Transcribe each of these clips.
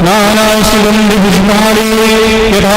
नाना सुगंध पुष्पाणि यथा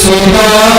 Sita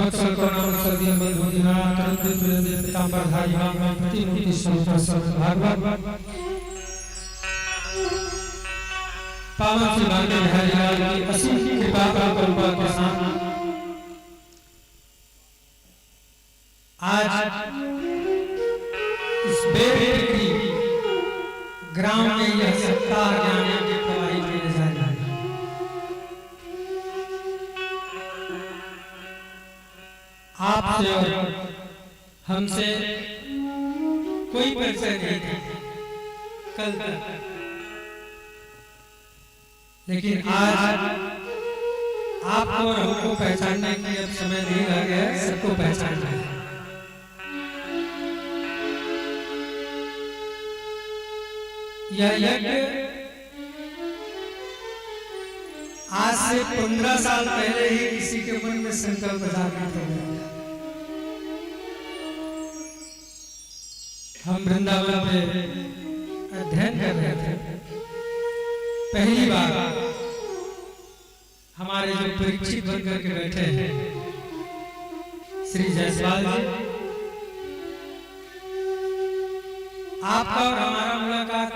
संवत्सर कोरोना सर्दी में भोजना करते हुए पीतांबर धारी में प्रतिमूर्ति संवत्सर भागवत पावन श्री भागवत हरिलाल की असीम कृपा करुणा के साथ आज इस बेटी ग्राम में यह सप्ताह ज्ञान के प्रवाही होने जा रहा है। आपसे और हमसे कोई परिचय नहीं था कल तक, लेकिन आज आपको और हमको पहचानने की अब समय नहीं रह गया है, सबको पहचानना है। यह यज्ञ आज से 15 साल पहले ही किसी के मन में संकल्प जागृत हो गया। हम वृंदावन में अध्ययन कर रहे थे, पहली बार हमारे जो परीक्षित बन करके बैठे हैं श्री जायसवाल जी, आपका और हमारा मुलाकात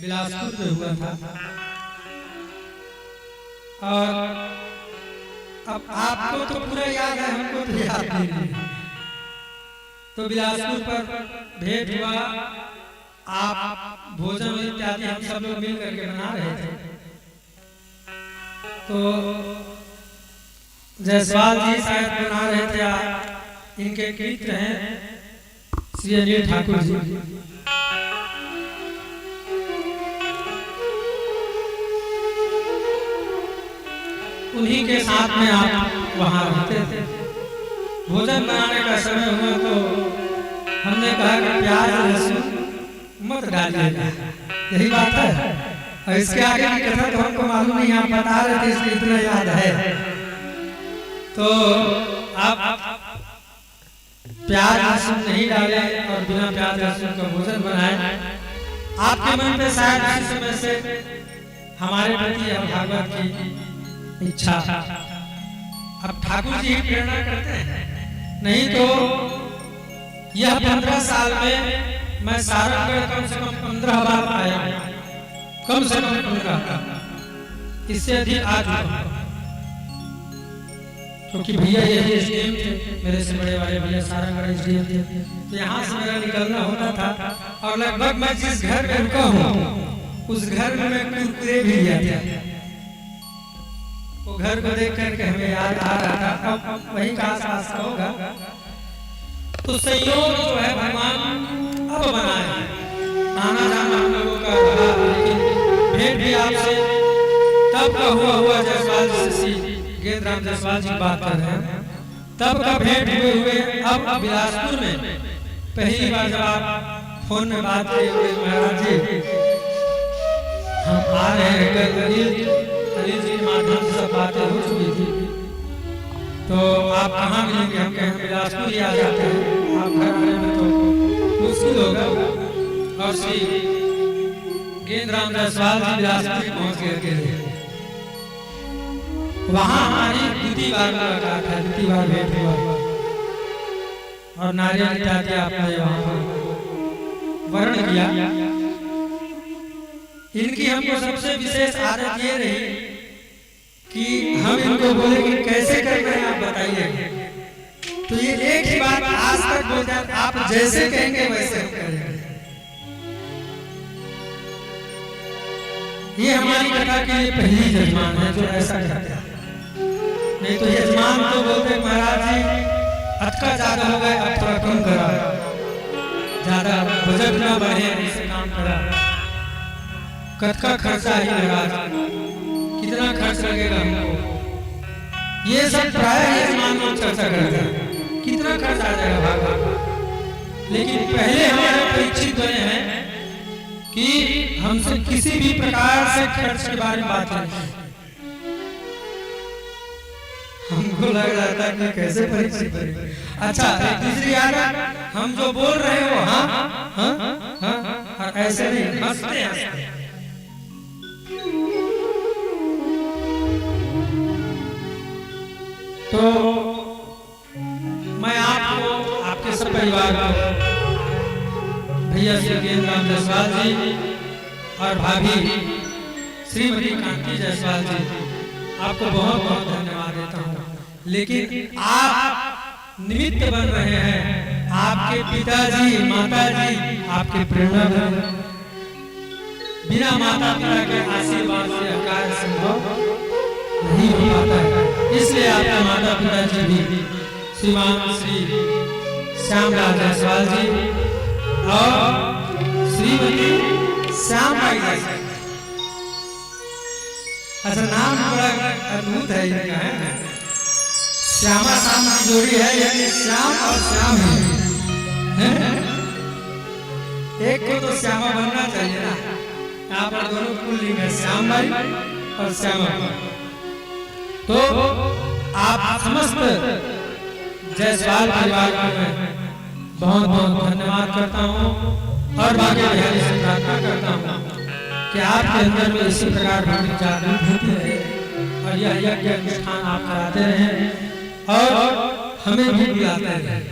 बिलासपुर में हुआ था और अब आपको तो पूरा याद है, हमको तो याद नहीं। तो बिलासपुर पर भेंट हुआ, आप भोजन इत्यादि हम सब लोग मिल करके बना रहे थे। तो जायसवाल जी शायद बना रहे थे, इनके मित्र हैं श्री अनिल ठाकुर जी। उन्हीं के साथ में आप वहां रहते थे। भोजन बनाने का समय हुआ तो हमने कहा कि प्याज लहसुन मत डालिएगा, यही बात है। और इसके आगे की कथा तो हमको मालूम नहीं, आप बता रहे थे इसलिए इतना याद है। तो आप प्याज लहसुन नहीं डाले और बिना प्याज लहसुन का भोजन बनाए। आपके मन में शायद इस समय से हमारे प्रति भागवत की इच्छा, अब ठाकुर जी ही प्रेरणा करते हैं, नहीं तो यह 15 साल में मैं सारंगगढ़ कम से कम 15 बार आया, कम से कम 15, इससे अधिक आज हुआ। क्योंकि भैया ये एसडीएम थे, मेरे से बड़े वाले भैया सारंगगढ़ एसडीएम थे, तो यहाँ से मेरा निकलना होता था और लगभग मैं जिस घर में रुका हूँ उस घर में मैं कुरकुरे भी लिया था। वो घर को देख करके हमें याद आ रहा था, अब वहीं का आसपास का होगा। तो संयोग जो है भगवान अब बनाए, आना जाना हम लोगों का रहा, लेकिन भेंट भी आपसे तब का हुआ जायसवाल जी, गेंद्राम जायसवाल जी बात कर रहे हैं, तब का भेंट हुए अब बिलासपुर में पहली बार जब आप फोन में बात किए हुए महाराज जी हम आ रहे हैं, कल अनिल जी के माध्यम से सब बातें हो चुकी थी, तो आप कहाँ मिलेंगे? हम कहें बिलासपुर ही आ जाते हैं, आप घर आने में तो मुश्किल होगा। और श्री गेंद्राम जायसवाल जी बिलासपुर पहुँच गए। वहाँ हमारी दूसरी बार मुलाकात है, दूसरी बार भेंट हुआ और नारियल इत्यादि आपने वहाँ पर वर्ण किया। इनकी हमको सबसे विशेष आदत ये रही कि हम इनको बोले कि कैसे करना है आप बताइए, तो ये एक ही बात आज तक बोलते हैं, आप जैसे कहेंगे वैसे हम करेंगे। ये हमारी कथा के लिए पहली यजमान है जो ऐसा करते हैं, नहीं तो यजमान तो बोलते महाराज जी अटका ज्यादा हो गए, अब थोड़ा कम करा, ज्यादा बजट ना बढ़े, ऐसे काम करा, कद का खर्चा ही महाराज, कितना खर्च लगेगा हमको, ये सब प्राय यजमान लोग चर्चा करते हैं, कितना खर्च आ जाएगा भाग। लेकिन पहले हमारे परीक्षित बने हैं कि हमसे किसी भी प्रकार से खर्च के बारे में बात करें। हमको लग रहा था कि कैसे परीक्षित बने। अच्छा, दूसरी आदत, हम जो बोल रहे हो हाँ हाँ हाँ ऐसे नहीं, हंसते हैं। तो परिवार को, भैया श्री ज्ञान राम जायसवाल जी और भाभी श्रीमती कांति जायसवाल जी, आपको बहुत बहुत धन्यवाद देता हूँ। लेकिन आप निमित्त बन रहे हैं, आपके पिताजी माताजी आपके प्रेरणा बन, बिना माता पिता के आशीर्वाद से कार्य संभव नहीं हो पाता है। इसलिए आपके माता पिता जी भी श्रीमान श्री श्यामलाल जायसवाल जी और श्रीमती श्यामबाई जायसवाल, अच्छा नाम बड़ा अद्भुत है इनका, है श्यामा श्याम की जोड़ी है, यानी श्याम और श्याम है। एक को तो श्यामा बनना चाहिए ना, यहाँ पर दोनों पुल्लिंग है, श्यामबाई और श्यामा। तो आप समस्त जायसवाल परिवार को मैं बहुत बहुत धन्यवाद करता हूँ और बाकी बिहारी से प्रार्थना करता हूँ कि आपके अंदर में इसी प्रकार भक्ति जागृत होती रहे और यह यज्ञ अनुष्ठान आप कराते रहें और हमें भी बुलाते रहें।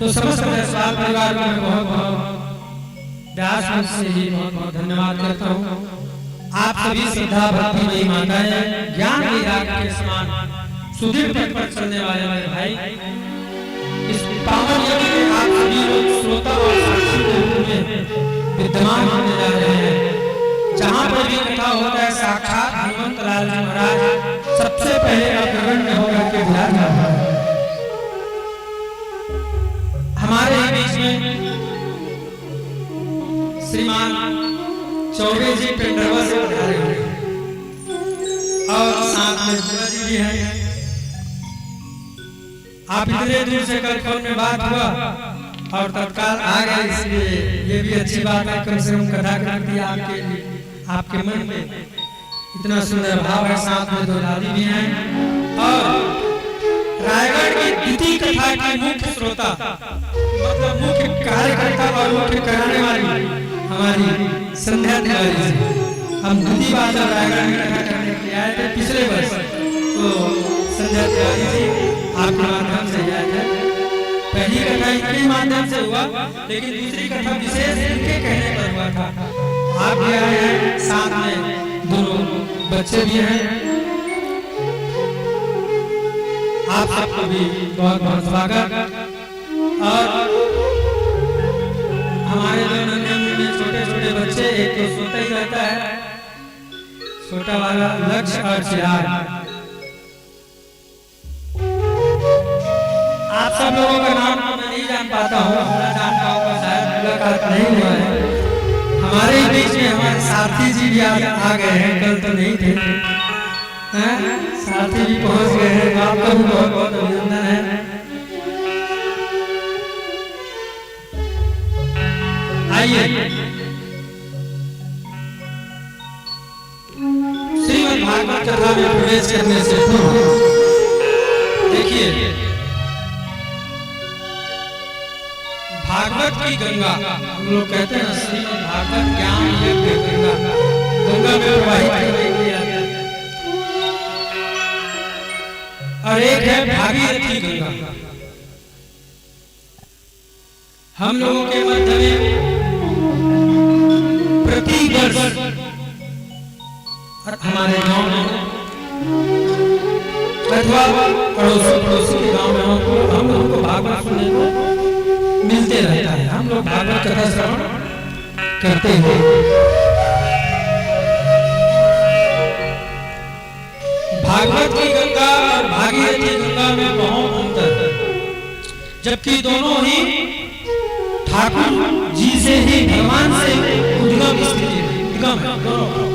तो समस्त जायसवाल परिवार को मैं बहुत बहुत व्यास मुख से ही बहुत बहुत धन्यवाद करता हूँ। आप सभी श्रद्धा भक्ति में माताएं, ज्ञान विराग के समान सुदृढ़ पथ पर चलने वाले मेरे भाई, इस पावन यज्ञ में आप सभी लोग श्रोता और साक्षी के रूप में विद्यमान होने जा रहे हैं। जहाँ पर भी कथा होता है, साक्षात हनुमंत लाल जी महाराज सबसे पहले अग्रगण्य होकर के विराज करते हैं। हमारे बीच में श्रीमान चौबे जी पेंडरवा से पधारे हुए और साथ में जी भी हैं। आप इतने दूर से कल फोन में बात हुआ और तत्काल आ गए, इसलिए ये भी अच्छी बात है, कम से कम कथा कर दी आपके लिए, आपके मन में इतना सुंदर भाव है। साथ में दो दादी भी हैं और रायगढ़ की द्वितीय कथा की मुख्य श्रोता, मतलब मुख्य कार्यकर्ता और मुख्य कराने वाली हमारी संध्या तिवारी जी। हम द्वितीय बार जब रायगढ़ में कथा करने के लिए आए थे पिछले वर्ष, तो संध्या तिवारी जी आपके माध्यम से आए थे। पहली कथा इनके माध्यम से हुआ, लेकिन दूसरी कथा विशेष इनके कहने पर हुआ था। आप भी आए हैं, साथ में दोनों बच्चे भी हैं। आप सबको भी बहुत बहुत स्वागत। और हमारे जो नन्हे छोटे छोटे बच्चे, एक तो सोता ही रहता है, छोटा वाला लक्ष्य और चिराग। आप सब लोगों का नाम मैं नहीं जान पाता हूँ, मैं जानता हूँ, शायद मुलाकात नहीं हुआ है। हमारे बीच में हमारे साथी जी भी आ गए हैं, कल तो नहीं थे, साथी भी पहुंच गए हैं। आपका भी बहुत बहुत अभिनंदन है। आइए श्रीमद् भागवत कथा में प्रवेश करने से पूर्व देखिए, भागवत की गंगा, हम लोग कहते हैं श्रीमद् भागवत ज्ञान यज्ञ गंगा, गंगा में प्रवाहित करने के लिए आते हैं। और एक है भागीरथी गंगा। हम लोगों के मध्य में प्रति वर्ष हमारे गांव में अथवा पड़ोसी के गांव में हम लोगों को भागवत सुनने को मिलते रहता है। हम लोग भागवत कथा श्रवण करते हैं। भागवत की गंगा और भागीरथी गंगा में बहुत अंतर है, जबकि दोनों ही ठाकुर जी से ही, भगवान से उद्गम स्थिति है, उद्गम है दोनों।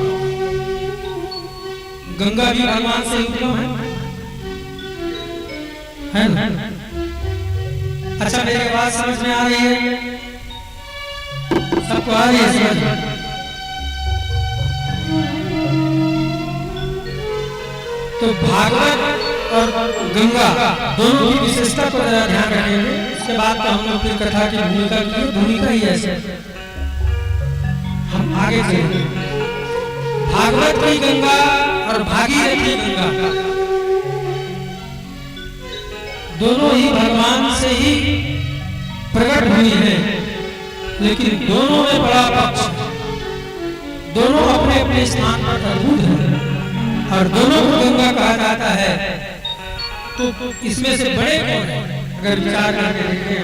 गंगा भी भगवान से उद्गम है ना? अच्छा, मेरी बात समझ में आ रही है? सबको आ रही है समझ? तो भागवत और गंगा दोनों की विशेषता को जरा ध्यान रखेंगे। उसके बाद तो हम लोग फिर कथा की भूमिका ही ऐसे हम आगे चलेंगे। भागवत की गंगा और भागीरथी गंगा दोनों ही भगवान से ही प्रकट हुई हैं, लेकिन दोनों में बड़ा पक्ष, दोनों अपने अपने स्थान पर अद्भुत हैं और दोनों को गंगा कहा जाता है। तो इसमें से बड़े कौन है? अगर विचार करके देखें,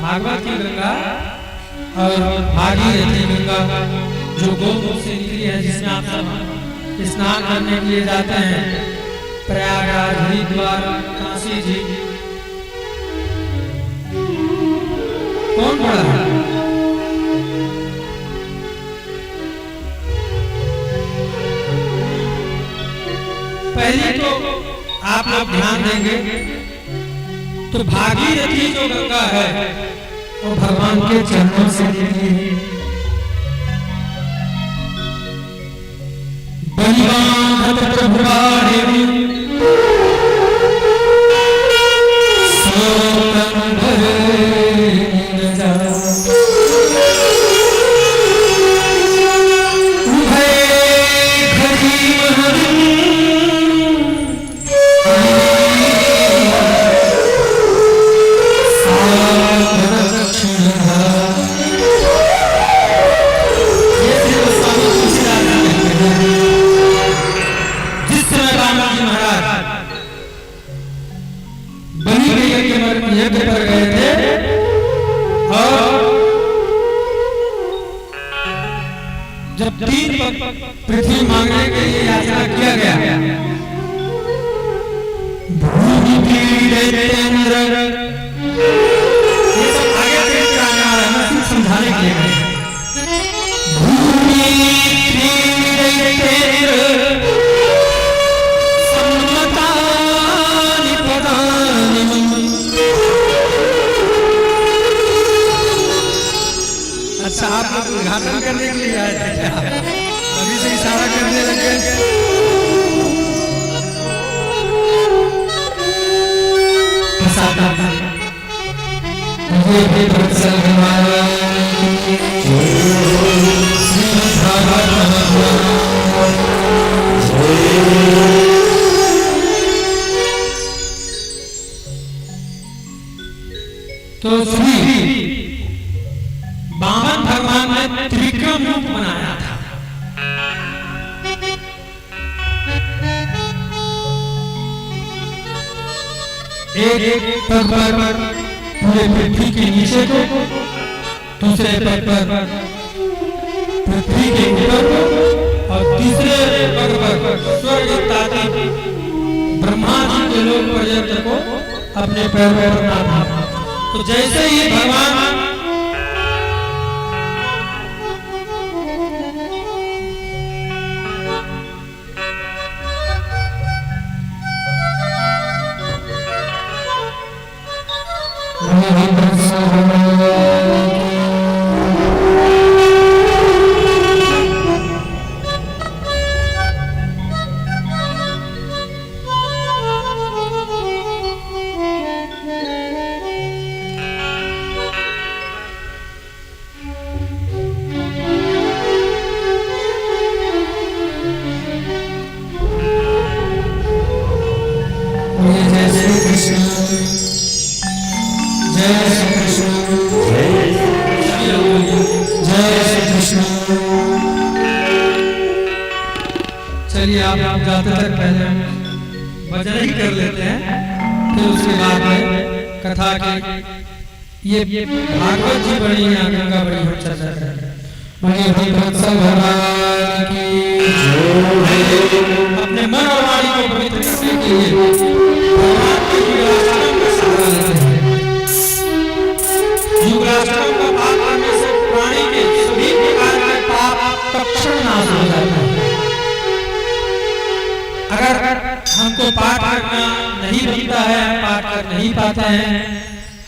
भागवत की गंगा और भागीरथी गंगा जो गोमुख से निकली है, जिसमें आप सब स्नान करने के लिए जाते हैं, प्रयागराज, हरिद्वार, काशी जी, कौन बड़ा है? पहले तो आप लोग ध्यान देंगे तो भागीरथी जो गंगा है वो भगवान के चरणों से निकली है। बलिवान प्रभुवारे यज्ञ पर गए थे और जब 3 पृथ्वी मांगने के लिए याचना किया गया, भूमि वीरेंद्र, ये सब आगे चलकर आने वाला है, मैं सिर्फ समझाने के लिए, भूमि वीरेंद्र सम्मतानि पदानि। अच्छा, आप लोग उद्घाटन करने के लिए आए थे क्या? अभी से इशारा करने लगे। तो श्री वामन भगवान ने त्रिविक्रम रूप बनाया था। एक पग पर पूरे पृथ्वी के नीचे को, दूसरे पग पर पृथ्वी के ऊपर को, और तीसरे पग पर स्वर्ग ताती ब्रह्मा जी के लोक पर्यंत को अपने पैरों पर रखा था। तो जैसे ही भगवान चलिए आप जाते तक पहले भजन ही कर लेते हैं, फिर उसके बाद में कथा की ये भागवत जी बड़ी यहाँ गंगा बड़ी हम चर्चा करेंगे। अपने मन और वाणी को पवित्र करने के लिए भगवान के युगलाष्टकम का सहारा लेते हैं। युगलाष्टकम का पाठ करने से प्राणी के सभी प्रकार के पाप तत्क्षण नाश हो जाता है। अगर हमको पाठ करना नहीं बनता है, हम पाठ कर नहीं पाते हैं,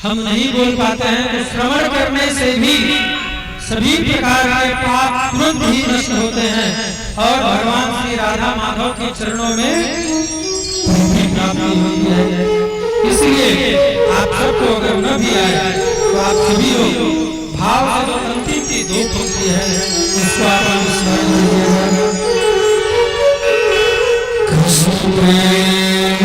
हम नहीं बोल पाते हैं, तो श्रवण करने से भी सभी प्रकार के पाप तुरंत ही नष्ट होते हैं और भगवान श्री राधा माधव के चरणों में प्राप्ति होती है। इसलिए आप सबको अगर न भी आए तो आप सभी लोग भाव से जो अंतिम की 2 पंक्ति है उसको आप स्मरण कीजिएगा। कृष्ण प्रेम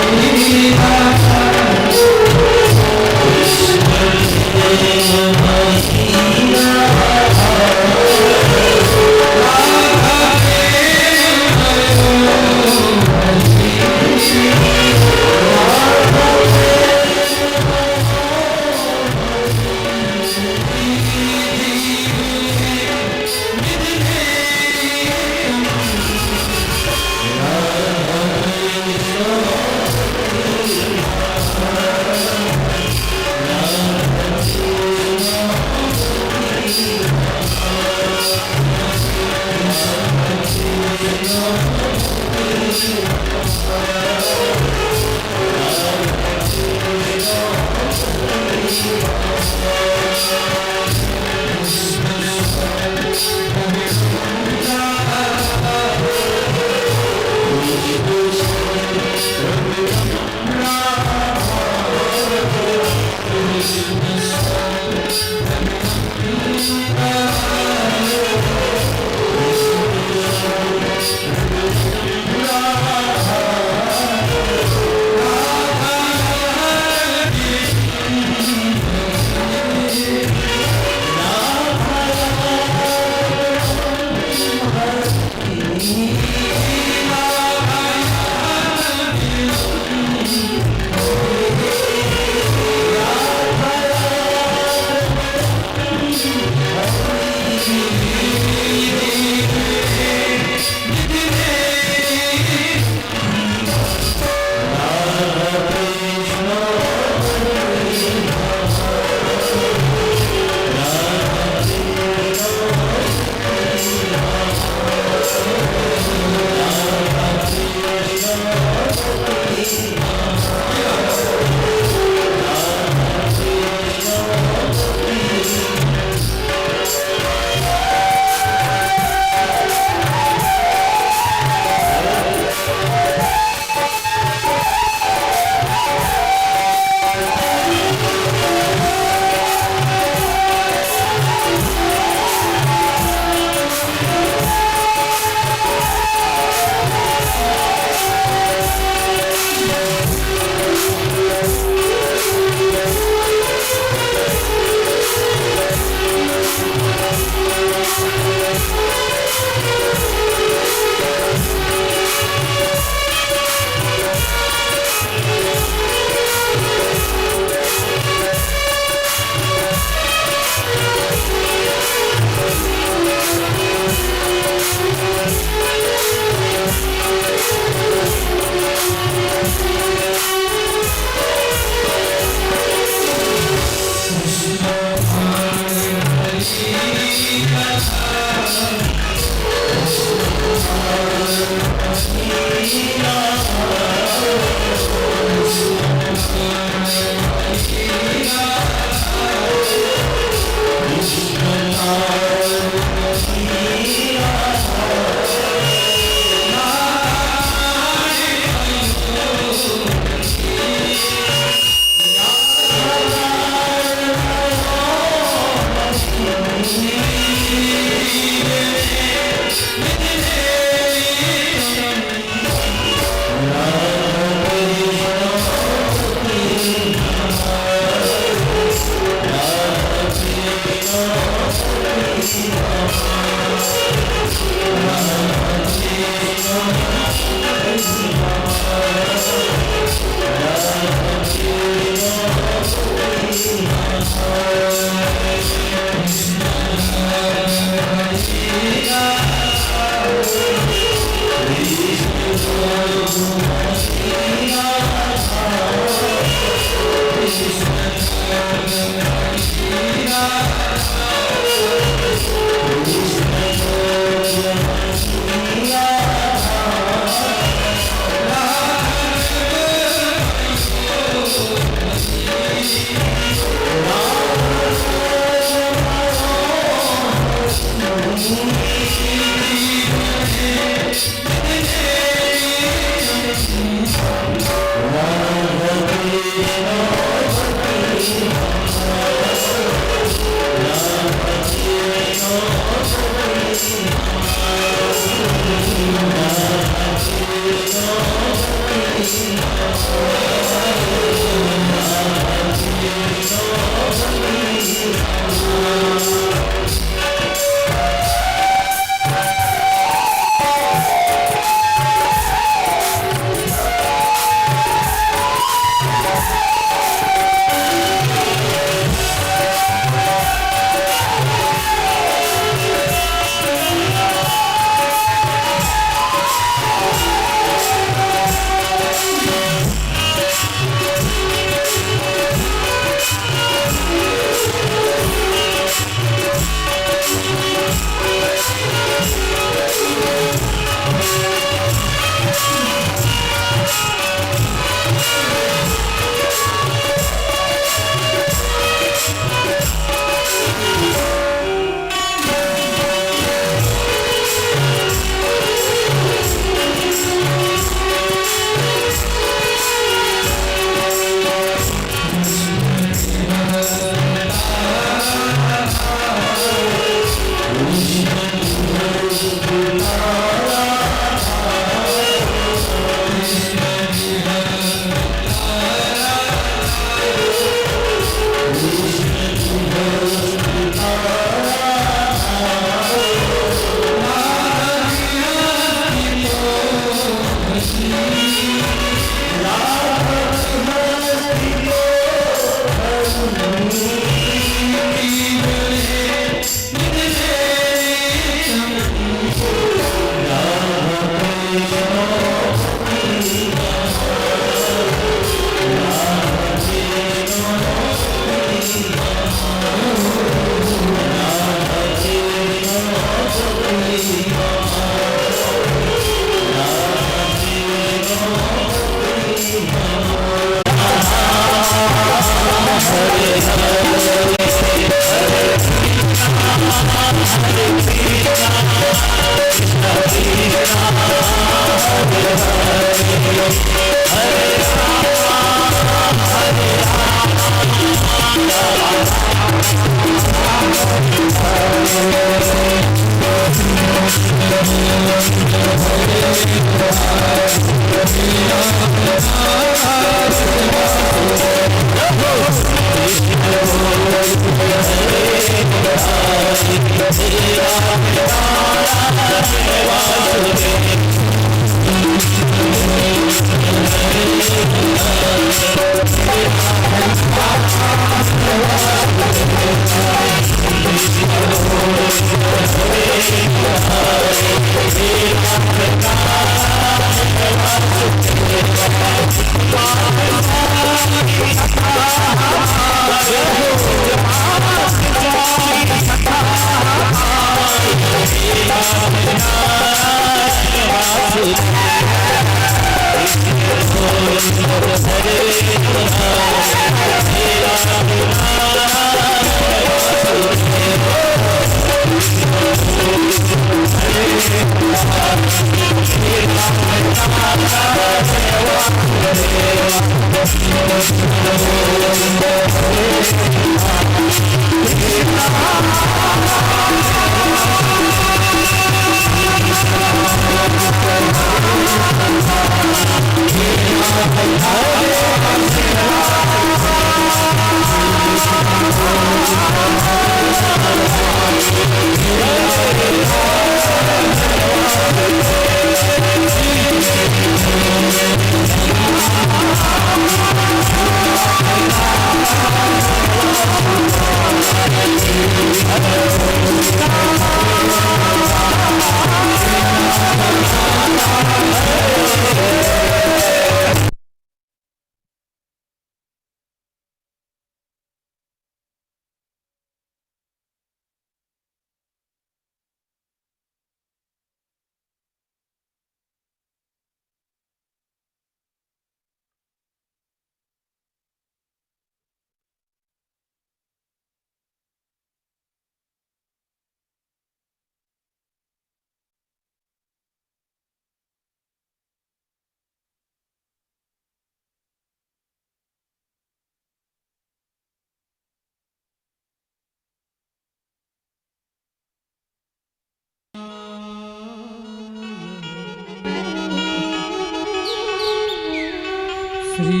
श्री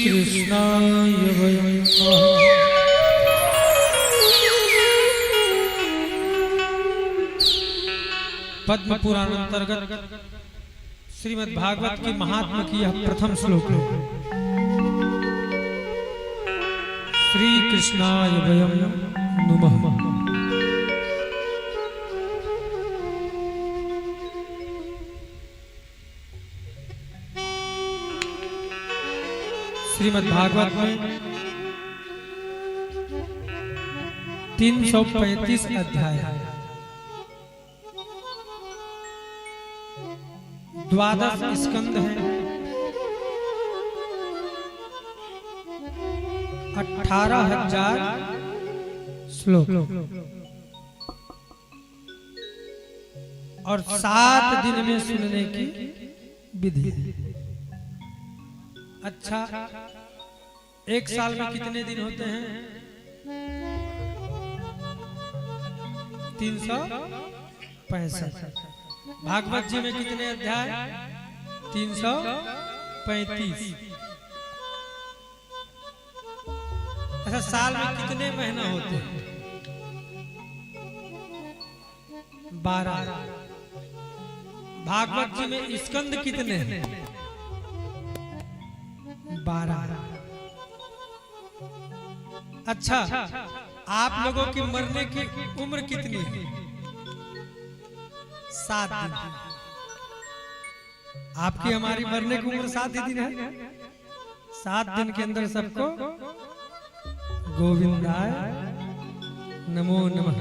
कृष्णाय वयं नमः। पद्म पुराण अंतर्गत श्रीमद् भागवत की महात्मा की यह प्रथम श्लोक है। श्री कृष्णाय वयं नमः। श्रीमद् भागवत में 335 अध्याय है। 12 स्कंद है। 18,000 श्लोक और 7 दिन में सुनने की विधि। अच्छा, एक साल में कितने दिन होते हैं? 365। भागवत जी में कितने अध्याय? 335। अच्छा, साल में कितने महीना होते हैं? 12। भागवत जी में स्कंद कितने हैं? 12। अच्छा, आप लोगों की मरने की उम्र कितनी है? 7 दिन। आपकी हमारी मरने की उम्र 7 दिन है। 7 दिन के अंदर सबको गोविंदाय नमो नमः।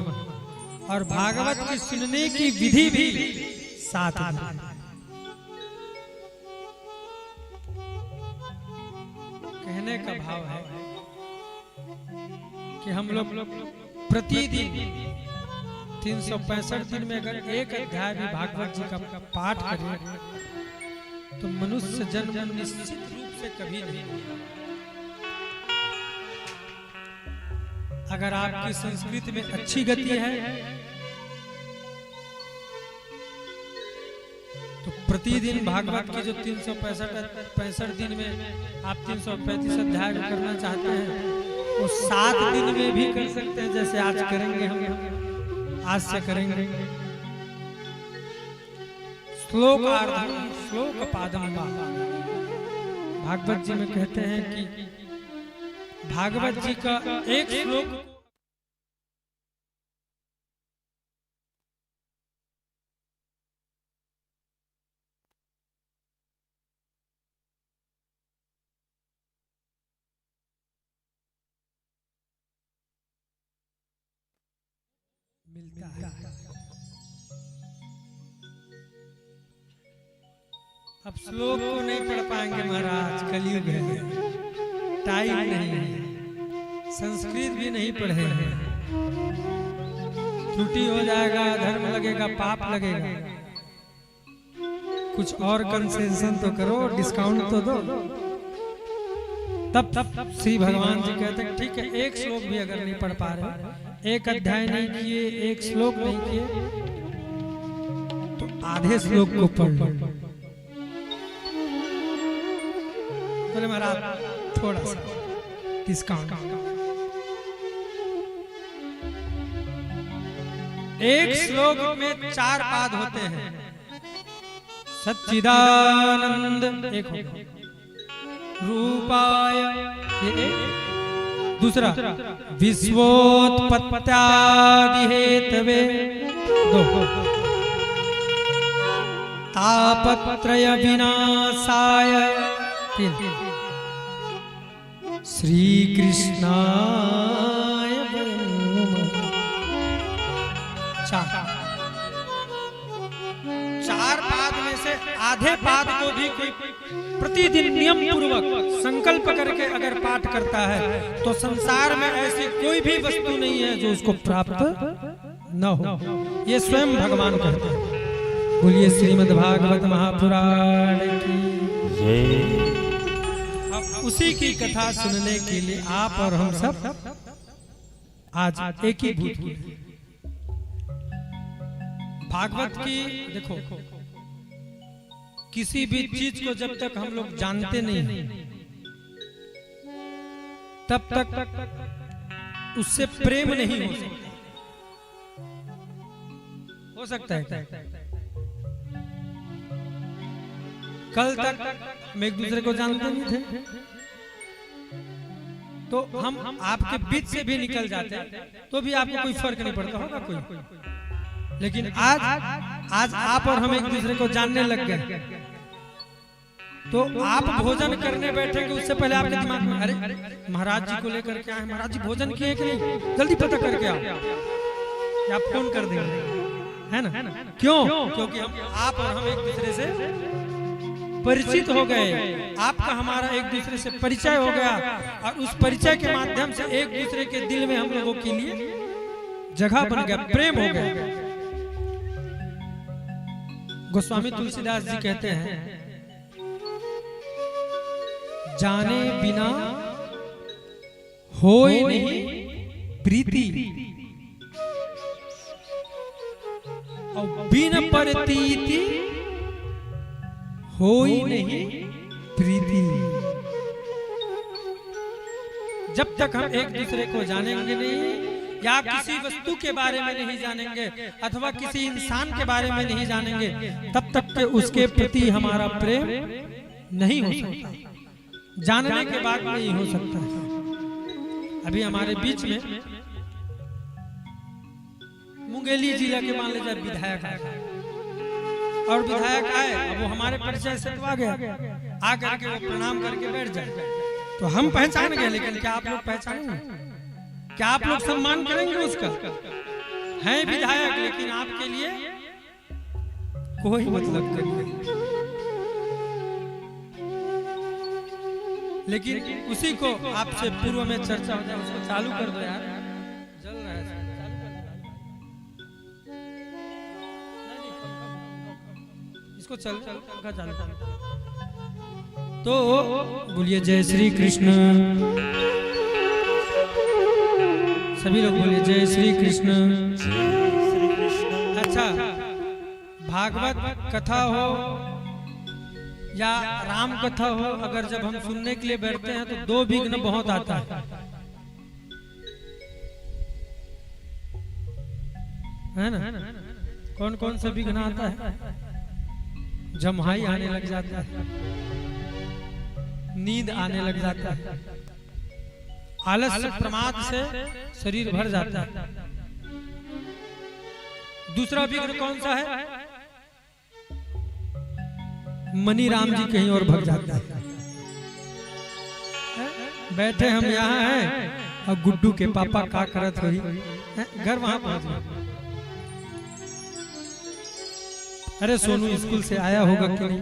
और भागवत की सुनने की विधि भी 7 दिन। कहने का भाव है कि हम लोग प्रतिदिन 365 दिन में अगर एक अध्याय भी भागवत जी का पाठ करें तो मनुष्य जन्म निश्चित रूप से कभी नहीं। अगर आपकी संस्कृति में अच्छी गति है तो प्रतिदिन भागवत की जो 365 दिन में आप 335 अध्याय करना चाहते हैं वो 7 दिन में भी कर सकते हैं। जैसे आज करेंगे, हम आज से करेंगे। श्लोकार्धम श्लोक पादम। भागवत जी में कहते हैं कि भागवत जी का एक श्लोक मिलता है। अब श्लोक को नहीं पढ़ पाएंगे महाराज, कलयुग है, टाइम नहीं है, संस्कृत भी नहीं पढ़े हैं, त्रुटि हो जाएगा, धर्म लगेगा, पाप लगेगा। कुछ और कंसेशन तो करो, डिस्काउंट तो दो। तब श्री भगवान जी कहते हैं ठीक है, एक श्लोक भी अगर नहीं पढ़ पा रहे, एक अध्याय नहीं किए, एक श्लोक नहीं किए, तो आधे श्लोक को पढ़ लो। बोले महाराज थोड़ा सा डिस्काउंट। एक श्लोक में 4 पाद होते हैं। सच्चिदानंद एक रूपाय, ये दूसरा विश्वोत्पत्त्यादि हेतवे 2, तापत्रय विनाशाय 3, श्री कृष्णाय नमः 4 पाद में से आधे पाद को भी कोई प्रतिदिन नियम पूर्वक संकल्प करके अगर पाठ करता है तो संसार में ऐसी कोई भी वस्तु नहीं है जो उसको प्राप्त न हो। ये स्वयं भगवान कहते हैं। बोलिए श्रीमद् भागवत महापुराण की जय। अब उसी की कथा सुनने के लिए आप और हम सब आज एक ही भूत हुए। भागवत की देखो किसी भी चीज को जब तक हम लोग जानते नहीं तब तक उससे प्रेम नहीं हो सकता है। कल तक हम एक दूसरे को जानते नहीं थे, तो हम आपके बीच से भी निकल जाते तो भी आपको कोई फर्क नहीं पड़ता होगा कोई। लेकिन आज आप और हम एक दूसरे को जानने लग गए, तो आप भोजन करने बैठेंगे उससे पहले आपके दिमाग में अरे महाराज जी को लेकर के आए, महाराज जी भोजन किए कि नहीं, जल्दी पता करके आओ, या आप फोन कर देंगे, है ना? क्यों? क्योंकि आप और हम एक दूसरे से परिचित हो गए, आपका हमारा एक दूसरे से परिचय हो गया, और उस परिचय के माध्यम से एक दूसरे के दिल में हम लोगों के लिए जगह बन गया, प्रेम हो गया। गोस्वामी तुलसीदास जी कहते हैं, जाने बिना होए नहीं प्रीति, और बिन परतीति होई नहीं प्रीति। जब तक हम एक दूसरे को जानेंगे नहीं, या किसी वस्तु के बारे में नहीं जानेंगे, अथवा किसी इंसान के बारे में नहीं जानेंगे, तब तक के उसके प्रति हमारा प्रेम नहीं हो सकता, जानने के बाद नहीं हो सकता। अभी हमारे बीच में मुंगेली जिला के मान लीजिए विधायक आए, और विधायक आए, अब वो हमारे परिचय से तो आ गया, आकर के वो प्रणाम करके बैठ जाए, तो हम पहचान गए, लेकिन क्या आप लोग पहचानेंगे? क्या आप लोग सम्मान करेंगे उसका? है विधायक, लेकिन आपके लिए कोई मतलब नहीं। लेकिन उसी को आपसे पूर्व में चर्चा हो जाए, उसको चालू कर दो यार, जल रहा है, चालू कर दो, इसको चल पंखा चालू कर। तो बोलिए जय श्री कृष्ण, सभी लोग बोलिए जय श्री कृष्ण। अच्छा, भागवत कथा हो या राम कथा हो, अगर जब हम सुनने के लिए बैठते हैं तो दो विघ्न बहुत आता है ना? कौन कौन सा विघ्न आता है? जम्हाई आने लग जाता है, नींद आने लग जाता है, आलस्य प्रमाद से शरीर भर जाता है। दूसरा विघ्न कौन सा है? मनी राम जी कहीं और भग जाता है। बैठे हम यहाँ हैं और गुड्डू के पापा का करत हुई घर वहां पहुंच, अरे सोनू स्कूल से आया होगा कि नहीं?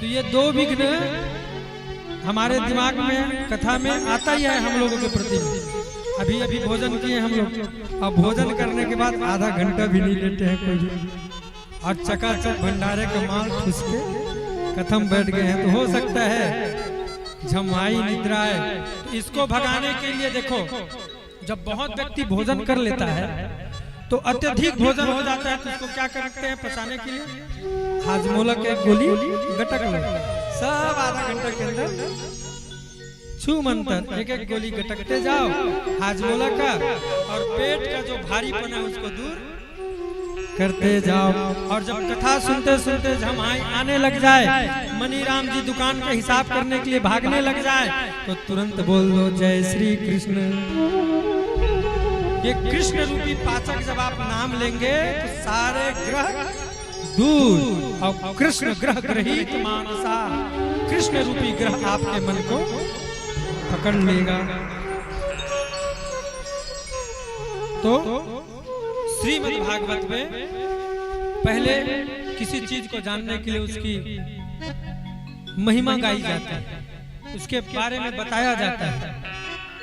तो ये दो विघ्न हमारे दिमाग में कथा में आता ही है हम लोगों के प्रति। अभी अभी भोजन किए हम लोग, और भोजन करने के बाद आधा घंटा भी नहीं लेते हैं कोई, और चकाचक भंडारे का माल ठूस के कथम बैठ गए हैं। तो हो सकता है झमाई निद्रा है। इसको भगाने के लिए देखो, जब बहुत व्यक्ति भोजन कर लेता है तो अत्यधिक भोजन हो जाता है, तो उसको क्या करते हैं पचाने के लिए? हाजमोला के गोली गटक लो, सब आधा घंटा के अंदर छू मंतर एक एक गोली गटकते जाओ हाजमोला का, और पेट का जो भारीपन है उसको दूर करते जाओ। और जब कथा सुनते सुनते झमाई आने लग जाए, मनी राम जी दुकान का हिसाब करने के लिए भागने लग जाए, तो तुरंत बोल दो जय श्री कृष्ण। ये कृष्ण रूपी पाचक जब आप नाम लेंगे तो सारे ग्रह दूर, और कृष्ण ग्रह ग्रहित मानसा, कृष्ण रूपी ग्रह आपके मन को पकड़ लेगा। तो श्रीमद् भागवत में पहले किसी चीज को जानने के लिए उसकी महिमा गाई जाती है, उसके बारे में बताया जाता है,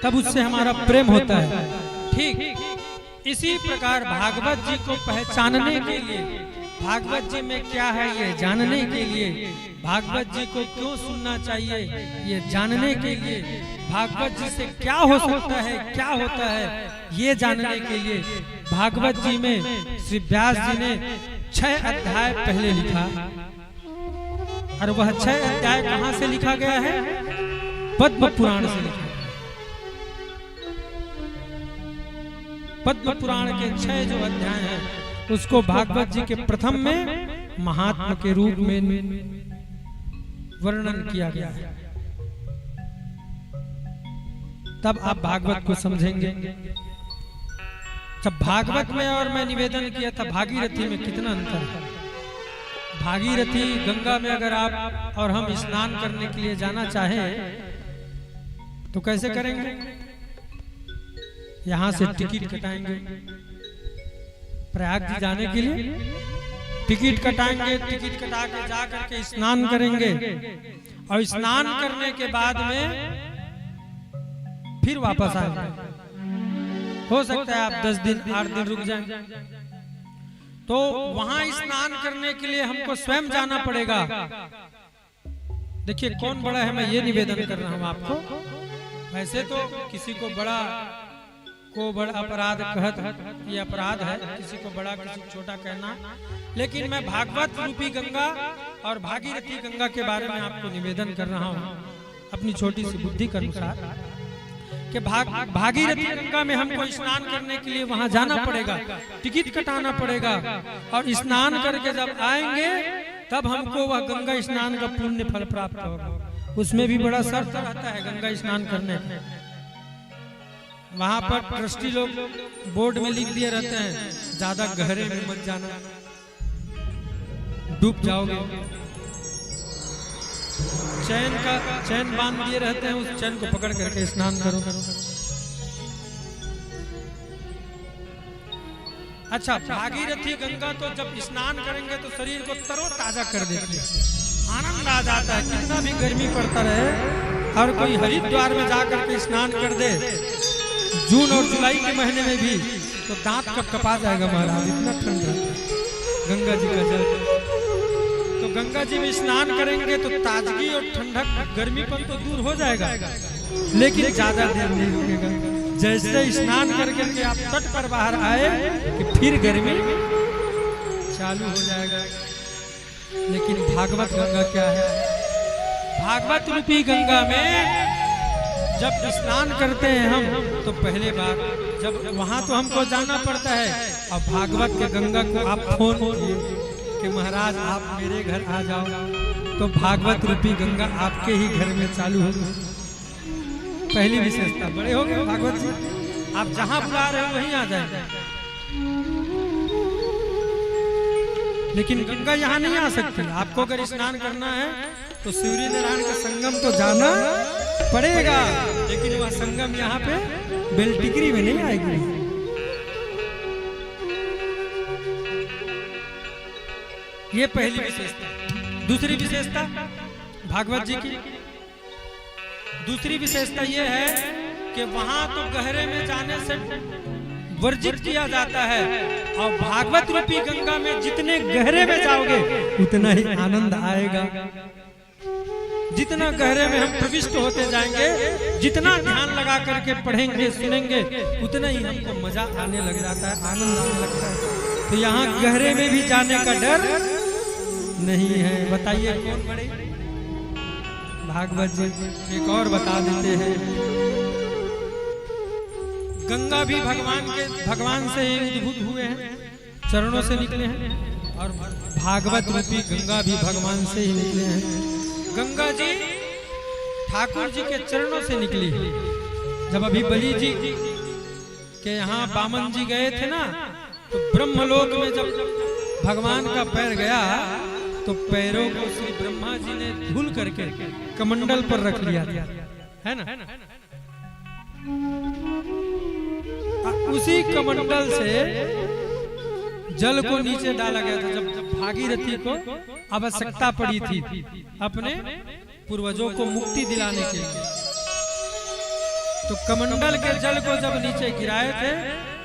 तब उससे हमारा प्रेम होता है। ठीक इसी प्रकार भागवत जी को पहचानने के लिए, भागवत जी में क्या है ये जानने के लिए, भागवत जी को क्यों सुनना चाहिए ये जानने के लिए, भागवत जी से क्या हो सकता है क्या होता है ये जानने के लिए, भागवत जी में श्री व्यास जी ने 6 अध्याय पहले लिखा, और वह 6 अध्याय कहां से लिखा गया है? पद्म पुराण से लिखा। पद्म पुराण के 6 जो अध्याय हैं उसको भागवत जी के प्रथम में महात्मा के रूप में वर्णन किया गया है। तब आप भागवत को समझेंगे। जब भागवत में और मैं निवेदन किया था भागीरथी में कितना अंतर है। भागीरथी गंगा में अगर आप और हम स्नान करने के लिए जाना चाहें तो कैसे करेंगे? यहां से टिकट कटाएंगे, प्रयाग जी जाने के लिए टिकट कटाएंगे, टिकट कटा के जा करके स्नान करेंगे, और स्नान करने के बाद में फिर वापस आएंगे। हो सकता है आप 10 दिन 8 दिन रुक जाएं, तो वहां स्नान करने के लिए हमको स्वयं जाना पड़ेगा। देखिए कौन बड़ा है, मैं ये निवेदन कर रहा हूं आपको। वैसे तो किसी को बड़ा अपराध कहत ये अपराध है, किसी को बड़ा किसी को छोटा कहना, लेकिन मैं भागवत रूपी गंगा और भागीरथी गंगा के बारे में आपको निवेदन कर रहा हूं अपनी छोटी सी बुद्धि के अनुसार कि भागीरथी गंगा में हमको स्नान करने के लिए वहां जाना पड़ेगा, टिकट कटाना पड़ेगा, और स्नान करके जब आएंगे तब हमको वह गंगा स्नान का पुण्य फल प्राप्त होगा। उसमें भी बड़ा शर्त रहता है गंगा स्नान करने का। वहां पर ट्रस्टी लोग बोर्ड में लिख दिए रहते हैं ज्यादा गहरे में मत जाना, डूब जाओगे। चैन बांध दिए रहते हैं, उस चैन को पकड़ करके स्नान करो। अच्छा, भागीरथी गंगा तो जब स्नान करेंगे तो शरीर को तरोताजा कर देती है, आनंद आ जाता है। कितना भी गर्मी पड़ता रहे और कोई हरिद्वार में जाकर के स्नान कर दे जून और जुलाई के महीने में भी, तो दांत कब कपा जाएगा महाराज, इतना ठंड रहता है गंगा जी का जल। तो गंगा जी में स्नान करेंगे तो ताजगी और ठंडक गर्मीपन तो दूर हो जाएगा, लेकिन ज्यादा देर नहीं रुकेगा। जैसे स्नान करके आप तट पर बाहर आए कि फिर गर्मी चालू हो जाएगा। लेकिन भागवत गंगा क्या है? भागवत रूपी गंगा में जब स्नान करते हैं हम तो पहले बार जब वहां तो हमको जाना पड़ता है, और भागवत के गंगा को आप फोन किए कि महाराज आप मेरे घर आ जाओ, तो भागवत रूपी गंगा आपके ही घर में चालू हो। पहली विशेषता, बड़े हो गए भागवत जी, आप जहां बुला रहे हो वहीं आ जाए। लेकिन गंगा यहाँ नहीं आ सकती। आपको अगर स्नान करना है तो सूर्य नारायण का संगम तो जाना पड़ेगा, लेकिन वह संगम यहाँ पे बेलटिकरी में नहीं आएगी। ये पहली विशेषता। दूसरी विशेषता भागवत जी की दूसरी विशेषता ये है कि वहां तो गहरे में जाने से वर्जित किया जाता है, और भागवत रूपी गंगा में जितने गहरे में जाओगे उतना ही आनंद आएगा। जितना गहरे में हम प्रविष्ट होते जाएंगे, जितना ध्यान लगा करके पढ़ेंगे सुनेंगे, उतना ही हमको मजा आने लग जाता है, आनंद आने लगता है। तो यहाँ गहरे में भी जाने का डर नहीं है। बताइए कौन बड़े? भागवत जी। एक और बता देते हैं, गंगा भी भगवान से उद्भूत हुए हैं, चरणों से निकले हैं, और भागवत रूपी गंगा भी भगवान से ही निकले हैं। गंगा जी ठाकुर जी के चरणों से निकली। जब अभी बलि जी के यहाँ बामन जी गए थे ना, तो ब्रह्मलोक में जब भगवान का पैर गया तो पैरों को श्री ब्रह्मा जी ने धुल करके कमंडल पर रख लिया था, है ना? उसी कमंडल से जल को नीचे डाला गया था जब भागीरथी को आवश्यकता पड़ी थी अपने पूर्वजों को मुक्ति दिलाने के लिए। तो कमंडल के जल को जब नीचे गिराए थे,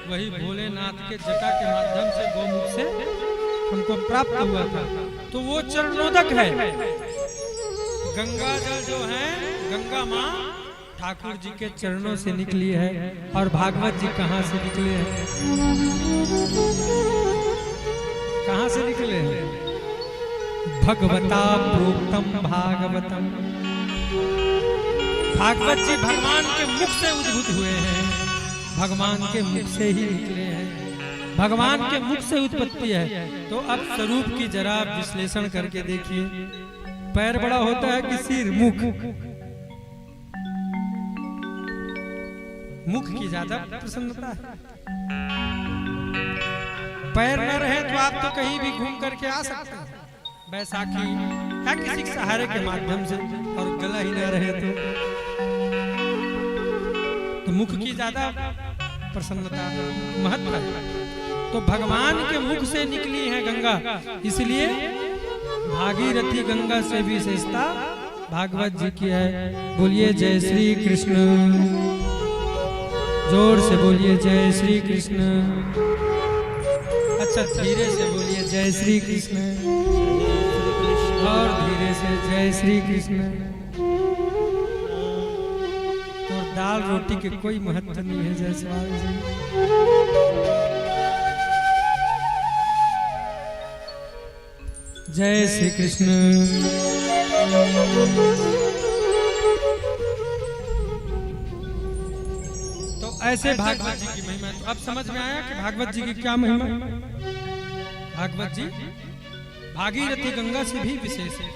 वही भोलेनाथ के जटा के माध्यम से गोमुख से हमको प्राप्त हुआ था। तो वो चरणोदक है। गंगा जल जो है, गंगा माँ ठाकुर जी के चरणों से निकली है। और भागवत जी कहाँ से निकले हैं? कहाँ कहाँ से निकले हैं? भगवता प्रोक्तम भागवतम। भागवत जी भगवान के मुख से उद्भूत हुए हैं, भगवान के मुख से ही निकले हैं, भगवान के मुख से उत्पत्ति है। तो अब स्वरूप की जरा विश्लेषण करके देखिए। पैर बड़ा होता है कि सिर? मुख की ज्यादा प्रसन्नता है। पैर न रहे तो आप तो कहीं भी घूम करके आ सकते हैं, बैसाखी या किसी के सहारे के माध्यम से, और गला ही न रहे तो मुख की ज्यादा प्रसन्नता महत्व है। तो भगवान के मुख से निकली है गंगा, इसलिए भागीरथी गंगा से भी विशेषता भागवत जी की है। बोलिए जय श्री कृष्ण, जोर से बोलिए जय श्री कृष्ण। अच्छा धीरे से बोलिए जय श्री कृष्ण, और धीरे से जय श्री कृष्ण। तो दाल रोटी के कोई महत्व नहीं है जायसवाल जी। जय श्री कृष्ण। तो ऐसे भागवत जी की महिमा, तो अब समझ में आया कि भागवत जी की क्या महिमा। भागवत जी भागीरथी गंगा से भी विशेष है।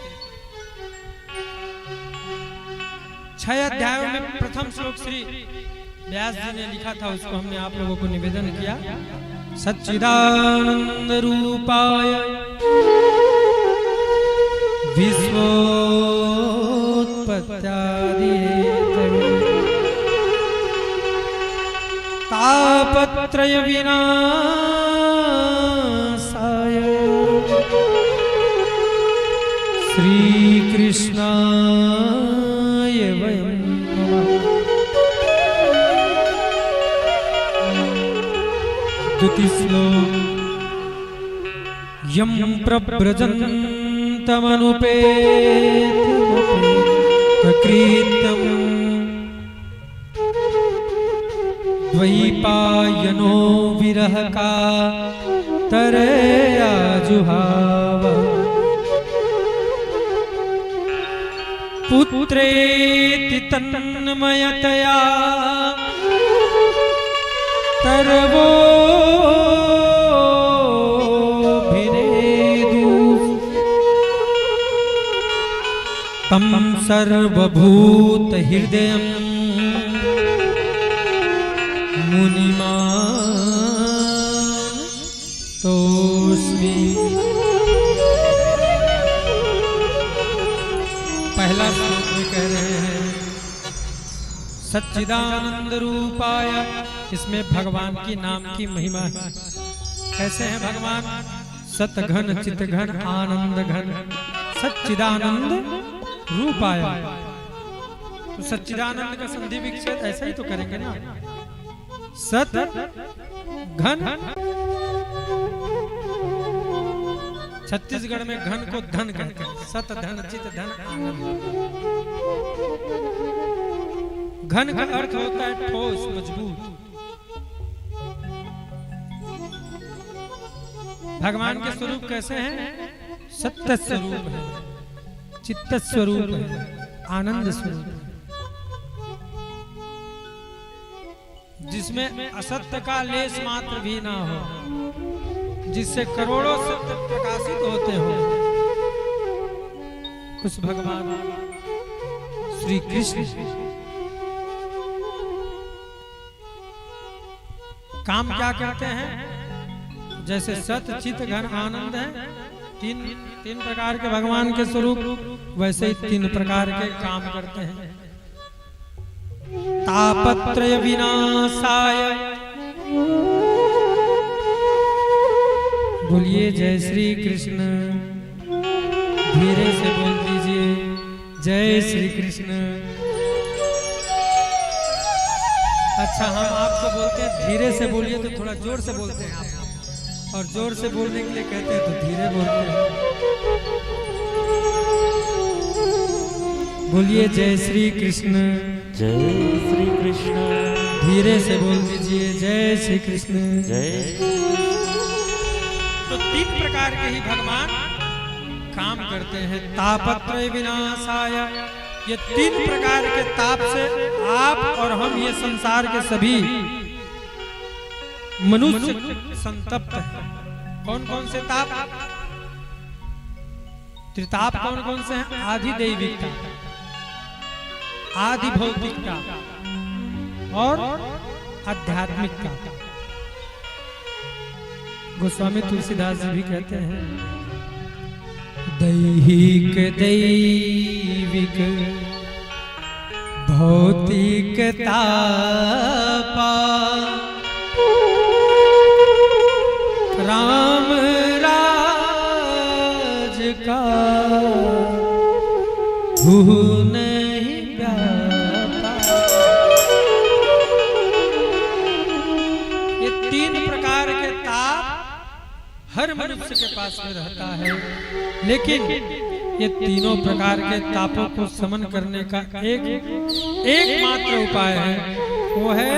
6 अध्यायों में प्रथम श्लोक श्री व्यास जी ने लिखा था, उसको हमने आप लोगों को निवेदन किया। सच्चिदानंद रूपाय विश्वोत्पत्त्यादिहेतवे तापत्रय विनाशाय श्री कृष्णाय वयं नमः। द्वितीय श्लोक यं प्रव्रजन्तमनुपेतकृत्यं द्वैपायनो विरह कातरया जुहाव पुत्रेति तन्मयतया तरवो तम सर्वभूत हृदयं मुनिमानतोऽस्मि। पहला श्लोक में कह रहे हैं सच्चिदानंद रूपाय, इसमें भगवान की नाम की महिमा है। कैसे हैं भगवान? सतघन चितघन आनंद घन सच्चिदानंद रूपाय। तो सच्चिदानंद का संधि विच्छेद ऐसा ही तो करेंगे ना। सत घन, छत्तीसगढ़ में घन को धन कहते हैं। सत धन चित धन आनंद। घन का अर्थ होता है ठोस मजबूत। भगवान के स्वरूप कैसे हैं? सत्य स्वरूप है, चित्त स्वरूप है, आनंद स्वरूप है, जिसमें असत्य का लेस मात्र भी ना हो, जिससे करोड़ों सत्य प्रकाशित होते हो। उस भगवान श्री कृष्ण काम क्या करते हैं? जैसे सत चित घन आनंद है, तीन प्रकार के भगवान के स्वरूप, वैसे ही 3 प्रकार के काम करते हैं। तापत्रय विनाशाय, बोलिए जय श्री कृष्ण। धीरे से बोल दीजिए जय श्री कृष्ण। अच्छा हम आपको बोलते हैं धीरे से बोलिए तो थोड़ा जोर से बोलते हैं आप, और जोर से बोलने के लिए कहते हैं तो धीरे बोलते हैं। बोलिए जय श्री कृष्ण। जय श्री कृष्ण। धीरे से बोल दीजिए जय श्री कृष्ण। जय तो तीन प्रकार के ही भगवान काम करते हैं। तापत्रय विनाशाय, ये तीन प्रकार के ताप से आप और हम ये संसार के सभी मनुष्य संतप्त हैं। कौन कौन से ताप? त्रिताप कौन कौन से हैं? आदि दैविकता, आदि भौतिकता और आध्यात्मिकता। गोस्वामी तुलसीदास जी भी कहते हैं दैहिक दैविक भौतिक तापा, राम राज का नहीं व्यापा। ये तीन प्रकार के ताप हर मनुष्य के पास में रहता है, लेकिन ये तीनों प्रकार के तापों को समन करने का एकमात्र उपाय है, वो है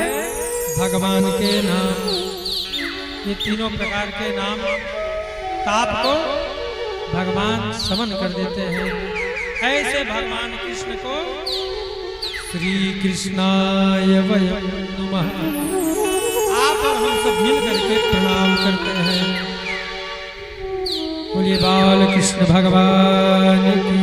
भगवान के नाम। ये तीनों प्रकार के नाम ताप को भगवान समन कर देते हैं। ऐसे भगवान कृष्ण को श्री कृष्णाय वयं नमः आप और हम सब मिल करके प्रणाम करते हैं। बोलिए बाल कृष्ण भगवान की।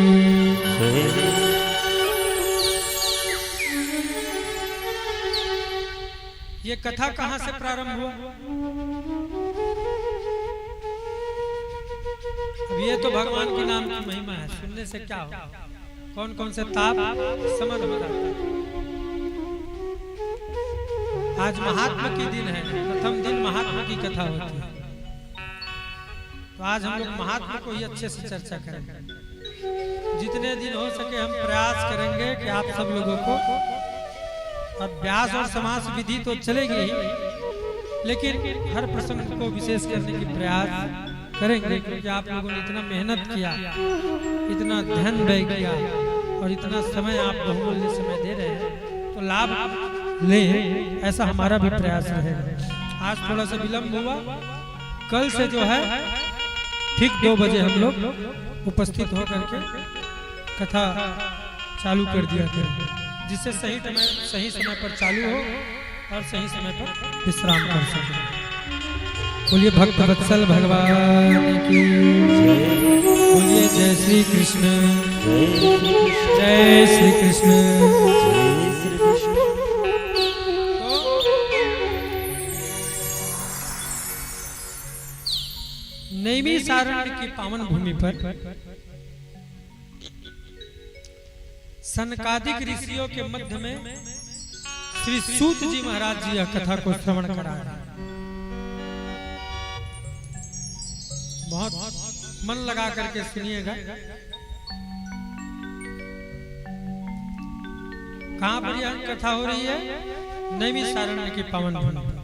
ये कथा कहाँ से प्रारंभ हुआ? अब ये तो भगवान के नाम की महिमा है, सुनने से क्या हो, कौन कौन से ताप समझ हो जाता है। आज महात्मा की दिन है, प्रथम दिन महात्मा की कथा होती है, तो आज हम लोग महात्मा को ही अच्छे से चर्चा करेंगे। जितने दिन हो सके हम प्रयास करेंगे कि आप सब लोगों को, अब व्यास और समास विधि तो चलेगी ही, लेकिन हर प्रसंग को विशेष करने की प्रयास करेंगे, क्योंकि आप लोगों ने इतना मेहनत किया, इतना धन व्यय किया और इतना समय आप बहुमूल्य समय दे रहे हैं, तो लाभ ले, ऐसा हमारा भी प्रयास रहेगा। आज थोड़ा सा विलंब हुआ, कल से जो है ठीक 2 बजे हम लोग उपस्थित होकर के कथा चालू कर दिया करेंगे, जिससे सही समय पर चालू हो और सही समय पर विश्राम कर सके। बोलिए भक्त वत्सल भगवान की, बोलिए जय श्री कृष्ण, जय श्री कृष्ण। नैमिषारण्य की पावन भूमि पर सनकादिक ऋषियों के मध्य में श्री सूत जी महाराज जी यह कथा को श्रवण करा रहे हैं। बहुत मन लगा करके सुनिएगा। कहां पर यह कथा हो रही है? नैमिषारण्य की पावन भूमि।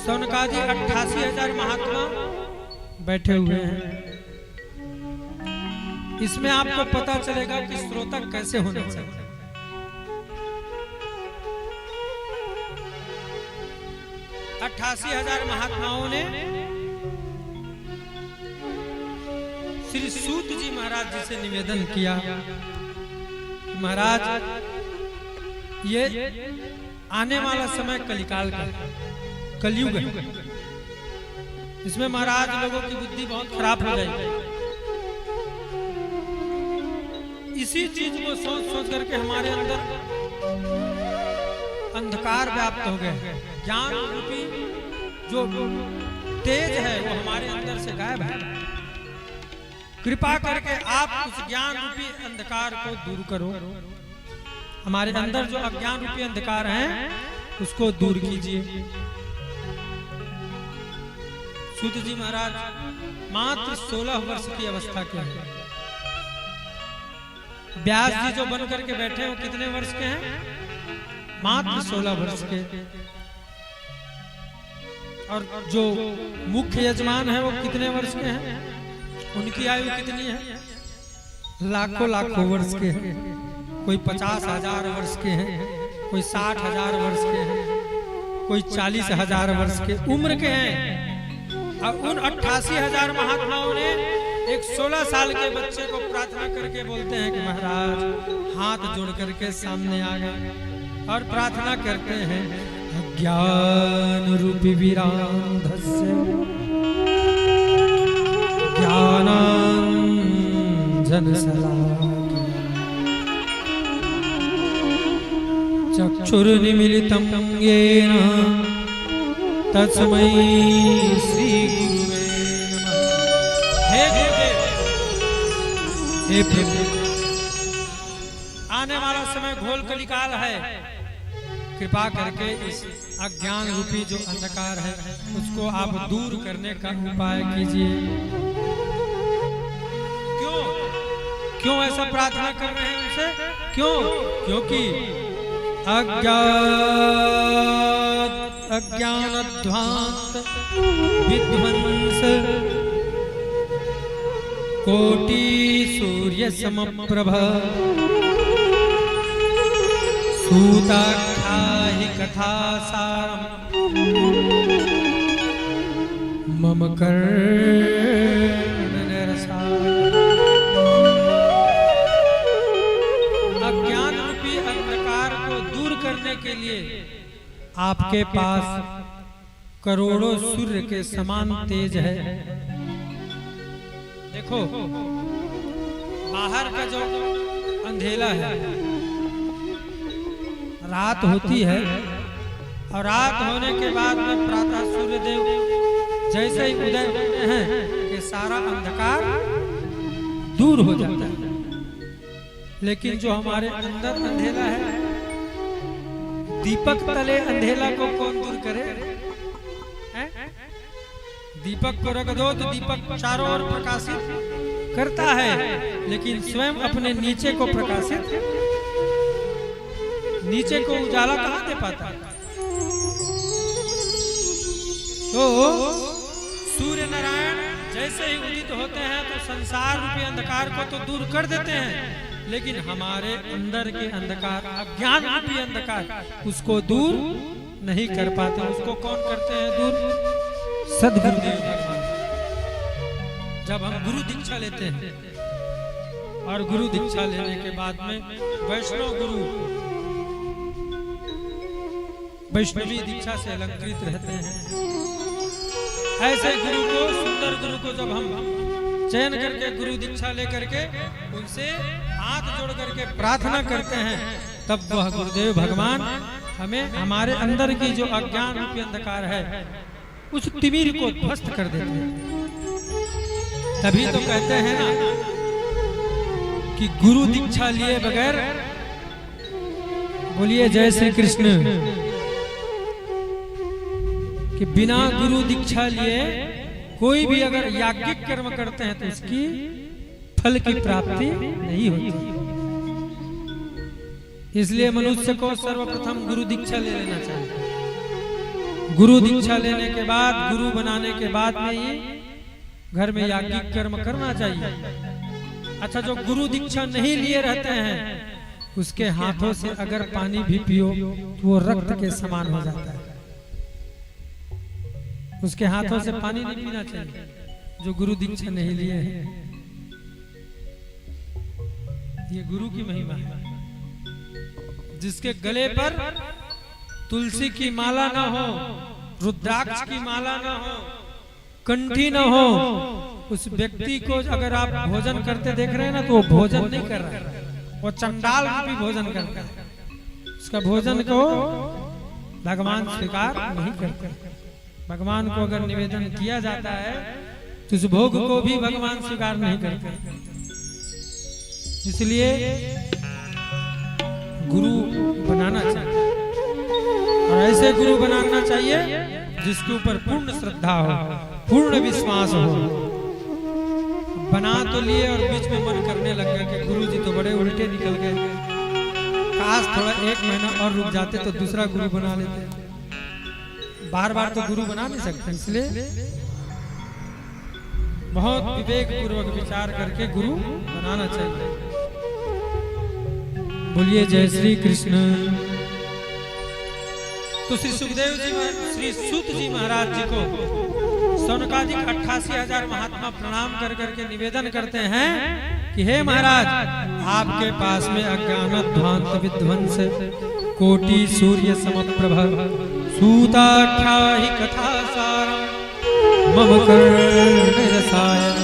सौनकादि 88,000 महात्मा बैठे हुए हैं। इसमें आपको पता चलेगा कि श्रोता कैसे होना चाहिए। 88,000 महात्माओं ने श्री सूत जी महाराज जी से निवेदन किया, महाराज ये आने वाला समय कलिकाल का, कलयुग है, इसमें महाराज लोगों की बुद्धि बहुत खराब हो जाएगी। इसी चीज को सोच सोच करके हमारे अंदर अंधकार व्याप्त हो गए। ज्ञान रूपी जो तेज है वो हमारे अंदर से गायब है। कृपा करके आप उस ज्ञान रूपी अंधकार को दूर करो। हमारे अंदर जो अज्ञान रूपी अंधकार है उसको दूर कीजिए। सूत जी महाराज मात्र 16 वर्ष की अवस्था के हैं। व्यास जी जो बन करके बैठे वो कितने वर्ष के हैं? मात्र 16 वर्ष के। और जो मुख्य यजमान है वो कितने वर्ष के हैं? उनकी आयु कितनी है? लाखों लाखों वर्ष के हैं। कोई 50,000 वर्ष के हैं, कोई 60,000 वर्ष के हैं, कोई 40,000 वर्ष के उम्र के हैं। और उन 88,000 महात्माओं ने एक 16 साल के बच्चे को प्रार्थना करके बोलते हैं कि महाराज हाथ जोड़ करके सामने आ गए और प्रार्थना करते हैं, अज्ञान रूपी वीरांधस्य ज्ञानांजन शलाकया चक्षुर्निमीलितं येन तस्मै श्री गुरुवे नमः। हे गुरुदेव, हे प्रभु, आने वाला समय घोल कलिकाल है, कृपा करके इस अज्ञान रूपी जो अंधकार है उसको आप दूर करने का उपाय कीजिए। क्यों ऐसा प्रार्थना कर रहे हैं उनसे? क्यों? क्योंकि अज्ञानध्वांत विध्वंस कोटि सूर्य समप्रभ सूताख्याहि कथा सारम मम कर्ण निरसार। अज्ञान रूपी अंधकार को दूर करने के लिए आपके पास करोड़ों सूर्य के समान तेज है। देखो, बाहर का जो अंधेला है, रात होती है और रात होने के बाद में प्रातः सूर्य देव जैसे ही उदय होते हैं कि सारा अंधकार दूर हो जाता है। लेकिन जो हमारे अंदर अंधेला है, दीपक तले अंधेला को कौन दूर करे? दीपक को रख दो तो दीपक चारों ओर प्रकाशित करता है, लेकिन स्वयं अपने नीचे को प्रकाशित, नीचे को उजाला कहां दे पाता? तो सूर्य नारायण जैसे ही उदित होते हैं तो संसार रूपी अंधकार को तो दूर कर देते हैं, लेकिन हमारे अंदर के अंधकार, अज्ञान रूपी अंधकार, उसको दूर नहीं कर पाते। उसको कौन करते हैं दूर? सद्गुरुदेव भगवान। जब हम गुरु दीक्षा लेते हैं और गुरु दीक्षा लेने के बाद में वैष्णव गुरु वैष्णवी दीक्षा से अलंकृत रहते हैं, ऐसे गुरु को, सुंदर गुरु को जब हम चयन करके गुरु दीक्षा लेकर के उनसे हाथ जोड़ करके प्रार्थना करते हैं, तब वह गुरुदेव भगवान हमें हमारे अंदर की जो अज्ञान रूपी अंधकार है उस तिमिर को ध्वस्त कर देते हैं। तभी तो कहते हैं ना कि गुरु दीक्षा लिए बगैर, बोलिए जय श्री कृष्ण, कि बिना गुरु दीक्षा लिए कोई भी अगर याज्ञिक कर्म करते हैं तो उसकी फल की प्राप्ति नहीं होती। इसलिए मनुष्य को सर्वप्रथम गुरु दीक्षा ले लेना चाहिए। गुरु दीक्षा लेने के बाद, गुरु बनाने के बाद में ही घर में याज्ञिक कर्म करना चाहिए। अच्छा, जो गुरु दीक्षा नहीं लिए रहते हैं उसके हाथों से अगर पानी भी पियो तो वो रक्त के समान हो जाता है। उसके हाथों से पानी नहीं पीना चाहिए जो गुरु दीक्षा नहीं लिए हैं। ये गुरु की महिमा है। जिसके गले पर तुलसी की माला ना हो, रुद्राक्ष की माला ना हो, कंठी ना हो, उस व्यक्ति को अगर आप भोजन करते देख रहे हैं ना, तो वो भोजन नहीं कर रहा है, वो चंडाल भी भोजन करता है। उसका भोजन को भगवान स्वीकार नहीं करते। भगवान को अगर निवेदन किया जाता है तो उस भोग को भी भगवान स्वीकार नहीं करते। इसलिए गुरु बनाना चाहिए, और ऐसे गुरु बनाना चाहिए जिसके ऊपर पूर्ण श्रद्धा हो, पूर्ण विश्वास हो। बना तो लिए और बीच में मन करने लग गया कि गुरु जी तो बड़े उल्टे निकल गए, काश थोड़ा 1 महीना और रुक जाते तो दूसरा गुरु बना लेते। बार बार तो गुरु बना नहीं सकते, इसलिए बहुत विवेक पूर्वक विचार करके गुरु बनाना चाहिए। बोलिए जय श्री कृष्ण। तो श्री सुखदेव जी, श्री सूत जी महाराज जी को शौनकादिक 88,000 महात्मा प्रणाम कर करके निवेदन करते हैं कि हे महाराज, आपके पास में अज्ञानध्वांत विध्वंस कोटि सूर्य समप्रभ सूताख्या ही कथा सारम मम कर्ण रसायन।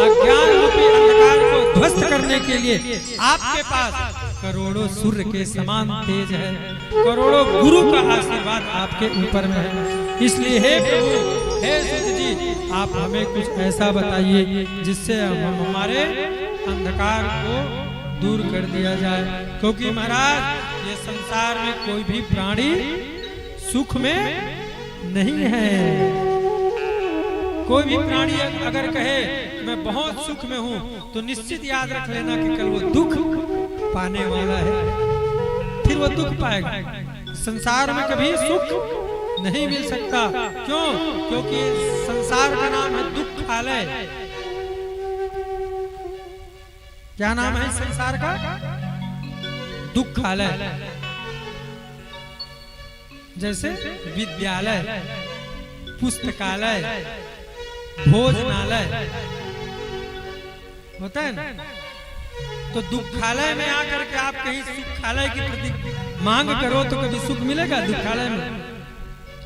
अज्ञान रूपी अंधकार को ध्वस्त करने के लिए आपके पास करोड़ों सूर्य के समान तेज है, करोड़ों गुरु का आशीर्वाद आपके ऊपर में है। इसलिए हे प्रभु, हे सुत जी, आप हमें कुछ ऐसा बताइए जिससे हमारे अंधकार को दूर कर दिया जाए। क्योंकि महाराज, ये संसार में कोई भी प्राणी सुख में नहीं है। कोई भी प्राणी अगर कहे मैं बहुत सुख में हूँ, तो निश्चित याद रख लेना कि कल वो दुख पाने वाला है, फिर वो दुख पाएगा। संसार में कभी सुख नहीं मिल सकता। क्यों? क्योंकि संसार का नाम है दुखालय। क्या नाम है संसार का? दुखालय। जैसे विद्यालय, पुस्तकालय, भोजनालय होता है ना। तो दुखालय में आकर के आप कहीं सुखालय की प्रति मांग करो तो कभी सुख मिलेगा? दुखालय में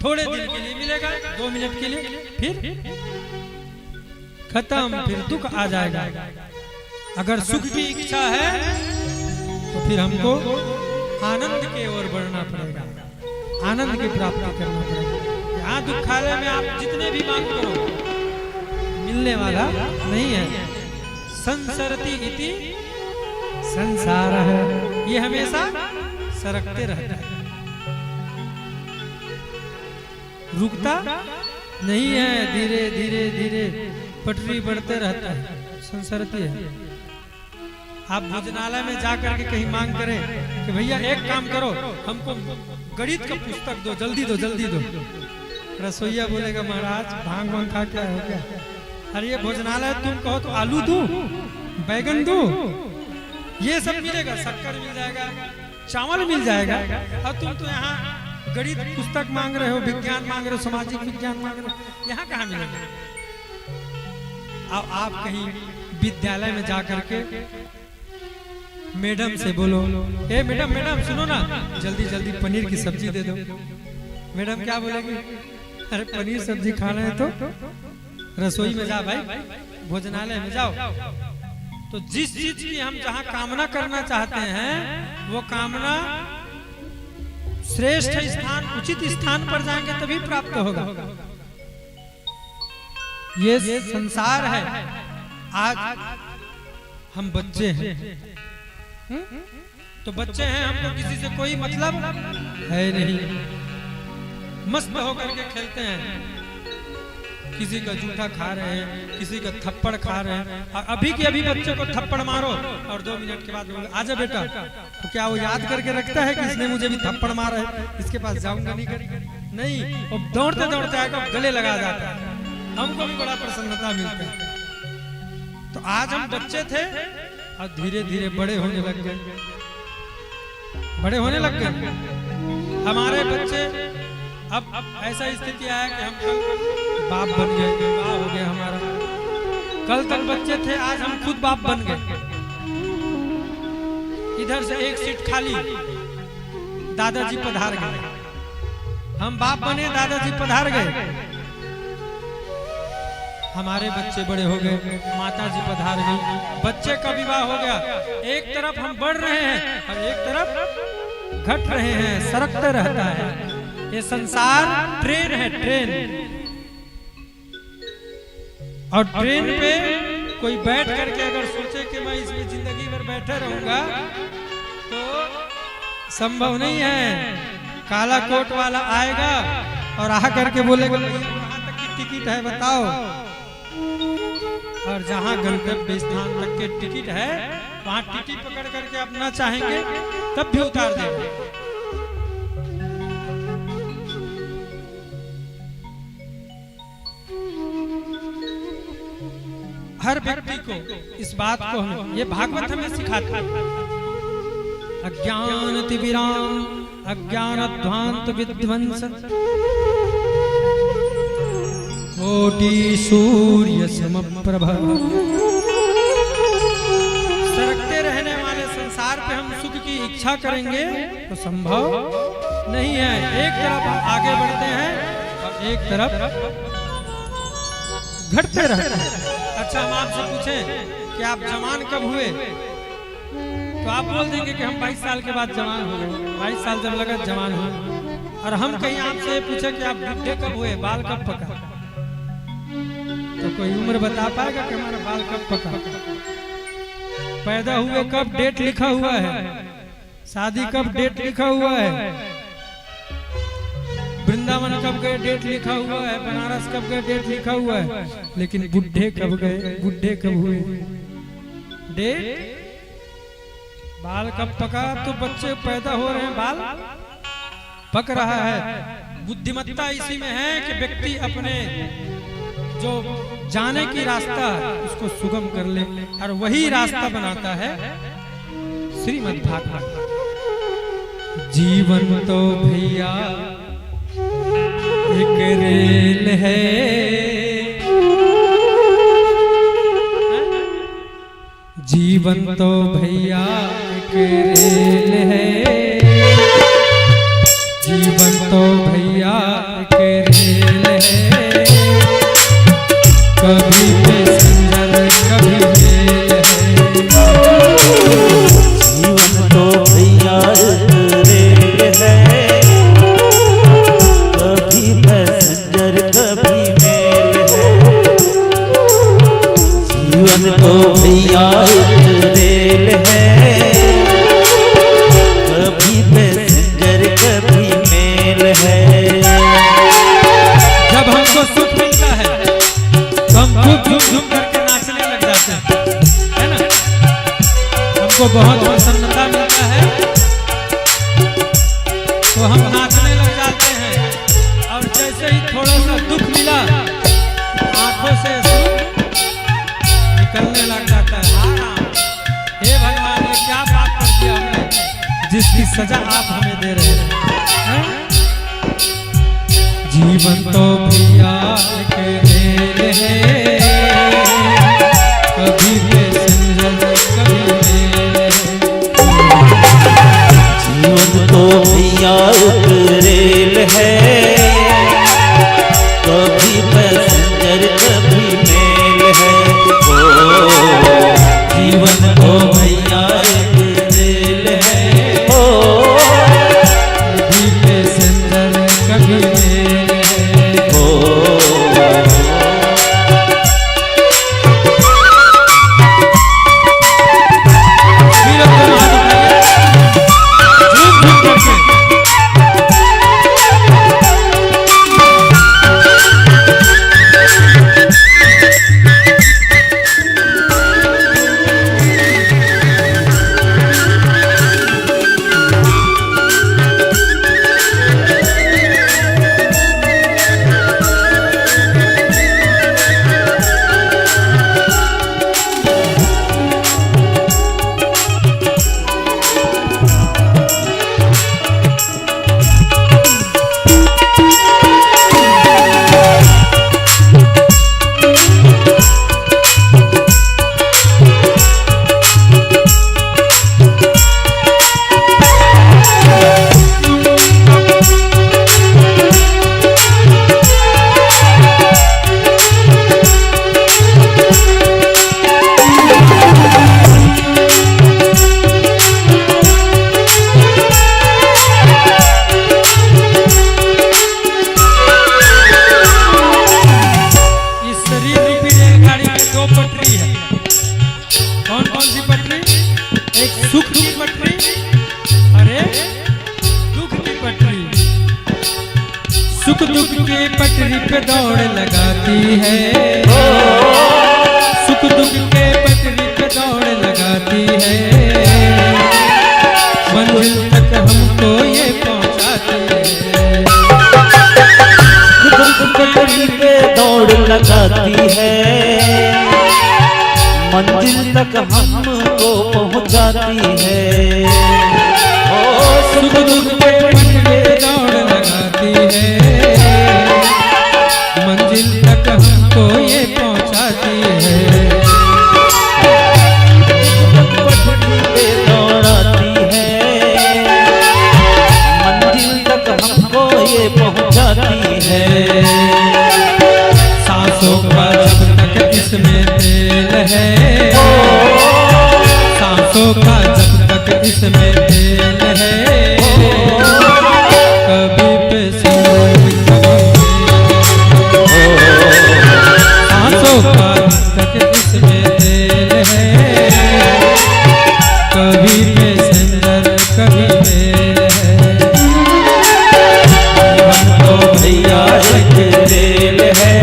थोड़े दिन के लिए मिलेगा, 2 मिनट के लिए, फिर खत्म, फिर दुख आ जाएगा। अगर सुख की इच्छा है तो फिर हमको आनंद की ओर बढ़ना पड़ेगा, आनंद की प्राप्ति करना पड़ेगा। यहाँ दुखालय में आप जितने भी मांग करो मिलने वाला नहीं है। संसरति इति संसार है, ये हमेशा सरकते रहता है, रुकता नहीं है। धीरे धीरे धीरे पटरी बढ़ते रहता है, संसरती है। आप भोजनालय में जाकर के कहीं मांग करें कि भैया एक काम करो, हमको गणित का पुस्तक दो, जल्दी दो, जल्दी दो। रसोईया बोलेगा महाराज भांग वांग खा क्या हो गया? अरे ये भोजनालय, तुम कहो तो आलू दूं, बैगन दूं, ये सब मिलेगा, शक्कर मिल जाएगा, चावल मिल जाएगा। और तुम तो यहाँ गणित पुस्तक मांग रहे हो, विज्ञान मांग रहे हो, सामाजिक विज्ञान मांग रहे हो, यहाँ कहाँ मिलेगा? अब आप कहीं विद्यालय में जाकर के मैडम से बोलो, ए मैडम, मैडम सुनो ना, जल्दी जल्दी पनीर की सब्जी दे दो। मैडम क्या बोलेगी? अरे पनीर सब्जी खाना है तो रसोई में जा भाई, भोजनालय में जाओ। तो जिस चीज की हम जहां कामना करना चाहते हैं, वो कामना श्रेष्ठ स्थान, उचित स्थान पर जाएंगे तभी प्राप्त होगा। ये संसार है। आज हम बच्चे हैं, तो बच्चे हैं, हमको किसी से कोई मतलब है नहीं, मस्त होकर के खेलते हैं। किसी का जूठा खा रहे हैं, किसी का थप्पड़ खा रहे हैं। और अभी के अभी बच्चे को थप्पड़ मारो और 2 मिनट के बाद आजा बेटा, तो क्या वो याद करके रखता है कि इसने मुझे भी थप्पड़ मारा है, इसके पास जाऊंगा नहीं, वो दौड़ते दौड़ते आएगा, गले लगा जाता है। हमको भी बड़ा प्रसन्नता मिलता है। तो आज हम बच्चे थे और धीरे धीरे बड़े होने लग गए, बड़े होने लग गए। हमारे बच्चे अब ऐसा स्थिति आया कि हम कल बाप बन गए, विवाह हो गया हमारा। कल तक बच्चे थे, आज हम खुद बाप बन गए। इधर से एक सीट खाली, दादाजी पधार गए। हम बाप बने, दादाजी पधार गए। हमारे बच्चे बड़े हो गए, माताजी पधार गई, बच्चे का विवाह हो गया। एक तरफ हम बढ़ रहे हैं और एक तरफ घट रहे हैं, सरकते रहता है। ये संसार ट्रेन है, ट्रेन। और ट्रेन पे कोई बैठ करके अगर सोचे कि मैं इसमें जिंदगी भर बैठे रहूंगा, तो संभव नहीं है। काला कोट वाला आएगा और आ करके बोलेगा कहाँ तक की टिकट है बताओ, और जहां गंतव्य स्थान तक के टिकट है वहां टीटी पकड़ करके अपना चाहेंगे तब भी उतार देंगे। हर व्यक्ति को इस बात को ये भागवत हमें सिखाता है। अज्ञान तिविराम अज्ञानध्वांत विध्वंस कोटि सूर्य समप्रभ। सरकते रहने वाले संसार पे हम सुख की इच्छा करेंगे तो संभव नहीं है। एक तरफ आगे बढ़ते हैं और एक तरफ घटते रहते हैं। अच्छा, हम आपसे पूछें कि आप जवान कब हुए, तो आप बोल देंगे कि हम 22 साल के बाद जवान हो गए। 22 साल जब लगा जवान हुए। और हम कहीं आपसे पूछे कि आप बुढ़े कब हुए, बाल कब पका, तो कोई उम्र बता पाएगा कि हमारा बाल कब पका? पैदा हुए कब, डेट लिखा हुआ है। शादी कब, डेट लिखा हुआ है। वृंदावन कब गए, डेट लिखा हुआ है। बनारस कब गए, डेट लिखा हुआ है। लेकिन बुढ़े कब गए, बुढ़े कब हुए, डेट, बाल कब पका? तो बच्चे पैदा हो रहे हैं, बाल पक रहा है। बुद्धिमत्ता इसी में है कि व्यक्ति अपने जो जाने की रास्ता उसको सुगम कर ले, और वही रास्ता बनाता है श्रीमद् भागवत। जीवन तो भैया एक रेल है, जीवन तो भैया एक रेल है, जीवन तो भैया एक रेल है, कभी पैसेंजर कभी मेल है। जीवन तो भैया एक रेल है, कभी पैसेंजर कभी मेल है। जीवन तो भैया एक रेल है, कभी पैसेंजर कभी मेल है। जब हमको सुख मिलता है तो हम खूब झूम झूम करके नाचने लग जाते हैं, है ना? हमको बहुत प्रसन्नता मिलता है तो हम नाचने लग जाते हैं। और जैसे ही थोड़ा सा दुख मिला, आंखों से निकलने लग जाता है। हे भगवान, ये क्या पाप कर दिया हमने, जिसकी सजा आप हमें दे रहे हैं। जीवन तो भैया एक रेल है, कभी पैसेंजर कभी मेल है। जीवन तो भैया एक रेल है, कभी पैसेंजर कभी मेल है। ओ जीवन तो भैया एक रेल है, ओ कभी पैसेंजर कभी मेल है। सुख दुख के पटरी पे दौड़ लगाती है, सुख दुख के पटरी पे दौड़ लगाती है, मंजिल तक हमको ये पहुंचाती है। सुख दुख पटरी पे दौड़ लगाती है, मंजिल तक हमको पहुंचाती है। सुख दुख के पटरी पे दौड़ लगाती है, मंजिल तक हमको ये पहुंचाती है। पटरी पे दौड़ाती है, मंजिल तक हमको ये पहुंचाती है। सांसों का जब तक इसमें तेल है, सांसों का जब तक इसमें तेल है, कभी पैसेंजर कभी सांसों का जब तक इसमें तेल है, कभी पैसेंजर कभी मेल है। जीवन तो भैया एक रेल है,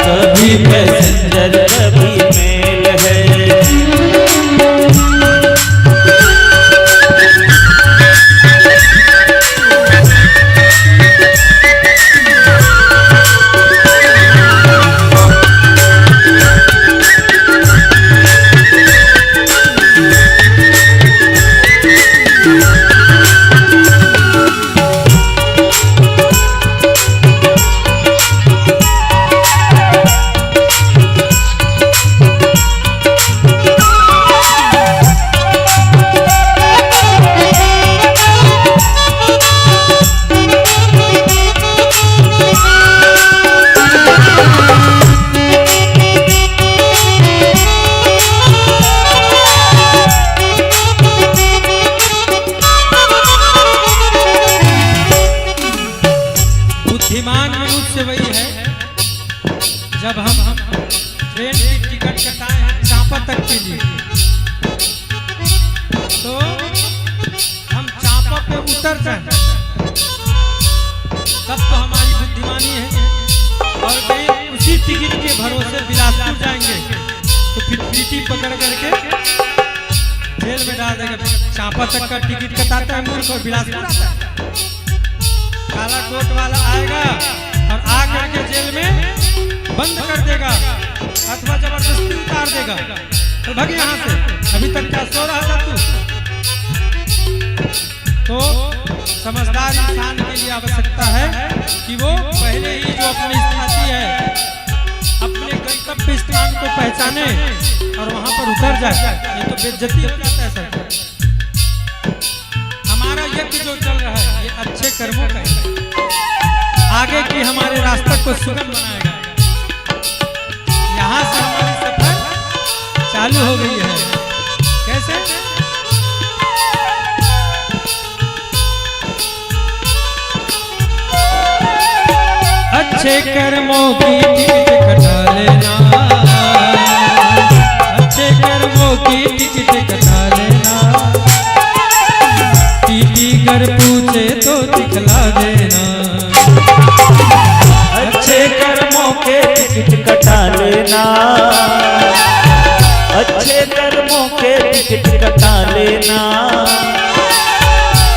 कभी पैसेंजर कभी मेल है। बुद्धिमान मनुष्य वही है जब हम ट्रेन की टिकट कटाए हैं चांपा तक के लिए, तो हम चांपा पे उतर जाए तब तो हमारी बुद्धिमानी है। और कहीं उसी टिकट के भरोसे बिलासपुर जाएंगे तो फिर टीटी पकड़ करके जेल में डाल देगा। चांपा तक का टिकट कटाता है मूर्ख और बिलासपुर आता है। काला कोट वाला आएगा और आ करके जेल में बंद कर देगा अथवा जबरदस्ती उतार देगा, तो भाग यहाँ से, अभी तक क्या सो रहा था तू। तो समझदार इंसान के लिए आवश्यकता है कि वो पहले ही जो अपनी स्थिति है अपने गंतव्य स्थान को पहचाने और वहां पर उतर जाए, ये तो बेइज्जती हो जाता है सर। हमारा यज्ञ जो चल रहा है ये अच्छे कर्मों का है, आगे की हमारे रास्ते को सुगम बनाएगा। यहाँ से हमारी सफर चालू हो गई है। कैसे? अच्छे कर्मों की टिकट कटा लेना, अच्छे कर्मों की टिकट कटा लेना, टीटी कर पूछे तो दिखला देना। अच्छे कर्मों के टिकट कटा लेना, अच्छे कर्मों के टिकट कटा लेना,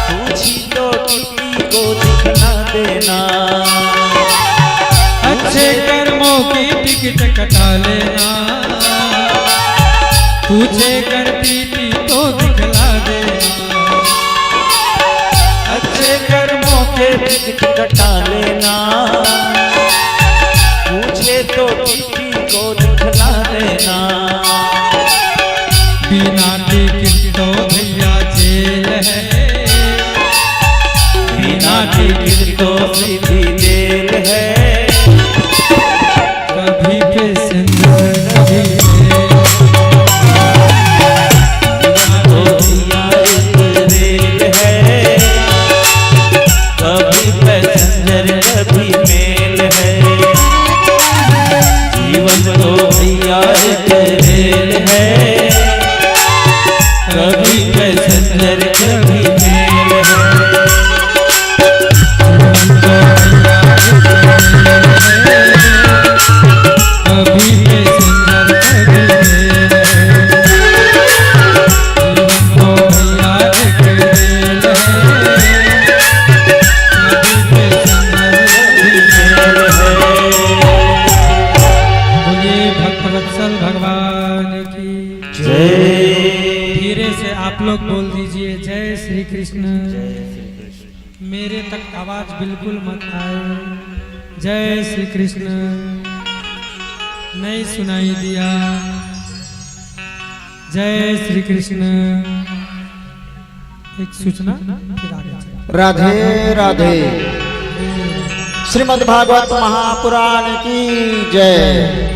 पूछी तो टीटी को दिखला देना। अच्छे कर्मों की टिकट कटा लेना, पूछे कर टीटी तो दिखला देना। अच्छे कर्मों के टिकट कटा लेना, पूछे तो टीटी को दिखला देना। बिना टिकट तो भैया जेल है, बिना टिकट तो सीधी जेल है। कभी पैसेंजर कभी तो भैया एक रेल है, कभी पैसेंजर कभी मेल है। जीवन तो भैया एक रेल है, कभी पैसेंजर कभी मेल है। आप लोग बोल दीजिए जय श्री कृष्ण। मेरे तक आवाज बिल्कुल मत आए। जय श्री कृष्ण। नहीं सुनाई दिया। जय श्री कृष्ण। एक सूचना फिर आगे चलें। राधे राधे। श्रीमद् भागवत महापुराण की जय।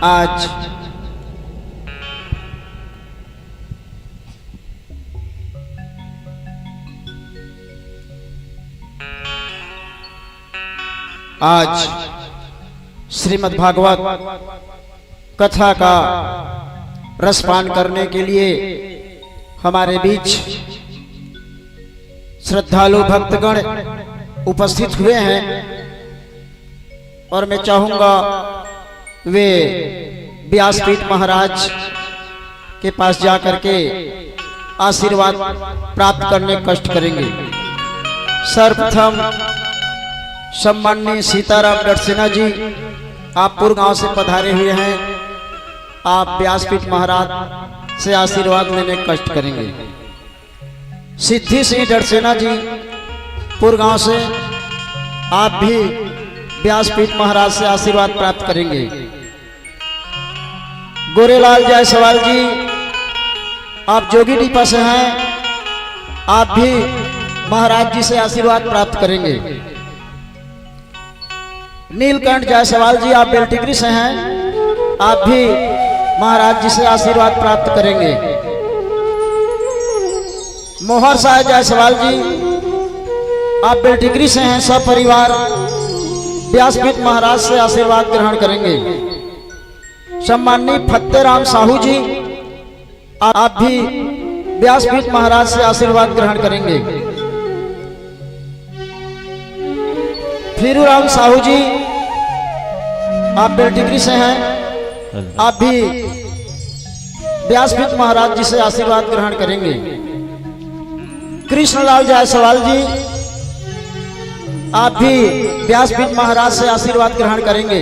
आज श्रीमद् भागवत कथा का रसपान करने के लिए हमारे बीच श्रद्धालु भक्तगण उपस्थित हुए हैं और मैं चाहूंगा वे व्यासपीठ महाराज के पास जाकर के आशीर्वाद प्राप्त करने कष्ट करेंगे। सर्वप्रथम सम्माननीय सीताराम डरसेना जी, आप पुरगांव से पधारे हुए हैं। आप व्यासपीठ महाराज से आशीर्वाद लेने कष्ट करेंगे। सिद्धि सिंह डरसेना जी पुरगांव से, आप भी व्यासपीठ महाराज से आशीर्वाद प्राप्त करेंगे। गोरेलाल जायसवाल जी, आप जोगीडीपा से हैं, आप भी महाराज जी से आशीर्वाद प्राप्त करेंगे। नीलकंठ जायसवाल जी, आप बेलटिगरी से हैं, आप भी महाराज जी से आशीर्वाद प्राप्त करेंगे। मोहर साहब जायसवाल जी, आप बेलटिगरी से हैं, सब परिवार व्यासपीठ महाराज से आशीर्वाद ग्रहण करेंगे। सम्माननीय फतेराम साहू जी, आप भी व्यासपीठ महाराज से आशीर्वाद ग्रहण करेंगे। फिरूराम साहू जी, आप बेलटिगरी से हैं, आप भी व्यासपीठ महाराज जी से आशीर्वाद ग्रहण करेंगे। कृष्णलाल जायसवाल जी, आप भी व्यासपीठ महाराज से आशीर्वाद ग्रहण करेंगे।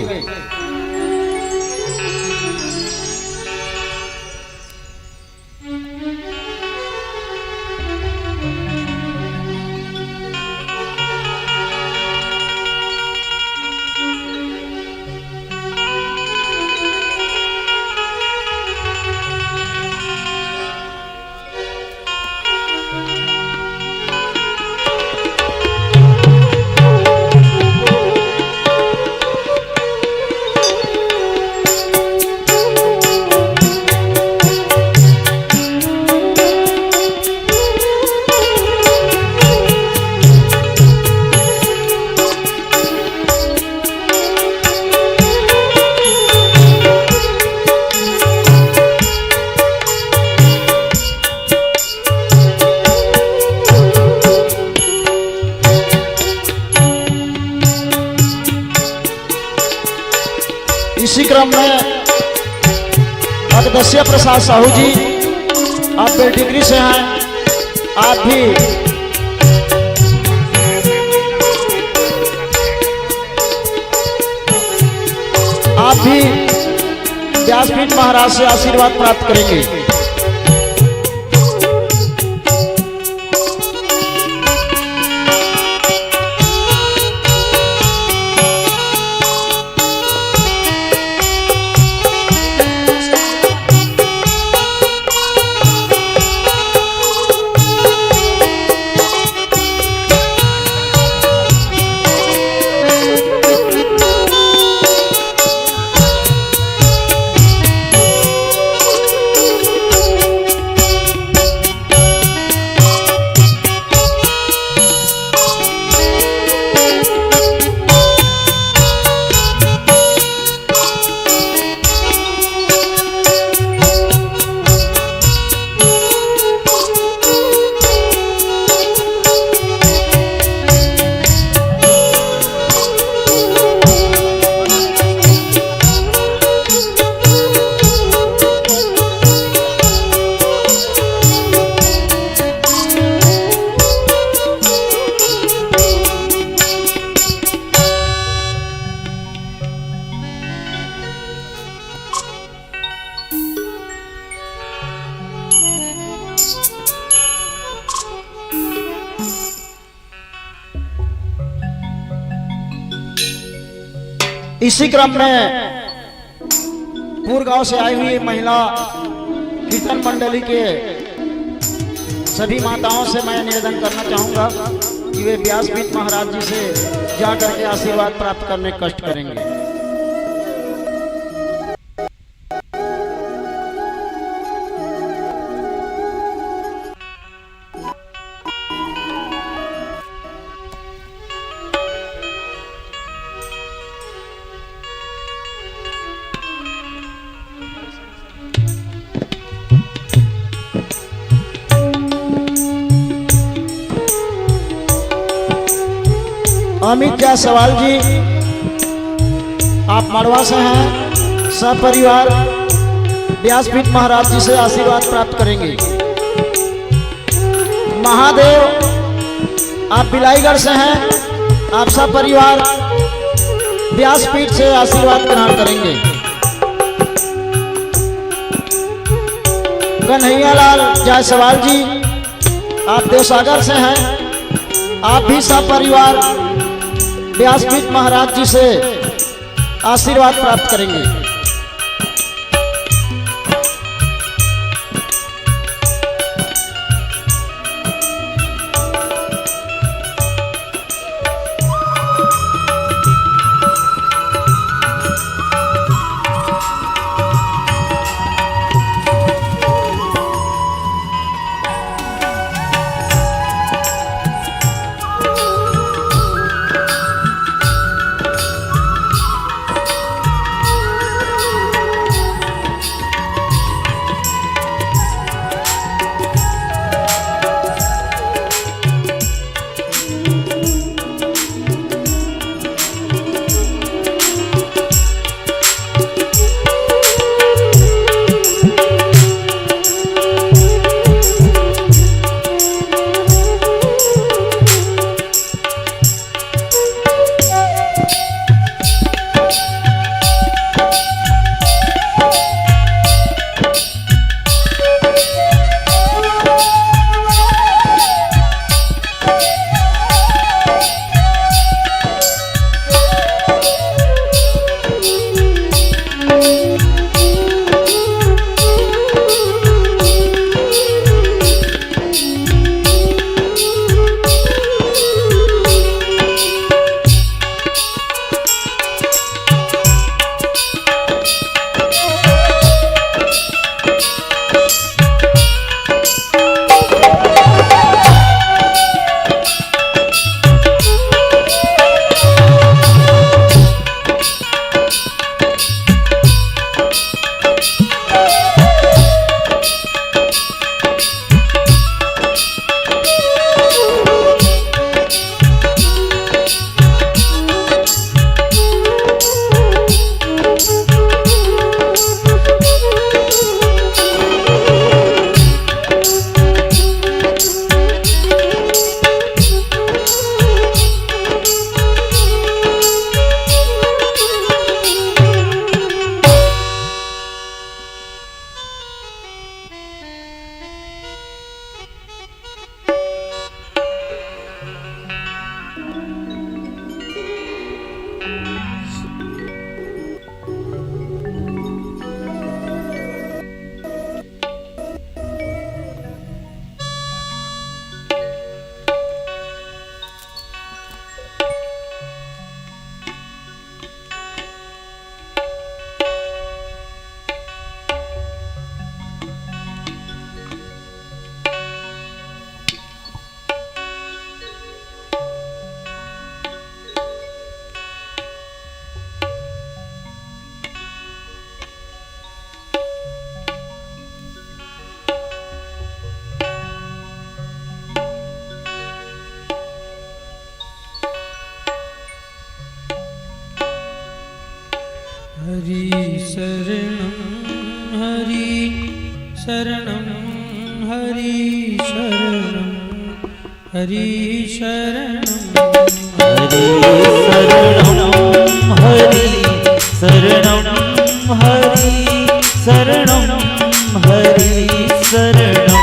इसी क्रम में अगदस्य प्रसाद साहू जी, आप बेलटिगरी से हैं, आप भी व्यासपीठ महाराज से आशीर्वाद प्राप्त करेंगे। इसी क्रम में पूर्व गांव से आई हुई महिला कीर्तन मंडली के सभी माताओं से मैं निवेदन करना चाहूंगा कि वे व्यासपीठ महाराज जी से जाकर के आशीर्वाद प्राप्त करने का कष्ट करेंगे। अमित जायसवाल जी, आप मड़वा से हैं, सपरिवार व्यासपीठ महाराज जी से आशीर्वाद प्राप्त करेंगे। महादेव, आप बिलाईगढ़ से हैं, आप सपरिवार व्यासपीठ से आशीर्वाद ग्रहण करेंगे। कन्हैयालाल जायसवाल जी, आप देवसागर से हैं, आप भी सपरिवार व्यासपीठ महाराज जी से आशीर्वाद प्राप्त करेंगे। हरि शरणं हरि शरणं हरि शरणं हरि शरणं हरि शरणं हरि शरणं हरि शरणं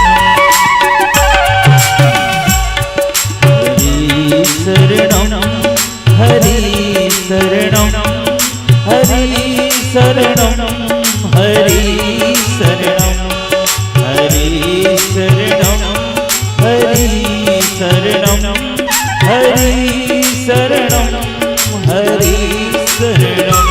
हरि शरणं हरि शरणं हरि शरणं हरि शरणं हरि शरणं हरि शरणं हरि शरणं हरि शरणं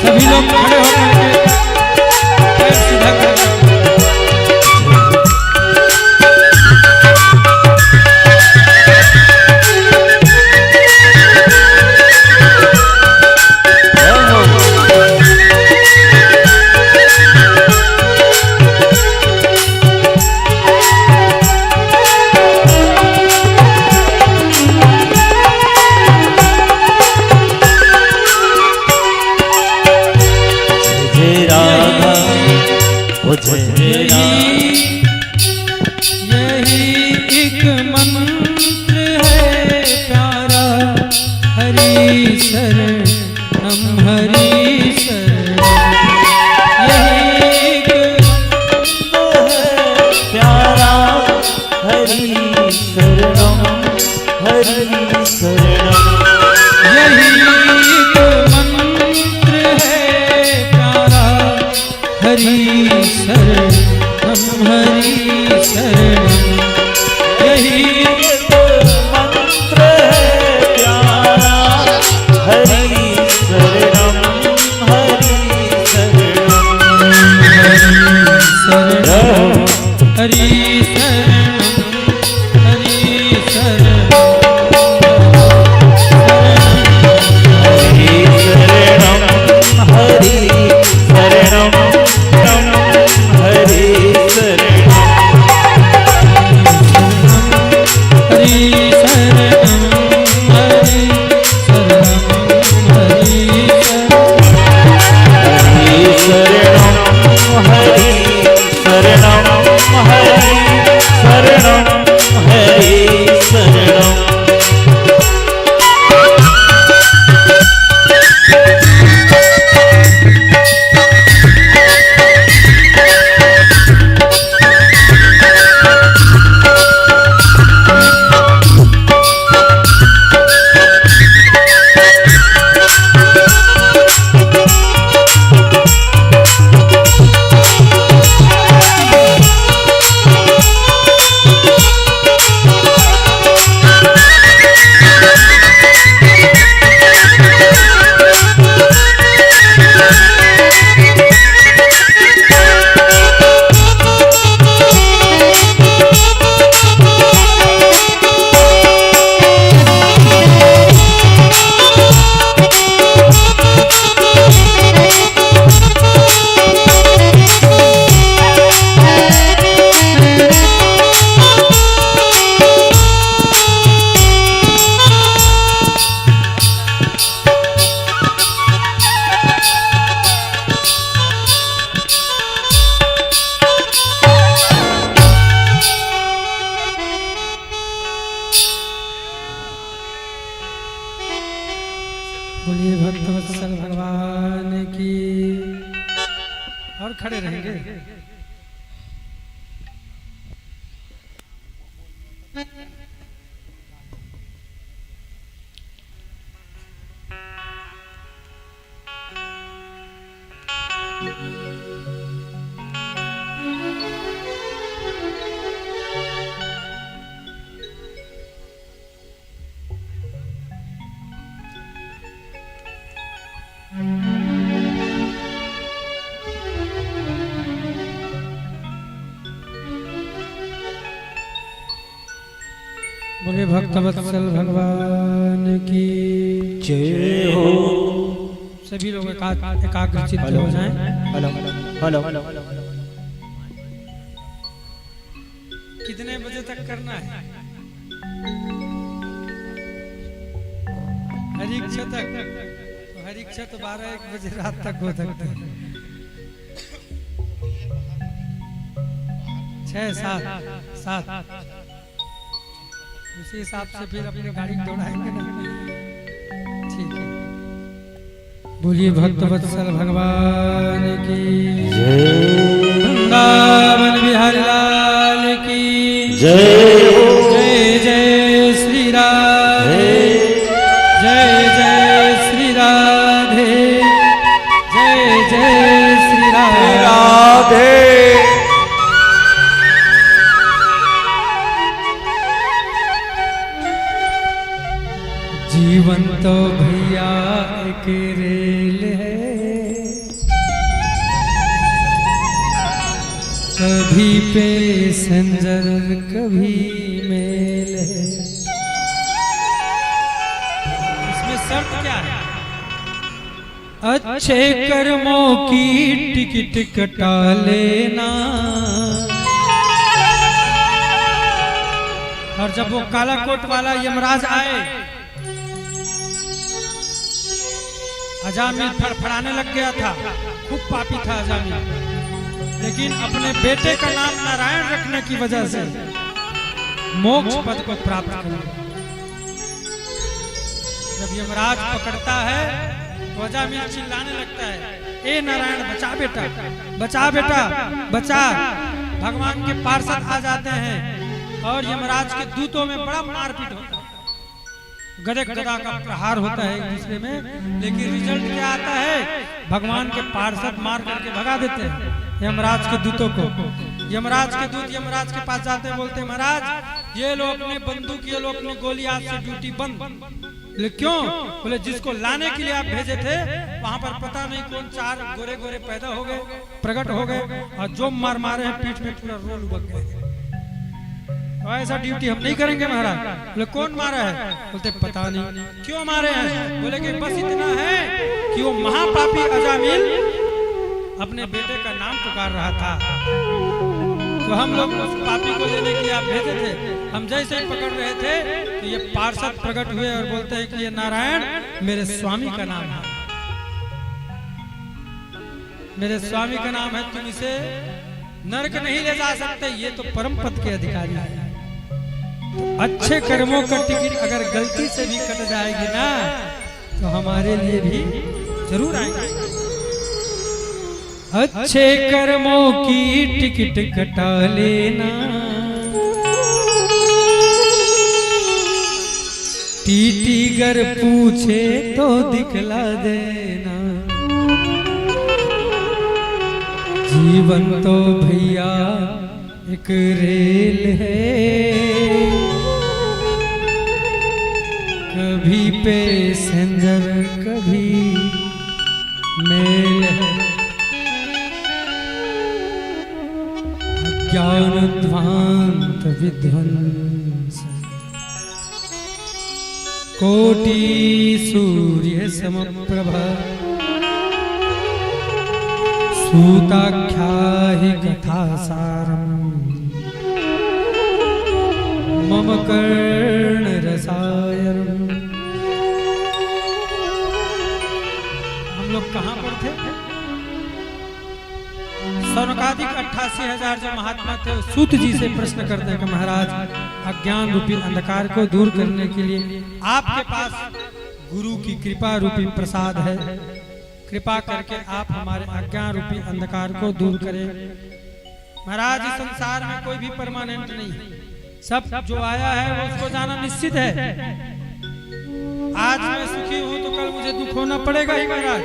सभी लोग खड़े होकर के पैर सीधा कर यही एक मंत्र है प्यारा हरि शरणं हरि शरणं यही एक प्यारा हरि शरणं हरि शरणं यही एक मंत्र है प्यारा हरि शरणं हरि शरणं यही एक मंत्र है प्यारा हरि शरणं हरि शरणं हरि शरणं हरि शरणं बोलिए भक्तवत्सल भगवान की। और खड़े रहेंगे। बोलिए भक्तवत्सल भगवान की जय हो। सभी लोग एकाग्रचित्त हो जाएं। हेलो कितने बजे तक करना है? हरीक्षा तक। तो हरीक्षा तो 12-1 बजे रात तक हो सकता है। 6-7 उसी हिसाब से फिर अपनी गाड़ी दौड़ाएंगे ना। ठीक है। बोलिए भक्तवत्सल भगवान की जय। वृंदावन बिहारी लाल की जय हो। जय जय श्री राधे, जय जय श्री राधे, जय जय श्री राधे। जीवन तो भैया एक रेल है, कभी पैसेंजर कभी मेल है। इसमें शर्त क्या है? अच्छे कर्मों की टिकट कटा लेना। और जब वो काला कोट वाला यमराज आए, अजामिल फड़फड़ाने लग गया था। खूब पापी था अजामिल, लेकिन अपने बेटे का नाम नारायण रखने की वजह से मोक्ष पद को प्राप्त कर लिया। जब यमराज पकड़ता है तो अजामिल चिल्लाने लगता है, ए नारायण बचा बेटा, बचा बेटा, बचा। भगवान के पार्षद आ जाते हैं और यमराज के दूतों में बड़ा मारपीट होता है। गदे गदा का प्रहार होता है एक दूसरे में, लेकिन रिजल्ट क्या आता है? भगवान के पार्षद मार करके भगा देते हैं यमराज के दूतों को। यमराज के दूत यमराज के पास जाते हैं, बोलते हैं महाराज ये लो अपने बंदूक, ये लो अपनी गोली, आज से ड्यूटी बंद। बोले क्यों? बोले जिसको लाने के लिए आप भेजे थे वहां पर पता नहीं कौन 4 गोरे गोरे पैदा हो गए, प्रकट हो गए, और जो मार मारे हैं पीठ में पूरा रोल उबक गए। ऐसा ड्यूटी हम नहीं करेंगे महाराज। बोले कौन मारा है? बोलते पता नहीं। क्यों मारे हैं? बोले कि बस इतना है कि वो महापापी अजामिल अपने बेटे का नाम पुकार रहा था, तो हम लोग उस पापी को लेने के लिए आप भेजे थे। हम जैसे ही पकड़ रहे थे तो ये पार्षद प्रकट हुए और बोलते हैं कि ये नारायण मेरे स्वामी का नाम है, मेरे स्वामी का नाम है, तुम इसे नरक नहीं ले जा सकते, ये तो परम पद के अधिकारी है। तो अच्छे कर्मों का टिकट अगर गलती से भी कट जाएगी ना तो हमारे लिए भी जरूर आएगी। अच्छे कर्मों की टिकट कटा लेना, टीटी गर पूछे तो दिखला देना। जीवन तो भैया एक रेल है, कभी पैसेंजर कभी मेल है। अज्ञान ध्वांत विध्वंस, कोटि सूर्य समप्रभा। सूताख्याहि कथासारम् मम कर्ण रसायनम्। हम लोग कहाँ पर थे? सौनकादिक 88,000 जो महात्मा थे सूत जी से प्रश्न करते हैं कि महाराज अज्ञान रूपी अंधकार को दूर करने के लिए आपके पास गुरु की कृपा रूपी प्रसाद है, कृपा करके आप हमारे अज्ञान रूपी अंधकार को दूर करें। महाराज इस संसार में कोई भी परमानेंट नहीं है, सब जो आया है वो उसको जाना निश्चित है। आज मैं सुखी हूं तो कल मुझे दुख होना पड़ेगा ही महाराज।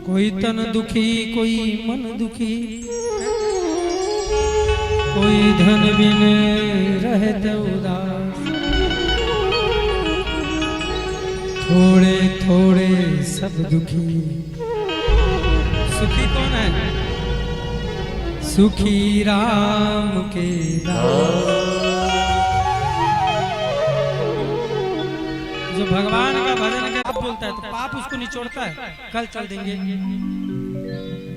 कोई तन दुखी, कोई मन दुखी, कोई धन बिन रहते उदास। थोड़े थोड़े सब दुखी, सुखी कौन है? सुखी राम के दास। जो भगवान का भजन के पाप बोलता है तो पाप उसको निचोड़ता है। कल चल देंगे,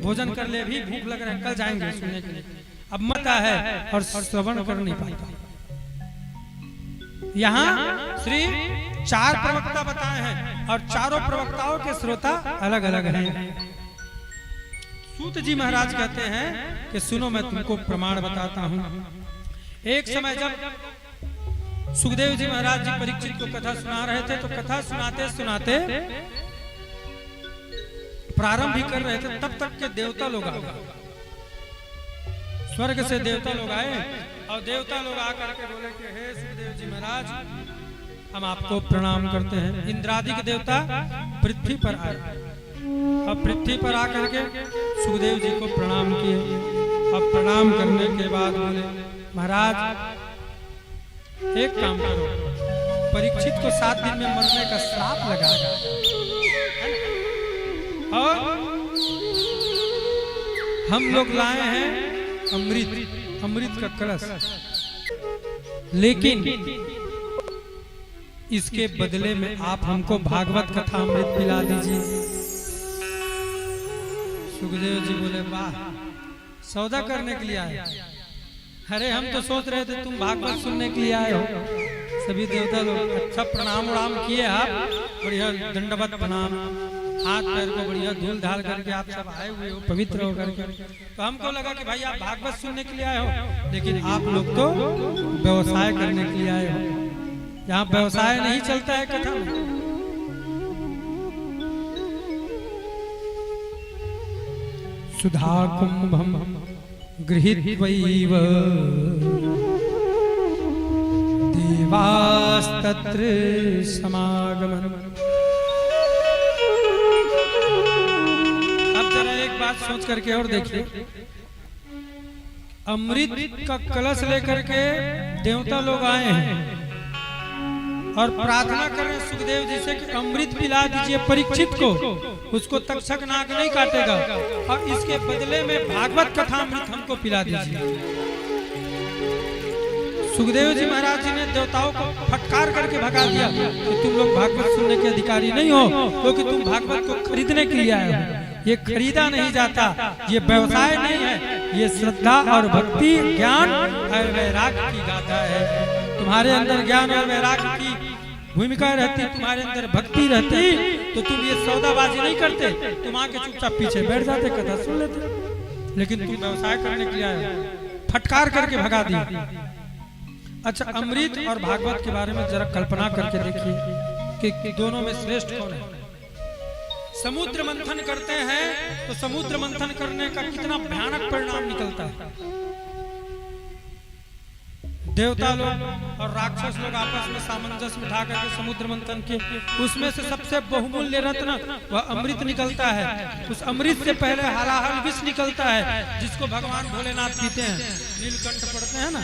भोजन कर ले, भी भूख लग रहा है, कल जाएंगे सुनने के लिए। अब मता है और श्रवण कर नहीं पाता। यहाँ श्री 4 प्रवक्ता बताए हैं और चारों प्रवक्ताओं के श्रोता अलग अलग हैं। सूत जी महाराज कहते हैं कि सुनो मैं तुमको प्रमाण बताता हूँ। एक समय जब सुखदेव जी महाराज जी परीक्षित को कथा सुना रहे थे तो कथा सुनाते सुनाते प्रारंभ भी कर रहे थे, तब तक के देवता लोग आ गए। स्वर्ग से देवता लोग आए और देवता लोग आकर के बोले कि हे सुखदेव जी महाराज, हम आपको प्रणाम करते हैं। इंद्रादि के देवता पृथ्वी पर आए। अब पृथ्वी पर आकर के सुखदेव जी को प्रणाम किए। अब प्रणाम करने के बाद बोले महाराज एक काम करो, परीक्षित को 7 दिन में मरने का श्राप लगा और हम लोग लाए हैं अमृत का कलश, लेकिन इसके बदले में आप हमको भागवत कथा अमृत पिला दीजिए। सुखदेव जी बोले वाह, सौदा करने के लिए आए। अरे हम तो सोच रहे थे तुम भागवत सुनने के लिए आए हो। सभी देवता लोग अच्छा प्रणाम उड़ाम किए, आप बढ़िया दंडवत प्रणाम, हाथ पैर को बढ़िया धूल धाल करके आप सब आए हुए हो पवित्र होकर के। तो हमको लगा कि भाई आप भागवत सुनने के लिए आए हो, लेकिन आप लोग तो व्यवसाय करने के लिए आए हो। यहाँ व्यवसाय नहीं चलता है कथा में। सुधा कुंभम गृहीत्वैव देवास्तत्र समागमन। अब जरा एक बात सोच करके और देखिए, अमृत का कलश लेकर के देवता लोग आए हैं और प्रार्थना कर रहे हैं सुखदेव जी से कि अमृत पिला दीजिए परीक्षित को, उसको तक्षक नाग नहीं काटेगा, और इसके बदले में भागवत कथा अमृत हमको पिला दीजिए। सुखदेव जी महाराज जी ने देवताओं को फटकार करके भगा दिया कि तुम लोग भागवत सुनने के अधिकारी नहीं हो, क्योंकि तुम भागवत को खरीदने के लिए आए हो। ये खरीदा नहीं जाता, ये व्यवसाय नहीं है, ये श्रद्धा और भक्ति, ज्ञान और वैराग्य की गाथा है। तुम्हारे अंदर ज्ञान और वैराग्य की भूमिका रहती, तुम्हारे अंदर भक्ति रहती, तो तुम ये सौदाबाजी नहीं करते, तुम आके चुपचाप पीछे बैठ जाते, कथा सुन लेते। लेकिन तुम व्यवसाय करने के लिए आए, फटकार करके भगा दिया। अच्छा, अमृत और भागवत के बारे में जरा कल्पना करके देखिए कि दोनों में श्रेष्ठ कौन है। समुद्र मंथन करते हैं तो समुद्र मंथन करने का कितना भयानक परिणाम निकलता है। देवता लोग और राक्षस लोग आपस में सामंजस्य बिठा करके समुद्र मंथन के, उसमें से सबसे बहुमूल्य रत्न वह अमृत निकलता है। उस अमृत से पहले हलाहल विष निकलता है, जिसको भगवान भोलेनाथ पीते हैं। नीलकंठ पढ़ते हैं ना,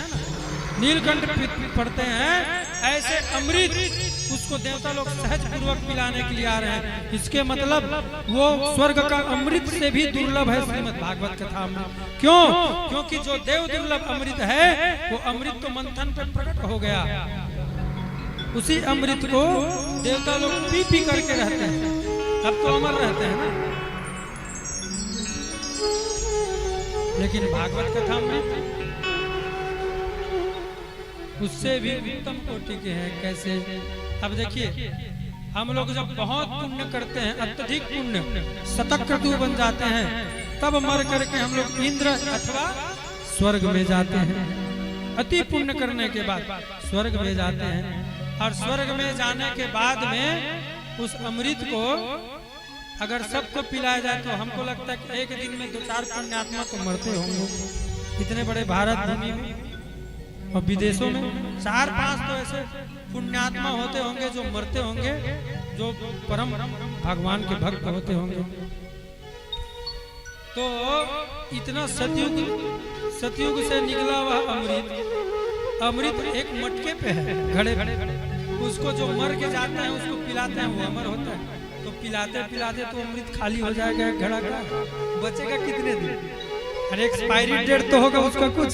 नीलकंठ पढ़ते हैं। ऐसे अमृत उसको देवता लोग सहज पूर्वक पिलाने के लिए आ रहे हैं। इसके मतलब वो स्वर्ग का अमृत से भी दुर्लभ है श्रीमद् भागवत कथा अमृत। क्यों? क्योंकि जो देव दुर्लभ अमृत है वो अमृत तो मंथन पे प्रकट हो गया। उसी अमृत को देवता लोग पी पी करके रहते हैं, अब तो अमर रहते हैं ना। लेकिन भागवत कथा अमृत उससे भी उत्तम कोटि के हैं। कैसे? अब देखिए, हम लोग जब बहुत पुण्य करते हैं, अत्यधिक पुण्य, शतक्रतु बन जाते हैं, तब मर करके हम लोग इंद्र अथवा स्वर्ग में जाते हैं। अति पुण्य करने के बाद स्वर्ग में जाते हैं, और स्वर्ग में जाने के बाद में उस अमृत को अगर सबको पिलाया जाए तो हमको लगता है कि एक दिन में 2-4 पुण्यात्मा तो मरते होंगे। इतने बड़े भारत भूमि में और विदेशों में 4-5 तो ऐसे पुण्यात्मा होते होंगे जो मरते होंगे, जो परम भगवान के भक्त होते होंगे। तो इतना सतयुग से निकला हुआ अमृत एक मटके पे है, घड़े पे। उसको जो मर के जाते हैं उसको पिलाते हैं, वो अमर होता है। तो पिलाते पिलाते तो अमृत खाली हो जाएगा, घड़ा का बचेगा कितने दिन? अरे एक्सपायरी डेट तो होगा उसका कुछ।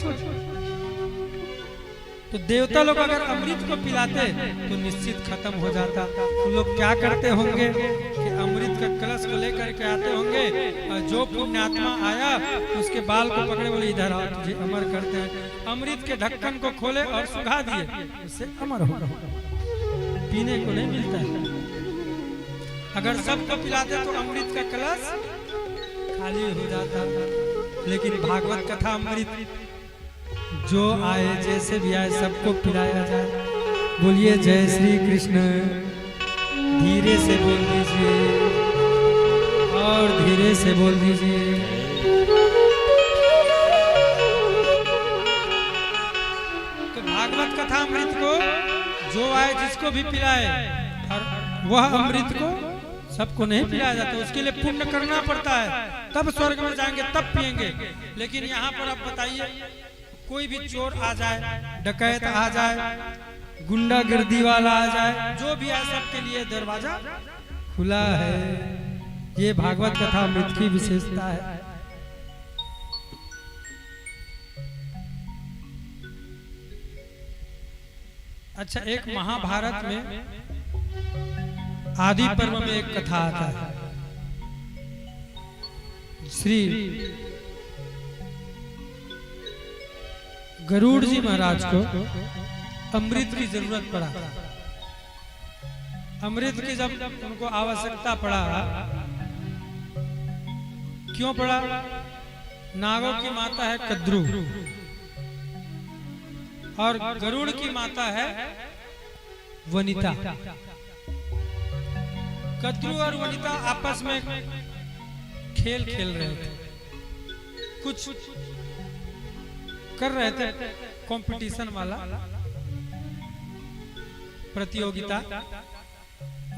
तो देवता लोग अगर अमृत को पिलाते तो निश्चित खत्म हो जाता। तो लोग क्या करते होंगे कि अमृत का कलश को लेकर के आते होंगे, और जो पुण्यात्मा आया उसके बाल को पकड़े, बोले इधर आओ तुझे अमर करते हैं। अमृत के ढक्कन को खोले और सुखा दिए, उससे अमर होगा, पीने को नहीं मिलता है। अगर सबको पिलाते तो अमृत का कलश खाली हो जाता। लेकिन भागवत कथा अमृत जो आए जैसे भी आए सबको पिलाया जाए। बोलिए जय श्री कृष्ण। धीरे से बोल दीजिए और धीरे से बोल दीजिए। तो भागवत कथा अमृत को जो आए जिसको भी पिलाए, और वह अमृत को सबको नहीं पिलाया जाता, उसके लिए पुण्य करना पड़ता है, तब स्वर्ग में जाएंगे, तब पिएंगे। लेकिन यहाँ पर आप बताइए, कोई भी चोर आ जाए, डकैत आ जाए, गुंडागर्दी वाला आ जाए, जो भी आए सबके लिए दरवाजा खुला है। ये भागवत कथा अमृत की विशेषता है। अच्छा, एक महाभारत में आदि पर्व में एक कथा आता है। श्री गरुड़ जी महाराज को अमृत की जरूरत पड़ा। अमृत की जब उनको आवश्यकता पड़ा, क्यों पड़ा? नागों की माता है कद्रू और गरुड़ की माता है वनिता। कद्रू और वनिता आपस में खेल खेल रहे थे, कुछ कर रहे थे, कंपटीशन वाला प्रतियोगिता।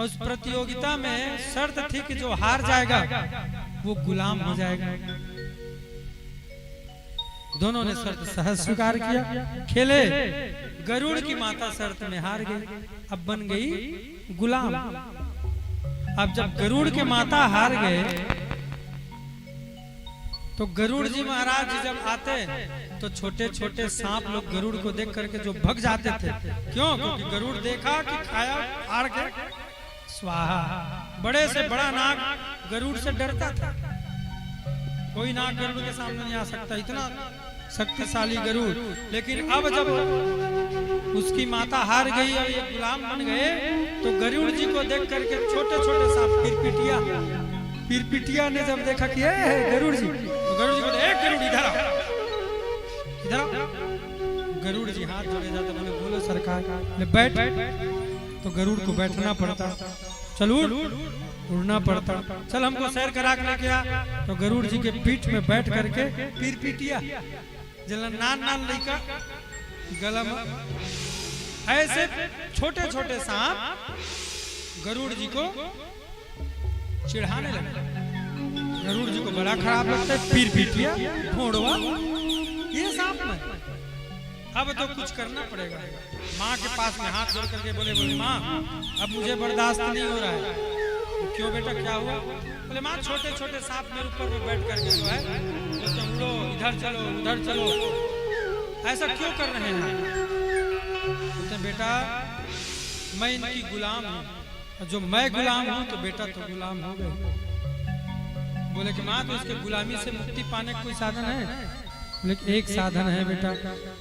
उस प्रतियोगिता में शर्त थी कि जो हार जाएगा वो गुलाम हो जाएगा। दोनों ने शर्त सहज स्वीकार किया, खेले। गरुड़ की माता शर्त में हार गई, अब बन गई गुलाम। अब जब गरुड़ के माता हार गए तो गरुड़ जी महाराज जी जब आते तो छोटे छोटे सांप लोग गरुड़ को देख करके जो भग जाते थे। क्यों? क्योंकि गरुड़ देखा कि खाया हार के स्वाहा। बड़े से बड़ा नाग गरुड़ से डरता था, कोई नाग गरुड़ के सामने नहीं आ सकता, इतना शक्तिशाली गरुड़। लेकिन अब जब उसकी माता हार गई और ये गुलाम बन गए तो गरुड़ जी को देख करके छोटे छोटे सांप पिरपिटिया ने जब देखा कि गरुड़ जी, तो गरुड़ जी बोले एक गरुड़ इधर आओ, इधर आओ। गरुड़ जी हाथ जोड़े जाते, बोले बोलो सरकार, बोले बैठ। तो गरुड़ को बैठना पड़ता, चल उड़ना पड़ता, चल हमको सैर करा के लेके आ। तो गरुड़ जी के पीठ में बैठ करके पिरपिटिया जलन नान लइका गला में ऐसे छोटे छोटे सांप गरुड़ जी को चिढ़ाने लगे। गरुड़ जी को बड़ा खराब लगता है, पिरपिटिया भोंडवा ये सांप में। अब तो कुछ करना पड़ेगा। माँ के पास में हाथ जोड़ करके बोले माँ अब मुझे बर्दाश्त नहीं हो रहा है। तो क्यों बेटा क्या हुआ? बोले माँ छोटे छोटे सांप मेरे ऊपर में बैठ करके जो है तो उड़ो, इधर चलो उधर चलो, ऐसा क्यों कर रहे हैं? बोलते बेटा मैं इनकी गुलाम हूँ, जो मैं गुलाम हूँ तो बेटा तो गुलाम हो गए। बोले कि माँ तो इसके गुलामी से मुक्ति पाने का कोई साधन है? लेकिन एक साधन है बेटा,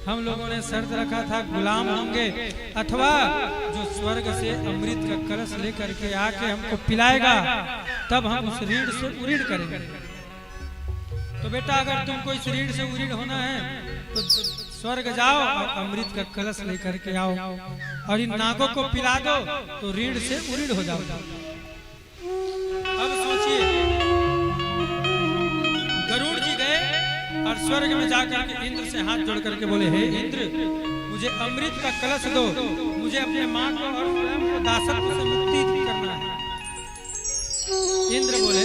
हम लोगों ने शर्त रखा था गुलाम होंगे अथवा जो स्वर्ग से अमृत का कलश लेकर के आके हमको पिलाएगा तब हम उस रीढ़ से उरीड़ करेंगे। तो बेटा अगर तुमको इस रीढ़ से उरीड़ होना है तो स्वर्ग जाओ और अमृत का कलश लेकर के आओ और इन नागों को पिला दो तो रीढ़ से उरीड़ हो जाओ। अब सोचिए, गरुड़ जी गए और स्वर्ग में जाकर के इंद्र से हाथ जोड़ करके बोले हे इंद्र मुझे अमृत का कलश दो, मुझे अपने माँ को और स्वयं को दासत्व से मुक्ति करना है। इंद्र बोले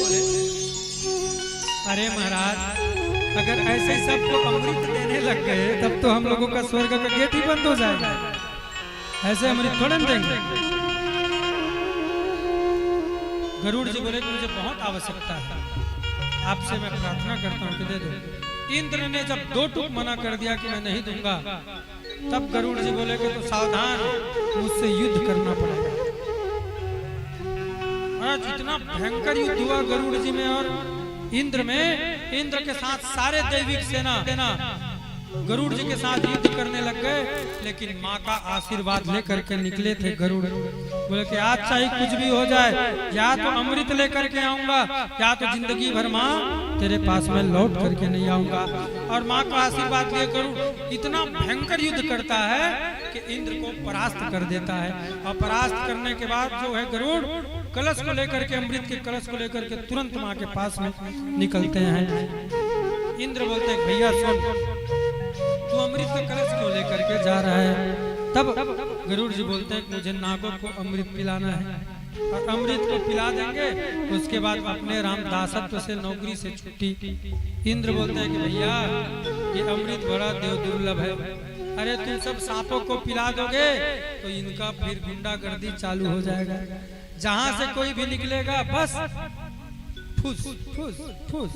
अरे महाराज अगर ऐसे सबको अमृत देने लग गए तब तो हम लोगों का स्वर्ग का गेट ही बंद हो जाएगा, ऐसे अमृत थोड़ा देंगे। गरुड़ जी बोले मुझे बहुत आवश्यकता है, आपसे मैं प्रार्थना करता हूँ कि दे दो। इंद्र ने जब 2 टूक मना कर दिया कि मैं नहीं दूंगा तब गरुड़ जी बोले कि तो सावधान, मुझसे युद्ध करना पड़ेगा। आज इतना भयंकर युद्ध हुआ गरुड़ जी में और इंद्र में। इंद्र के साथ सारे दैविक सेना गरुड़ जी के साथ युद्ध करने लग गए। लेकिन माँ का आशीर्वाद लेकर के निकले थे गरुड़। बोले कि आज चाहे कुछ भी हो जाए, या तो अमृत लेकर के आऊंगा, या तो जिंदगी भर माँ तेरे पास मैं लौट करके नहीं आऊंगा। और माँ का आशीर्वाद लिए गरुड़ इतना भयंकर युद्ध करता है कि इंद्र को परास्त कर देता है। और परास्त करने के बाद जो है गरुड़ कलश को लेकर के, अमृत के कलश को लेकर के तुरंत माँ के पास में निकलते हैं। इंद्र बोलते हैं भैया सुन, तू अमृत का कलश क्यों लेकर के जा रहा है? तब गरुड़ जी बोलते हैं कि मुझे नागों को अमृत पिलाना है, और अमृत को पिला देंगे उसके बाद अपने रामदासत्व से नौकरी से छुट्टी। इंद्र बोलते हैं कि भैया ये अमृत बड़ा देव दुर्लभ है, अरे तुम सब सांपों को पिला दोगे तो इनका फिर गुंडागर्दी चालू हो जाएगा। जहां से कोई भी निकलेगा बस फुस फुस फुस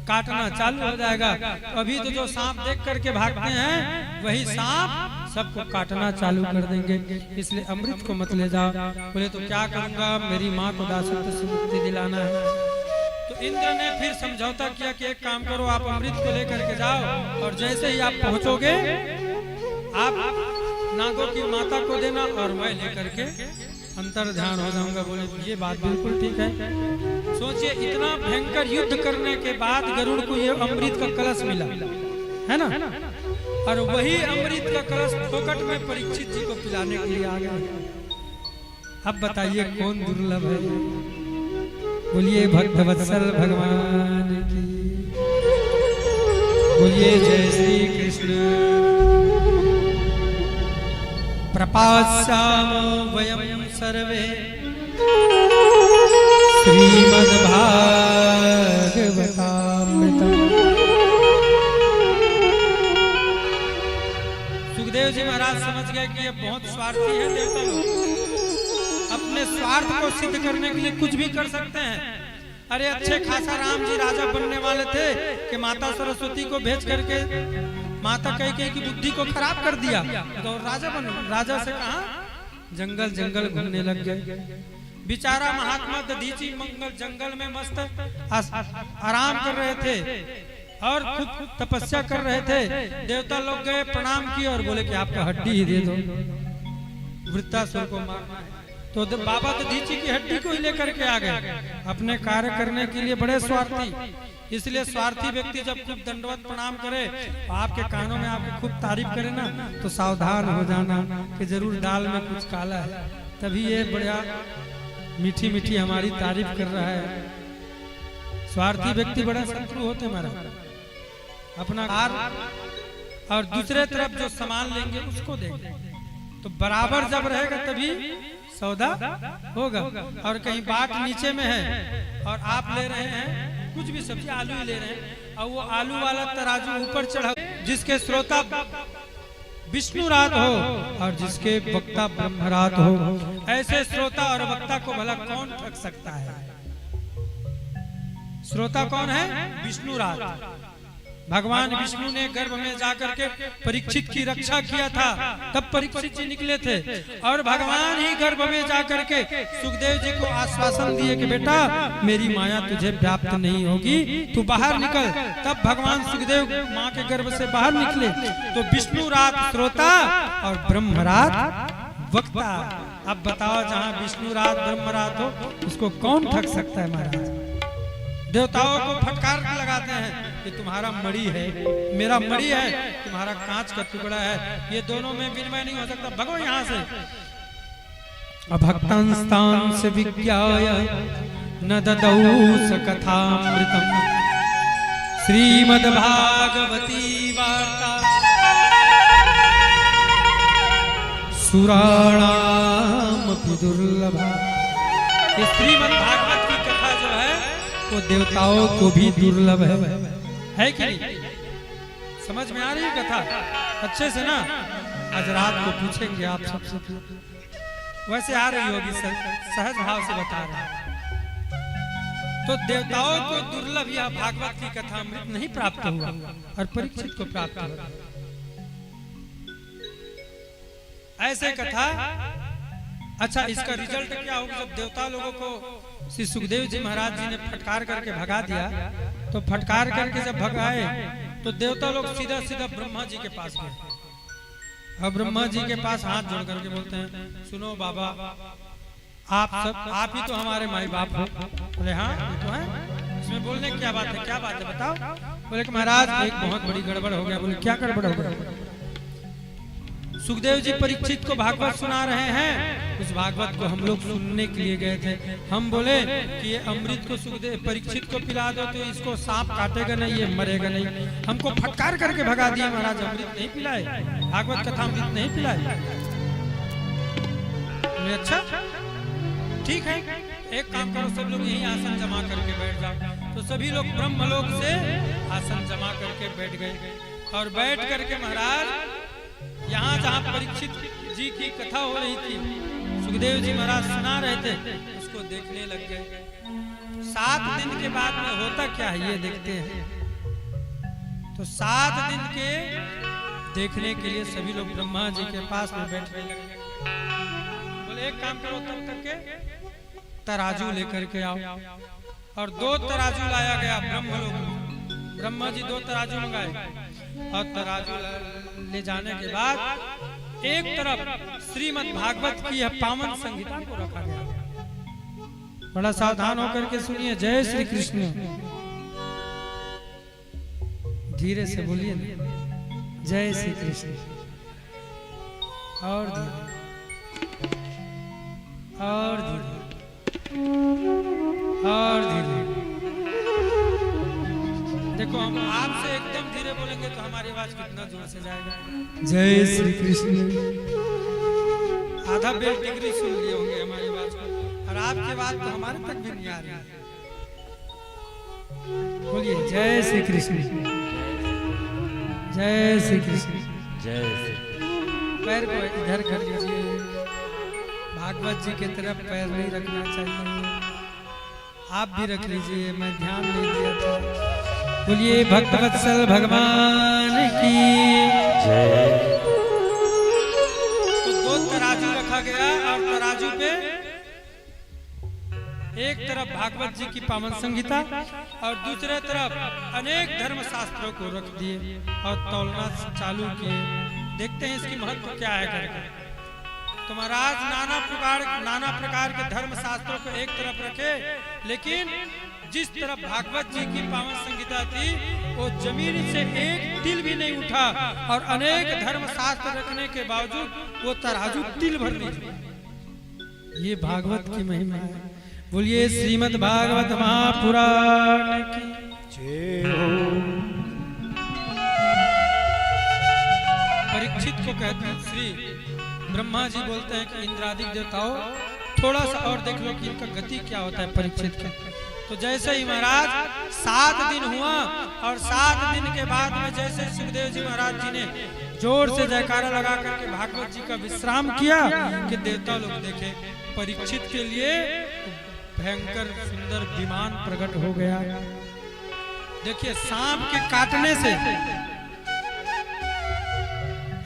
काटना चालू हो जाएगा। अभी तो जो सांप देख करके भागते हैं वही सांप सबको काटना चालू कर देंगे, इसलिए अमृत को मत ले जाओ। बोले तो क्या करूंगा, मेरी माँ को दासत्व से मुक्ति दिलाना है। तो इंद्र ने फिर समझौता किया कि एक काम करो, आप अमृत को लेकर के जाओ और जैसे ही आप पहुंचोगे आप नागों की माता को देना और मैं लेकर के अंतर ध्यान हो जाऊंगा। बोले ये बात बिल्कुल ठीक है। सोचिए इतना भयंकर युद्ध करने के बाद गरुड़ को ये अमृत का कलश मिला है ना, और वही अमृत का कलश फोकट में परीक्षित जी को पिलाने के लिए आ गया। अब बताइए कौन दुर्लभ है? बोलिए भक्तवत्सल भगवान की, बोलिए जय श्री कृष्ण। प्रपास्यामो वयं सर्वे श्रीमद्भागवतामृतम्। सुखदेव जी महाराज समझ गए कि ये बहुत स्वार्थी है देवता लोग, अपने स्वार्थ को सिद्ध करने के लिए कुछ भी कर सकते हैं। अरे अच्छे खासा राम जी राजा बनने वाले थे कि माता सरस्वती को भेज करके माता कैकेयी की बुद्धि को खराब कर दिया तो राजा बन। राजा से कहा जंगल जंगल घूमने लग गए। बेचारा महात्मा दधीची मंगल जंगल में मस्त आराम कर रहे थे और खूब तपस्या कर रहे थे। देवता लोग गए, प्रणाम किए और बोले कि आपका हड्डी ही दे दो, वृत्तासुर को मारना है। तो बाबा दधीची की हड्डी को ही लेकर के आ गए। अपने कार्य करने के लिए बड़े स्वार्थी, इसलिए स्वार्थी व्यक्ति जब खूब दंडवत प्रणाम करे, आपके कानों में आपकी खूब तारीफ करे ना, तो सावधान हो जाना कि जरूर दाल में कुछ काला है। तभी ये बढ़िया मीठी मीठी हमारी तारीफ कर रहा है। स्वार्थी व्यक्ति बड़ा शत्रु होते हमारा, अपना कार्य और दूसरे तरफ जो सामान लेंगे उसको देंगे। तो बराबर जब रहेगा तभी सौदा होगा। और कहीं बाट नीचे में है और आप ले रहे हैं कुछ भी सब्जी, आलू ही ले रहे हैं, और वो आलू वाला तराजू ऊपर चढ़ा, जिसके श्रोता विष्णुरात हो और जिसके वक्ता ब्रह्मरात हो, ऐसे श्रोता और वक्ता को भला कौन ठग सकता है? श्रोता कौन है? विष्णुरात। भगवान विष्णु ने गर्भ में जाकर के परीक्षित की रक्षा किया था, तब परीक्षित जी निकले थे। और भगवान ही गर्भ में जाकर के सुखदेव जी को आश्वासन दिए कि बेटा मेरी माया तुझे व्याप्त नहीं होगी, तू बाहर निकल। तब भगवान सुखदेव माँ के गर्भ से बाहर निकले तो विष्णु रात श्रोता और ब्रह्मरात वक्ता। अब बताओ जहाँ विष्णु रात ब्रह्मरात हो उसको कौन ठग सकता है? महाराज देवताओं को फटकार लगाते हैं कि तुम्हारा मणि है, मेरा मणि है, तुम्हारा कांच का टुकड़ा है, ये दोनों में विनिमय नहीं हो सकता, भगो यहाँ से। अभक्तांस्तां से विज्ञाय न ददौ स कथामृतम् श्रीमद्भागवती वार्ता सुराणामपि दुर्लभा। ये श्रीमद्भागवत की कथा जो है वो देवताओं को भी दुर्लभ है कि नहीं? समझ में आ रही है कथा अच्छे से ना? आज रात को पूछेंगे आप सबसे, वैसे आ रही होगी, सहज भाव से बता रहे हैं। तो देवताओं को दुर्लभ या भागवत की कथा अमृत नहीं प्राप्त हुआ और परीक्षित को प्राप्त हुआ। ऐसे कथा। अच्छा, इसका रिजल्ट क्या होगा? जब देवता लोगों को श्री सुखदेव जी महाराज जी ने फटकार करके भगा दिया, तो फटकार करके जब भगाए तो देवता लोग सीधा सीधा ब्रह्मा जी के पास गए। अब ब्रह्मा जी के पास हाथ जोड़ करके बोलते हैं, सुनो बाबा, आप ही तो हमारे माई बाप हो। बोले हाँ ये तो है, इसमें बोलने की क्या बात है, क्या बात है बताओ। बोले कि महाराज एक बहुत बड़ी गड़बड़ हो गया। बोले क्या गड़बड़ हो गया? सुखदेव जी परीक्षित को भागवत सुना रहे हैं, उस भागवत को हम लोग सुनने के लिए गए थे। हम बोले कि ये अमृत को सुखदेव परीक्षित को पिला दो तो इसको सांप काटेगा नहीं, ये मरेगा नहीं। हमको फटकार करके भगा दिया महाराज, अमृत नहीं पिलाए, भागवत कथा अमृत नहीं पिलाए। अच्छा ठीक है, एक काम करो, सब लोग यही आसन जमा करके बैठ जाओ। तो सभी लोग ब्रह्मलोक से आसन जमा करके बैठ गए और बैठ करके महाराज यहाँ जहाँ परीक्षित जी की कथा हो रही थी, सुखदेव जी महाराज सुना रहे थे, उसको देखने लग गए। 7 दिन के बाद में होता क्या है ये देखते हैं। तो 7 दिन के देखने के लिए सभी लोग ब्रह्मा जी के पास में बैठने लगे। बोले एक काम करो, तब तक के तराजू लेकर के आओ। और 2 तराजू लाया गया ब्रह्मलोक में। ब्रह्मा जी 2 तराजू मंगाए और तराजू ले जाने के बाद एक तरफ श्रीमद् भागवत की यह पावन संहिता को रखा गया। बड़ा सावधान होकर के सुनिए। जय श्री कृष्ण, धीरे से बोलिए ना, जय श्री कृष्ण। और धीरे, और धीरे, और धीरे। देखो हम आपसे एकदम धीरे बोलेंगे तो हमारी आवाज कितना जोर से जाएगा। जय श्री कृष्ण। आधा बेल डिग्री सुन लिए होंगे हमारी आवाज को, और आपकी बात तो हमारे तक भी नहीं आ रही। बोलिए जय श्री कृष्ण, जय श्री कृष्ण, जय श्री। पैर को इधर कर लीजिए, भागवत जी की तरफ पैर नहीं रखना चाहिए। आप भी रख लीजिए, मैं ध्यान नहीं दिया था। बोलिए भक्तवत्सल भगवान की जय। तो 2 तराजू रखा गया और तराजू पे एक तरफ भागवत जी की पावन संहिता और दूसरे तरफ अनेक धर्म शास्त्रों को रख दिए और तौलना चालू किए। देखते हैं इसकी महत्व क्या है करके। तो महाराज नाना प्रकार के धर्म शास्त्रों को एक तरफ रखे, लेकिन जिस तरफ भागवत जी की पावन संहिता थी वो जमीन से एक तिल भी नहीं उठा, और अनेक धर्म शास्त्र रखने के बावजूद वो तराजू तिल भर नहीं हुआ। ये भागवत की महिमा है। बोलिए श्रीमद् भागवत महापुराण की जय हो। परीक्षित को कहते हैं, श्री ब्रह्मा जी बोलते हैं कि इंद्रादिक देवताओं थोड़ा सा और देख लो कि इनका गति क्या होता है परीक्षित का। तो जैसे ही महाराज 7 दिन हुआ और 7 दिन के बाद में जैसे सुखदेव जी महाराज जी ने जोर से जयकारा लगा करके भागवत जी का विश्राम किया कि देवता लोग देखे परीक्षित के लिए भयंकर सुंदर विमान प्रकट हो गया। देखिए सांप के काटने से,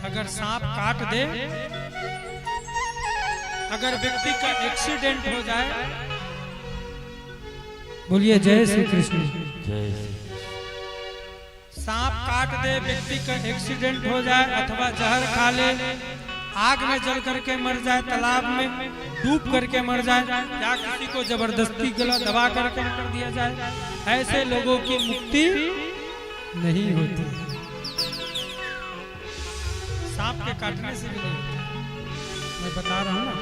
अगर सांप काट दे, अगर व्यक्ति का एक्सीडेंट हो जाए, बोलिए जय श्री कृष्ण, जय। सांप काट दे, व्यक्ति का एक्सीडेंट हो जाए अथवा जहर खा ले, आग में जल करके मर जाए, तालाब में डूब करके मर जाए, या किसी को जबरदस्ती गला दबा करके कर दिया जाए, ऐसे लोगों की मुक्ति नहीं होती। सांप के काटने से भी नहीं होती, मैं बता रहा हूँ ना।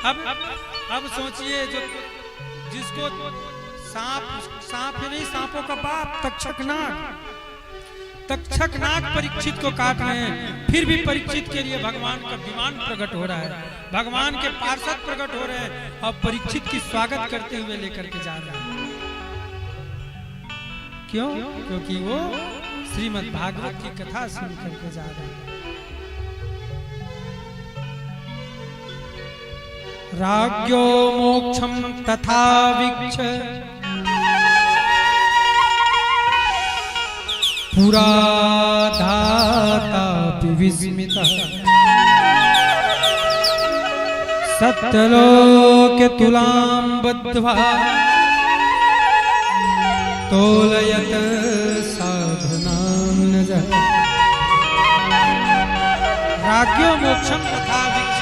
अब सोचिए, जो जिसको सांप ही नहीं, सांपों का बाप तक्षक नाग परीक्षित को काट रहे हैं, फिर भी परीक्षित के लिए भगवान का विमान प्रकट हो रहा है, भगवान के पार्षद प्रकट हो रहे हैं और परीक्षित की स्वागत करते हुए लेकर के जा रहे हैं। क्यों? क्योंकि वो श्रीमद् भागवत की कथा सुन करके जा रहे हैं। राज्ञो मोक्षम तथा वीक्ष पुरा धाता विस्मितः सत्यलोक तुलां बद्ध्वा तोलयत साधनां नजः। राज्ञो मोक्षम तथा भिक्ष।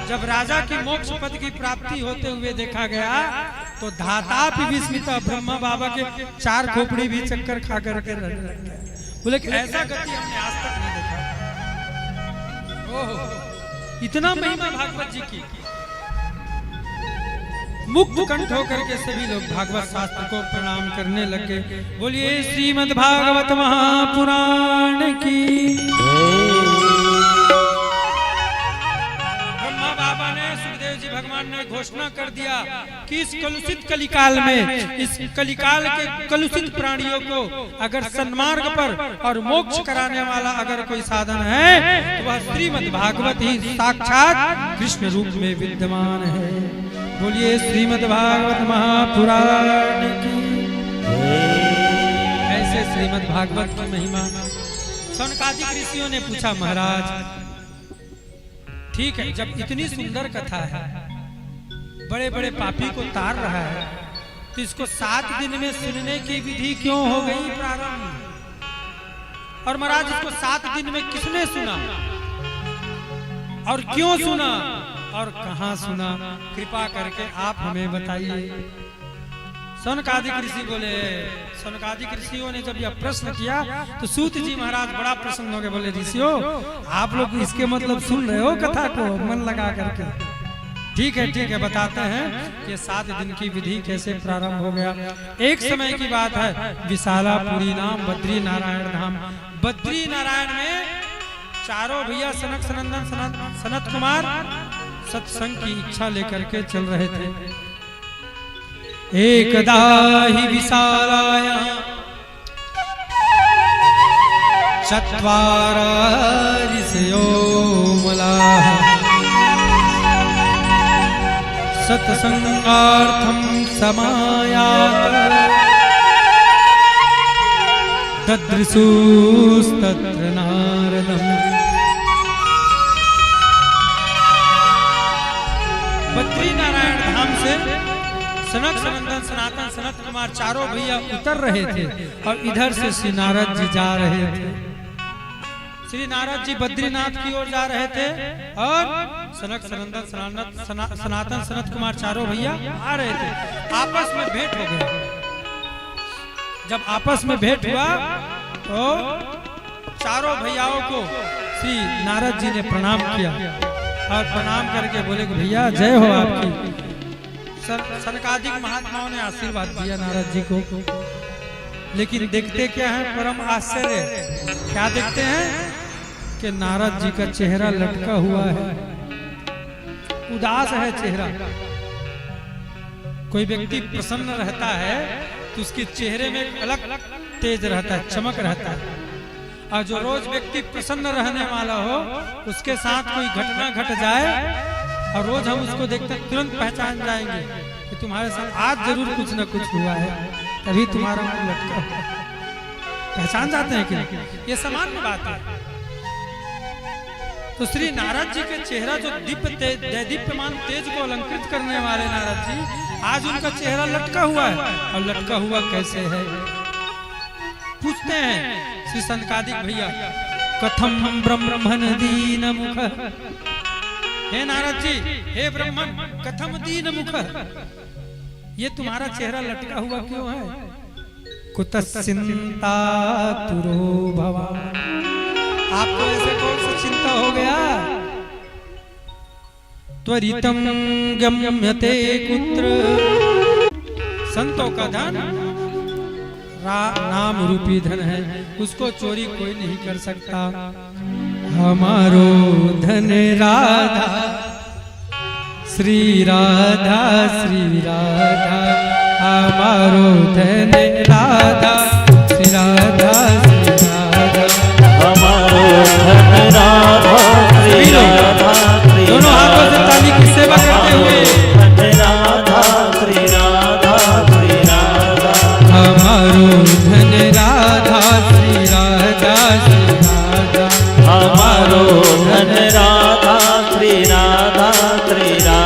जब राजा की मोक्ष पद की प्राप्ति होते हुए देखा गया तो धातापि विस्मिता, ब्रह्मा बाबा के 4 खोपड़ी भी चक्कर खा करके रह गए। बोले कि ऐसा गति हमने आज तक नहीं देखा। ओहो, इतना महिमा भागवत जी की। मुक्त कंठ होकर के सभी लोग भागवत शास्त्र को प्रणाम करने लगे। बोलिए श्रीमद् भागवत महापुराण की। ब्रह्मा बाबा ने, सुखदेव जी भगवान ने घोषणा कर दिया कि इस कलुषित कलिकाल में, इस कलिकाल के कलुषित प्राणियों को अगर सन्मार्ग पर और मोक्ष कराने वाला अगर कोई साधन है तो वह श्रीमद् भागवत ही साक्षात कृष्ण रूप में विद्यमान है। बोलिए श्रीमद् भागवत महापुराण की। ऐसे श्रीमद् भागवत की महिमा। सनकादिक ऋषियों ने पूछा, महाराज ठीक है, जब इतनी सुंदर कथा है, बड़े बड़े पापी को तार रहा है, तो इसको 7 दिन में सुनने की विधि क्यों हो गई प्रारंभ? और महाराज इसको 7 दिन में किसने सुना और क्यों सुना और कहां सुना? कृपा करके आप हमें बताइए। सनकादिक ऋषि बोले, सनकादिक ऋषियों ने जब यह प्रश्न किया तो सूत जी महाराज बड़ा प्रसन्न हो गए। बोले ऋषियों, आप लोग इसके मतलब सुन रहे हो कथा को मन लगा करके? ठीक है बताते हैं कि 7 दिन की विधि कैसे प्रारंभ हो गया। एक समय की बात है, विशालापुरी नाम बद्री नारायण धाम। बद्री नारायण में चारों भैया सनक सनंदन सनत कुमार सत्संग की इच्छा लेकर के चल रहे थे। एकदा ही विशालाया चत्वारा ऋषयो मलाः सत्संगार्थं समायात ददृशुस्तत्र नारदम्। बद्री नारायण धाम से सनक सनंदन सनातन सनत कुमार चारों भैया उतर रहे थे और इधर से श्री नारद जी जा रहे थे। श्री नारद जी बद्रीनाथ की ओर जा रहे थे और सनक सनंदन सनातन सनत कुमार चारों भैया आ रहे थे। आपस में भेंट हो गया। जब आपस में भेंट हुआ तो चारों भैयाओं को श्री नारद जी ने प्रणाम किया और प्रणाम करके बोले कि भैया जय हो आपकी। सनकादिक महात्माओं ने आशीर्वाद दिया नारद जी को। लेकिन देखते क्या है, परम आश्चर्य। क्या देखते हैं कि नारद जी का चेहरा लटका हुआ है, उदास है चेहरा। कोई व्यक्ति प्रसन्न रहता है तो उसके चेहरे में एक अलग तेज रहता है, चमक रहता है। और जो रोज व्यक्ति प्रसन्न रहने वाला हो, उसके साथ कोई घटना घट जाए और रोज हम उसको देखते तुरंत पहचान जाएंगे कि तुम्हारे साथ आज जरूर कुछ न कुछ हुआ है, तभी तुम्हारा मुंह लटका हुआ। पहचान जाते हैं कि ये सामान्य बात है। तो श्री नारद जी के चेहरा जो दीप्यमान तेज को अलंकृत करने वाले नारद जी, आज उनका चेहरा लटका हुआ है। और लटका हुआ कैसे है? पूछते हैं श्री सनकादिक भैया, कथम ब्रह्मण दीन मुख। हे नारद जी, हे ब्रह्मन, कथम दीन मुख, ये तुम्हारा चेहरा लटका हुआ क्यों है? कुतश्चिंता तुरो भवान, आपको ऐसे कौन सा चिंता हो गया? त्वरितम गम्यते कुत्र, संतों का धन नाम रूपी धन है, उसको चोरी कोई नहीं कर सकता। हमारो धन राधा श्री राधा श्री राधा, हमारो धन राधा श्री राधा श्री राधा, हमारो धन राधा श्री राधा श्री राधा। दोनों हाथों से ताली की सेवा करते हुए धन राधा श्री राधा श्री राधा, हमारो धन राधा श्री राधा श्री राधा, हमारो धन राधा श्री राधा श्री राधा।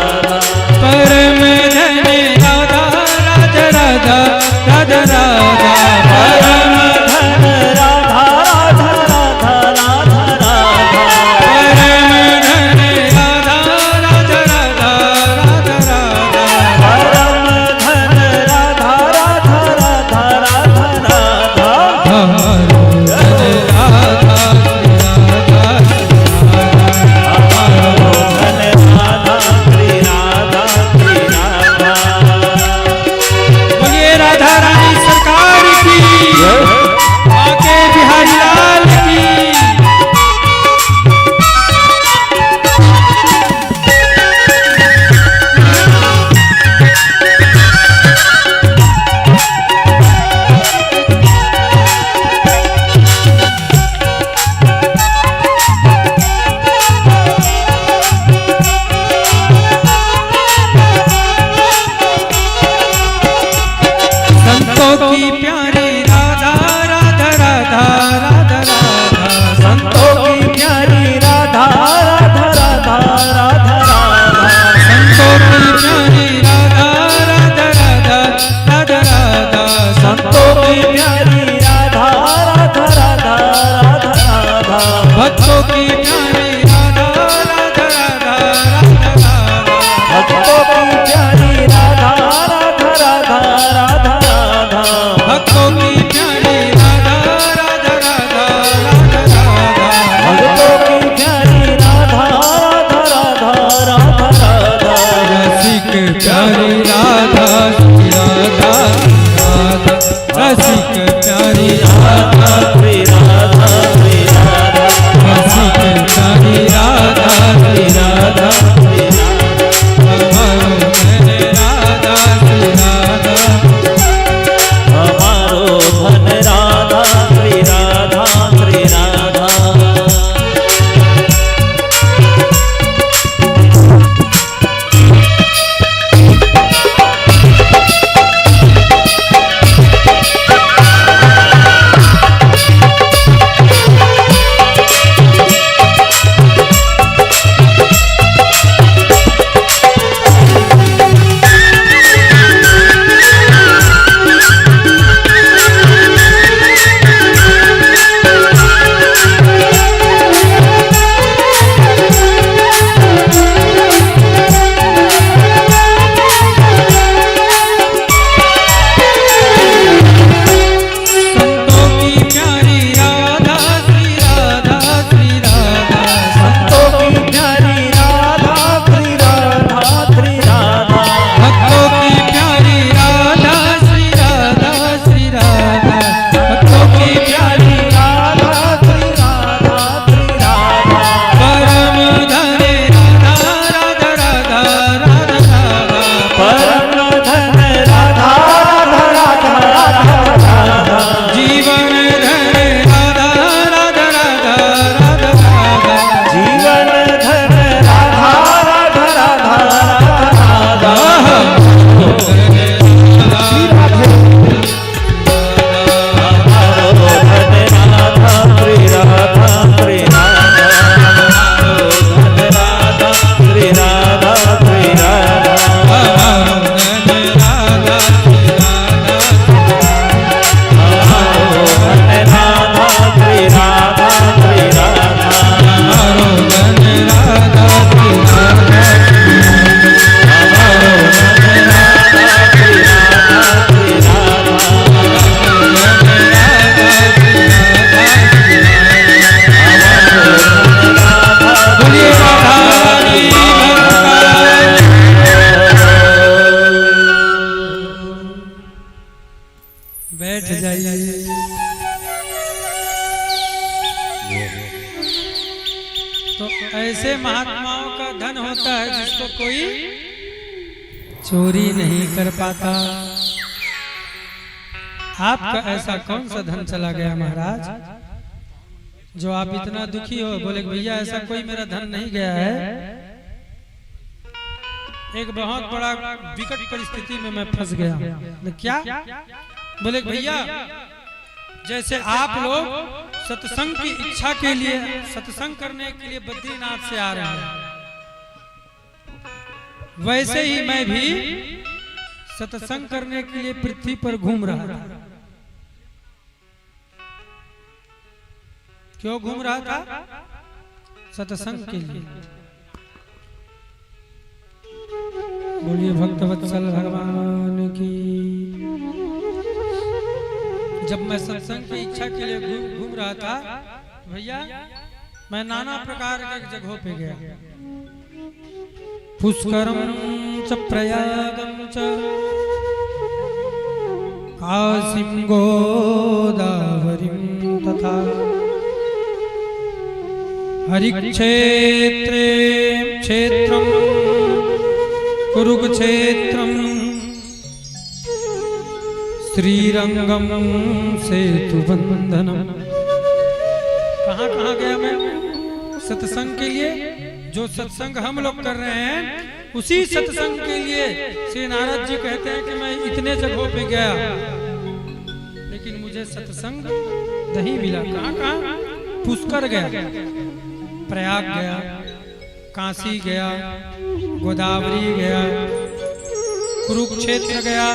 को कोई चोरी नहीं कर पाता। आपका ऐसा कौन सा धन चला गया महाराज जो आप इतना दुखी हो? बोले भैया ऐसा कोई मेरा धन नहीं गया है, एक बहुत बड़ा विकट परिस्थिति में मैं फंस गया। क्या? बोले भैया जैसे आप लोग सत्संग की इच्छा के लिए, सत्संग करने के लिए बद्रीनाथ से आ रहे हैं, वैसे ही मैं भी सत्संग करने के लिए पृथ्वी पर घूम रहा था। क्यों घूम रहा था? सत्संग के लिए। बोलिए भक्तवत्सल भगवान की। जब मैं सत्संग की इच्छा के लिए घूम रहा था भैया, मैं नाना प्रकार के जगहों पे गया। पुष्करम च प्रयागम च काशीं गोदावरीं तथा हरिक्षेत्रे क्षेत्रम कुरुक्षेत्रम श्रीरंगम सेतुबंधनम। कहाँ कहाँ गया मैं सत्संग के लिए? जो सत्संग हम लोग कर रहे हैं उसी सत्संग के लिए श्री नारद जी कहते हैं कि मैं इतने जगहों पे गया, लेकिन मुझे सत्संग नहीं मिला। कहाँ कहाँ? पुष्कर गया, प्रयाग गया, काशी गया, गोदावरी गया, कुरुक्षेत्र गया,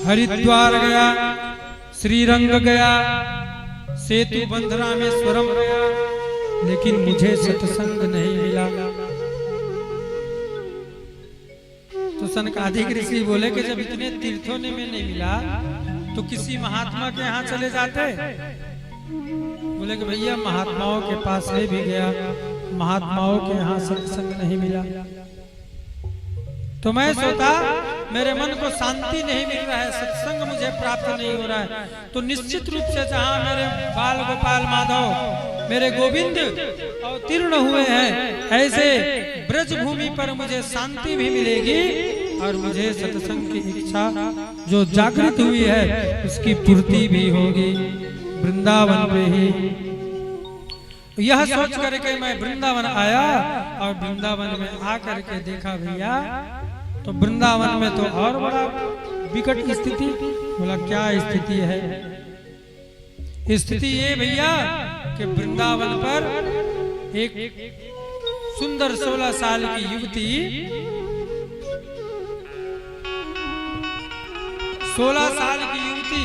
हरिद्वार गया, श्रीरंग गया, सेतु बंध रामेश्वरम गया, लेकिन मुझे सत्संग नहीं मिला। तो सनकादिक ऋषि बोले कि जब इतने तीर्थों में नहीं मिला तो किसी महात्मा के यहाँ चले जाते। बोले कि भैया महात्माओं के पास में भी गया, महात्माओं के यहाँ सत्संग नहीं मिला। तो मैं सोचा मेरे मन को शांति नहीं मिल रहा है, सत्संग मुझे प्राप्त नहीं हो रहा है, तो निश्चित रूप से जहाँ मेरे बाल गोपाल माधव मेरे गोविंद अवतीर्ण हुए हैं, ऐसे ब्रज भूमि पर मुझे शांति भी मिलेगी और मुझे सत्संग की इच्छा जो जागृत हुई है उसकी पूर्ति भी होगी वृंदावन में ही। यह सोच करके मैं वृंदावन आया और वृंदावन में आकर के देखा भैया तो वृंदावन में तो और बड़ा विकट स्थिति। बोला क्या स्थिति है? स्थिति ये भैया कि वृंदावन पर एक सुंदर 16 साल की युवती 16 साल की युवती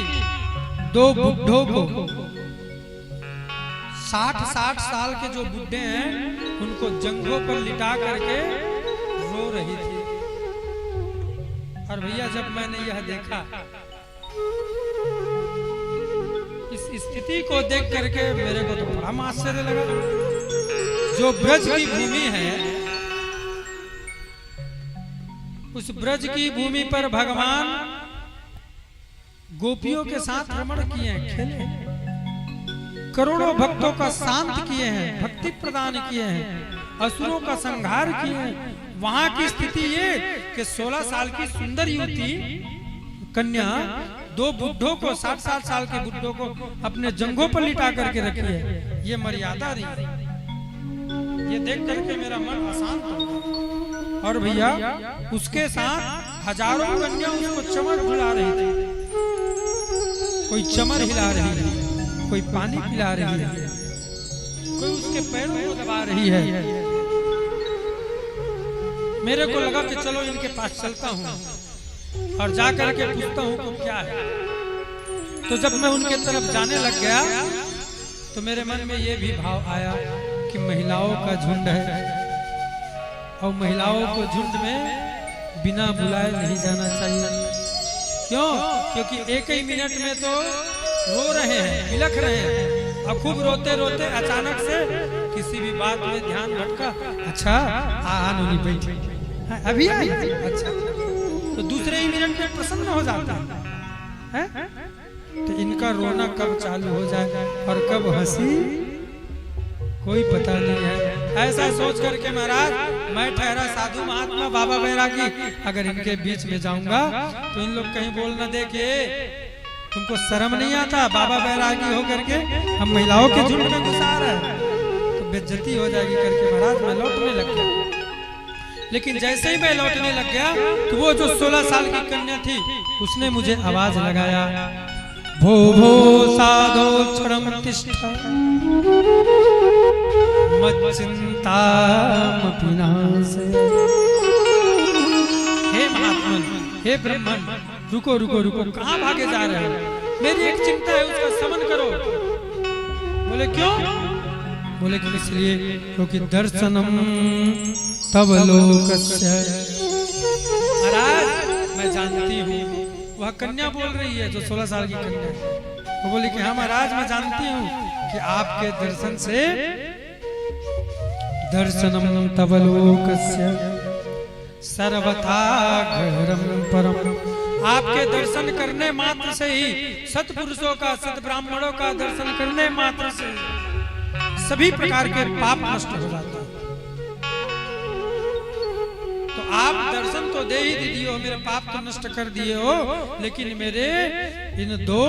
दो बुढ़ों को 60 साल के जो बुढ़े हैं उनको जंघों पर लिटा करके रो रही थी। और भैया जब मैंने यह देखा, इस स्थिति को देख करके मेरे को तो बड़ा आश्चर्य लगा। जो ब्रज की भूमि है, उस ब्रज की भूमि पर भगवान गोपियों के साथ रमण किए हैं, खेले, करोड़ों भक्तों का शांत किए हैं, भक्ति प्रदान किए हैं, असुरों का संहार किए हैं। वहां की स्थिति ये कि 16 साल की सुंदर युवती कन्या दो बुढ़ों को 60 साल के बुढ़ों को अपने जंघों पर लिटा करके रखी है। ये मर्यादा नहीं। ये देख करके मेरा मन अशांत हो। और भैया उसके साथ हजारों कन्या उसको चमर हिला रही थी, कोई चमर हिला रही है, कोई पानी पिला रही है, कोई उसके पैरों को दबा रही है। मेरे को लगा कि चलो इनके पास चलता हूँ और जाकर के पूछता हूँ कि क्या है। तो जब मैं उनके तरफ जाने लग गया तो मेरे मन में ये भी भाव आया कि महिलाओं का झुंड है और महिलाओं को झुंड में बिना बुलाए नहीं जाना चाहिए। क्यों? क्योंकि एक ही मिनट में तो रो रहे हैं, बिलख रहे हैं, और खूब रोते रोते अचानक से किसी भी बात में ध्यान भटका। अच्छा आनूनी बैठी, अभी आई, अच्छा, तो दूसरे ही मिनट में प्रसन्न हो जाता है। तो इनका रोना कब चालू हो जाए और कब हंसी कोई पता नहीं है। ऐसा सोच करके महाराज मैं ठहरा साधु महात्मा बाबा बैरागी, अगर इनके बीच में जाऊंगा तो इन लोग कहीं बोल न दे के तुमको शर्म नहीं आता, बाबा बैरागी हो करके हम महिलाओं के झुंड में घुसा रहे हैं, तो बेइज्जती हो जाएगी करके महाराज मैं लौटने लग गया। लेकिन जैसे ही मैं लौटने लग गया तो वो जो 16 साल की कन्या थी उसने मुझे आवाज लगाया, भो भो साधो क्षणम तिष्ठ मच्चिंतामपि नासे। हे महात्मन, हे ब्रह्मन, रुको रुको रुको, कहाँ भागे जा रहे हो? मेरी एक चिंता है, उसका शमन करो। बोले क्यों? बोले कि इसलिए क्योंकि दर्शनम तव लोकस्य। महाराज मैं जानती हूँ, वह कन्या बोल रही है जो 16 साल की कन्या है, वो बोली कि हाँ महाराज मैं जानती हूँ कि आपके दर्शन से, दर्शनम तव लोकस्य सर्वथा घरम परम, आपके दर्शन करने मात्र से ही, सत्पुरुषों का, सद्ब्राह्मणों का दर्शन करने मात्र से सभी प्रकार के पाप नष्ट हो जाते हैं। तो आप दर्शन तो दे ही दिए हो, मेरे पाप तो नष्ट कर दिए हो, लेकिन मेरे इन दो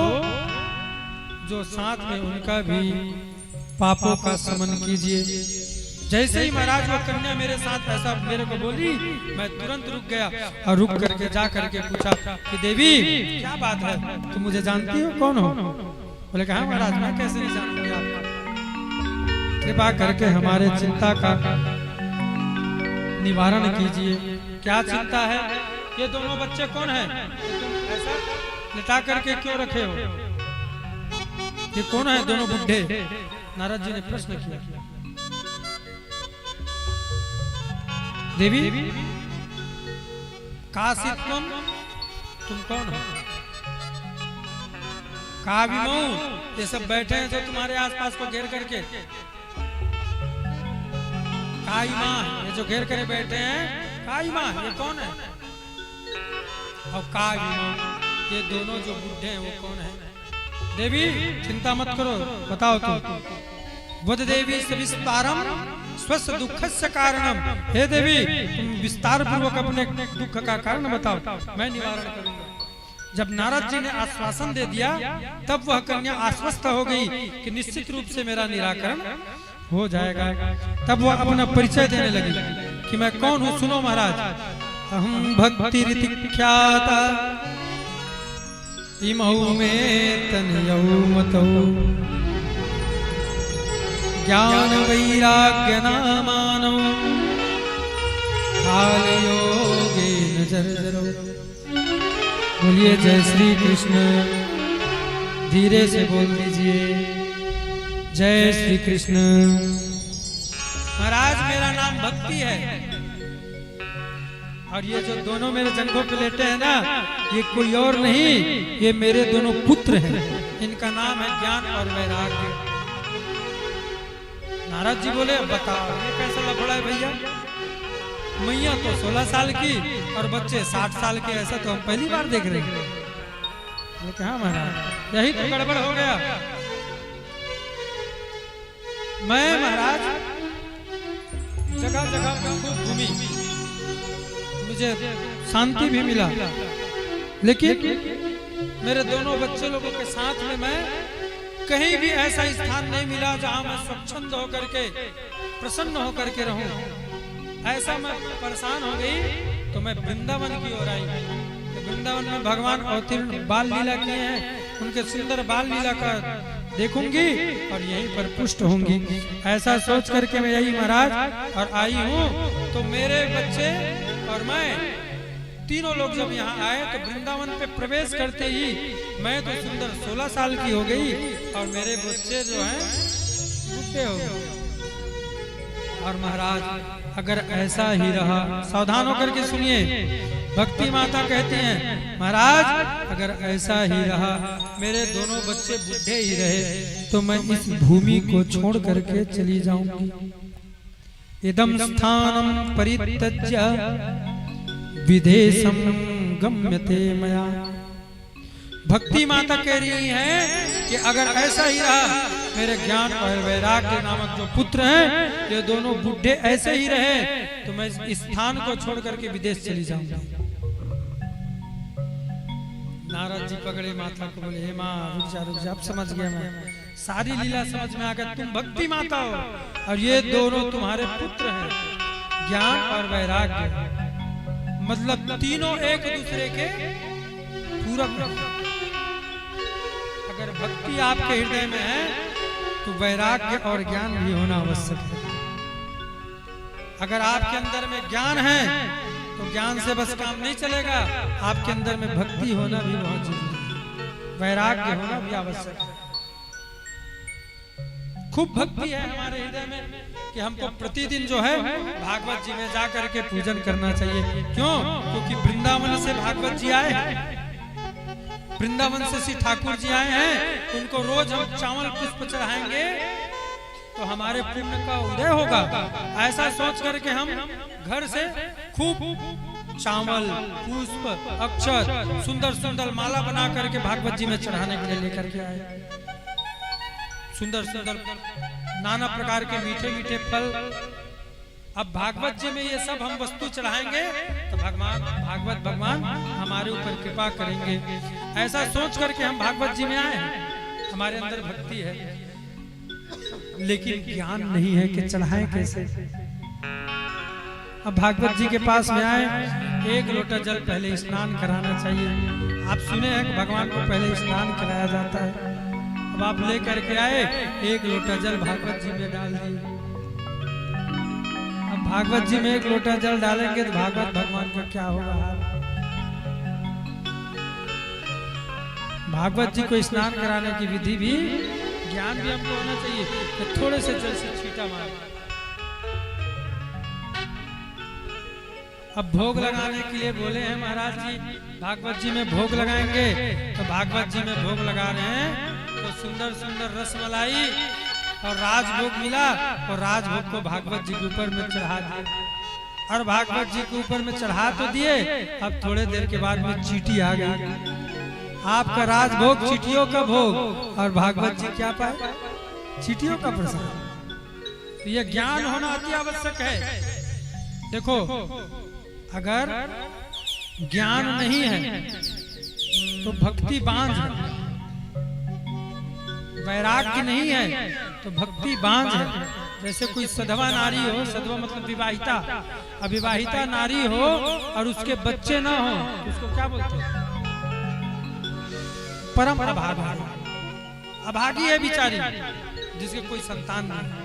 जो साथ में उनका भी पापों का शमन कीजिए। जैसे ही महाराज वो कन्या मेरे साथ ऐसा मेरे को बोली, मैं तुरंत रुक गया और रुक करके जा करके पूछा कि देवी क्या बात है, तुम मुझे जानती हो, कौन हो? बोले कहा महाराज मैं कैसे नहीं जानूंगी आपको, कृपा करके हमारे चिंता का निवारण कीजिए। क्या चिंता है? ये दोनों बच्चे कौन हैं? तुम ऐसा लिटा करके क्यों रखे हो? ये कौन है दोनों बुढ़े? नारद जी ने प्रश्न किया। देवी काशित्वम, तुम कौन हो? काविमौ, ये सब बैठे हैं जो तुम्हारे आसपास को घेर करके, काईमा, ये जो घेर कर बैठे हैं, काईमा ये कौन है? और काविमौ, ये दोनों जो बुढ़े हैं वो कौन है? देवी चिंता मत करो, बताओ तुम। वद देवी सविस्तारम स्वस्थ दुखस्य कारणम, हे देवी तुम विस्तार पूर्वक अपने दुख का कारण बताओ, मैं निवारण करूंगा। जब नारद जी ने आश्वासन दे दिया तब वह कन्या आश्वस्त हो गई कि निश्चित रूप से मेरा निराकरण हो जाएगा। तब वह अपना परिचय देने लगी कि मैं कौन हूँ, सुनो महाराज। अहम भक्ति ख्याता इमहु में तनयौ मतौ ज्ञान वैराग्य नामानो काल योगे नजर। बोलिए जय श्री कृष्ण, धीरे से बोल दीजिए जय श्री कृष्ण। महाराज मेरा नाम भक्ति है, और ये जो दोनों मेरे जंघों पे लेटे हैं ना, ये कोई और नहीं, ये मेरे दोनों पुत्र हैं, इनका नाम है ज्ञान और वैराग्य। नारद जी बोले बताओ ये कैसा लफड़ा है भैया, मैया तो 16 साल की और बच्चे 60 साल के, ऐसा तो हम पहली बार देख रहे हैं। कहा महाराज यही तो गड़बड़ हो गया। मैं महाराज जगह जगह पर खूब घूमी, मुझे शांति भी मिला, लेकिन मेरे दोनों बच्चे लोगों के साथ में मैं कहीं भी ऐसा स्थान नहीं मिला जहां मैं स्वच्छंद होकर के, प्रसन्न होकर के रहूं। ऐसा मैं परेशान हो गई तो मैं वृंदावन की ओर आई। तो वृंदावन में भगवान अवतीर्ण बाल लीला किए हैं, उनके सुंदर बाल लीला का देखूंगी और यहीं पर पुष्ट होंगी, ऐसा सोच करके मैं यही महाराज और आई हूँ। तो मेरे बच्चे और मैं तीनों लोग जब यहाँ आए तो वृंदावन पे प्रवेश करते ही मैं तो सुंदर 16 साल की हो गई और मेरे बच्चे जो हैं बूढ़े हो गए। और महाराज अगर ऐसा ही रहा, सावधान होकर के सुनिए, भक्ति माता कहती हैं महाराज अगर ऐसा ही रहा, मेरे दोनों बच्चे बूढ़े ही रहे, तो मैं इस भूमि को छोड़ करके चली जाऊंगी। इदम स्थानम परित्यज्य विदेशम गम्यते मया भक्ति माता कह रही है कि अगर ऐसा ही रहा मेरे ज्ञान और वैराग्य नामक जो पुत्र हैं, ये दोनों बुढ़े ऐसे ही रहे तो मैं इस स्थान को छोड़ करके विदेश चली जाऊंगा। नारद जी पकड़े माता को, बोले हे माँ रुक जा, अब समझ गया मैं, सारी लीला समझ में आ गया। तुम भक्ति माता हो और ये दोनों तुम्हारे पुत्र हैं, ज्ञान और वैराग्य, मतलब तीनों एक दूसरे के पूरक। अगर भक्ति आपके हृदय में है तो वैराग्य और ज्ञान भी होना आवश्यक है। अगर आपके अंदर में ज्ञान है तो ज्ञान से बस काम नहीं चलेगा, आपके अंदर में भक्ति होना भी बहुत जरूरी है, वैराग्य होना भी आवश्यक है। खूब भक्ति है हमारे हृदय में कि हमको प्रतिदिन जो है भागवत जी में जा करके पूजन करना चाहिए। क्यों? क्योंकि वृंदावन से भागवत जी आए हैं, वृंदावन से श्री ठाकुर जी आए हैं, उनको रोज हम चावल पुष्प चढ़ाएंगे तो हमारे पुण्य का उदय होगा। ऐसा सोच करके हम घर से खूब चावल पुष्प अक्षत सुंदर सुंदर माला बना करके भागवत जी में चढ़ाने के लिए लेकर के आए। सुंदर सुंदर नाना प्रकार के मीठे मीठे फल। अब भागवत जी में ये सब हम वस्तु चढ़ाएंगे तो भागवत भगवान हमारे ऊपर कृपा करेंगे। ऐसा सोच करके हम भागवत जी में आए हैं, हमारे अंदर भक्ति है, लेकिन ज्ञान नहीं है कि चढ़ाएं कैसे। अब भागवत जी के पास में आए, एक लोटा जल पहले स्नान कराना चाहिए। आप सुने हैं कि भगवान को पहले स्नान कराया जाता है। अब आप ले करके आए, एक लोटा जल भागवत जी में डाल दिए। अब भागवत जी में एक लोटा जल डालेंगे तो भागवत भगवान का क्या होगा? भागवत जी को स्नान कराने की विधि भी ज्ञान भी हमको होना चाहिए कि थोड़े से जल से छींटा मारे। अब भोग लगाने के लिए बोले हैं महाराज जी भागवत जी में भोग लगाएंगे, तो भागवत जी में भोग लगा रहे हैं तो सुंदर सुंदर रसमलाई और राजभोग मिला और राजभोग को भागवत जी के ऊपर में चढ़ा दिया। और भागवत जी के ऊपर में चढ़ा तो दिए, अब थोड़े देर के बाद में चींटी आ गई। आपका राजभोग चींटियों का भोग और भागवत जी क्या पाए? चींटियों का प्रसाद। तो यह ज्ञान होना अति आवश्यक है। देखो अगर ज्ञान नहीं है तो भक्ति बांझ है, वैराग्य नहीं है तो भक्ति बांझ है। जैसे कोई सधवा नारी हो, सधवा मतलब विवाहिता, अविवाहिता नारी हो और उसके बच्चे ना हो तो उसको क्या बोलते हैं? परम अभागी। अभागी है बेचारी जिसके कोई संतान नहीं।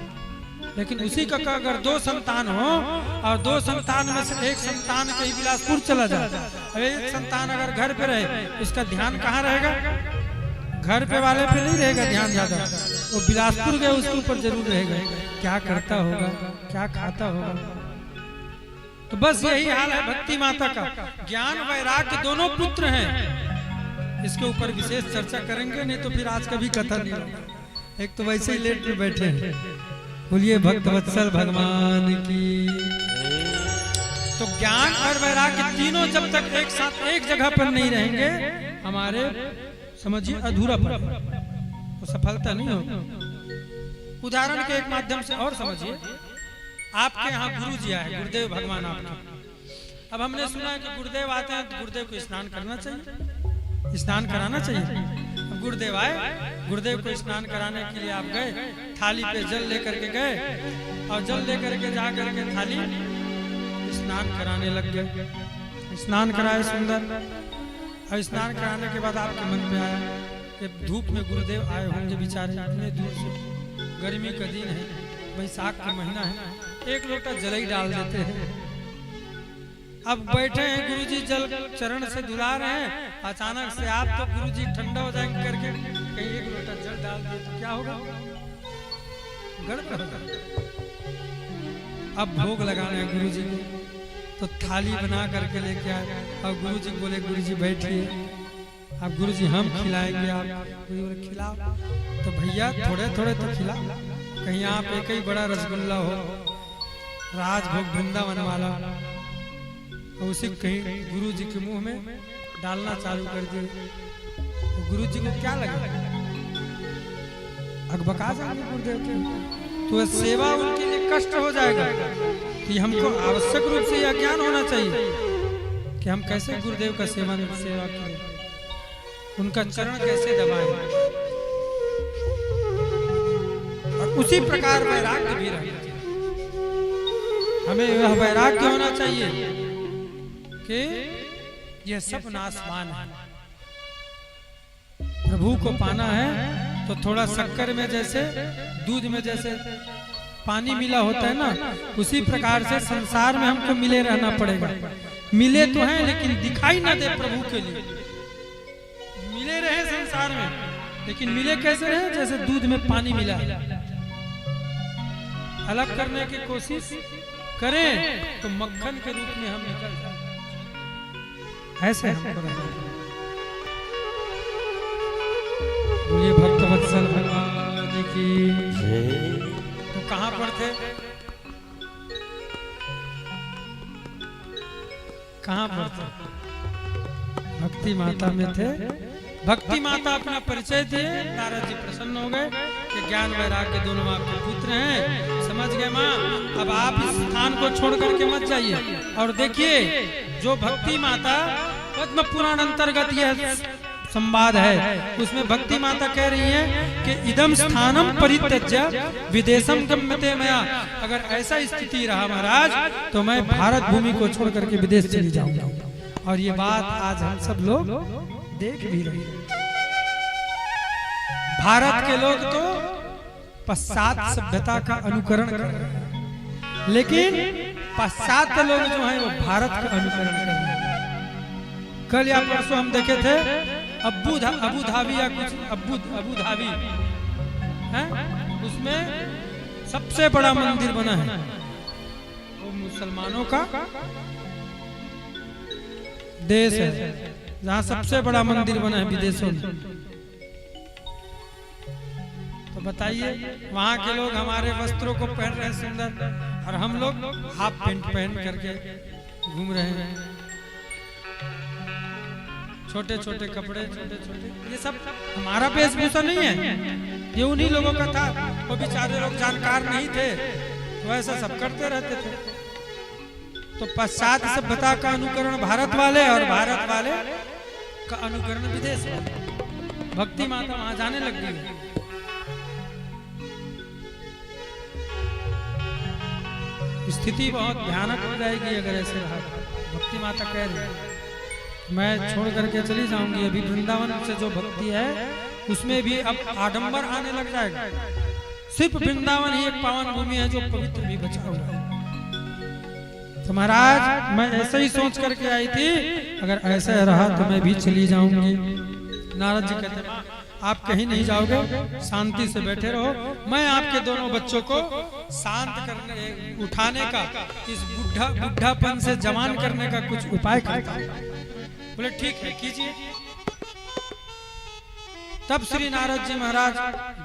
लेकिन उसी का अगर दो संतान हो और दो संतान में से एक संतान कहीं बिलासपुर चला जाए, एक संतान अगर घर पे रहे, उसका ध्यान कहाँ रहेगा? घर पे वाले पे नहीं रहेगा ध्यान ज्यादा, वो बिलासपुर गए उसके ऊपर जरूर रहेगा, क्या करता होगा, क्या खाता होगा। तो बस यही हाल है भक्ति माता का। ज्ञान वैराग्य दोनों पुत्र हैं, इसके ऊपर विशेष चर्चा करेंगे, नहीं तो फिर आज का भी कथा नहीं होगा। एक तो वैसे ही लेट पे बैठे हैं। बोलिए भक्त वत्सल भगवान की। तो ज्ञान और वैराग्य तीनों जब तक एक साथ एक जगह पर नहीं रहेंगे, हमारे समझिए अधूरा वो सफलता नहीं होगी। उदाहरण के एक माध्यम से और समझिए, आपके यहाँ गुरु जी आए, गुरुदेव भगवान आपके। अब हमने सुना है कि गुरुदेव आते हैं तो गुरुदेव को स्नान करना चाहिए, स्नान कराना चाहिए। अब गुरुदेव आए, गुरुदेव को स्नान कराने के लिए आप गए, थाली पे जल लेकर के गए और जल लेकर के जा करके थाली स्नान कराने लग गए। स्नान कराए सुंदर, और स्नान कराने के बाद आपके मन में आया कि धूप में गुरुदेव आए होंगे बेचारे इतने दूर से, गर्मी का दिन है, बैसाख का महीना है, एक लोटा जल ही डाल देते हैं। अब बैठे हैं गुरुजी जल चरण से धुला रहे हैं, अचानक से आप तो गुरुजी ठंडा हो जाएंगे करके कहीं एक लोटा जल डाल दिए तो क्या होगा? गड़बड़ होगा। अब भोग लगाना है गुरुजी को, तो थाली बना करके लेके आए और गुरुजी बोले गुरुजी बैठिए, अब गुरुजी हम खिलाएंगे, आप गुरुजी बोले खिलाओ। तो भैया थोड़े थोड़े तो खिलाओ, कहीं आप एक ही बड़ा रसगुल्ला हो, राजभोग वृंदावन वाला, उसी कहीं गुरु जी के मुंह में डालना चालू कर दिए। तो गुरु जी को क्या लगा, अकबका जाएंगे गुरुदेव के, तो सेवा उनके लिए कष्ट हो जाएगा। कि हमको आवश्यक रूप से यह ज्ञान होना चाहिए कि हम कैसे गुरुदेव का सेवा करें, उनका चरण कैसे दबाएं, और उसी प्रकार वैराग्य भी रहे। हमें यह वैराग्य होना चाहिए कि यह सब नाशवान है, प्रभु को पाना है तो थोड़ा शक्कर में जैसे दूध में जैसे पानी मिला होता है ना, उसी प्रकार से संसार में हमको मिले रहना पड़ेगा। मिले तो हैं लेकिन दिखाई ना दे प्रभु के लिए, मिले रहे संसार में लेकिन मिले कैसे रहे, जैसे दूध में पानी मिला। अलग करने की कोशिश करें तो मक्खन के रूप में हम निकल जाए, ऐसे हमको रहना। बोलिए भक्तवत्सल भगवान की। तो कहां पर थे, कहां पर थे? भक्ति माता में थे। भक्ति माता अपना परिचय दिए, नारद जी प्रसन्न हो गए कि ज्ञान वैराग्य दोनों आपके पुत्र हैं। समझ गए माँ, अब आप इस स्थान को छोड़ करके मत जाइए। और देखिए जो भक्ति माता पद्म पुराण अंतर्गत यह संवाद है, उसमें भक्ति माता कह रही है कि इदम स्थानम परित्यज्य विदेशम गम्यते मया। अगर ऐसा स्थिति रहा महाराज तो मैं भारत भूमि को छोड़ करके विदेश चली जाऊंगा। और ये बात आज हम सब लोग देख भी रहे हैं। भारत के लोग तो पाश्चात्य सभ्यता का अनुकरण कर रहे हैं, लेकिन पाश्चात्य लोग जो हैं वो भारत का अनुकरण कर रहे हैं। कल या परसों हम देखे थे अबू धाबी या कुछ अबू धाबी है, उसमें सबसे बड़ा मंदिर बना है, वो मुसलमानों का देश है, जहाँ सबसे बड़ा मंदिर बना है विदेशों में। तो बताइए वहाँ के लोग हमारे वस्त्रों को पहन रहे हैं सुंदर, और हम लोग हाफ पैंट पहन करके घूम रहे हैं, छोटे छोटे कपड़े, छोटे छोटे। ये सब हमारा वेशभूषा नहीं है, ये उन्हीं लोगों का था। वो बेचारे लोग जानकार नहीं थे तो ऐसा सब करते रहते थे। तो पाश्चात्य सभ्यता का अनुकरण भारत वाले और भारत वाले का अनुकरण विदेश वाले। भक्ति माता वहां जाने लग गई। स्थिति बहुत भयानक हो जाएगी अगर ऐसे रहा। भक्ति माता कह रही है मैं छोड़ करके चली जाऊंगी। अभी वृंदावन से जो भक्ति है उसमें भी अब आडंबर आने लग जाएगा। सिर्फ वृंदावन ही एक पावन भूमि है जो पवित्र भी बचा हुआ है। तो महाराज मैं ऐसे ही सोच करके आई थी, अगर ऐसा रहा तो मैं भी चली जाऊंगी। नारद जी कहते हैं आप कहीं नहीं जाओगे, शांति से बैठे रहो। मैं आपके दोनों बच्चों को शांत करने, उठाने का, इस बुढ़ापन से जवान करने का कुछ उपाय करता हूं। बोले ठीक है कीजिए। तब श्री नारद जी महाराज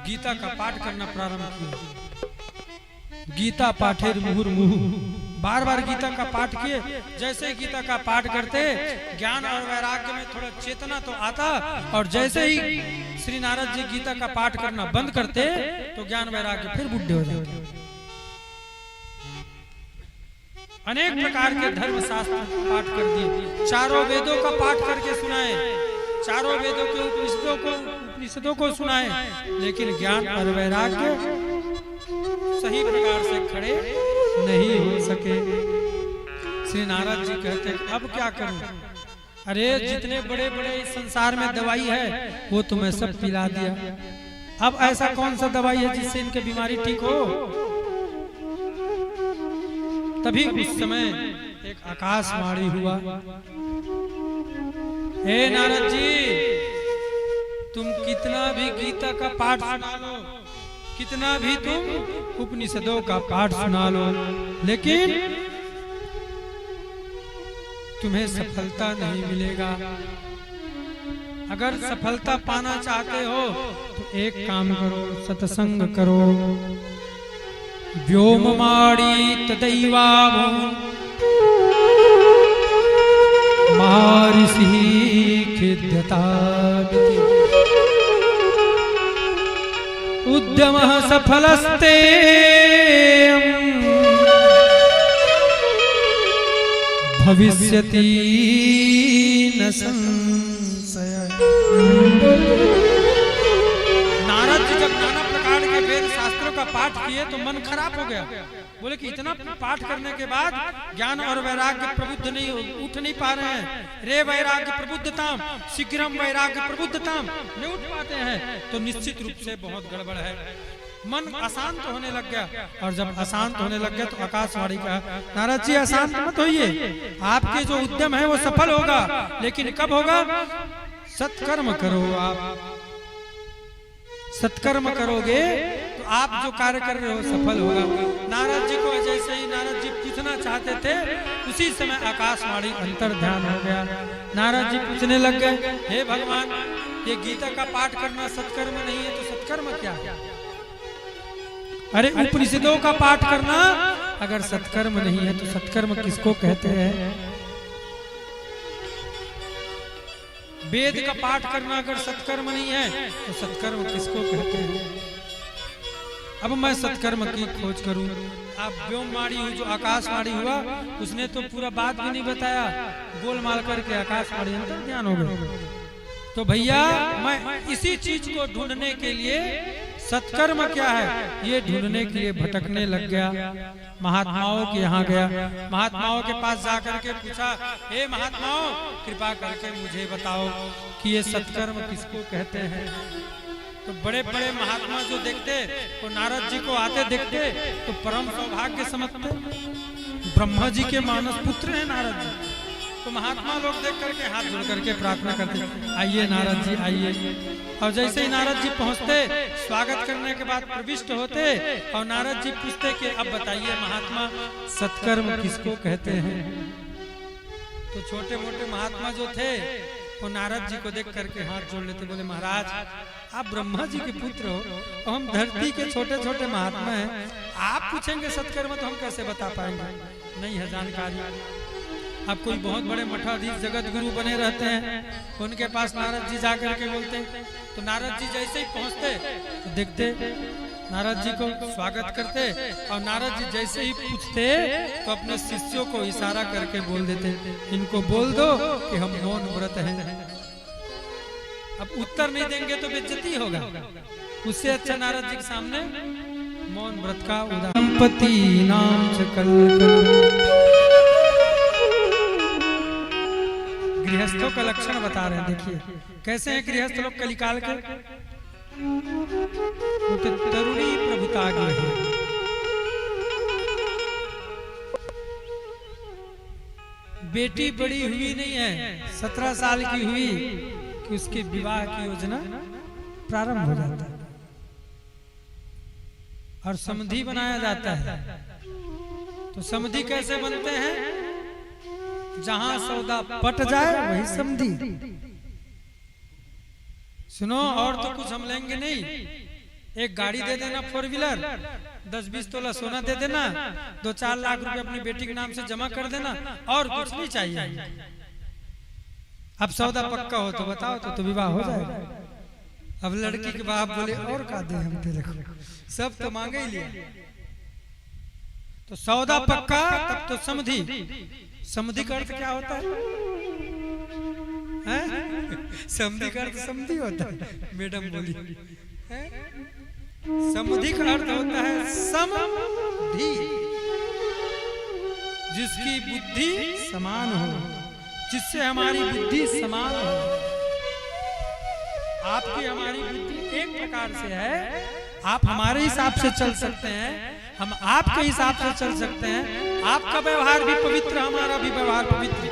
गीता का पाठ करना प्रारंभ किया। गीता पाठेर मुहुर्मुहु, बार बार गीता का पाठ किए। जैसे ही गीता का पाठ करते ज्ञान और वैराग्य में थोड़ा चेतना तो आता, और जैसे ही श्री नारद जी गीता का पाठ करना बंद करते तो ज्ञान वैराग्य फिर बुढ़े हो जाते। अनेक प्रकार के धर्म शास्त्र पाठ कर दिए, चारों वेदों का पाठ करके सुनाए, चारों वेदों के उपनिषदों को सुनाए, लेकिन ज्ञान और वैराग्य सही प्रकार से खड़े नहीं हो सके। श्री नारद जी कहते हैं अब क्या करूं? अरे जितने बड़े बड़े इस संसार में दवाई है वो तो मैं सब पिला दिया, अब ऐसा कौन सा दवाई है जिससे इनके बीमारी ठीक हो? तभी उस समय एक आकाशवाणी हुआ, हे नारद जी तुम कितना भी गीता का पाठ सुना लो, कितना भी तुम उपनिषदों का पाठ सुना लो, लेकिन तुम्हें सफलता नहीं मिलेगा। अगर सफलता पाना चाहते हो तो एक काम करो, सत्संग करो। व्योममाड़ी तदैवाभून् महर्षिः खिद्यतामिति। उद्यमः सफलस्ते भविष्यति न संशय। नारद जी जब नाना प्रकार के वेद शास्त्रों का पाठ किए तो मन खराब हो गया। बोले कि इतना पाठ करने के बाद ज्ञान और वैराग्य प्रबुद्ध नहीं उठ नहीं पा रहे हैं। रे वैराग्य प्रबुद्धताम शीघ्रम वैराग्य प्रबुद्धताम, नहीं उठ पाते हैं। तो निश्चित रूप से बहुत गड़बड़ है। मन अशांत होने लग गया, और जब अशांत होने लग गया तो आकाशवाणी का, नारद जी अशांत मत होइए, आपके जो उद्यम है वो सफल होगा, लेकिन कब होगा? सत्कर्म करो। आप सत्कर्म करोगे तो आप जो कार्य कर रहे हो सफल होगा। नारद जी को जैसे ही नारद जी पूछना चाहते थे, उसी समय आकाशवाणी अंतर ध्यान हो गया। नारद जी पूछने लग गए, हे भगवान, ये गीता का पाठ करना सत्कर्म नहीं है तो सत्कर्म क्या है? अरे उपनिषदों का पाठ करना अगर सत्कर्म नहीं है तो सत्कर्म किसको कहते हैं? वेद का पाठ करना अगर सत्कर्म नहीं है तो सत्कर्म किसको कहते हैं? अब मैं सत्कर्म की खोज करूं। आप व्योमवाणी जो आकाशवाणी हुआ, उसने तो पूरा बात भी नहीं बताया, गोलमाल करके आकाशवाणी अंतर ध्यान हो गया। तो भैया मैं इसी चीज को ढूंढने के लिए, सत्कर्म क्या है ये ढूंढने के लिए भटकने लग गया। महात्माओं के यहाँ गया, महात्माओं के पास जाकर के पूछा, हे महात्माओं, कृपा करके मुझे बताओ कि ये सत्कर्म किसको कहते हैं? तो बड़े बड़े महात्मा जो देखते वो नारद जी को आते देखते तो परम सौभाग्य समझते। ब्रह्मा जी के मानस पुत्र हैं नारद जी। तो महात्मा लोग देख करके हाथ जोड़ करके प्रार्थना करते, आइए नारद जी आइए। और जैसे ही नारद जी पहुंचते, स्वागत करने के बाद प्रविष्ट होते, और नारद जी पूछते कि अब बताइए महात्मा, सत्कर्म किसको कहते हैं? तो छोटे मोटे महात्मा जो थे वो नारद जी को देख करके हाथ जोड़ लेते, बोले महाराज आप ब्रह्मा जी के पुत्र हो और हम धरती के छोटे छोटे महात्मा हैं, आप पूछेंगे सत्कर्म तो हम कैसे बता पाएंगे? नहीं है जानकारी। अब कोई बहुत बड़े मठाधीश जगत गुरु बने रहते हैं, उनके पास नारद जी जाकर के बोलते, तो नारद जी जैसे ही पहुंचते तो देखते, नारद जी को स्वागत करते, और नारद जी जैसे ही पूछते तो अपने शिष्यों को इशारा करके बोल देते, इनको बोल दो कि हम मौन व्रत हैं। अब उत्तर नहीं देंगे तो बेइज्जती होगा, उससे अच्छा नारद जी के सामने मौन व्रत का उदाहरण। पति नाम गृहस्थों का लक्षण बता रहे हैं। देखिए कैसे हैं गृहस्थ लोग कलिकाल के, तरुणी प्रभुता है। बेटी बड़ी हुई नहीं है, 17 साल की हुई कि उसके विवाह की योजना प्रारंभ हो जाता है और समधी बनाया जाता है। तो समधी कैसे बनते हैं? जहां सौदा पट जाए वही समधी। सुनो, और तो कुछ हम लेंगे नहीं, एक गाड़ी दे देना 4 व्हीलर, 10-20 तोला सोना दे देना, 2-4 लाख रुपए अपनी बेटी के नाम से जमा कर देना, और कुछ नहीं चाहिए। अब सौदा पक्का हो तो बताओ, तो विवाह हो जाएगा। अब लड़की के बाप बोले और का दे हम तेरे को, सब तो मांगे ही लिया। तो सौदा पक्का तब तो समधी। समधी का अर्थ क्या होता है? समधी का अर्थ समधी होता है, मैडम बोली। समधी का अर्थ होता है समधी, जिसकी बुद्धि समान हो, जिससे हमारी बुद्धि समान हो। आपकी हमारी बुद्धि एक प्रकार से है, आप हमारे हिसाब से चल सकते हैं, हम आपके हिसाब से चल सकते हैं। आपका व्यवहार भी पवित्र, हमारा भी व्यवहार पवित्र,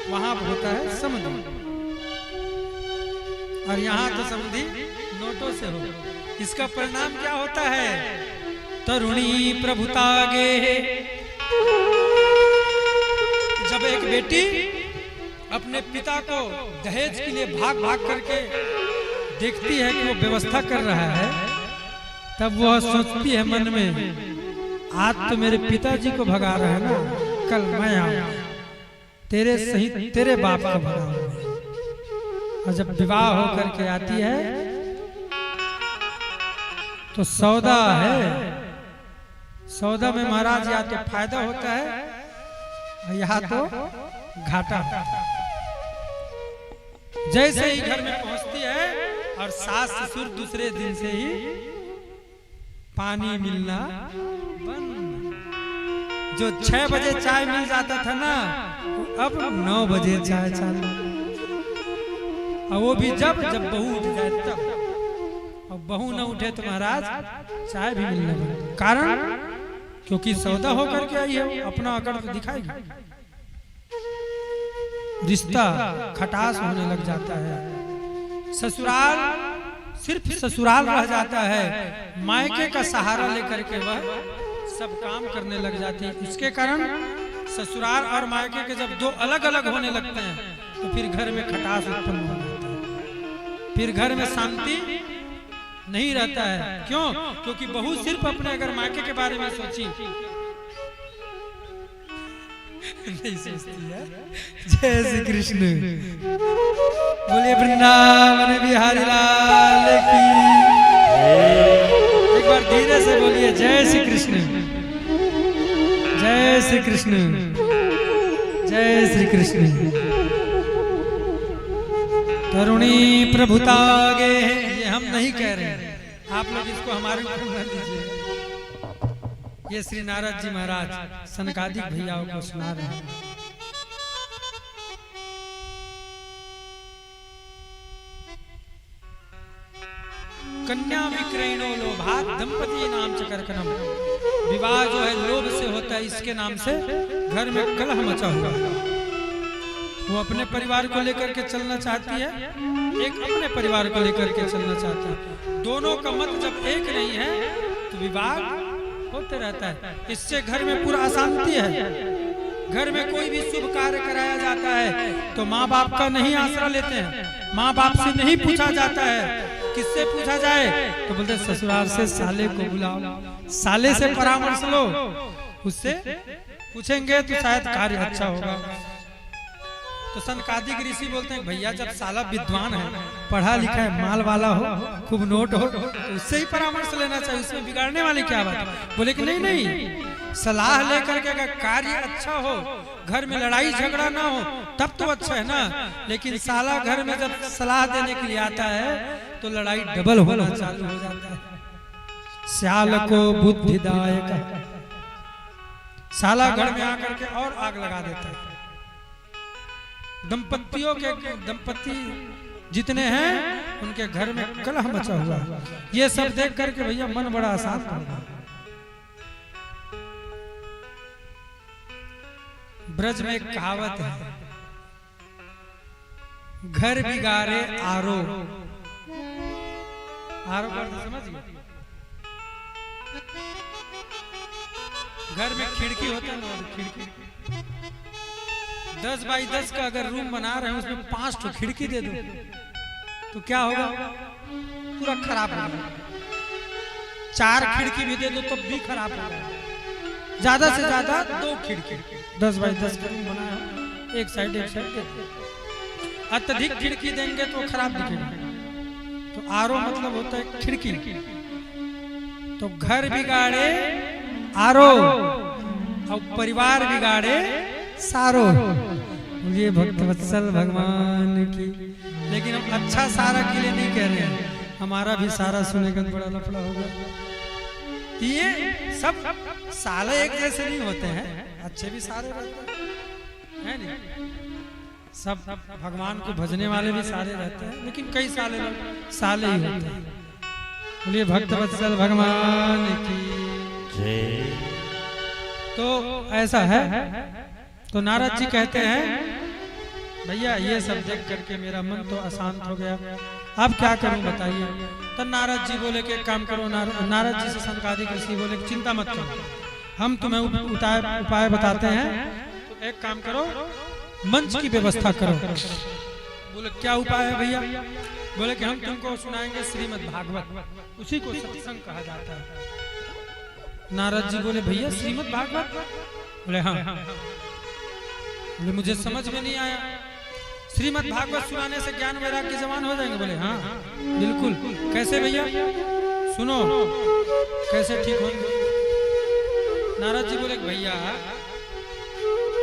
वहां होता है समधी। और यहाँ तो समधी नोटों से हो। इसका परिणाम क्या होता है? तरुणी प्रभुता गे। जब एक बेटी अपने पिता को दहेज के लिए भाग भाग करके देखती है कि वो व्यवस्था कर रहा है, तब वह सोचती है मन में, आज तो मेरे पिताजी को भगा रहा है ना, कल मैं आऊंगा तेरे सही तेरे बाप को भगाऊंगा। और जब विवाह होकर के आती है तो सौदा है, सौदा में महाराज या तो फायदा होता है या तो घाटा होता है। जैसे ही घर में पहुंचती है और सास ससुर दूसरे दिन से ही पानी मिलना बंद। जो 6 बजे चाय मिल जाता था ना, अब 9 बजे चाय चालू, और वो भी जब बहू उठ जाए तब। और बहू न उठे तो महाराज चाय भी मिलने बंद। कारण क्योंकि सौदा होकर के आई है, अपना अकड़ तो दिखाएगी। रिश्ता खटास होने लग जाता है। ससुराल सिर्फ ससुराल रह जाता है, मायके का सहारा लेकर के वह सब काम करने लग जाती है। इसके कारण ससुराल और मायके के जब दो अलग अलग होने लगते हैं तो फिर घर में खटास उत्पन्न हो जाता है, फिर घर में शांति नहीं रहता है। क्यों? क्योंकि बहू सिर्फ अपने अगर मायके के बारे में सोची नहीं सोचती है। जय श्री कृष्ण, बोलिए वृंदावन बिहारी लाल की। एक बार धीरे से बोलिए जय श्री कृष्ण, जय श्री कृष्ण, जय श्री कृष्ण। तरुणी प्रभुता गे, ये हम नहीं कह रहे हैं, आप लोग इसको हमारे ऊपर न लीजिए। ये श्री नारद जी महाराज सनकादिक भैयाओं को सुना रहे हैं। कन्या विक्रयणो लोभात दंपति नाम च करकनम। विवाह जो है लोभ से होता है, इसके नाम से घर में कलह मचा हुआ है। वो अपने परिवार को लेकर के चलना चाहती है, एक अपने परिवार को लेकर के चलना चाहता है। दोनों का मत जब एक नहीं है तो विवाद होते रहता है। इससे घर में पूरा अशांति है। घर में कोई भी शुभ कार्य कराया जाता है तो माँ बाप का नहीं आसरा लेते हैं, माँ बाप से नहीं पूछा जाता है। किससे पूछा जाए तो बोलते ससुराल से साले को बुलाओ, साले से परामर्श लो, उससे पूछेंगे तो शायद कार्य अच्छा होगा। तो सनकादिक ऋषि बोलते हैं भैया जब साला विद्वान है, पढ़ा लिखा है, माल वाला हो, खूब नोट हो, तो उससे ही परामर्श लेना चाहिए, उसमें बिगाड़ने वाली क्या बात है। बोले कि नहीं नहीं, सलाह लेकर के अगर कार्य अच्छा हो, घर में लड़ाई झगड़ा ना हो, तब तो अच्छा है ना। लेकिन साला घर में जब सलाह देने के लिए आता है तो लड़ाई डबल होना चालू हो जाता है। साल को बुद्धिदायक, साला घर में आकर के और आग लगा देता है। दंपतियों के दंपति जितने हैं उनके घर में कलह मचा हुआ है। ये सब देख करके भैया मन बड़ा आसान हो गया। ब्रज में एक कहावत है, घर बिगाड़े आरो। आरो समझिए, घर में खिड़की होता है ना, खिड़की 10 बाई 10 का अगर रूम बना रहे हैं उसमें 5 तो खिड़की दे दो तो क्या होगा, पूरा खराब होगा। 4 खिड़की भी दे दो तो भी खराब होगा। ज्यादा से ज्यादा 2 खिड़की, 10 बाई 10 का रूम बनाया, एक साइड एक साइड। अत्यधिक खिड़की देंगे तो खराब दिखेगा। तो आरो मतलब होता है खिड़की। तो घर बिगाड़े आरो और परिवार बिगाड़े सारो। ये भक्त वत्सल भगवान की। लेकिन हम अच्छा सारा के लिए नहीं कह रहे हैं, हमारा भी सारा सुनेगा बड़ा लफड़ा होगा। ये सब साले एक जैसे नहीं होते हैं, अच्छे भी सारे रहते हैं, नहीं? सब भगवान को भजने वाले भी सारे रहते हैं, लेकिन कई साले लोग साले ही होते हैं। बोलिए भक्त वत्सल भगवान की। तो ऐसा है। तो नारद जी कहते हैं भैया ये सब देख करके मेरा मन तो अशांत हो गया, अब क्या करूं बताइए। तो नारद जी बोले कि एक काम करो। नारद जी से सनकादिक ऋषि बोले कि चिंता मत करो, हम तुम्हें उपाय बताते हैं। तो एक काम करो, मंच की व्यवस्था करो। बोले क्या उपाय है भैया? बोले कि हम तुमको सुनाएंगे श्रीमद् भागवत, उसी को सत्संग कहा जाता है। नारद जी बोले भैया श्रीमद् भागवत? बोले हाँ। बोले मुझे समझ में नहीं आया, श्रीमद् भागवत सुनाने से ज्ञान वैराग्य जवान हो जाएंगे? बोले हाँ बिल्कुल। कैसे भैया? सुनो कैसे ठीक होंगे। नारद जी बोले भैया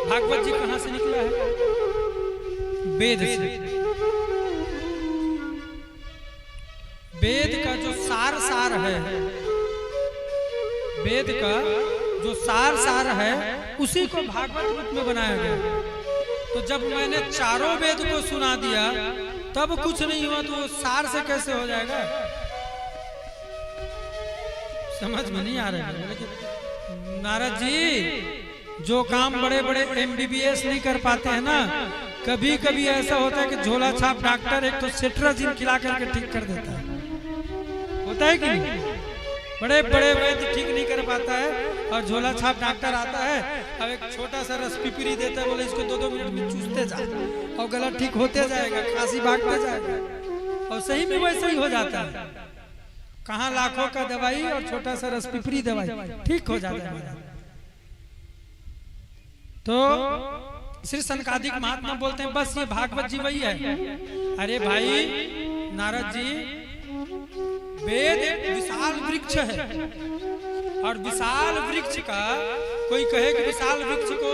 भागवत जी कहां से निकला है? वेद से। वेद का जो सार है, वेद का जो सार है उसी को भागवत रूप में बनाया गया। तो जब मैंने चारों वेद को सुना दिया तब कुछ नहीं हुआ, तो वो सार से कैसे हो जाएगा? समझ में नहीं आ रहा है। नारद जी जो काम बड़े बड़े MBBS नहीं कर पाते हैं ना, कभी कभी ऐसा होता है कि झोला छाप डॉक्टर एक तो सेट्राजिन खिला करके ठीक कर देता है। होता है कि नहीं? बड़े बड़े वैद्य ठीक नहीं कर पाता है और झोला छाप डॉक्टर आता है, अब एक छोटा सा रस पिपरी देता है, बोले इसको 2-2 मिनट में चूसते जा और गला ठीक होते जाएगा, खांसी भागते जाएगा। और सही में वैसे ही हो जाता है। कहाँ लाखों का दवाई और छोटा सा रस पिपरी दवाई ठीक हो जाता है। तो श्री सनकादिक महात्मा बोलते हैं बस ये भागवत जी वही है। अरे भाई नारद जी, वेद एक विशाल वृक्ष है और विशाल वृक्ष का कोई कहे कि विशाल वृक्ष को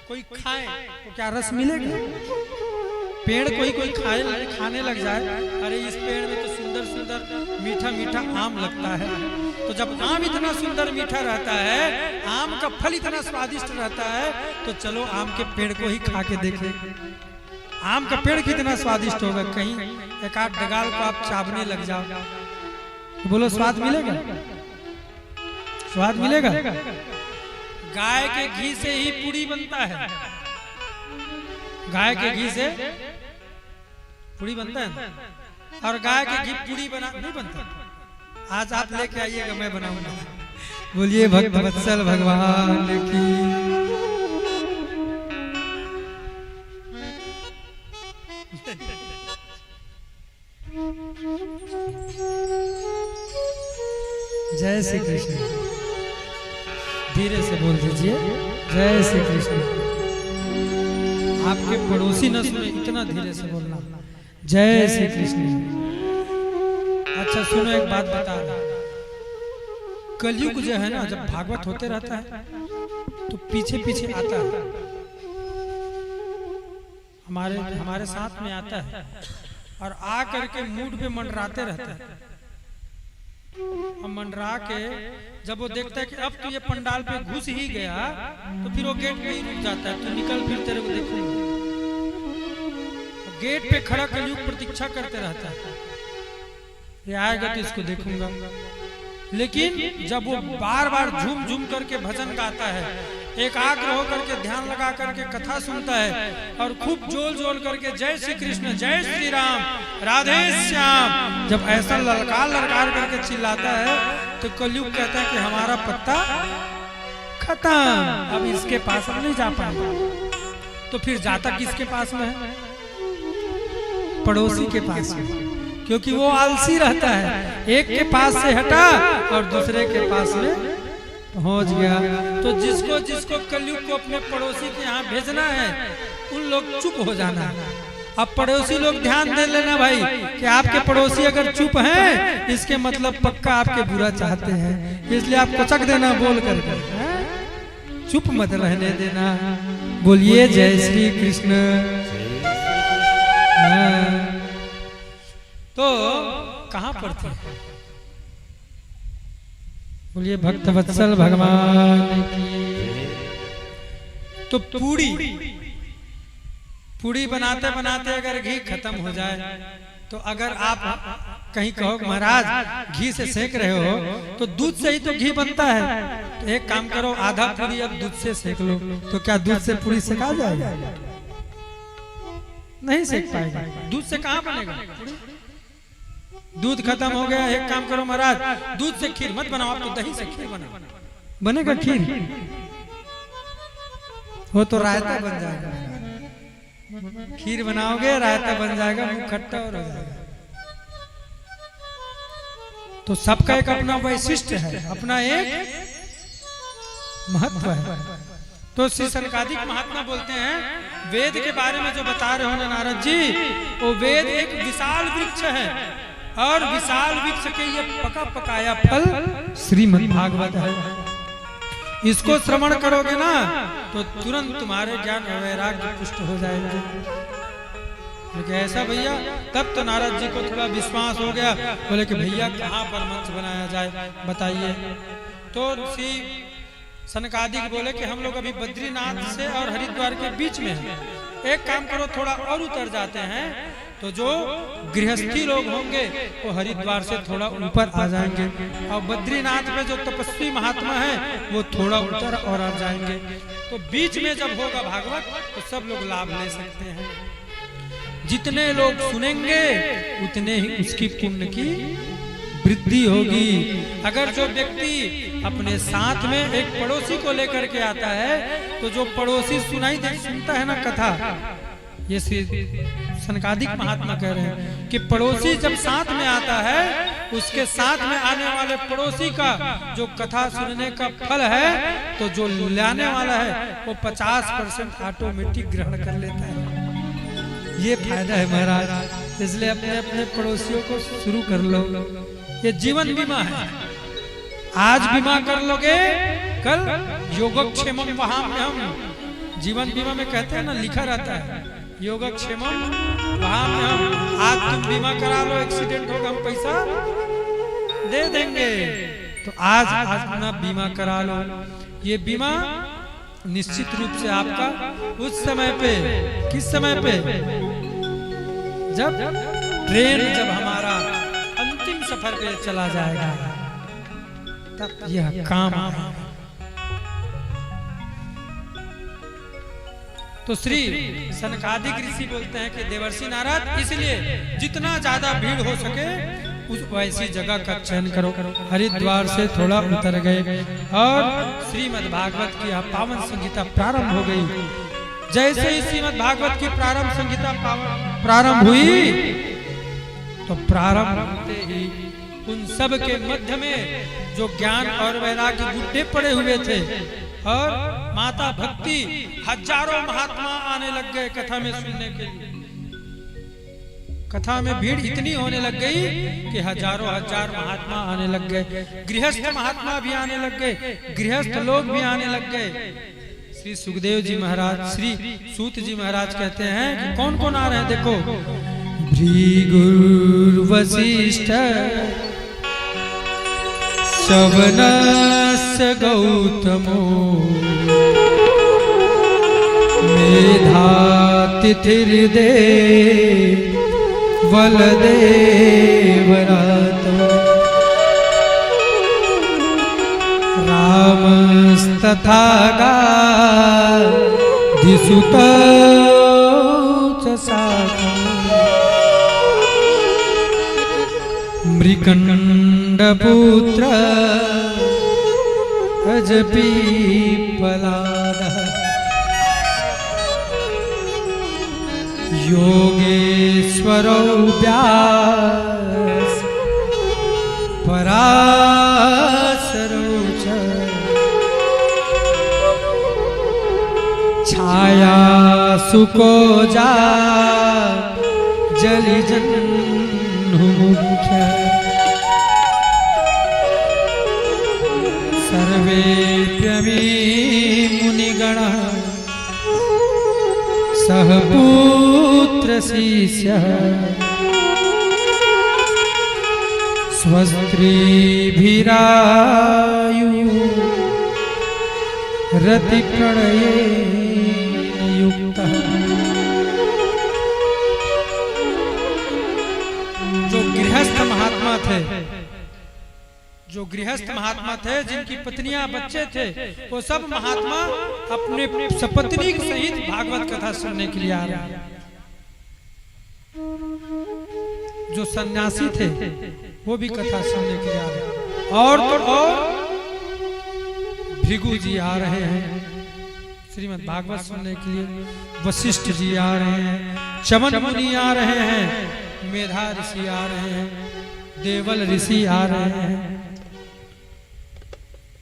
कोई खाए तो क्या रस मिलेगा? पेड़ कोई खाने लग जाए, अरे इस पेड़ में तो सुंदर सुंदर मीठा मीठा आम लगता है। तो जब आम इतना सुंदर मीठा रहता है, आम का फल इतना स्वादिष्ट रहता है, तो चलो आम के पेड़ को ही खा के देखें। आम का पेड़ कितना स्वादिष्ट होगा। कहीं एक आध डगाल को आप चावने लग जाओ तो बोलो स्वाद मिलेगा? स्वाद मिलेगा? गाय के घी से ही पूड़ी बनता है। गाय के घी से पूड़ी बनता है और गाय के घी पूड़ी बना नहीं बनता। आज आप लेके आइएगा, मैं बनाऊंगा। बोलिए भक्त वत्सल भगवान की। जय श्री कृष्ण। धीरे से बोल दीजिए जय श्री कृष्ण। आपके पड़ोसी न सुने, इतना धीरे से बोलना। जय श्री कृष्ण। अच्छा सुनो, एक बात बता रहा, कलयुग जो है ना, जब भागवत होते रहता है तो पीछे पीछे आता है, हमारे साथ में आता है और आ करके मूड पे मंडराते रहता है। और मंडरा के जब वो देखता है कि अब तो ये पंडाल पे घुस ही गया, तो फिर वो गेट पे ही रुक जाता है। तो निकल फिर तेरे को देखूंगा। गेट पे खड़ा कलयुग प्रतीक्षा करते रहता है, ये आएगा तो इसको देखूंगा। लेकिन जब वो बार बार झूम झूम करके भजन गाता है, एकाग्र होकर के ध्यान लगा करके कथा सुनता है और खूब जोल जोल करके जय श्री कृष्ण, जय श्री राम, राधे श्याम, जब ऐसा ललकार करके चिल्लाता है, तो कलयुग कहता है कि हमारा पत्ता खत्म, अब इसके पास हम नहीं जा पाएंगे। तो फिर जाता किसके पास में है? पड़ोसी के पास में, क्योंकि वो आलसी रहता है। एक के पास से हटा और दूसरे के पास में पहुंच गया। तो जिसको जिसको कलयुग को अपने पड़ोसी के यहाँ भेजना है, उन लोग चुप हो जाना है। अब पड़ोसी लोग ध्यान दे लेना भाई कि आपके पड़ोसी अगर चुप हैं, इसके मतलब पक्का आपके बुरा चाहते हैं, इसलिए आप कोचक देना बोल करके, चुप मत रहने देना। बोलिए जय श्री कृष्ण। तो कहाँ पर थे? बोलिए भक्त वत्सल भगवान की। तो पूड़ी बनाते बनाते अगर घी खत्म हो जाए, तो अगर आप कहीं कहो महाराज घी से सेक रहे हो, तो दूध से ही तो घी बनता है, तो एक काम करो आधा पूड़ी अब दूध से सेक लो। तो क्या दूध से पूड़ी सेका जाएगा? नहीं सेक पाएगा। दूध से कहाँ बनेगा? दूध खत्म हो गया, एक काम करो महाराज दूध से खीर मत बनाओ, आप तो दही से खीर बनाओ। बनेगा खीर? वो तो रायता बन जाएगा। खीर बनाओगे रायता बन जाएगा, मुंह खट्टा और हो जाएगा। तो सबका एक अपना वैशिष्ट है, अपना एक महत्व है। तो श्री सनकादिक महात्मा बोलते हैं वेद के बारे में जो बता रहे हो ना नारद जी, वो वेद एक विशाल वृक्ष है और विशाल वृक्ष के ये पका पकाया फल श्रीमद् भागवत है। इसको श्रवण करोगे ना तो तुरंत तुम्हारे ज्ञान और वैराग्य पुष्ट हो जाएंगे। लेकिन ऐसा भैया, तब तो नारद जी को थोड़ा विश्वास हो गया, बोले कि भैया कहाँ पर मंच बनाया जाए बताइए। तो श्री सनकादिक बोले कि हम लोग अभी बद्रीनाथ से और हरिद्वार के बीच में हैं, एक काम करो थोड़ा और उतर जाते हैं, तो जो गृहस्थी लोग होंगे वो हरिद्वार से थोड़ा ऊपर आ जाएंगे और बद्रीनाथ में जो तपस्वी महात्मा है वो थोड़ा ऊपर और आ जाएंगे। तो बीच में जब होगा भागवत तो सब लोग लाभ ले सकते हैं। जितने लोग सुनेंगे उतने ही उसकी पुण्य की वृद्धि होगी। अगर जो व्यक्ति अपने साथ में एक पड़ोसी को लेकर के आता है तो जो पड़ोसी सुनता है ना कथा, ये श्री सनकादिक महात्मा कह रहे हैं कि पड़ोसी जब साथ में आता है उसके साथ में आने वाले पड़ोसी का जो कथा सुनने का फल है तो जो लाने वाला है वो 50% ऑटोमेटिक ग्रहण कर लेता है। ये फायदा है महाराज, इसलिए अपने अपने पड़ोसियों को शुरू कर लो। ये जीवन बीमा है, आज बीमा कर लोगे कल योगक्षेमम वहां में हम जीवन बीमा में कहते हैं ना, लिखा रहता है योगक्षेमम वहां में हम, आज तुम बीमा करा लो, एक्सीडेंट होगा हम पैसा दे देंगे। तो आज अपना बीमा करा लो। ये बीमा निश्चित रूप से आपका उस समय पे, किस समय पे, जब ट्रेन जब हमारा अंतिम सफर पे चला जाएगा तब यह काम आएगा। तो श्री सनकादिक ऋषि बोलते हैं कि देवर्षि नारद, इसलिए जितना ज्यादा भीड़ हो सके उस वैसी जगह का चयन करो। हरिद्वार से थोड़ा उतर गए और श्रीमद् भागवत की पावन संहिता प्रारंभ हो गई। जैसे ही श्रीमद् भागवत की प्रारंभ संहिता प्रारंभ हुई तो प्रारंभ होते ही उन सब के मध्य में जो ज्ञान और वैराग्य बुड्ढे पड़े हुए थे और माता भक्ति, हजारों महात्मा आने लग गए कथा में सुनने के लिए। कथा में भीड़ इतनी होने लग गई कि हजारों हजार महात्मा आने लग गए, गृहस्थ महात्मा भी आने लग गए, गृहस्थ लोग भी आने लग गए। श्री सुखदेव जी महाराज, श्री सूत जी महाराज कहते हैं कि कौन कौन आ रहे हैं देखो, भृगु वशिष्ठ शवनस्य गौतमो मेधातिथिर्दे वलदेवरातो रामस्तथा गाधिसुतो च साकम् मृकण्डपुत्र अजपीपलादः योगेश्वरो व्यास पराशरो च छाया सुको जा जलिजन्मुख्य सर्वेऽप्यमी मुनिगणः सह पुत्र शिष्य स्वस्त्रीभिरायु रति प्रणये युक्तः। जो गृहस्थ महात्मा थे, जो गृहस्थ महात्मा थे, जिनकी पत्नियां बच्चे थे, वो सब महात्मा अपने सपत्नी सहित भागवत कथा सुनने के लिए आ रहे हैं। जो सन्यासी थे वो भी कथा सुनने के लिए आ रहे हैं। और तो और भृगु जी आ रहे हैं श्रीमद् भागवत सुनने के लिए, वशिष्ठ जी आ रहे हैं, चमन मुनि आ रहे हैं, मेधा ऋषि आ रहे हैं, देवल ऋषि आ रहे हैं,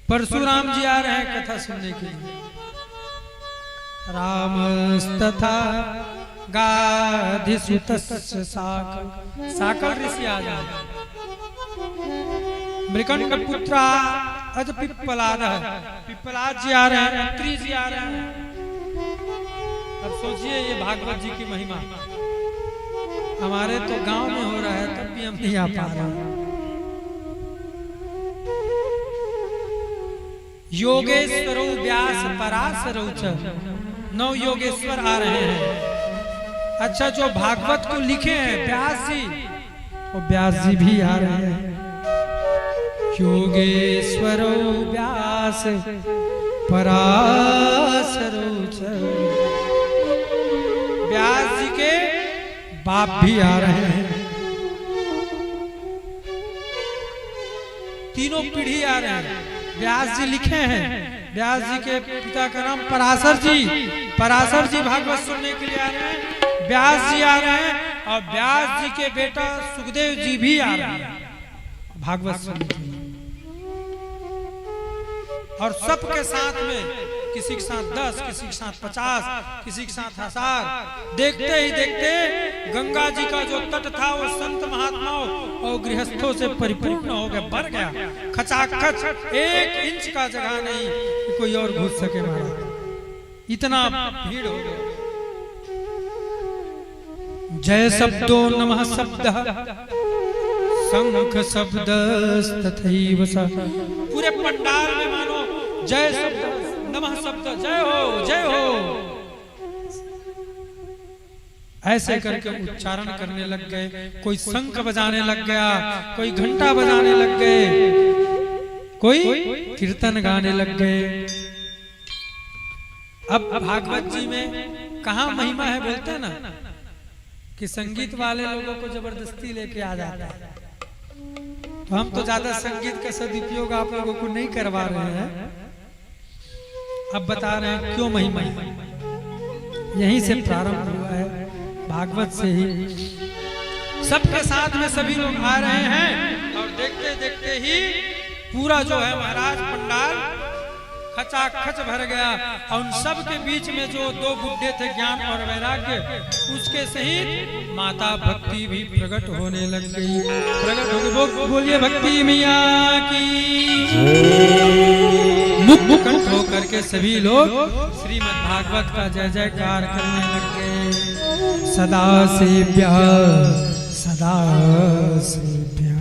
परशुराम जी आ रहे हैं कथा सुनने के लिए। रामस्तथा गाधिसुतो अधिसुतस्य साकल साकल ऋषि आ जाए मृकंड पुत्र अज पिप्पलाद पिप्पलाद जी आ रहे हैं, अत्रि जी आ रहे हैं। अब सोचिए ये भागवत जी की महिमा हमारे तो गांव में हो रहा है तब भी हम नहीं आ पा रहे हैं। योगेश्वरो व्यास पराशरो च 9 योगेश्वर आ रहे हैं। अच्छा जो भागवत को लिखे हैं व्यास जी, वो व्यास जी भी आ रहे हैं। योगेश्वरो व्यास पराशरो च, व्यास जी के बाप भी आ रहे हैं। तीनों पीढ़ी आ रहे हैं। व्यास जी लिखे हैं, व्यास जी के पिता का नाम पराशर जी, पराशर जी भागवत सुनने के लिए आ रहे हैं। व्यास जी आ रहे हैं और व्यास जी के बेटा सुखदेव जी भी आ रहे हैं भागवत सुनने के लिए। और सबके साथ में किसी के साथ 10, किसी के साथ 50, किसी के साथ 1000। देखते ही देखते गंगा जी का जो तट था वो संत महात्माओं और गृहस्थों से परिपूर्ण हो गया, भर गया खचाखच। 1 इंच का जगह नहीं कि कोई और घुस सके महाराज, इतना भीड़ हो गया। जय शब्दो नमः शब्द शंख शब्द तथैव स, पूरे पंडाल में मानो जय शब्द नमः शब्द, जय हो जय हो ऐसे करके उच्चारण करने लग गए। कोई शंख बजाने लग गया, कोई घंटा बजाने लग गए, कोई कीर्तन गाने लग गए। अब भागवत जी में कहाँ महिमा है बोलते हैं ना कि संगीत वाले लोगों को जबरदस्ती लेके आ जाता है। तो हम तो ज्यादा संगीत का सदुपयोग आप लोगों को नहीं करवा रहे हैं, अब बता रहे हैं क्यों महिमा है। यहीं से प्रारंभ हुआ है, भागवत से ही। सबके साथ में सभी लोग आ रहे हैं और देखते देखते ही पूरा जो है महाराज पंडाल खचाखच भर गया। और उन सब के बीच में जो 2 बुड्ढे थे ज्ञान और वैराग्य, उसके सहित माता भक्ति भी प्रकट होने लग गई। प्रकट हो गई, बोलिए भक्ति मैया की। मुख कंठ होकर के सभी लोग श्रीमद् भागवत का जय जयकार करने लग गए। सदा सेव्या सदा सेव्या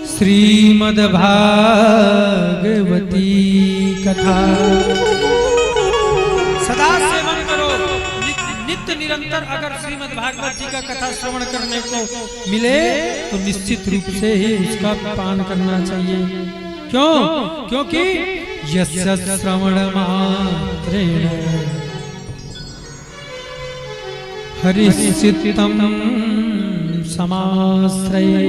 श्रीमद् भागवती कथा। सदा सेवन करो, नित्य निरंतर अगर श्रीमद् भागवत जी का कथा श्रवण करने को मिले तो निश्चित रूप से ही उसका पान करना चाहिए। क्यों? क्योंकि यस्य श्रवण मात्रेण हरिसिद्धं समाश्रये,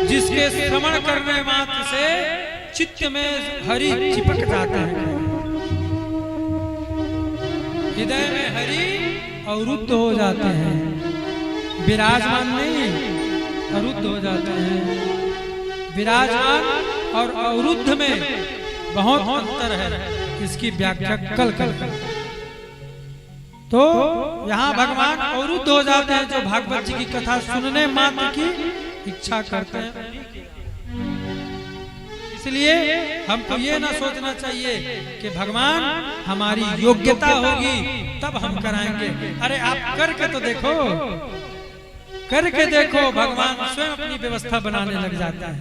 जिसके श्रवण करने मात्र से चित्त में हरि चिपक जाता है, हृदय में हरि अवरुद्ध हो जाते हैं, विराजमान नहीं अवरुद्ध हो जाते हैं। विराजमान और अवरुद्ध में बहुत अंतर है, इसकी व्याख्या कल कर। तो यहाँ भगवान अवरुद्ध हो जाते हैं जो भागवत जी की कथा सुनने मात्र की इच्छा करते हैं। इसलिए हमको ये ना सोचना चाहिए कि भगवान हमारी योग्यता होगी तब हम कराएंगे। अरे आप करके तो देखो, करके देखो, भगवान स्वयं अपनी व्यवस्था बनाने लग जाता है।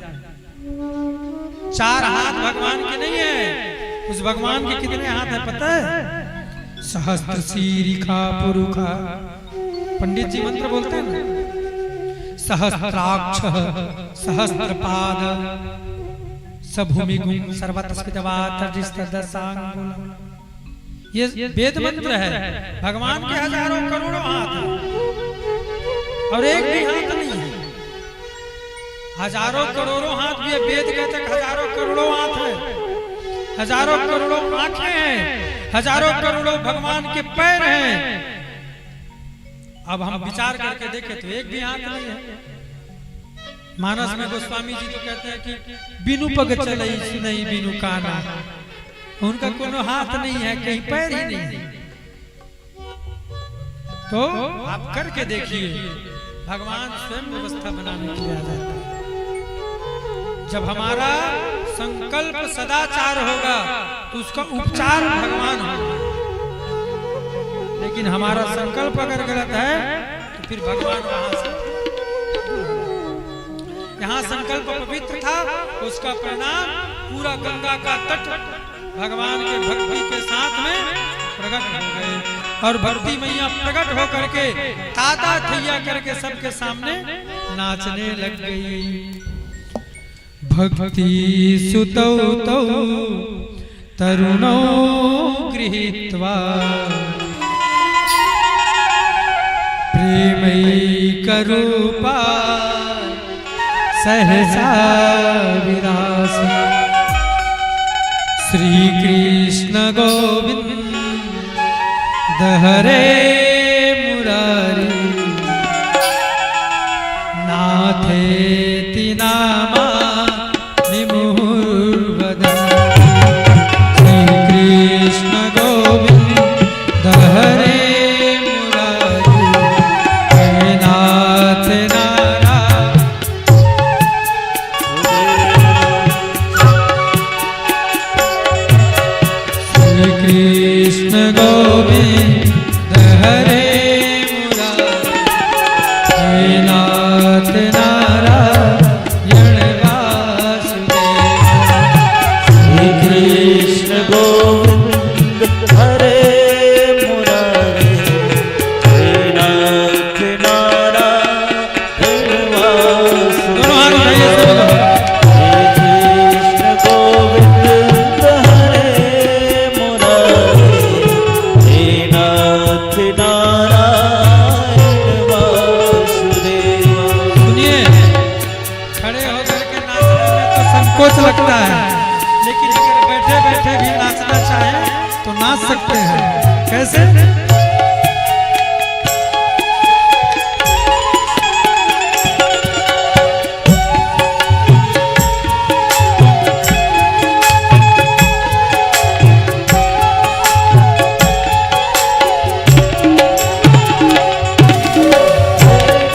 4 हाथ भगवान के नहीं है, उस भगवान के कितने हाथ है पता है? सहस्त्र शीरिखा पुरुखा, पंडित जी मंत्र बोलते हैं ना, सहस्त्राक्ष सहस्त्रपाद सभूमिगुं सर्वतस्मितवातर्जिस्तदसांगुलम्। ये वेद मंत्र है। भगवान के हजारों करोड़ों हाथ हैं और एक भी हाथ नहीं है। हजारों करोड़ों हाथ भी है, वेद कहते हैं हजारों करोड़ों हाथ है, हजारों करोड़ों आंखें हैं, हजारों करोड़ों भगवान के पैर हैं। अब हम विचार करके देखें तो एक भी हाथ नहीं है। मानस में गोस्वामी जी तो कहते हैं कि बिनु पग चलई नहीं बिनु काना, उनका कोनो हाथ नहीं है, कहीं पैर ही नहीं है। तो आप करके देखिए, भगवान स्वयं व्यवस्था बनाने के लिए आ जाता है। जब हमारा संकल्प सदाचार होगा तो उसका उपचार भगवान होगा, लेकिन हमारा संकल्प अगर गलत है तो फिर भगवान वहां से, यहाँ संकल्प पवित्र था, उसका परिणाम पूरा गंगा का तट भगवान के भक्ति के साथ में प्रकट हो गए, और भक्ति मैया प्रकट हो करके ताता थैया करके सबके सामने नाचने लग गई। भक्ति सुतौ तौ तरुणौ गृहीत्वा प्रेमैकरूपा सहसा विरासी। श्री कृष्ण गोविंद हरे मुरारी नाथेति नामा निमुहुर्वदन्। श्री कृष्ण गोविंद हरे मुरारी हे नाथ नारायण। श्री कृष्ण गोविंद हरे मुरारी हे नाथ नारायण वासुदेव। श्री कृष्ण गोविंद हरे मुरारी हे नाथ नारायण वासुदेव। श्री कृष्ण गोविंद हरे मुरारी हे नाथ नारायण वासुदेव। सुनिए, खड़े होकर के नाचने में तो संकोच लगता है, लेकिन अगर बैठे बैठे भी नाचना चाहे तो नाच सकते हैं। कैसे?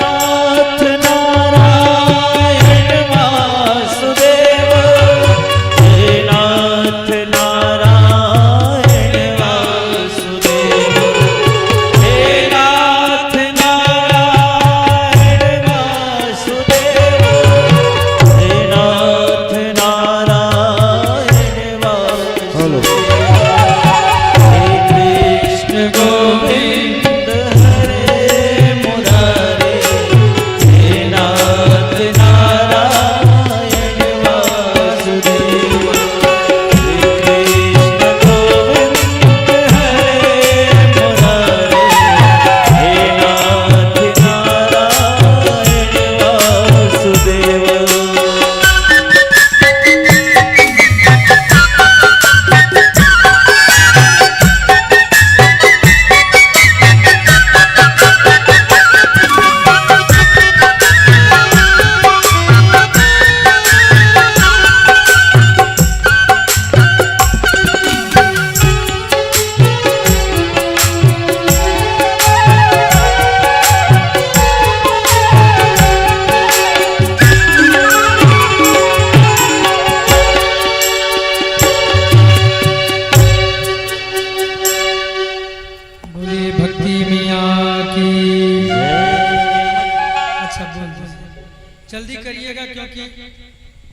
नाथ नारायण वासुदेव। हे नाथ नारायण वासुदेव। हे नाथ नारायण वासुदेव। हे नाथ नारायण वासुदेव। हे कृष्ण गोविंद हरे मुरारी हे नाथ नारायण वासुदेव। हे कृष्ण गोविंद हरे मुरारी हे नाथ नारायण वासुदेव। बोलिए भक्ति मियाँ की। अच्छा बोल दो, जल्दी करिएगा क्योंकि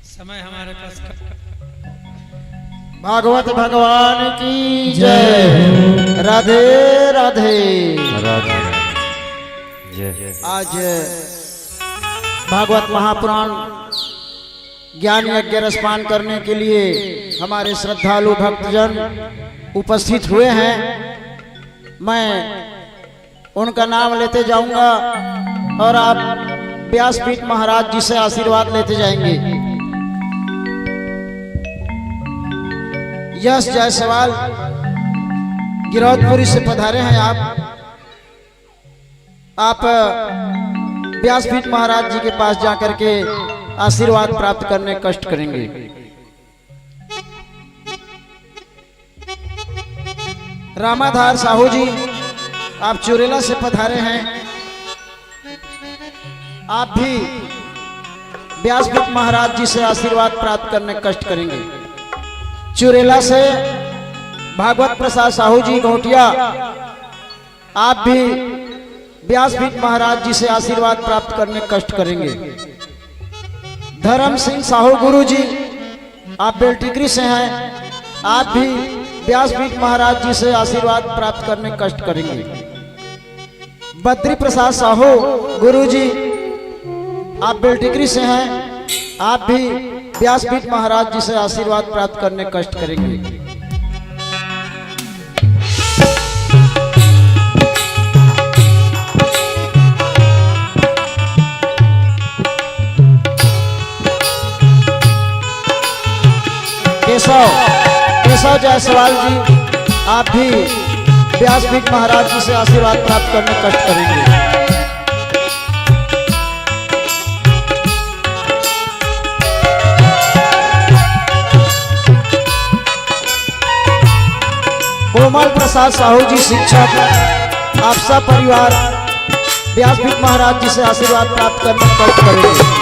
समय हमारे पास भागवत भगवान की जय। राधे राधे। आज भागवत महापुराण ज्ञान यज्ञ रसपान करने के लिए हमारे श्रद्धालु भक्तजन उपस्थित हुए हैं। मैं उनका नाम लेते जाऊंगा और आप व्यासपीठ महाराज जी से आशीर्वाद लेते जाएंगे। यश जायसवाल गिरौदपुरी से पधारे हैं आप व्यासपीठ महाराज जी के पास जाकर के आशीर्वाद प्राप्त करने कष्ट करेंगे। रामाधार साहू जी आप चुरेला से पधारे हैं, आप भी व्यासपीठ महाराज जी से आशीर्वाद प्राप्त करने कष्ट करेंगे। चुरेला से भागवत प्रसाद साहू जी घोटिया, आप भी व्यासपीठ महाराज जी से आशीर्वाद प्राप्त करने कष्ट करेंगे। धर्म सिंह साहू गुरु जी, आप बेलटिकरी से हैं, आप भी व्यासपीठ महाराज जी से आशीर्वाद प्राप्त करने कष्ट करेंगे। बद्री प्रसाद साहू गुरु जी, आप बेलटिकरी से हैं, आप भी व्यासपीठ महाराज जी से आशीर्वाद प्राप्त करने कष्ट करेंगे। केशव जायसवाल जी, आप भी व्यासपीठ महाराज जी से आशीर्वाद प्राप्त करने कष्ट करेंगे। कोमल प्रसाद साहू जी शिक्षक, आप सब परिवार व्यासपीठ महाराज जी से आशीर्वाद प्राप्त करने कष्ट करेंगे।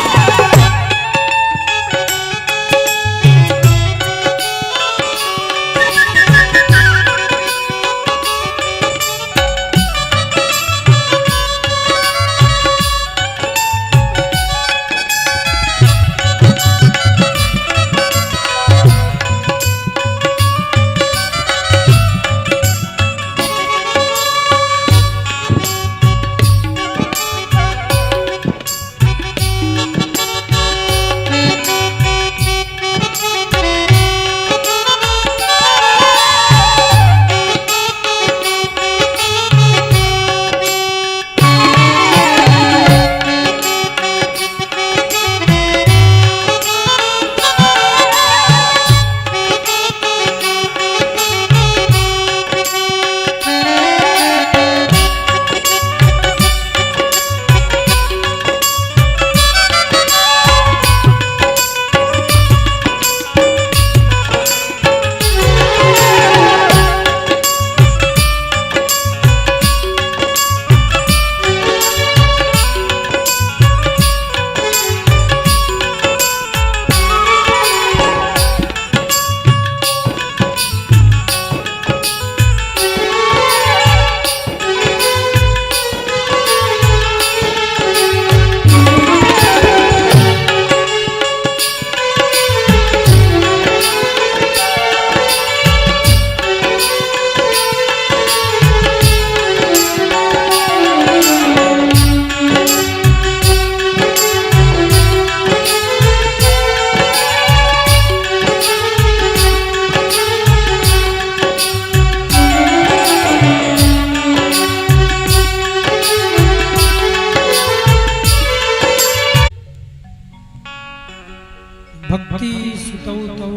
भक्ति सुतौ तौ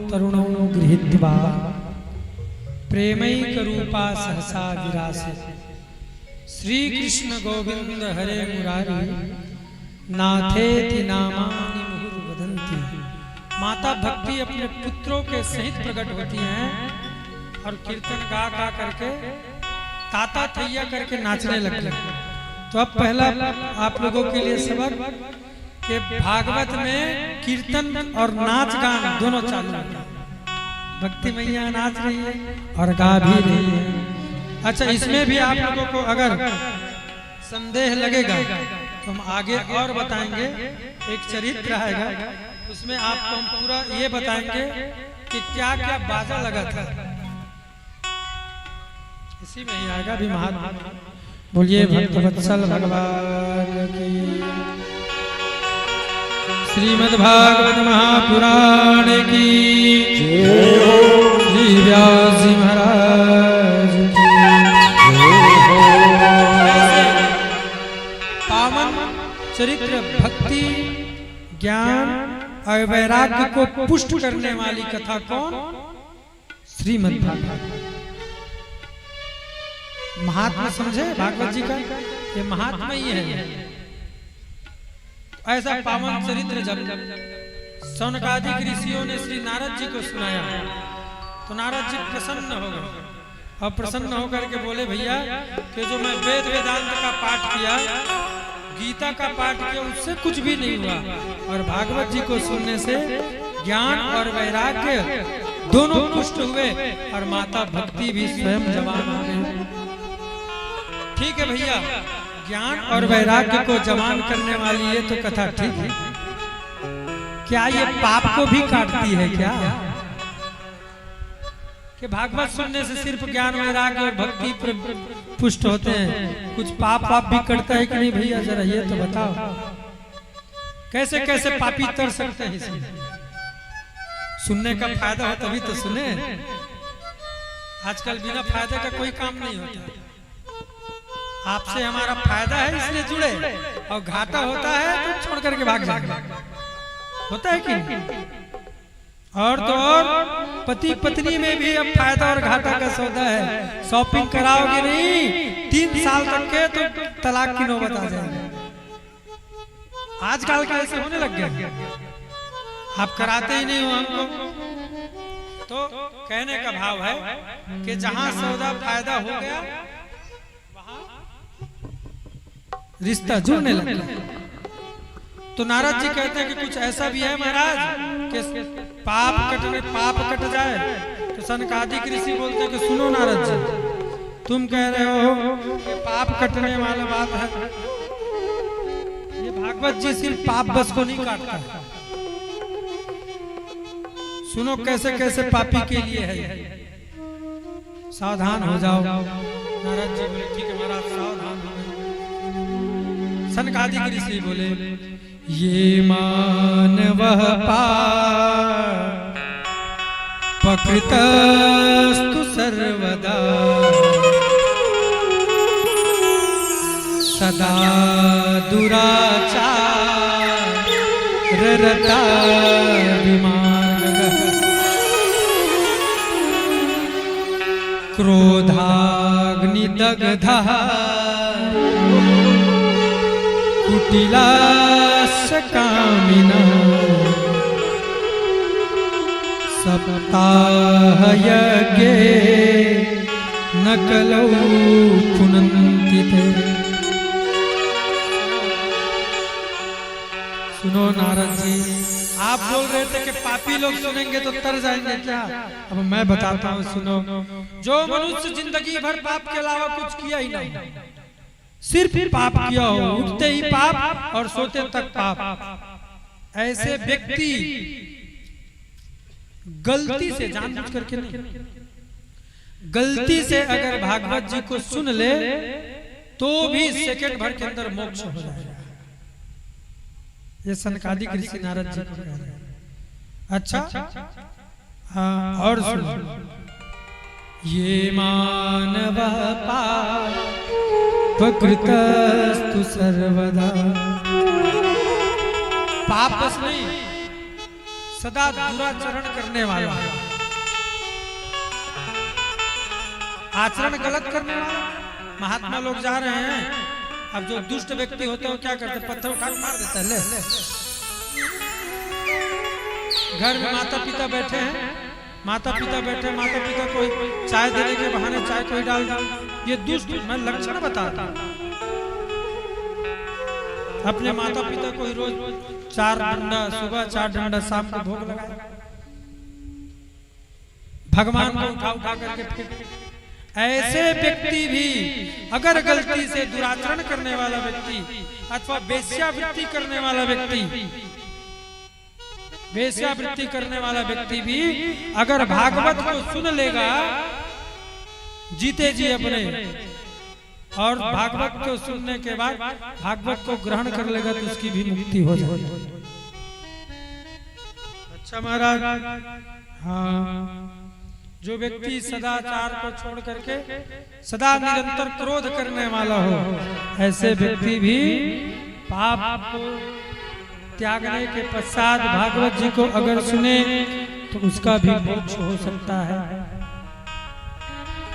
तरुणौ गृहीत्वा प्रेमैक रूपा सहसा विरासे। श्री कृष्ण गोविंद हरे मुरारी नाथेति नामानि मुहुर्वदन्ति। माता भक्ति अपने पुत्रों के सहित प्रकट होती हैं और कीर्तन गा गा करके ताता थैया करके नाचने लगती हैं। तो अब पहला आप लोगों के लिए सबक कि भागवत में कीर्तन और नाच गान दोनों चालू है। भक्ति मैया नाच रही है और गा भी रही है। अच्छा, इसमें भी आप लोगों को अगर संदेह लगेगा तो हम आगे और बताएंगे। एक चरित्र आएगा, उसमें आपको हम पूरा ये बताएंगे कि क्या क्या बाजा लगा था। इसी में ही आएगा भी महात्मा। बोलिए भक्तवत्सल भगवान की। श्रीमद्भागवत महापुराण की जय हो। श्री व्यास जी महाराज की जय हो। पावन चरित्र भक्ति ज्ञान और वैराग्य को पुष्ट करने वाली कथा कौन? श्रीमद्भागवत। महात्मा समझे भागवत जी का, ये महात्मा ही है। ऐसा पावन चरित्र जब सौनकादिक ऋषियों ने श्री नारद जी को सुनाया तो नारद जी प्रसन्न हो गए। और प्रसन्न होकर के बोले भैया कि जो मैं वेद वेदांत का पाठ किया, गीता का पाठ किया, उससे कुछ भी नहीं हुआ और भागवत जी को सुनने से ज्ञान और वैराग्य दोनों पुष्ट हुए और माता भक्ति भी स्वयं जवान हो गई। ठीक है भैया, ज्ञान और वैराग्य को जवान करने वाली ये तो कथा ठीक है, क्या ये पाप को भी काटती है क्या? कि भागवत सुनने से सिर्फ ज्ञान वैराग्य और भक्ति पुष्ट होते हैं, कुछ पाप भी करता है कि नहीं भैया? जरा ये तो बताओ, कैसे कैसे पापी तर सकते हैं इसमें? सुनने का फायदा हो तभी तो सुने, आजकल बिना फायदे का कोई काम नहीं होता। आपसे हमारा फायदा है इसलिए जुड़े, और घाटा होता है तो छोड़ करके भाग जाएगा, होता है कि? और तो और पति पत्नी में भी अब फायदा और घाटा का सौदा है। शॉपिंग कराओगे नहीं 3 साल तक के तो तलाक की नौबत आ जाएगी। आजकल का ऐसे होने लग गया, आप कराते ही नहीं हो हमको। तो कहने का भाव है कि जहां सौदा फायदा हो गया वहां रिश्ता जुड़ने लगा। तो नारद जी कहते हैं कि कुछ ऐसा भी है महाराज कि पाप कट जाए। तो सनकादिक ऋषि बोलते हैं कि सुनो नारद जी, तुम कह रहे हो कि पाप कटने वाला बात है, ये भागवत जी सिर्फ पाप बस को नहीं काटता है। सुनो कैसे कैसे पापी के लिए है, सावधान हो जाओ। नारद जी बोले ठीक है महाराज, सावधान हो गए। सनकादिक ऋषि बोले ये मानव पकृतस्तु सर्वदा सदा दुराचार रता विमार्गः क्रोधाग्निदग्धः कुटिलास्य कामिनः सप्ताहयज्ञे न कलौ पुनन्ति ते। सुनो नारद जी, आप बोल रहे थे कि पापी लोग सुनेंगे तो तर जाएंगे क्या? अब मैं बताता हूँ, सुनो। जो मनुष्य जिंदगी भर पाप के अलावा कुछ किया ही नहीं, सिर्फ पाप किया हो, उठते ही पाप और सोते तक पाप, ऐसे व्यक्ति गलती से, जानबूझ करके नहीं, गलती से अगर भागवत जी को सुन ले तो भी सेकंड भर के अंदर मोक्ष हो जाएगा। ये सनकादिक ऋषि नारद जी को कह रहे हैं। अच्छा, हाँ, और सुनो। ये मानव पापकृतस्तु सर्वदा, पाप बस नहीं, सदा दुराचरण करने वाला, आचरण गलत करने वाला। महात्मा लोग जा रहे हैं, अब जो दुष्ट व्यक्ति होते हैं क्या करते, पत्थर उठा के मार देता है। ले घर में माता पिता बैठे हैं, माता पिता कोई चाय देने के बहाने चाय कोई डाल, ये दुष्ट, मैं लक्षण बताता हूं। अपने माता पिता को रोज 4 डंडा सुबह, 4 डंडा शाम को भोग लगाए, भगवान को उठा करके फेंक। ऐसे व्यक्ति भी अगर गलती से दुराचरण करने वाला व्यक्ति अथवा वेश्यावृत्ति करने वाला व्यक्ति भी अगर भागवत को सुन लेगा जीते जी अपने, और भागवत को सुनने के बाद भागवत को ग्रहण कर लेगा तो उसकी भी मुक्ति हो जाएगी। अच्छा महाराज, हाँ, जो व्यक्ति सदाचार को छोड़ करके सदा निरंतर क्रोध करने वाला हो, ऐसे व्यक्ति भी पाप को त्यागने के पश्चात भागवत जी को अगर सुने तो उसका भी मोक्ष हो सकता है।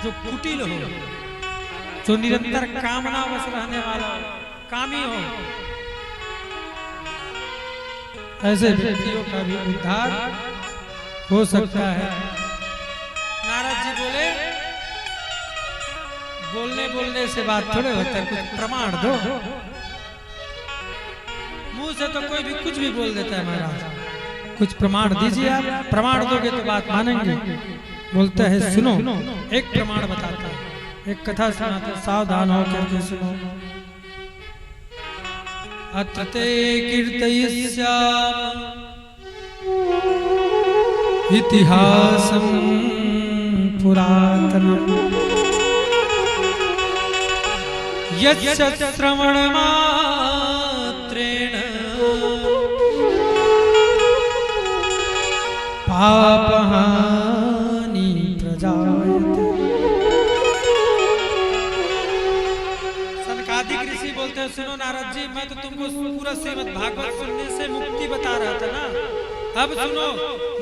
जो कुटिल हो, जो निरंतर कामना वश रहने वाला हो, कामी हो, ऐसे व्यक्तियों का भी उद्धार हो सकता है। नारद जी बोले बोलने बोलने से बात थोड़े होता है, कुछ प्रमाण दो। मुंह से तो कोई भी कुछ भी बोल देता है महाराज, कुछ प्रमाण दीजिए आप, प्रमाण दोगे तो बात मानेंगे। बोलता है सुनो, एक प्रमाण बताता है, एक कथा सुनाता, सावधान हो करके सुनो। अत्र ते कीर्तयिष्यामि इतिहासं पुरातनम् यस्य श्रवणमात्रेण पापहानि प्रजायते। सनकादिक ऋषि बोलते हैं सुनो नारद जी, मैं तो तुमको पूरा श्रीमद् भागवत सुनने से मुक्ति बता रहा था ना, अब सुनो,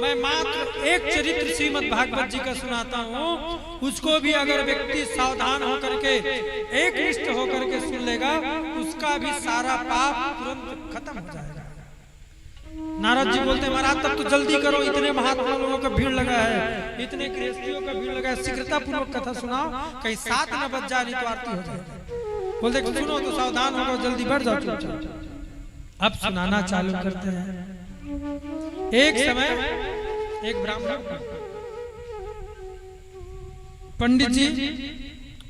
मैं मात्र एक चरित्र श्रीमद् भागवत जी का सुनाता हूँ, उसको भी अगर व्यक्ति सावधान होकर के एक निष्ठ होकर के सुन लेगा, उसका भी सारा पाप तुरंत खत्म हो जाएगा। नारद जी बोलते हैं महाराज तब तो जल्दी करो, इतने महात्मा लोगों का भीड़ लगा है, इतने गृहस्थियों का भीड़ लगा है, शीघ्रता पूर्वक कथा सुनाओ, कहीं 7 न बज जाए नहीं तो आरती हो जाए। बोलते सुनो तो सावधान हो, जल्दी बढ़ जाओ। अब सुनाना चालू करते हैं। एक समय एक ब्राह्मण पंडित जी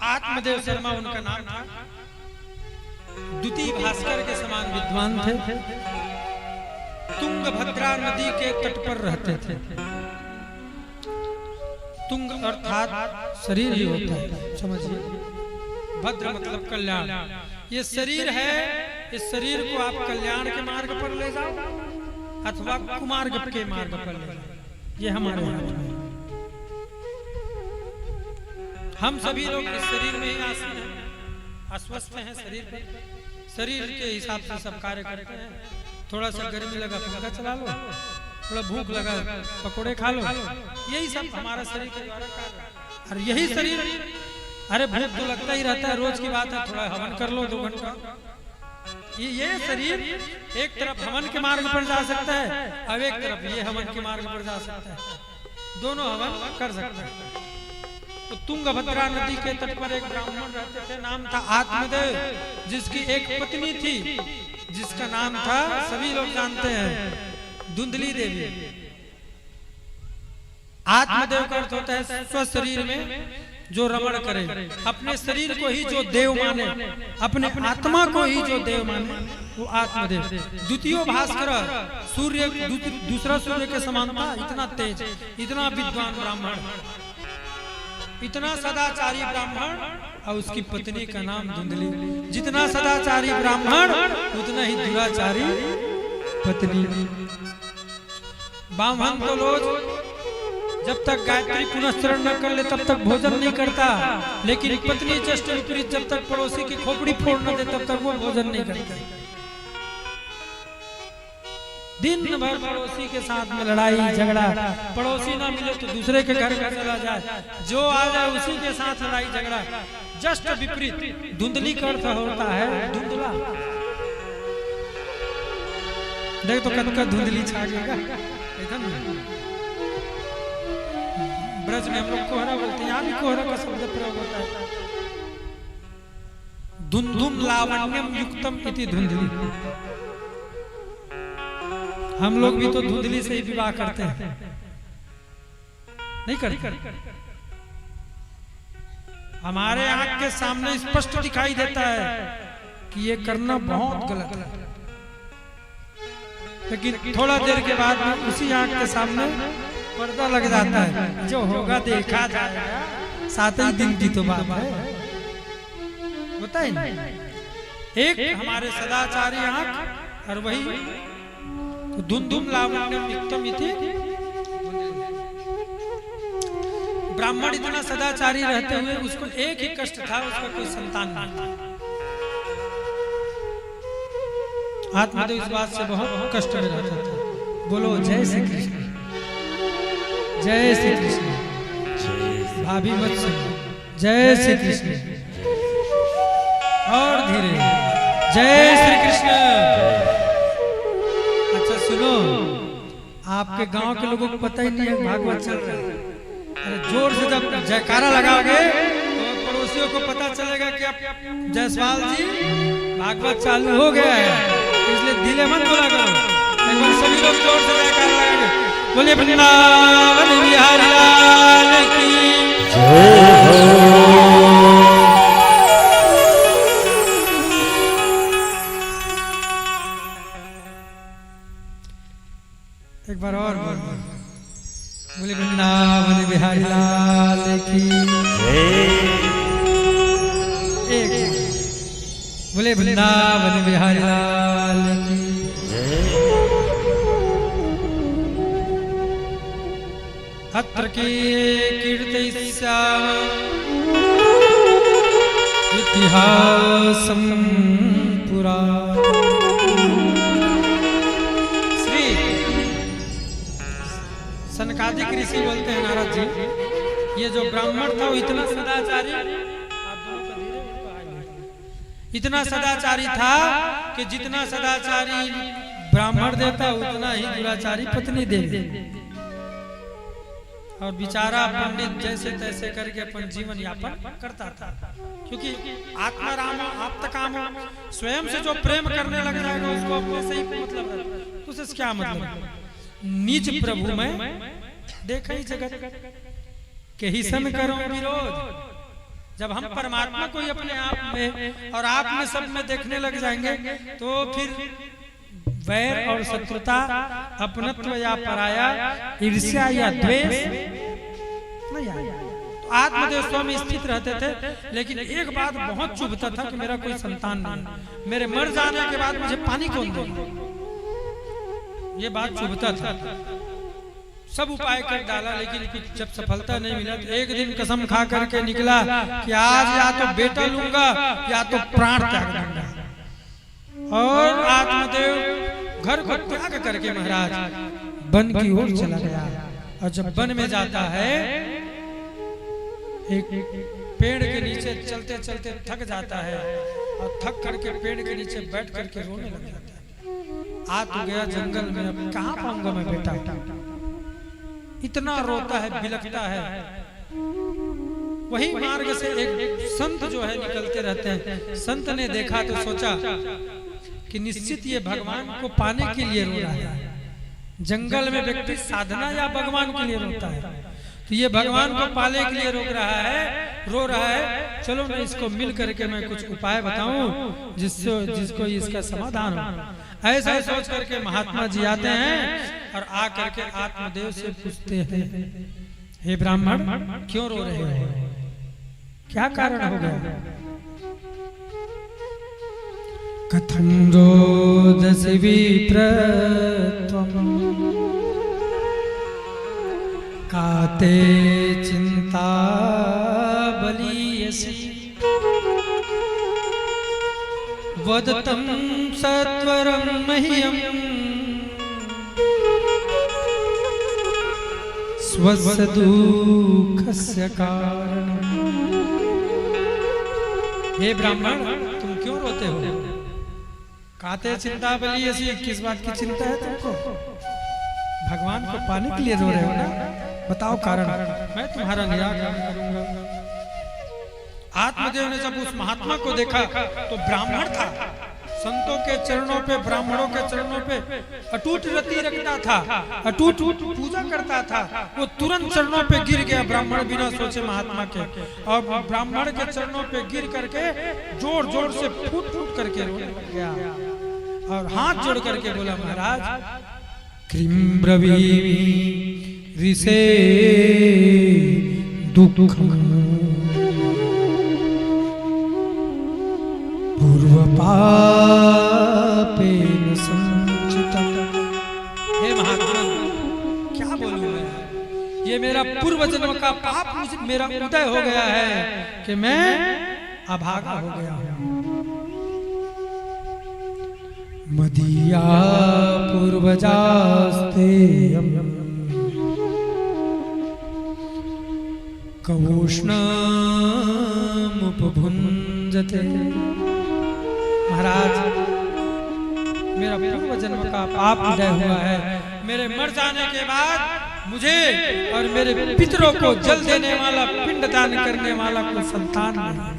आत्मदेव शर्मा उनका नाम था, द्वितीय भास्कर के समान विद्वान थे, तुंगभद्रा नदी के तट पर रहते थे। तुंग अर्थात शरीर ही होता है, समझिए, भद्र मतलब कल्याण। ये शरीर है, इस शरीर को आप कल्याण के मार्ग पर ले जाओ अथवा कुमार्ग के मार्ग पर ले जाओ, ये हमारे हाथ में। हम सभी लोग इस शरीर में ही आसीन हैं, अस्वस्थ हैं शरीर पे, शरीर के हिसाब से सब कार्य करते हैं। थोड़ा सा गर्मी लगा पंखा चला लो, थोड़ा भूख लगा पकोड़े खा लो, यही सब हमारा शरीर के द्वारा कार्य। और यही शरीर, अरे भूख तो लगता ही रहता है, रोज की बात है, थोड़ा हवन कर लो 2 घंटा। ये शरीर एक तरफ हवन के मार्ग पर जा सकता है, अब एक तरफ ये हवन के मार्ग पर जा सकता है, दोनों हवन कर सकते हैं। तो तुंगभद्रा नदी के तट पर एक ब्राह्मण रहते थे, नाम था आत्मदेव, जिसकी एक पत्नी थी जिसका नाम था, सभी लोग जानते हैं, धुंधली देवी। आत्मदेव का अर्थ होता है स्व शरीर में जो रमण करे, अपने शरीर को ही जो देव माने, अपने आत्मा को ही जो देव माने, वो आत्मदेव। द्वितीय भास्कर सूर्य, दूसरा सूर्य के समान था, इतना तेज, इतना विद्वान ब्राह्मण, इतना सदाचारी ब्राह्मण, और उसकी पत्नी का नाम धुंधली। जितना सदाचारी ब्राह्मण उतना ही दुराचारी पत्नी। ब्राह्मण तो रोज जब तक गायत्री पुनस्चरण न कर ले तब तक भोजन नहीं करता, लेकिन पत्नी जस्ट विपरीत, जब तक पड़ोसी की खोपड़ी फोड़ न दे तब तक वो भोजन नहीं करता। दिन भर पड़ोसी के साथ में लड़ाई झगड़ा, पड़ोसी ना मिले तो दूसरे के घर में चला जाए, जो आ जाए उसी के साथ लड़ाई झगड़ा। जस्ट विपरीत। धुंधली का अर्थ होता है धुंधला। देख तो कद का धुंधली छा गएगा एकदम। ब्रज में हम लोग कोहरा बोलते हैं, यहाँ भी कोहरा का शब्द प्रयोग होता है। धुंधुम लावण्यम युक्तम इति धुंधली। हम लोग भी तो धुंधली से ही विवाह करते हैं, नहीं करते? हमारे आंख के सामने स्पष्ट दिखाई देता है कि ये करना बहुत गलत है, लेकिन थोड़ा देर के बाद उसी आंख के सामने पर्दा लग जाता है, जो होगा देखा जाएगा, 7 ही दिन की तो बात है, होता है नहीं। एक हमारे सदाचारी आंख, और वही धुंधुम लावण्यम युक्तम इति। ब्राह्मण इतना सदाचारी रहते हुए उसको एक ही कष्ट था, उसका कोई संतान नहीं था। आत्मदेव इस बात से बहुत कष्ट में रहता था। बोलो जय श्री कृष्ण, जय श्री कृष्ण। भाभी मत सुनो, जय श्री कृष्ण। और धीरे, जय श्री कृष्ण। अच्छा सुनो, आपके गांव के लोगों को पता ही नहीं है भागवत चल रहा है। अरे जोर से जब जयकारा लगाओगे तो पड़ोसी पड़ोसियों को पता चलेगा कि अब जायसवाल जी भागवत चालू हो गया है, इसलिए दिले मत बोला करो। एक बार सभी लोग जोर से जयकार लगाएंगे, बोले वृंदावन बिहारी लाल की एक बार और बोले वृंदावन बिहारी लाल की एक बोले वृंदावन बिहारी लाल की अत्र की कीर्तयिष्याम इतिहासं पुरा। श्री सनकादिक ऋषि बोलते हैं नारद जी, ये जो ब्राह्मण था वो इतना सदाचारी, इतना सदाचारी था कि जितना सदाचारी ब्राह्मण देता उतना ही दुराचारी पत्नी दे। और बेचारा पंडित जैसे तैसे करके अपन जीवन यापन करता था, क्योंकि आत्माराम आप्तकाम स्वयं से जो प्रेम करने लग जाएगा उसको अपने से ही मतलब है, उससे क्या मतलब। नीच प्रभु में देखा ही जगत के ही सन करो विरोध। जब हम परमात्मा को ही अपने आप में और आप में सब में देखने लग जाएंगे तो फिर वैर और शत्रुता, अपनत्व या पराया, ईर्ष्या या द्वेष नहीं आएगा। तो आत्मदेव स्वामी स्थित रहते थे, लेकिन एक बात बहुत चुभता था कि मेरा कोई संतान नहीं, मेरे मर जाने के बाद मुझे पानी कौन देगा, ये बात चुभता था। सब उपाय कर डाला, लेकिन जब सफलता नहीं मिला तो एक दिन कसम खा करके निकला कि आज या तो बेटा लूंगा या तो प्राण त्याग दूंगा। और आत्मदेव घर को त्याग करके महाराज वन की ओर चला गया। और जब वन में जाता है, एक पेड़ के नीचे चलते चलते थक जाता है और थक करके पेड़ के नीचे बैठ करके रोने लग जाता है। आ तो गया जंगल में, अब कहाँ पाऊंगा मैं बेटा। इतना रोता है, बिलखता है। वही मार्ग से एक संत जो है निकलते रहते हैं। संत ने देखा तो सोचा कि निश्चित ये भगवान को पाने के लिए रो रहा है। जंगल में व्यक्ति साधना या भगवान के लिए रोता है, तो ये भगवान को पाने के लिए रो रहा है। चलो मैं इसको मिल करके मैं कुछ उपाय बताऊं जिसको इसका समाधान हो। ऐसा सोच करके महात्मा जी आते हैं और आ करके आत्मदेव से पूछते हैं, हे ब्राह्मण क्यों रो रहे हो, क्या कारण हो गया। कथं रोदसी विप्रत्वम् काते चिंता बलीयसी वदतं सत्वरं मह्यं स्वस्य दुःखस्य कारणम्। हे ब्राह्मण तुम क्यों रोते हो, काते चिंता बलीयसी, किस बात की चिंता है तुमको। भगवान को पाने के लिए रो रहे हो ना, बताओ कारण, मैं तुम्हारा निराकरण करूंगा। आत्मदेव ने जब उस महात्मा को देखा तो ब्राह्मण था, संतों के चरणों पे, ब्राह्मणों के चरणों पे अटूट रति रखता था, अटूट पूजा करता था। वो तुरंत चरणों पे गिर गया, ब्राह्मण बिना सोचे महात्मा के, और ब्राह्मण के चरणों पे गिर करके जोर जोर से फूट फूट करके रोने लग गया और हाथ जोड़ करके बोला, महाराज क्रीम ब्रवीमि ऋषे दुःखम् पूर्वपापेन संचितम्। हे महात्मा क्या बोलूं मैं, ये मेरा पूर्व जन्म का पाप मेरा उदय हो गया है कि मैं अभागा हो गया हूं। मदीया पूर्वजास्ते कवोष्णमुपभुञ्जते। महाराज मेरा पूर्व जन्म का पाप उदय हुआ है, मेरे मर जाने के बाद मुझे और मेरे पितरों को जल देने वाला, पिंडदान करने वाला कोई संतान नहीं है।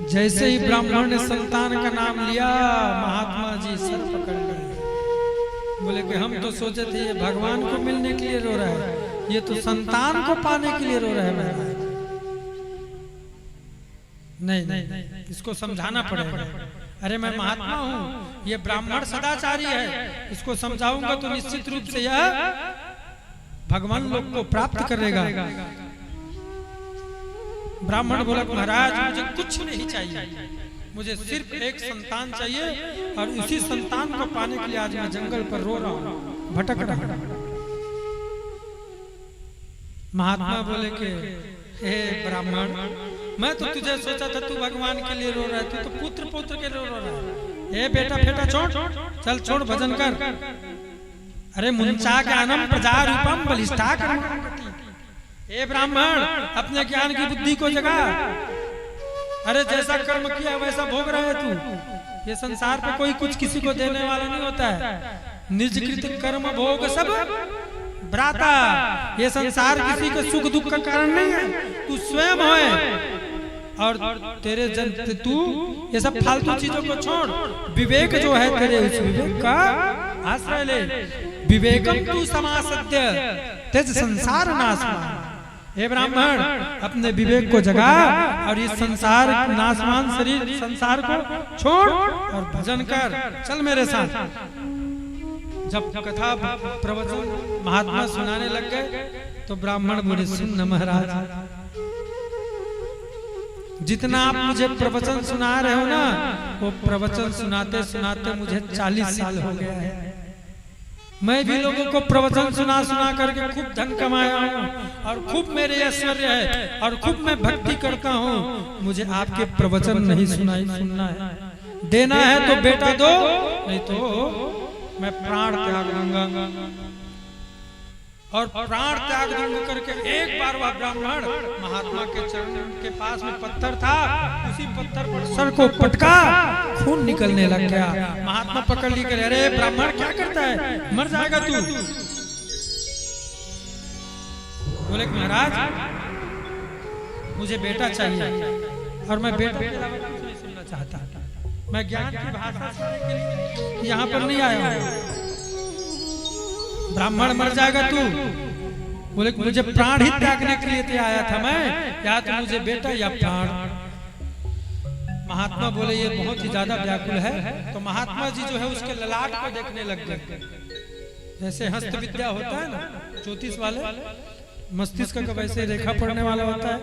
जैसे ही ब्राह्मण ने संतान का नाम लिया, महात्मा जी सर पकड़ गए। बोले कि हम तो सोचे थे ये भगवान को मिलने के लिए रो रहा है, ये तो संतान को पाने के लिए रो रहा है। नहीं नहीं, इसको समझाना पड़ेगा। अरे मैं महात्मा हूँ, ये ब्राह्मण सदाचारी है, इसको समझाऊंगा तो निश्चित रूप से यह भगवान लोग को प्राप्त करेगा। ब्राह्मण बोला महाराज मुझे कुछ नहीं चाहिए, मुझे सिर्फ एक संतान चाहिए और उसी संतान को पाने के लिए आज मैं जंगल पर रो रहा हूँ, भटक रहा हूँ। महात्मा बोले कि हे ब्राह्मण, मैं तो तुझे सोचा था तू भगवान के लिए रो रहा है, तू तो पुत्र पुत्र के लिए रो रहा है। ए बेटा बेटा छोड़, चल छोड़ भजन कर। अरे मुंचा ज्ञानम प्रजा रूपम बलिष्ठा कर्म। ए ब्राह्मण अपने ज्ञान की बुद्धि को जगा। अरे जैसा कर्म किया वैसा भोग रहा है तू। ये संसार पे कोई कुछ किसी को देने वाला नहीं होता है। निजकृत कर्म भोग सब भ्राता। ये संसार किसी के सुख दुख का कारण नहीं है, तू स्वयं है। और तेरे जन तू ये सब फालतू चीजों को छोड़, विवेक जो है तेरे उस विवेक का आश्रय ले। विवेकम तू समासद्य तेज संसार नाशमान। हे ब्राह्मण अपने विवेक को जगा और इस संसार नाशवान शरीर संसार को छोड़ और भजन कर। चल मेरे साथ। जब कथा प्रवचन महात्मा सुनाने लग गए तो ब्राह्मण बोले सुन महाराज, जितना आप मुझे प्रवचन सुना रहे हो ना, वो प्रवचन सुनाते सुनाते मुझे 40 साल हो गया है। मैं भी लोगों को प्रवचन सुना सुना करके खूब धन कमाया हूँ और खूब मेरे ऐश्वर्य है और खूब मैं भक्ति करता हूँ। मुझे आपके प्रवचन नहीं सुनना है। देना है तो बेटा दो, नहीं तो मैं प्राण त्याग दूंगा। और प्राण त्याग दूंगा करके एक बार वह ब्राह्मण महात्मा के चरण के पास में पत्थर था, उसी पत्थर पर सर को पटका, खून निकलने लग गया। महात्मा पकड़ ली कर, अरे ब्राह्मण क्या करता है, मर जाएगा तू। बोले महाराज मुझे बेटा चाहिए और मैं बेटा के अलावा कुछ नहीं सुनना चाहता। मैं ज्ञान की भाषा सुनने के लिए यहाँ पर नहीं आया हूँ। ब्राह्मण मर जाएगा तू। बोले मुझे प्राण ही त्यागने के लिए आया था मैं, या तो मुझे बेटा या प्राण। महात्मा बोले ये बहुत ही ज्यादा व्याकुल है। तो महात्मा जी जो है उसके ललाट को देखने लग गए। जैसे हस्त विद्या होता है ना, ज्योतिष वाले, मस्तिष्क का वैसे रेखा पढ़ने वाला होता है,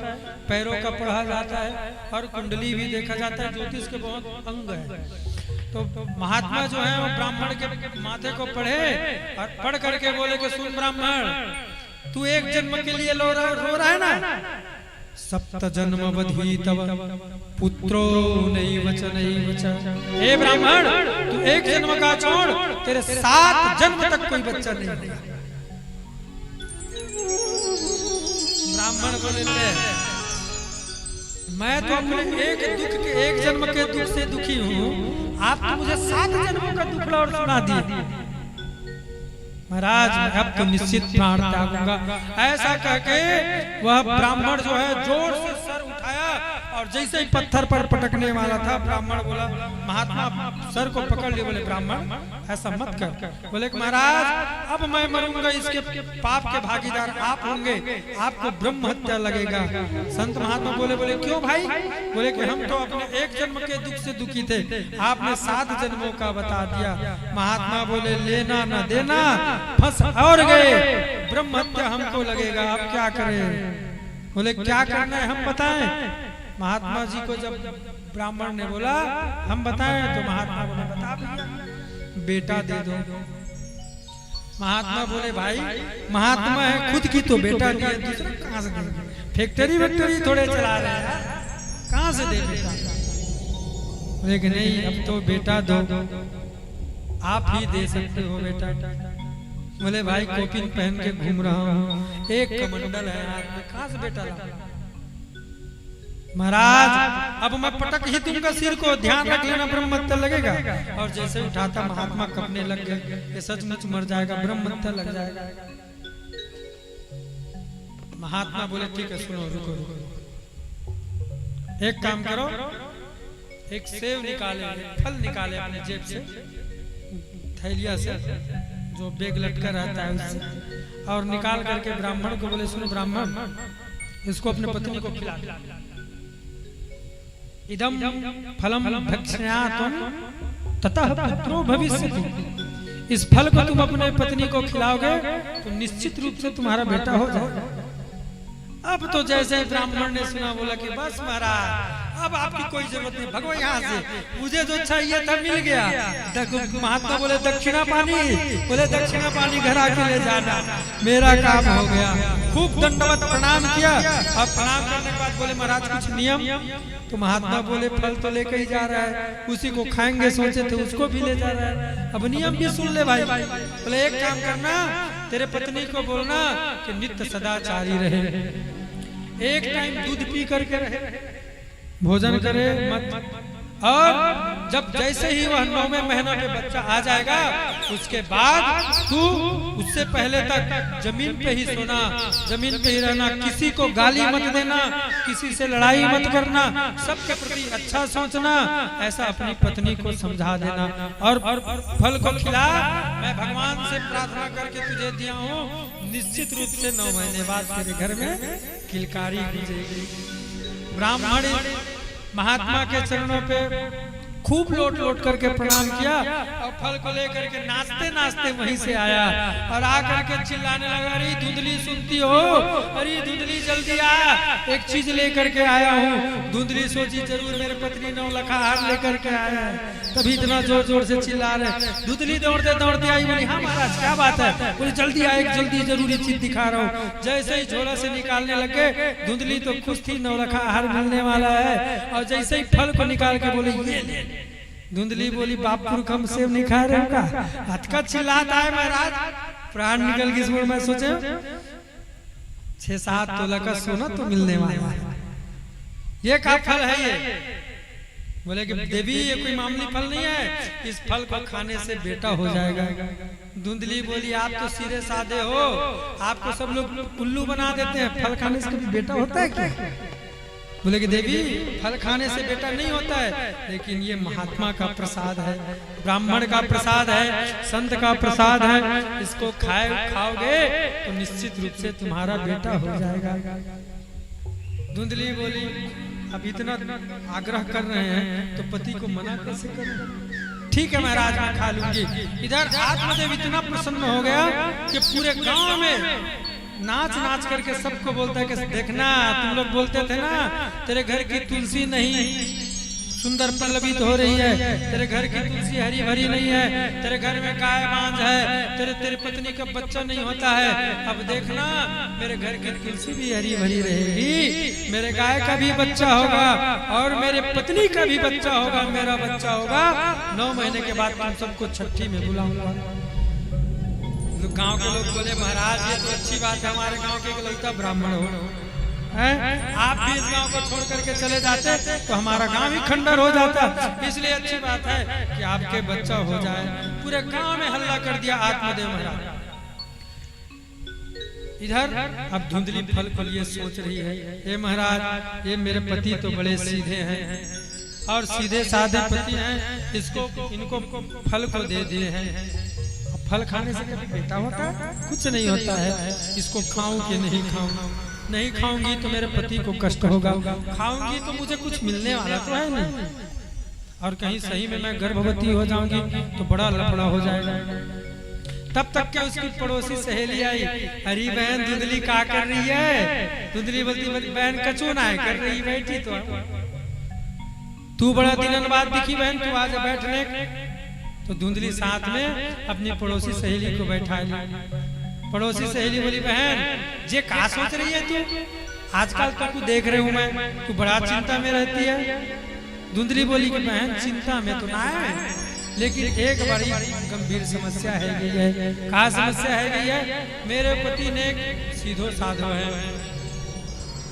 पैरों का पढ़ा जाता है और कुंडली भी देखा जाता है। ज्योतिष के बहुत अंग है। तो महात्मा जो है वो ब्राह्मण के माथे को पढ़े और पढ़ करके बोले कि सुन ब्राह्मण, तू एक जन्म के लिए रो रहा है ना, सप्त जन्म बधी तव पुत्रो नैव च नैव च। हे ब्राह्मण तू एक जन्म का छोड़, तेरे 7 जन्म तक कोई बच्चा नहीं होगा। ब्राह्मण बोले मैं तो अपने एक जन्म के दुख से दुखी हूँ, आप तो मुझे 7 जन्मों का दुख और सुना दिए। महाराज अब तो निश्चित प्राण त्यागूंगा। ऐसा कहके वह ब्राह्मण जो है जोर से सर उठाया और जैसे ही पत्थर पर पटकने वाला था, ब्राह्मण बोला, महात्मा सर को पकड़ लिए, बोले ब्राह्मण ऐसा मत कर। बोले महाराज अब मैं मरूंगा, इसके पाप के भागीदार आप होंगे, आपको ब्रह्म हत्या लगेगा। संत महात्मा बोले क्यों भाई? बोले कि हम तो अपने एक जन्म के दुख से दुखी थे, आपने 7 जन्मों का बता दिया। महात्मा बोले लेना न देना, फंस और गए, ब्रह्म हत्या हमको लगेगा, अब क्या करें? बोले क्या करना है हम बताएं। महात्मा जी को जब ब्राह्मण ने बोला हम बताएं, तो महात्मा बोले बता भैया, बेटा दे दो। महात्मा बोले भाई महात्मा है, खुद की तो बेटा दिए, दूसरा कहाँ से देंगे? फैक्ट्री थोड़े चला रहे हैं, कहाँ से दे बेटा? बोले कि नहीं अब तो बेटा दो, आप ही दे सकते हो बेटा। बोले भाई कोपिन पहन के घूम रहा हूँ, एक कमंडल है हाथ में, कहाँ से बेटा लाऊं? महाराज अब मैं पटक ही दूंगा सिर को, ध्यान रख लेना ब्रह्महत्या लगेगा। और जैसे उठाता महात्मा कपने लग गए, ये सचमुच मर जाएगा, ब्रह्महत्या लग जाएगा। महात्मा बोले ठीक है सुनो, रुको रुको, एक काम करो, एक सेव निकाले, फल निकाले अपने जेब से, थैलिया से, जो बेग लटका रहता है उससे, और निकाल करके ब्राह्मण को बोले सुनो ब्राह्मण, इसको अपने पत्नी को खिला, इदम फलम भक्षयातुम ततः पुत्रो भविष्यति, इस फल को तुम अपने पत्नी को खिलाओगे तो निश्चित रूप से तुम्हारा बेटा हो जाएगा। अब तो जैसे ब्राह्मण ने सुना बोला कि बस महाराज अब आपकी कोई जरूरत नहीं, भगो यहाँ से, मुझे जो चाहिए था मिल गया। महात्मा बोले दक्षिणा पानी, बोले दक्षिणा पानी घर आके ले जाना, मेरा काम हो गया। खूब दंडवत प्रणाम किया, अब प्रणाम करने के बाद बोले महाराज कुछ नियम, तो महात्मा बोले फल तो लेकर ही जा रहा है, उसी को खाएंगे सोचे थे, उसको भी ले जा रहा है, अब नियम भी सुन ले भाई। बोले एक काम करना, तेरे पत्नी को बोलना कि नित्य सदाचारी रहे, एक टाइम दूध पी करके रहे, भोजन करे मत, और जब जैसे ही वह 9वें महीना में बच्चा आ जाएगा उसके बाद तू उससे पहले तक जमीन पे ही सोना, जमीन पे ही रहना, किसी को गाली मत देना, किसी से लड़ाई मत करना, सबके प्रति अच्छा सोचना, ऐसा अपनी पत्नी को समझा देना। और फल को खिला, मैं भगवान से प्रार्थना करके तुझे दिया हूँ, निश्चित रूप से 9 महीने बाद तेरे घर में किलकारी गुंजेगी। ब्राह्मण महात्मा के चरणों पे खूब लोट लोट करके प्रणाम किया और फल को लेकर के नाचते नाचते वहीं से आया और आकर के चिल्लाने लगा, अरे धुंधली सुनती हो, अरे धुंधली जल्दी आ, एक चीज लेकर के आया हूँ। धुंधली सोची जरूर मेरे पत्नी 9 लाख हार लेकर के आया है, तभी इतना जोर जोर से चिल्ला रहे। धुंधली दौड़ते दौड़ते आई, बोली हाँ महाराज क्या बात है, बोले जल्दी आ, एक जल्दी जरूरी चीज दिखा रहा हूँ। जैसे ही झोला से निकालने लगे, धुंधली तो खुश थी, 9 लाख हार मिलने वाला है, और जैसे ही फल को निकाल के बोले ये ले। धुंधली बोली बाप पुरख हम सेव नहीं खा रहे का, हथका चिल्लाता है महाराज, प्राण निकल गई। इसमें मैं सोचे 6-7 तोला का सोना तो मिलने वाला है, ये क्या फल है ये? बोले कि देवी ये कोई मामूली फल नहीं है, इस फल को खाने से बेटा हो जाएगा। धुंधली बोली आप तो सीधे साधे हो, आपको सब लोग उल्लू बना देते हैं, फल खाने से कभी बेटा होता है क्या? बोले कि देवी फल खाने से बेटा नहीं होता है, लेकिन ये महात्मा का प्रसाद है, ब्राह्मण का प्रसाद है, संत का प्रसाद है, इसको खाओगे तो निश्चित रूप से तुम्हारा बेटा हो जाएगा। धुंधली बोली अब इतना आग्रह कर रहे हैं तो पति को मना कैसे करूं? ठीक है महाराज मैं खा लूंगी। इधर आत्मदेव इतना प्रसन्न हो गया कि पूरे गांव में नाच नाच करके सबको बोलता है कि देखना तुम लोग बोलते थे ना तेरे घर की तुलसी नहीं सुंदर पल्लवित हो रही है, तेरे घर की तुलसी हरी भरी नहीं है, तेरे घर में गाय बांझ है, तेरे पत्नी का बच्चा नहीं होता है, अब देखना मेरे घर की तुलसी भी हरी भरी रहेगी, मेरे गाय का भी बच्चा होगा और मेरे पत्नी का भी बच्चा होगा, मेरा बच्चा होगा। 9 महीने के बाद तुम सबको छठी में बुलाऊंगा। गांव के लोग बोले महाराज ये तो अच्छी बात है, हमारे गांव के इकलौता ब्राह्मण हो हैं, आप भी इस गांव को छोड़ करके चले जाते तो हमारा गांव ही खंडर हो जाता, इसलिए अच्छी बात है कि आपके बच्चा हो जाए। पूरे गांव में हल्ला कर दिया आत्मदेव महाराज। इधर अब धुंधली फल को लिए सोच रही है, हे महाराज ये मेरे पति तो बड़े सीधे हैं और सीधे साधे पति हैं, इनको फल को दे दिए हैं, फल खाने से कभी बेटा होता है? कुछ नहीं होता है, इसको खाऊं कि नहीं खाऊं? नहीं खाऊंगी तो मेरे पति को कष्ट होगा, खाऊंगी तो मुझे कुछ मिलने वाला तो है नहीं, और कहीं सही में मैं गर्भवती हो जाऊंगी तो बड़ा लफड़ा हो जाएगा। तब तक के उसकी पड़ोसी सहेली आई, अरे बहन धुंधली क्या कर रही है? धुंधली बोलती बहन कचू ना कर रही, बैठी तो तू बड़ा दिनों बाद दिखी बहन, तू आज बैठने। तो धुंधली साथ में अपनी पड़ोसी सहेली को बैठा ली। पड़ोसी सहेली बोली बहन जे क्या सोच रही है तू? आजकल तो तू देख रही हूँ मैं, तू बड़ा चिंता में रहती है। धुंधली बोली कि बहन चिंता में तो ना है, लेकिन एक बड़ी गंभीर समस्या है गई है। क्या समस्या है गई है? मेरे पति ने सीधो साधो है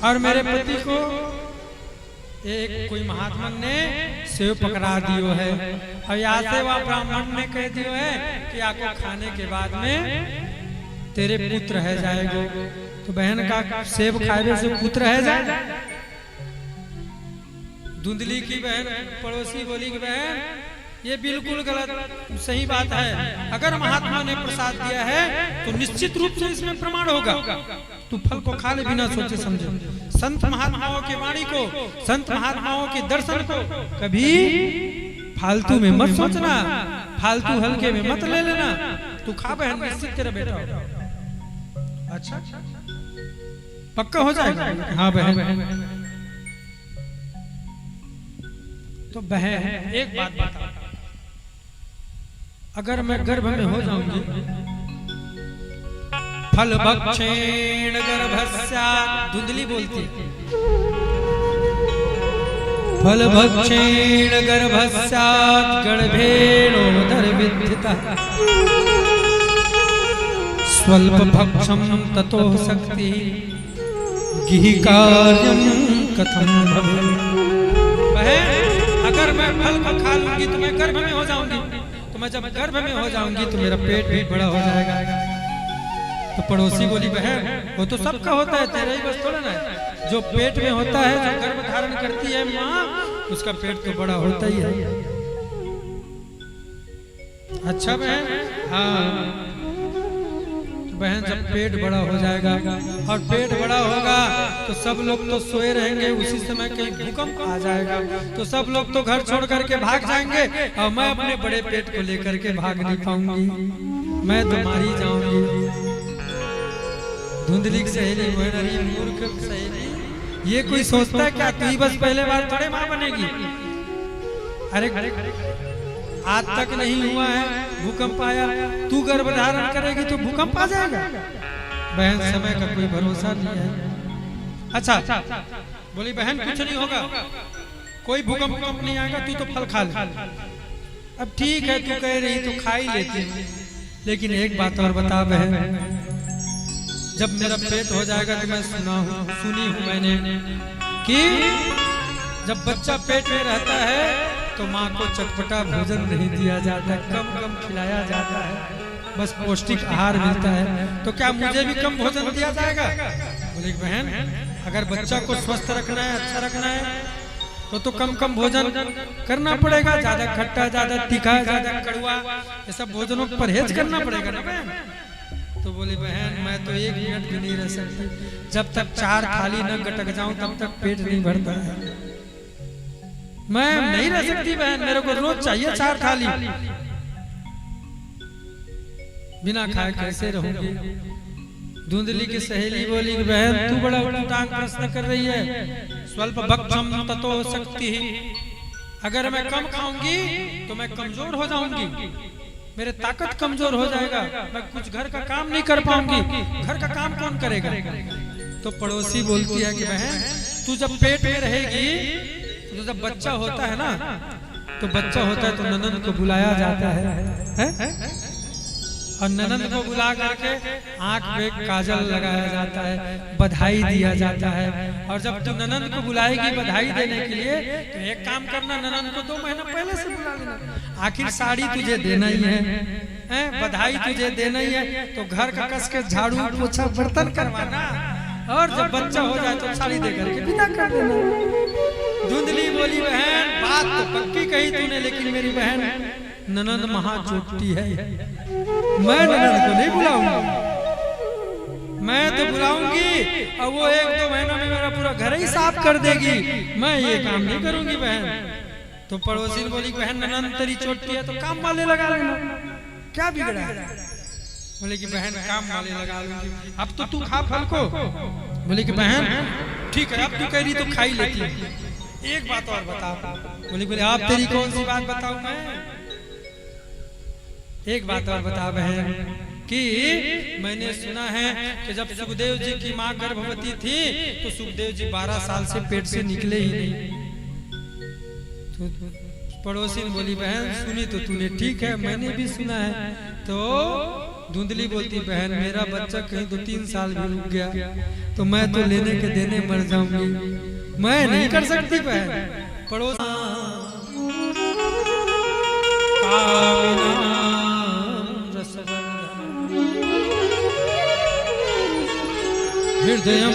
और मेरे पति को एक कोई महात्मा ने सेव पकड़ा दियो है और यहाँ से वह ब्राह्मण ने कह दियो है कि आपको खाने के बाद में तेरे पुत्र रह जाएगा। तो बहन का सेब खाए से पुत्र रह जाए। धुंधली की बहन पड़ोसी बोली कि बहन ये बिल्कुल गलत सही बात है। अगर महात्मा ने प्रसाद दिया है तो निश्चित रूप से इसमें प्रमाण होगा। तू फल को खा ले बिना सोचे समझे। संत महात्माओं के वाणी को, संत महात्माओं के दर्शन को कभी फालतू में मत सोचना, फालतू हल्के में मत ले लेना। तू खा बहन, निश्चित तेरा बेटा होगा। अच्छा पक्का हो जाएगा। हाँ बहन। तो बहन एक बात बता, अगर मैं गर्भ में हो जाऊंगी, फल भक्षेण गर्भस्यात्, धुंधली बोलती, फल भक्षेण गर्भस्यात् गर्भेणोदर विद्धितः स्वल्प भक्षम ततो शक्ति गिहि कार्यं कथं भवेत्। अगर मैं फल को खा लूंगी तो मैं गर्भ में हो जाऊंगी, तो मैं जब गर्भ में हो जाऊंगी तो मेरा पेट भी बड़ा हो जाएगा। तो पड़ोसी बोली बहन वो तो सबका होता है, तेरा ही बस थोड़ा ना है। जो पेट में होता है, जो गर्भ धारण करती है माँ, उसका पेट तो बड़ा होता ही है। अच्छा बहन। हाँ बहन जब पेट बड़ा हो जाएगा और पेट बड़ा होगा तो सब लोग तो सोए रहेंगे, उसी समय कहीं भूकंप आ जाएगा तो सब लोग तो घर छोड़ करके भाग जाएंगे और मैं अपने बड़े पेट को लेकर के भाग नहीं पाऊंगी, मैं तो मारी जाऊंगी। धुंधली सहेली मोहनरी मूर्ख सहेली, ये कोई सोचता है क्या? तू ही बस पहले बार थोड़े मां बनेगी। अरे आज तक नहीं हुआ है भूकंप आया, तू गर्भ धारण करेगी तो भूकंप आ जाएगा। बहन समय का कोई भरोसा नहीं है। अच्छा बोली बहन कुछ नहीं होगा, कोई भूकंप नहीं आएगा, तू तो फल खा ले। अब ठीक है तू कह रही तो खा ही लेती, लेकिन एक बात और बता बहन, जब मेरा पेट हो जाएगा तो मैं सुनी हूं मैंने कि जब बच्चा पेट में रहता है तो माँ को चटपटा भोजन नहीं दिया जाता, कम कम खिलाया जाता है, बस पौष्टिक आहार मिलता है। तो क्या मुझे भी कम भोजन दिया जाएगा? बोले बहन अगर बच्चा को स्वस्थ रखना है, अच्छा रखना है तो कम कम भोजन करना पड़ेगा। ज्यादा खट्टा, ज्यादा तीखा, ज्यादा कड़वा, ये सब भोजनों पर परहेज करना पड़ेगा ना बहन। तो बोले बहन मैं तो एक मिनट भी नहीं रह सकती, जब तक 4 थाली न गटक जाऊं तब तक पेट नहीं भरता है। मैं नहीं रह सकती बहन, मेरे को रोज चाहिए 4 थाली, बिना खाए कैसे रहूंगी। धुंधली की सहेली बोली बहन तू बड़ा उल्टांग प्रश्न कर रही है। स्वल्प भक्षम ततो शक्ति, अगर मैं कम खाऊंगी तो मैं कमजोर हो जाऊंगी, मेरे ताकत कमजोर हो जाएगा, मैं कुछ घर का काम नहीं कर पाऊंगी। घर का काम कौन करेगा? तो पड़ोसी बोलती है कि बहन तू जब पेट में रहेगी तो जब बच्चा होता है ना, तो बच्चा होता है तो ननद को बुलाया जाता है और ननद को बुला करके आंख पे काजल लगाया जाता है, बधाई दिया जाता है। और जब तू ननद को बुलाएगी बधाई देने के लिए तो एक काम करना, ननद को 2 महीना पहले से बुला लेना। आखिर साड़ी तुझे देना ही है, बधाई तुझे देना ही है, तो घर का कस के झाड़ू पोछा बर्तन करवाना और जब बच्चा हो जाए तो साड़ी दे करके विदा कर देना। धुंधली बोली बहन बात तो पक्की कही तूने, लेकिन मेरी बहन ननद महा चोटी है, मैं ननद को नहीं बुलाऊंगी। मैं तो बुलाऊंगी और वो 1-2 महीना में मेरा पूरा घर ही साफ कर देगी, मैं ये काम नहीं करूंगी बहन। तो पड़ोसी ने बोली बहन ननद तेरी चोटी है तो काम वाले लगा लेना, क्या बिगड़ा है? बोले कि बहन काम वाले लगा लूंगी, अब तो तू खा फल को। बोले कि बहन ठीक है अब तू कह रही तो खा ही लेती है, एक बात और बता। बोले आप तेरी कौन सी बात बताऊं मैं? एक बात और बता बहन कि मैंने सुना है कि जब सुखदेव जी की माँ गर्भवती थी तो सुखदेव जी 12 साल से पेट से निकले ही नहीं। तो पड़ोसी ने बोली बहन सुनी तो तूने, ठीक है मैंने भी सुना है। तो धुंधली बोलती बहन मेरा बच्चा कहीं 2-3 साल भी रुक गया तो मैं तो लेने के देने मर जाऊंगी। मैं नहीं कर सकती बहन, पड़ोस हृदयं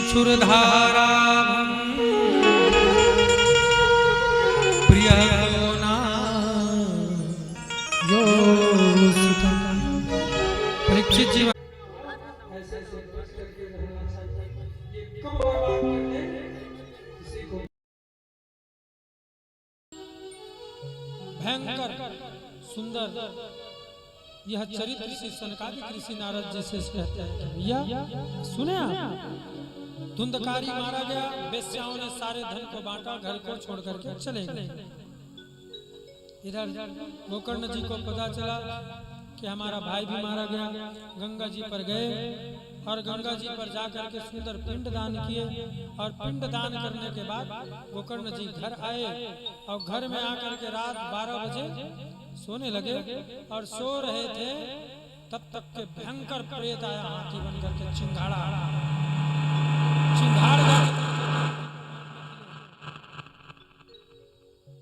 क्षुरधारा प्रिय परीक्षित जीवन भयंकर सुंदर यह चरित्र श्री सनकादिक ऋषि नारद जी से कहते हैं कि भैया सुने आप, धुंधकारी मारा गया, वेश्याओं ने सारे धन को बांटा, घर को छोड़ करके चले गए। इधर गोकर्ण जी को पता चला कि हमारा भाई भी मारा गया। गंगा जी पर गए और गंगा जी पर जाकर के सुंदर पिंड दान किए और पिंड दान करने के बाद गोकर्ण जी घर आए और घर में आकर के रात 12 बजे सोने लगे और सो रहे थे, तब तक के भयंकर प्रेत आया हाथी बनकर के चिंगाड़ा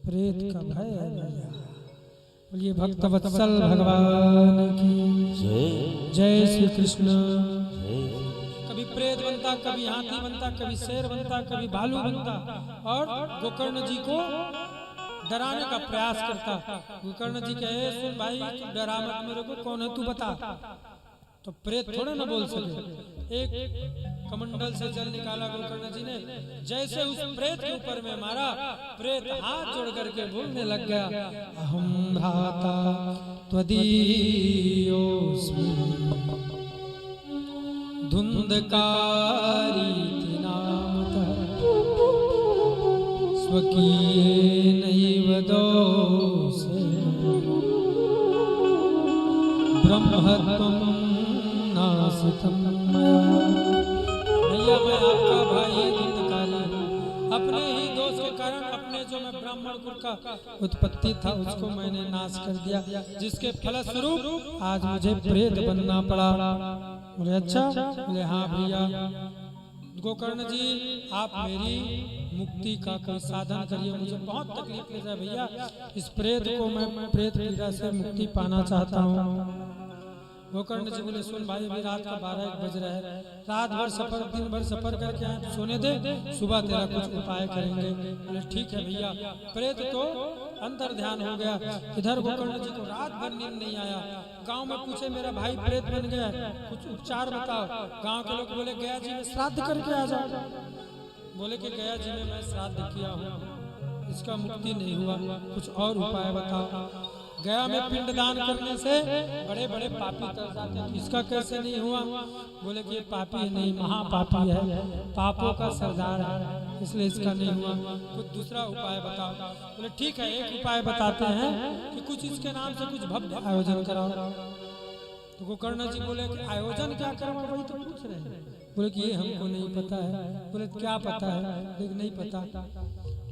प्रेत का भय है भैया। बोलिए भक्त वत्सल भगवान की जय श्री कृष्ण। कभी प्रेत बनता, कभी हाथी बनता, कभी शेर बनता, कभी भालू बनता और गोकर्ण जी को डराने का प्रयास करता। गोकर्ण जी कहे सुन भाई तू डरा मत मेरे को, कौन है तू बता। तो प्रेत थोड़े ना बोल सके। एक कमंडल से जल निकाला गोकर्ण जी ने, जैसे उस प्रेत के ऊपर में मारा, प्रेत हाथ जोड़ करके बोलने लग गया, अहम भ्राता त्वदीयोऽस्मि धुंधकारी नामतः स्वकीये नैव दोषे ब्रह्मत्वं नासितं मया। भैया मैं आपका भाई धुंधकारी हूँ, अपने ही दोष के कारण अपने जो मैं ब्राह्मण कुल का उत्पत्ति था उसको मैंने नाश कर दिया, जिसके फलस्वरूप आज मुझे प्रेत बनना पड़ा। बोले अच्छा? बोले हाँ भैया। गोकर्ण जी आप मेरी मुक्ति का कोई साधन करिए, मुझे बहुत तकलीफ ले जाए भैया, इस प्रेत को मैं प्रेत पीड़ा से मुक्ति पाना चाहता हूँ। गोकर्ण जी बोले सुन भाई अभी रात का 12-1 बज रहा है, रात भर सफर दिन भर सफर करके आए, सोने दे, सुबह तेरा कुछ उपाय करेंगे। बोले ठीक है भैया। प्रेत तो अंतर ध्यान हो गया। इधर गोकर्ण जी को रात भर नींद नहीं आया। गांव में पूछे मेरा भाई प्रेत बन गया, कुछ उपचार बताओ। गांव के लोग बोले गया जी में श्राद्ध करके आ जाओ। बोले कि गया जी में मैं श्राद्ध किया हूँ, इसका मुक्ति नहीं हुआ, कुछ और उपाय बताओ। गया में पिंडदान करने से बड़े बड़े पापी तर जाते हैं, इसका कैसे नहीं हुआ? बोले कि ये पापी नहीं महापापी है, पापों का सरदार है, इसलिए इसका नहीं हुआ, कुछ दूसरा उपाय बताओ। बोले ठीक है एक उपाय बताते हैं कि कुछ इसके नाम से कुछ भव्य आयोजन कराओ। तो गोकर्ण जी बोले कि आयोजन क्या करवा, वही तो पूछ रहे हैं। बोले कि ये हमको नहीं पता है। बोले क्या पता है? लेकिन नहीं पता।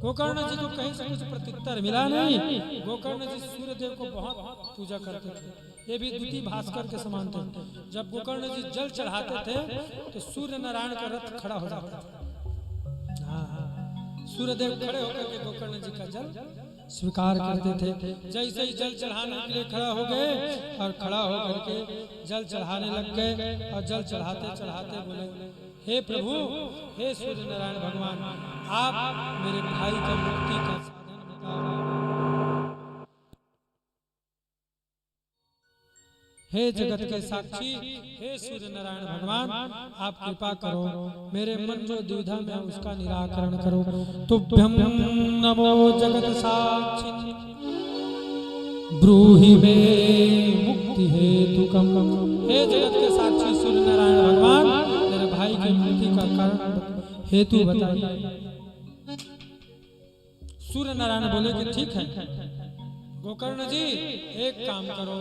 गोकर्ण जी को कहीं से कुछ प्रत्युत्तर मिला नहीं। गोकर्ण जी सूर्य देव को बहुत पूजा करते थे, ये भी द्वितीय भास्कर के समान थे। जब गोकर्ण जी जल चढ़ाते थे तो सूर्य नारायण का रथ खड़ा हो जाता था। हाँ, सूर्य देव खड़े होकर के गोकर्ण जी का जल स्वीकार करते थे। जैसे ही जल चढ़ाने के लिए खड़ा हो गए और खड़ा होकर के जल चढ़ाने लग गए और जल चढ़ाते चढ़ाते बोले हे प्रभु, हे सूर्य नारायण भगवान, आप मेरे भाई का मुक्ति का साधन बताओ। हे जगत के साक्षी, हे सूर्य नारायण भगवान, आप कृपा करो, मेरे मन जो दुविधा में उसका निराकरण करो। तुभ्यं नमो जगत साक्षी ब्रूहि मे मुक्ति हेतुकम्। हे जगत के साक्षी सूर्य नारायण भगवान, मेरे भाई की मुक्ति का कारण हेतु बताइए। सूर्य नारायण बोले कि ठीक है गोकर्ण जी एक काम करो,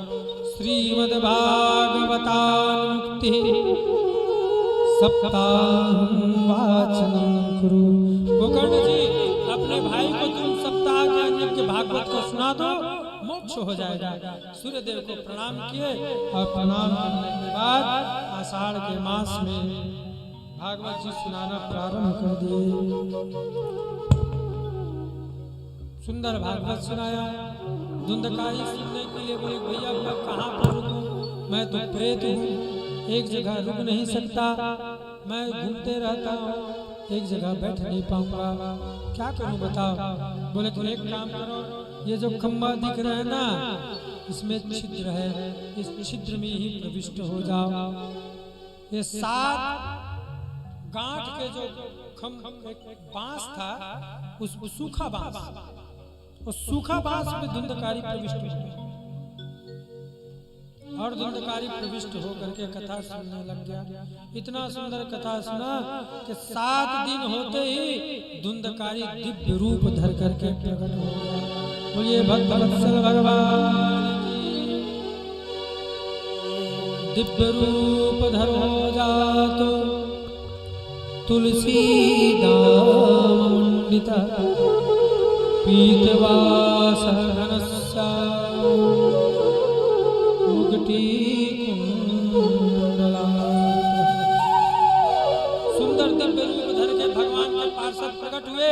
श्रीमद् भागवतान मुक्ति सप्ताहं वाचनं कुरु। गोकर्ण जी अपने भाई को तुम सप्ताह के अंदर के भागवत को सुना दो, मोक्ष हो जाएगा। सूर्य देव को प्रणाम किए और प्रणाम करने के बाद आषाढ़ के मास में भागवत जी सुनाना प्रारंभ कर दिए। सुंदर भागवत सुनाया। धुंधकारी सुनने के लिए बोले भैया मैं कहाँ पर रुकूं, मैं तो प्रेत हूँ, एक जगह रुक नहीं सकता, मैं घूमते रहता हूँ, एक जगह बैठ नहीं पाऊंगा, क्या करूं बताओ। बोले तो एक काम करो, ये जो खंबा दिख रहा है ना इसमें छिद्र है, इस छिद्र में ही प्रविष्ट हो जाओ। ये 7 गांठ के जो एक बांस था, उस सूखा बांस, उस सूखा बांस में धुंधकारी प्रविष्ट हुए और धुंधकारी प्रविष्ट होकर के कथा सुनने लग गया। इतना सुंदर कथा सुना कि 7 दिन होते ही धुंधकारी दिव्य रूप धर करके प्रकट हो गया। बोलिए भक्त वत्सल भगवान की। दिव्य रूप धर हो जातो तुलसी दाम मंडिता पीतवास घनस्या मुकुटी कुंडला। सुंदर दिव्य रूप धर के भगवान के पार्षद प्रकट हुए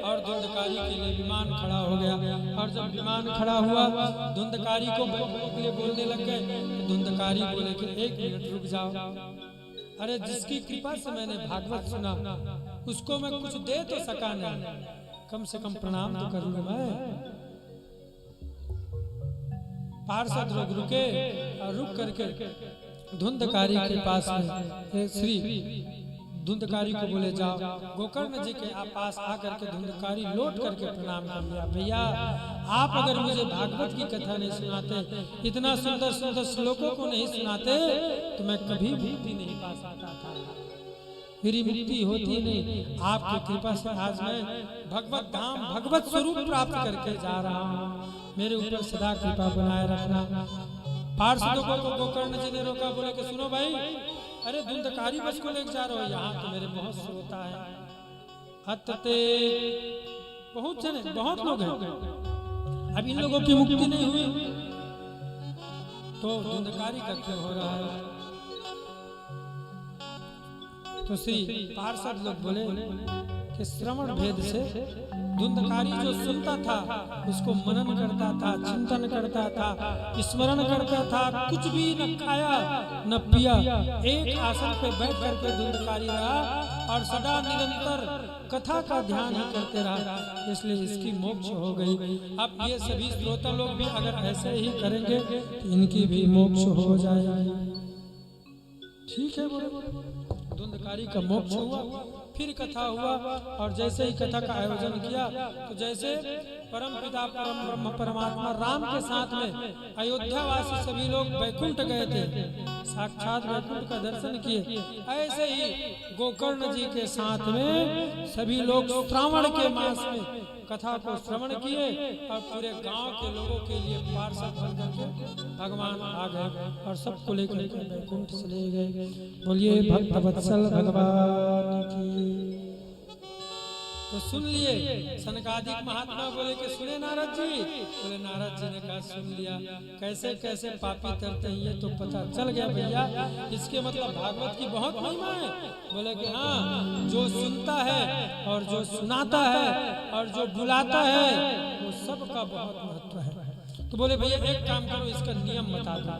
और धुंधकारी के लिए विमान खड़ा हो गया। और जब विमान खड़ा हुआ धुंधकारी को बैठने के लिए बोलने लग गए। धुंधकारी बोले कि 1 मिनट रुक जाओ, अरे जिसकी कृपा से मैंने भागवत सुना उसको मैं कुछ दे तो सका नहीं, कम से कम प्रणाम तो करूंगा मैं। पार्षद लोग रुके और रुक करके धुंधकारी के पास में श्री धुंधकारी को बोले जाओ। गोकर्ण जी के पास आकर के धुंधकारी लौट करके प्रणाम कर लिया। भैया आप अगर मुझे भागवत की कथा नहीं सुनाते, इतना सुंदर सुंदर श्लोकों को नहीं सुनाते तो मैं कभी मुक्ति नहीं पा सकता था, मेरी मुक्ति होती नहीं। आपकी कृपा से आज मैं भगवत धाम भगवत स्वरूप प्राप्त करके जा रहा हूँ, मेरे ऊपर सदा कृपा बनाए रखना। पार्षदों को गोकर्ण जी ने रोका, बोले कि सुनो भाई, अरे धुंधकारी बस को लेकर जा रहे हो, यहाँ तो मेरे बहुत श्रोता है, हत्ते बहुत जने बहुत लोग हैं, अब इन लोगों की मुक्ति नहीं हुई तो धुंधकारी का क्यों हो रहा है। तो श्री पार्षद लोग बोले कि श्रवण भेद से धुंधकारी जो सुनता था उसको मनन करता था, चिंतन करता था, स्मरण करता था, कुछ भी न खाया न पिया, एक आसन पे बैठ करके धुंधकारी रहा और सदा निरंतर कथा का ध्यान ही करते रहा, इसलिए इसकी मोक्ष हो गई। अब ये सभी श्रोता लोग भी अगर ऐसे ही करेंगे तो इनकी भी मोक्ष हो जाएगी। ठीक है, बोले धुंधकारी का मोक्ष हुआ। फिर कथा हुआ और जैसे ही कथा का आयोजन किया तो जैसे परम पिता परम ब्रह्म परमात्मा राम के साथ में अयोध्या वासी सभी लोग वैकुंठ गए थे, साक्षात वैकुंठ का दर्शन किए, ऐसे ही गोकर्ण जी के साथ में सभी लोग श्रावण के मास में कथा को श्रवण किए और पूरे गांव के लोगों के लिए पार्षद बन करके भगवान आ गए और सबको लेकर के वैकुंठ चले गए। बोलिए भक्त वत्सल भगवान की। तो सुन लिए सनकादिक महात्मा बोले कि सुने नारद जी, बोले नारद जी ने कहा सुन लिया, कैसे कैसे पापी तरते हैं ये तो पता चल गया भैया, इसके मतलब भागवत की बहुत महिमा है। बोले कि हाँ, जो सुनता है और जो सुनाता है और जो बुलाता है वो सबका बहुत महत्व है। तो बोले भैया एक काम करो, इसका नियम बता दो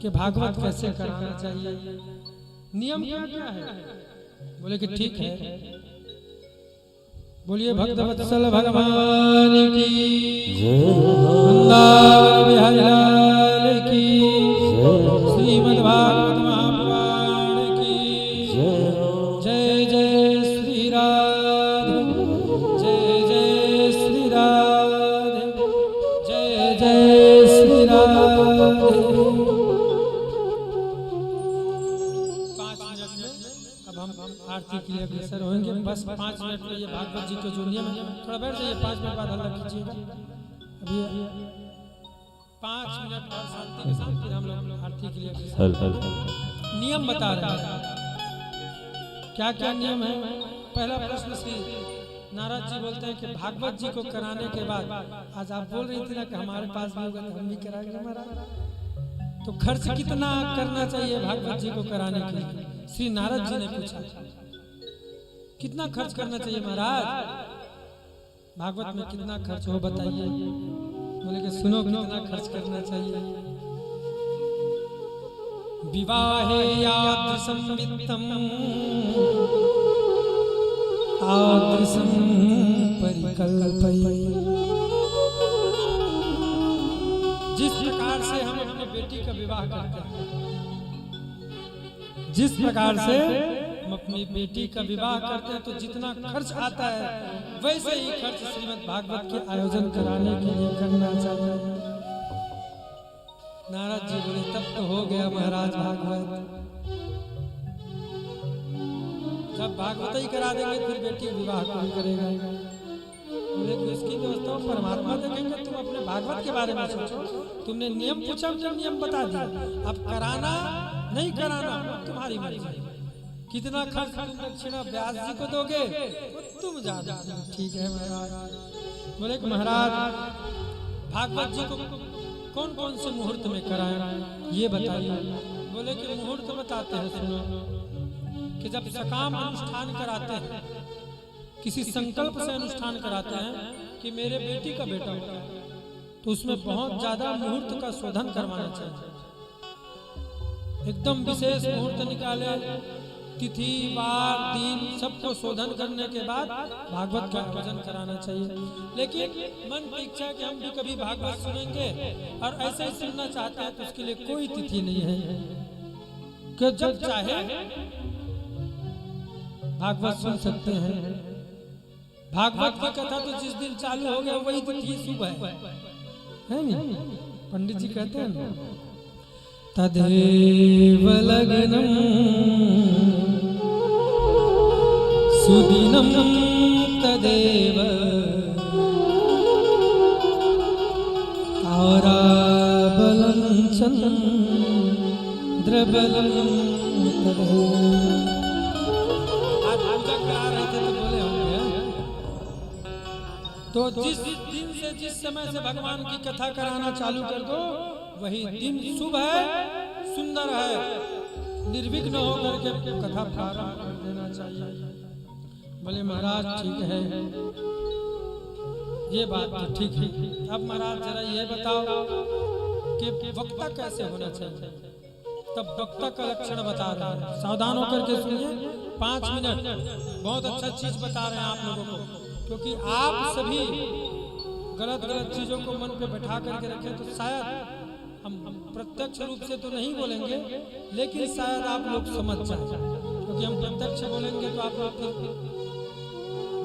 कि भागवत कैसे कराना चाहिए, नियम क्या क्या है। बोले कि ठीक है। बोलिए भक्त वत्सल भगवान की जय, वृंदावन बिहारी लाल की जय, श्रीमद् भागवत महापुराण की जय, जय श्री राधे, जय जय श्री राधे, जय जय श्री राधे। 5 मिनट में अब हम आरती के लिए अग्रसर होंगे। बस 5 मिनट में ये भागवत जी के जो नियम है, थोड़ा बैठ जाइए, 5 मिनट बाद हल्ला कीजिएगा। अभी 5 मिनट और शांति के साथ फिर हम लोग आरती के लिए अग्रसर। नियम बता रहे हैं, क्या क्या नियम है। पहला प्रश्न श्री नारद जी बोलते हैं कि भागवत जी को कराने के बाद, आज आप बोल रही थी ना कि हमारे पास भी होगा तो हम भी कराएंगे महाराज, तो खर्च कितना करना चाहिए भागवत जी को कराने के लिए, श्री नारद जी ने पूछा। कितना खर्च करना चाहिए महाराज? भागवत में कितना खर्च हो बताइए। बोले कि सुनो कितना खर्च करना चाहिए। विवाहे यादृशं वित्तम तादृशं परिकल्पये। जिस प्रकार से हम अपने बेटी का विवाह करते हैं, जिस प्रकार से हम अपनी बेटी का विवाह करते हैं, तो जितना खर्च आता है वैसे ही खर्च श्रीमद् भागवत के आयोजन कराने के लिए करना चाहिए। नारद जी बोले तब तो हो गया महाराज भागवत। जब भागवत ही करा देंगे फिर बेटी विवाह कौन करेगा? बोले कि इसकी व्यवस्था परमात्मा देखेंगे, तुम अपने भागवत के बारे में सोचो। तुमने नियम पूछा, हमने नियम बता दिया। अब कराना नहीं कराना तुम्हारी मर्जी। कितना खर्च तुम दक्षिणा व्यास जी को दोगे वो तुम जानो। ठीक है महाराज। बोले कि महाराज भागवत जी को कौन कौन से मुहूर्त में कराएं ये बताइए। बोले कि मुहूर्त बताते हैं, सुनो कि जब सकाम अनुष्ठान कराते हैं, किसी संकल्प से अनुष्ठान कराते हैं कि मेरे बेटी का बेटा होगा, तो उसमें बहुत ज्यादा मुहूर्त का शोधन करवाना चाहिए। एकदम विशेष मुहूर्त निकाले, तिथि वार दिन सबको शोधन करने के बाद भागवत का आयोजन कराना चाहिए। लेकिन मन की इच्छा है कि हम भी कभी भागवत सुनेंगे और ऐसे ही सुनना चाहते हैं, तो उसके लिए कोई तिथि नहीं है कि जब चाहे भागवत सुन सकते हैं। भागवत की कथा तो जिस दिन चालू हो गया वही तिथि शुभ है नहीं? पंडित जी कहते हैं ना, तदेव लग्नम सुदिनम तदेव ताराबलं चंद्रबलं तदेव। आज पूजा करा रहे थे तो बोले होंगे, तो जिस दिन से जिस समय से भगवान की कथा कराना चालू कर दो वही दिन शुभ है, सुंदर है, निर्विघ्न होकर के कथा प्रारंभ कर देना चाहिए। बोले महाराज ठीक है, ये बात तो ठीक है। अब महाराज जरा ये बताओ कि वक्ता कैसे होना चाहिए? तब वक्ता का लक्षण बता रहे हैं, सावधान होकर के सुनिए। 5 मिनट बहुत अच्छा चीज बता रहे हैं आप लोगों को, क्योंकि आप सभी गलत चीजों को मन पे बैठा करके रखें तो शायद हम प्रत्यक्ष रूप से तो नहीं बोलेंगे, लेकिन शायद आप लोग समझ जाए। क्योंकि हम प्रत्यक्ष बोलेंगे तो आप लोग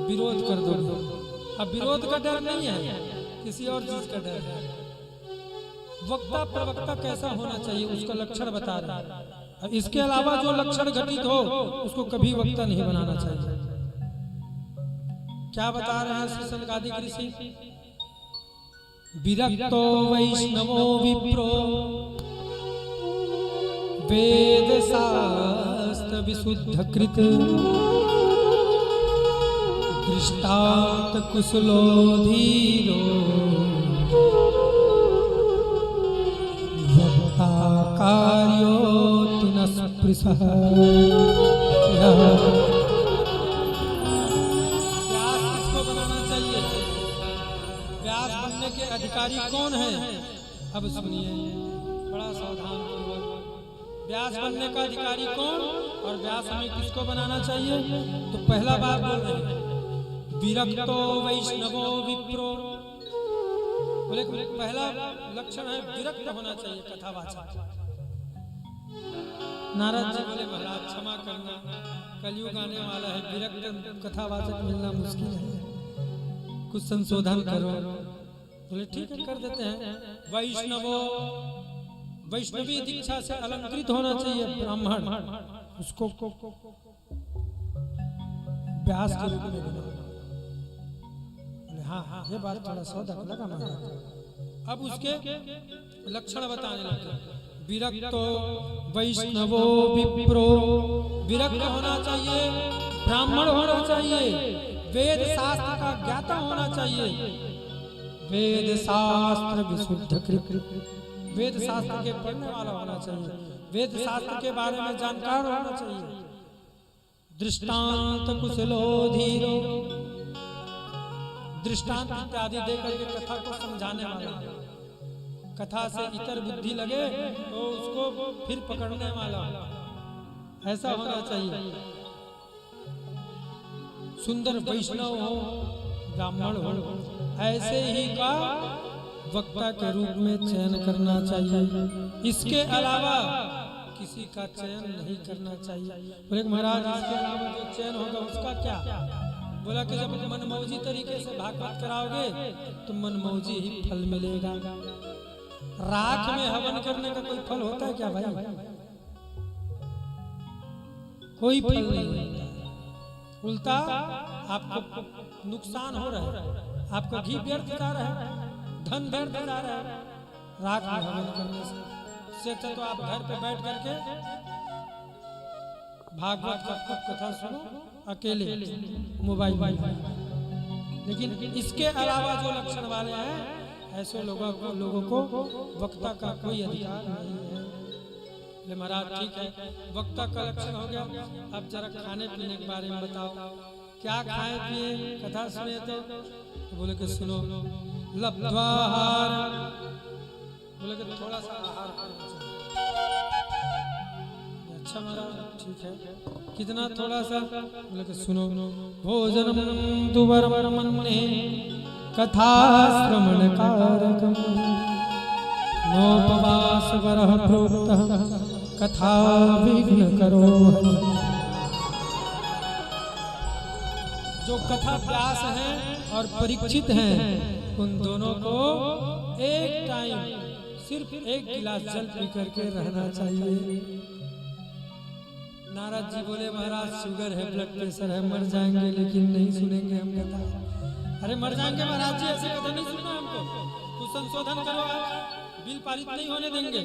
विरोध कर दोगे। अब विरोध का डर नहीं है, किसी और चीज का डर है। वक्ता प्रवक्ता कैसा होना चाहिए उसका लक्षण बता रहा है। इसके अलावा जो लक्षण घटित हो उसको कभी वक्ता नहीं बनाना चाहिए। क्या बता रहे हैं श्री सनकादिक ऋषि? विरक्तो वैष्णवो विप्रो वेद शास्त्र विशुद्ध कृत दृष्टांत कुशलो धीरो वक्ता कार्यो न स्पृशः। के अधिकारी कौन है? अब सुनिए बड़ा सावधान पूर्वक। व्यास बनने का अधिकारी कौन और व्यास हमें किसको बनाना चाहिए? तो पहला बात बोल रहे हैं, विरक्तो वैष्णवो विप्रो। बोले पहला लक्षण है विरक्त होना चाहिए कथावाचक। नारद जी बोले महाराज क्षमा करना, कलयुग आने वाला है, विरक्त कथावाचक मिलना मुश्किल है, कुछ संशोधन करो। बोले ठीक है कर देते हैं। वैष्णवो, वैष्णवी दीक्षा से अलंकृत होना चाहिए ब्राह्मण, उसको व्यास के रूप में बनाओ। बोले हाँ ये बात थोड़ा सौदा लगा महाराज। अब उसके लक्षण बताने लगे। विरक्तो वैष्णवो विप्रो, विरक्त होना चाहिए, ब्राह्मण होना चाहिए, वेद शास्त्र का ज्ञाता होना चाहिए, वेद शास्त्र विशुद्ध कृत, वेद शास्त्र के पढ़ने वाला होना चाहिए, वेद शास्त्र के बारे में जानकार होना चाहिए, दृष्टांत कुशलो धीरो, दृष्टांत इत्यादि देकर के कथा को समझाने वाला, कथा से इतर बुद्धि लगे तो उसको फिर पकड़ने वाला, ऐसा होना चाहिए। सुंदर वैष्णव हो, ब्राह्मण हो, ऐसे ही का वक्ता के रूप में चयन करना चाहिए। इसके अलावा किसी का चयन नहीं करना चाहिए। बोले महाराज इसके अलावा जो चयन होगा उसका क्या? बोला कि जब मनमौजी तरीके से भागवत कराओगे तो मनमौजी ही फल मिलेगा। राख में हवन करने का कोई फल होता है क्या भाई? कोई फल नहीं होता, उल्टा आपको नुकसान हो रहा है, आपका घी व्यर्थ जा रहा है, धन व्यर्थ जा रहा है राख में हवन करने से। तो आप घर पे बैठ करके भागवत का कथा सुनो अकेले मोबाइल में। लेकिन इसके अलावा जो लक्षण वाले हैं ऐसे लोगों को वक्ता का कोई अधिकार नहीं है। महाराज ठीक है, वक्ता का लक्षण हो गया। अब जरा खाने पीने के बारे में बताओ, क्या खाए पिए कथा सुने तो बोले कि सुनो लब्ध्वाहार, बोले कि थोड़ा सा आहार करना चाहिए। अच्छा महाराज ठीक है, कितना थोड़ा सा? बोले कि सुनो भोजनम दुवर्मन्ने कथा श्रवण कारकम नोपवास वरः प्रोक्तः कथा विघ्न करो। जो कथा व्यास हैं और परीक्षित हैं उन दोनों को एक टाइम सिर्फ एक गिलास जल पी करके रहना चाहिए। नारद जी बोले महाराज शुगर है, ब्लड प्रेशर है, मर जाएंगे लेकिन नहीं सुनेंगे हम कथा। अरे मर जाएंगे महाराज जी, ऐसे कथा नहीं सुनना हमको, कुछ संशोधन करो, बिल पारित नहीं होने देंगे।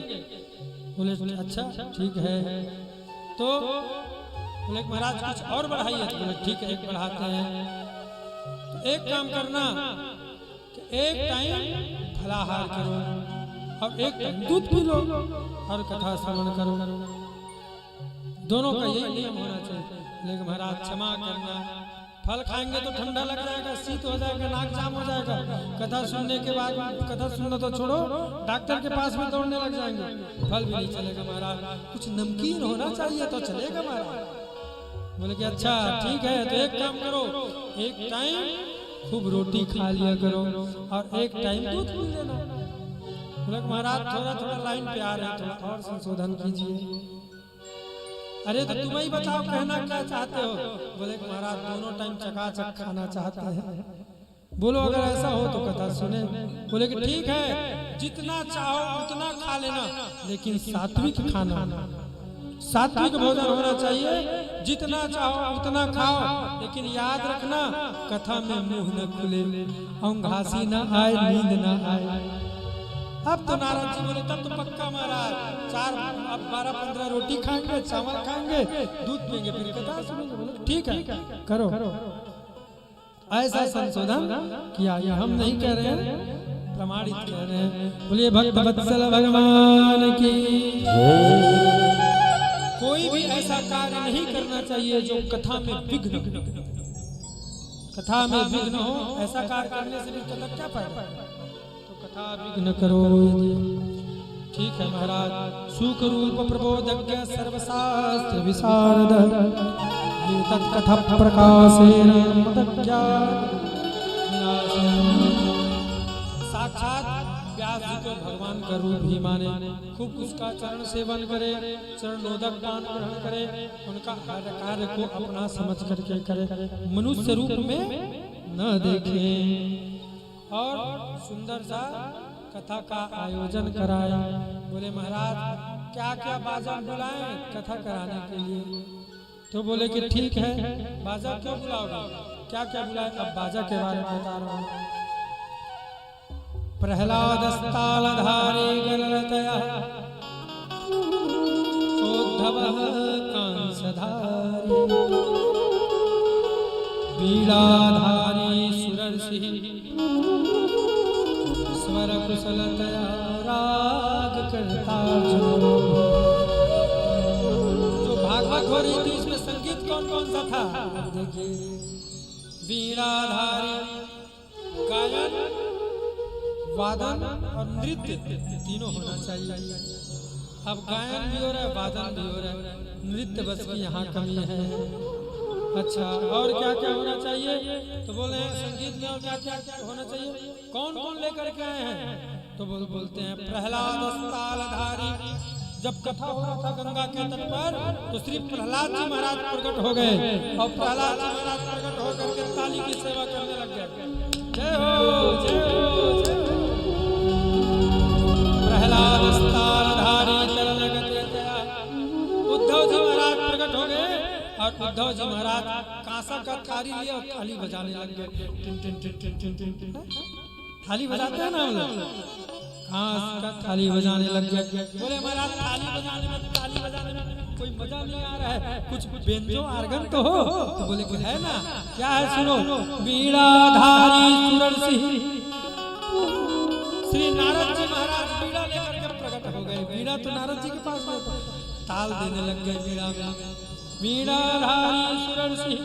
बोले अच्छा ठीक है, तो बोले महाराज कुछ और बढ़ाइए। बोले ठीक है एक बढ़ाते हैं। तो एक काम करना कि एक टाइम फलाहार करो और एक टाइम दूध पी लो और कथा श्रवण करो। दोनों का यही नियम होना चाहिए। लेकिन महाराज क्षमा करना, फल खाएंगे तो ठंडा लग जाएगा, शीत हो जाएगा, नाक जाम हो जाएगा। कथा सुनने के बाद कथा सुनना तो छोड़ो, डॉक्टर के पास में दौड़ने लग जाएंगे, फल भी नहीं चलेगा महाराज। कुछ नमकीन होना चाहिए तो चलेगा महाराज। बोले कि अच्छा ठीक है, तो एक काम करो, एक टाइम खूब रोटी खा लिया करो और एक टाइम दूध पी लेना। बोले महाराज थोड़ा थोड़ा लाइन पे आ रहे हैं, थोड़ा और संशोधन कीजिए। अरे तो तुम ही बताओ कहना क्या चाहते हो? बोले महाराज दोनों टाइम चकाचक खाना चाहते हैं। बोलो अगर ऐसा हो तो कथा सुने। बोले कि ठीक है, जितना चाहो उतना खा लेना, लेकिन सात्विक खाना, सात्विक भोजन होना चाहिए। जितना चाहो उतना खाओ, लेकिन याद रखना कथा में मुंह न खुले, औंघासी न आए, नींद न आए। अब तो नारद जी बोले तब तो पक्का महाराज 12-15 रोटी खाएंगे, चावल खाएंगे, दूध पिएंगे, फिर कथा सुनेंगे। बोले ठीक है करो। ऐसा संशोधन किया, यह हम नहीं कह रहे हैं, प्रमाणित कह रहे हैं। बोलिए भक्त वत्सल भगवान की। कोई भी ऐसा कार्य नहीं करना चाहिए जो कथा में विघ्न, कथा में विघ्न हो। ऐसा कार्य करने से भी कथा क्या फायदा? कथा विघ्न करो। ठीक है महाराज। सुख रूप प्रबोधज्ञ सर्वशास्त्र विशारद तत्कथा प्रकाशेन साक्षात व्यास जी को भगवान का रूप ही माने, खूब उसका चरण सेवन करे, चरणोदक पान ग्रहण करे, उनका हर कार्य को अपना समझ करके करे, मनुष्य रूप में न देखे और सुंदर सा कथा का आयोजन कराए। बोले महाराज क्या क्या बाजा बुलाएं कथा कराने के लिए? तो बोले कि ठीक है, बाजा क्यों बुलाओगे, क्या क्या बुलाए? अब बाजा के बारे में बता रहा हूँ। प्रहलाद तालधारी गलतया उद्धव कंसधारी वीणाधारी सुरर्षि स्वर कुशलतया राग करता। जो भागवत हो रही थी इसमें संगीत कौन कौन कौन सा था? अब देखिए, वीणाधारी, गायन, वादन और नृत्य तीनों होना चाहिए। अब गायन भी हो रहा है, वादन भी हो रहा है, नृत्य बस की यहाँ कमी है। अच्छा, और क्या क्या होना चाहिए? तो बोले हैं संगीत में और क्या क्या होना चाहिए? कौन कौन लेकर के आए हैं? तो बोलते हैं प्रहलाद अस्तालधारी। जब कथा हो रहा था गंगा के तट पर, तो श्री प्रहलाद जी महाराज प्रकट हो गए और प्रहलाद जी महाराज प्रकट होकर के ताली की सेवा करने लग गए। जय हो, जय हो, जय हो। प्रहलाद अस्तालधारी तरलगते तया। उद्धव जी महाराज प्रकट हो गए और उद्धव जी महाराज कांसा का थाली लिया और थाली बजाने लग गए। Tin tin tin tin tin tin tin. थाली बजाते हैं ना हम लोग, कांस का थाली बजाने लग गए। बोले महाराज थाली बजाने में कोई मजा नहीं आ रहा है, कुछ बेंजो आर्गन तो हो। तो बोले कि है ना, क्या है सुनो। वीणाधारी सुरर सिंह, श्री नारद जी महाराज वीणा लेकर के प्रकट हो गए। वीणा तो नारद जी के पास में था, ताल देने लग गए वीणा में। वीणाधारी सुरर सिंह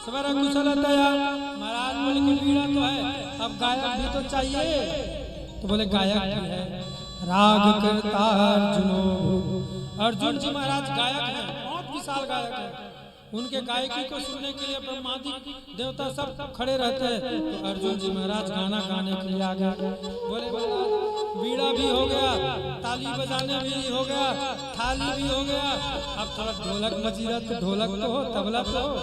स्वर कुशलतया। महाराज बोले कि वीणा तो है, अब गायक भी तो चाहिए। तो बोले गायक भी है। राग करता अर्जुनो। अर्जुन जी महाराज गायक हैं, बहुत विशाल गायक हैं। उनके गायकी को सुनने के लिए ब्रह्मादि देवता सब खड़े रहते हैं। तो अर्जुन जी महाराज गाना गाने के लिए आ गए। बोले वीणा भी हो गया, ताली बजाने भी हो गया, थाली भी हो गया, अब थोड़ा ढोलक बजी रहा। तो ढोलक तो हो, तबला तो हो,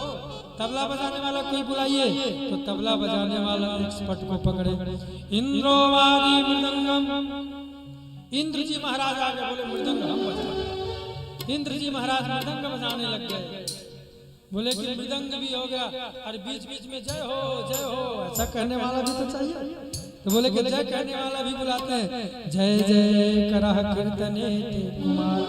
तबला बजाने वाला कोई बुलाइए। तो तबला बजाने वाला एक्सपर्ट को पकड़े। इंद्रोवादी मृदंगम। इंद्र जी महाराज आ गए, बोले मृदंग हम बजाएं। इंद्र जी महाराज मृदंग बजाने लग गए। बोले कि मृदंग भी हो गया और बीच बीच में जय हो, जय हो ऐसा कहने वाला भी तो चाहिए। तो बोले कि जय कहने वाला भी बुलाते हैं। जय जय करह कीर्तने ते कुमार।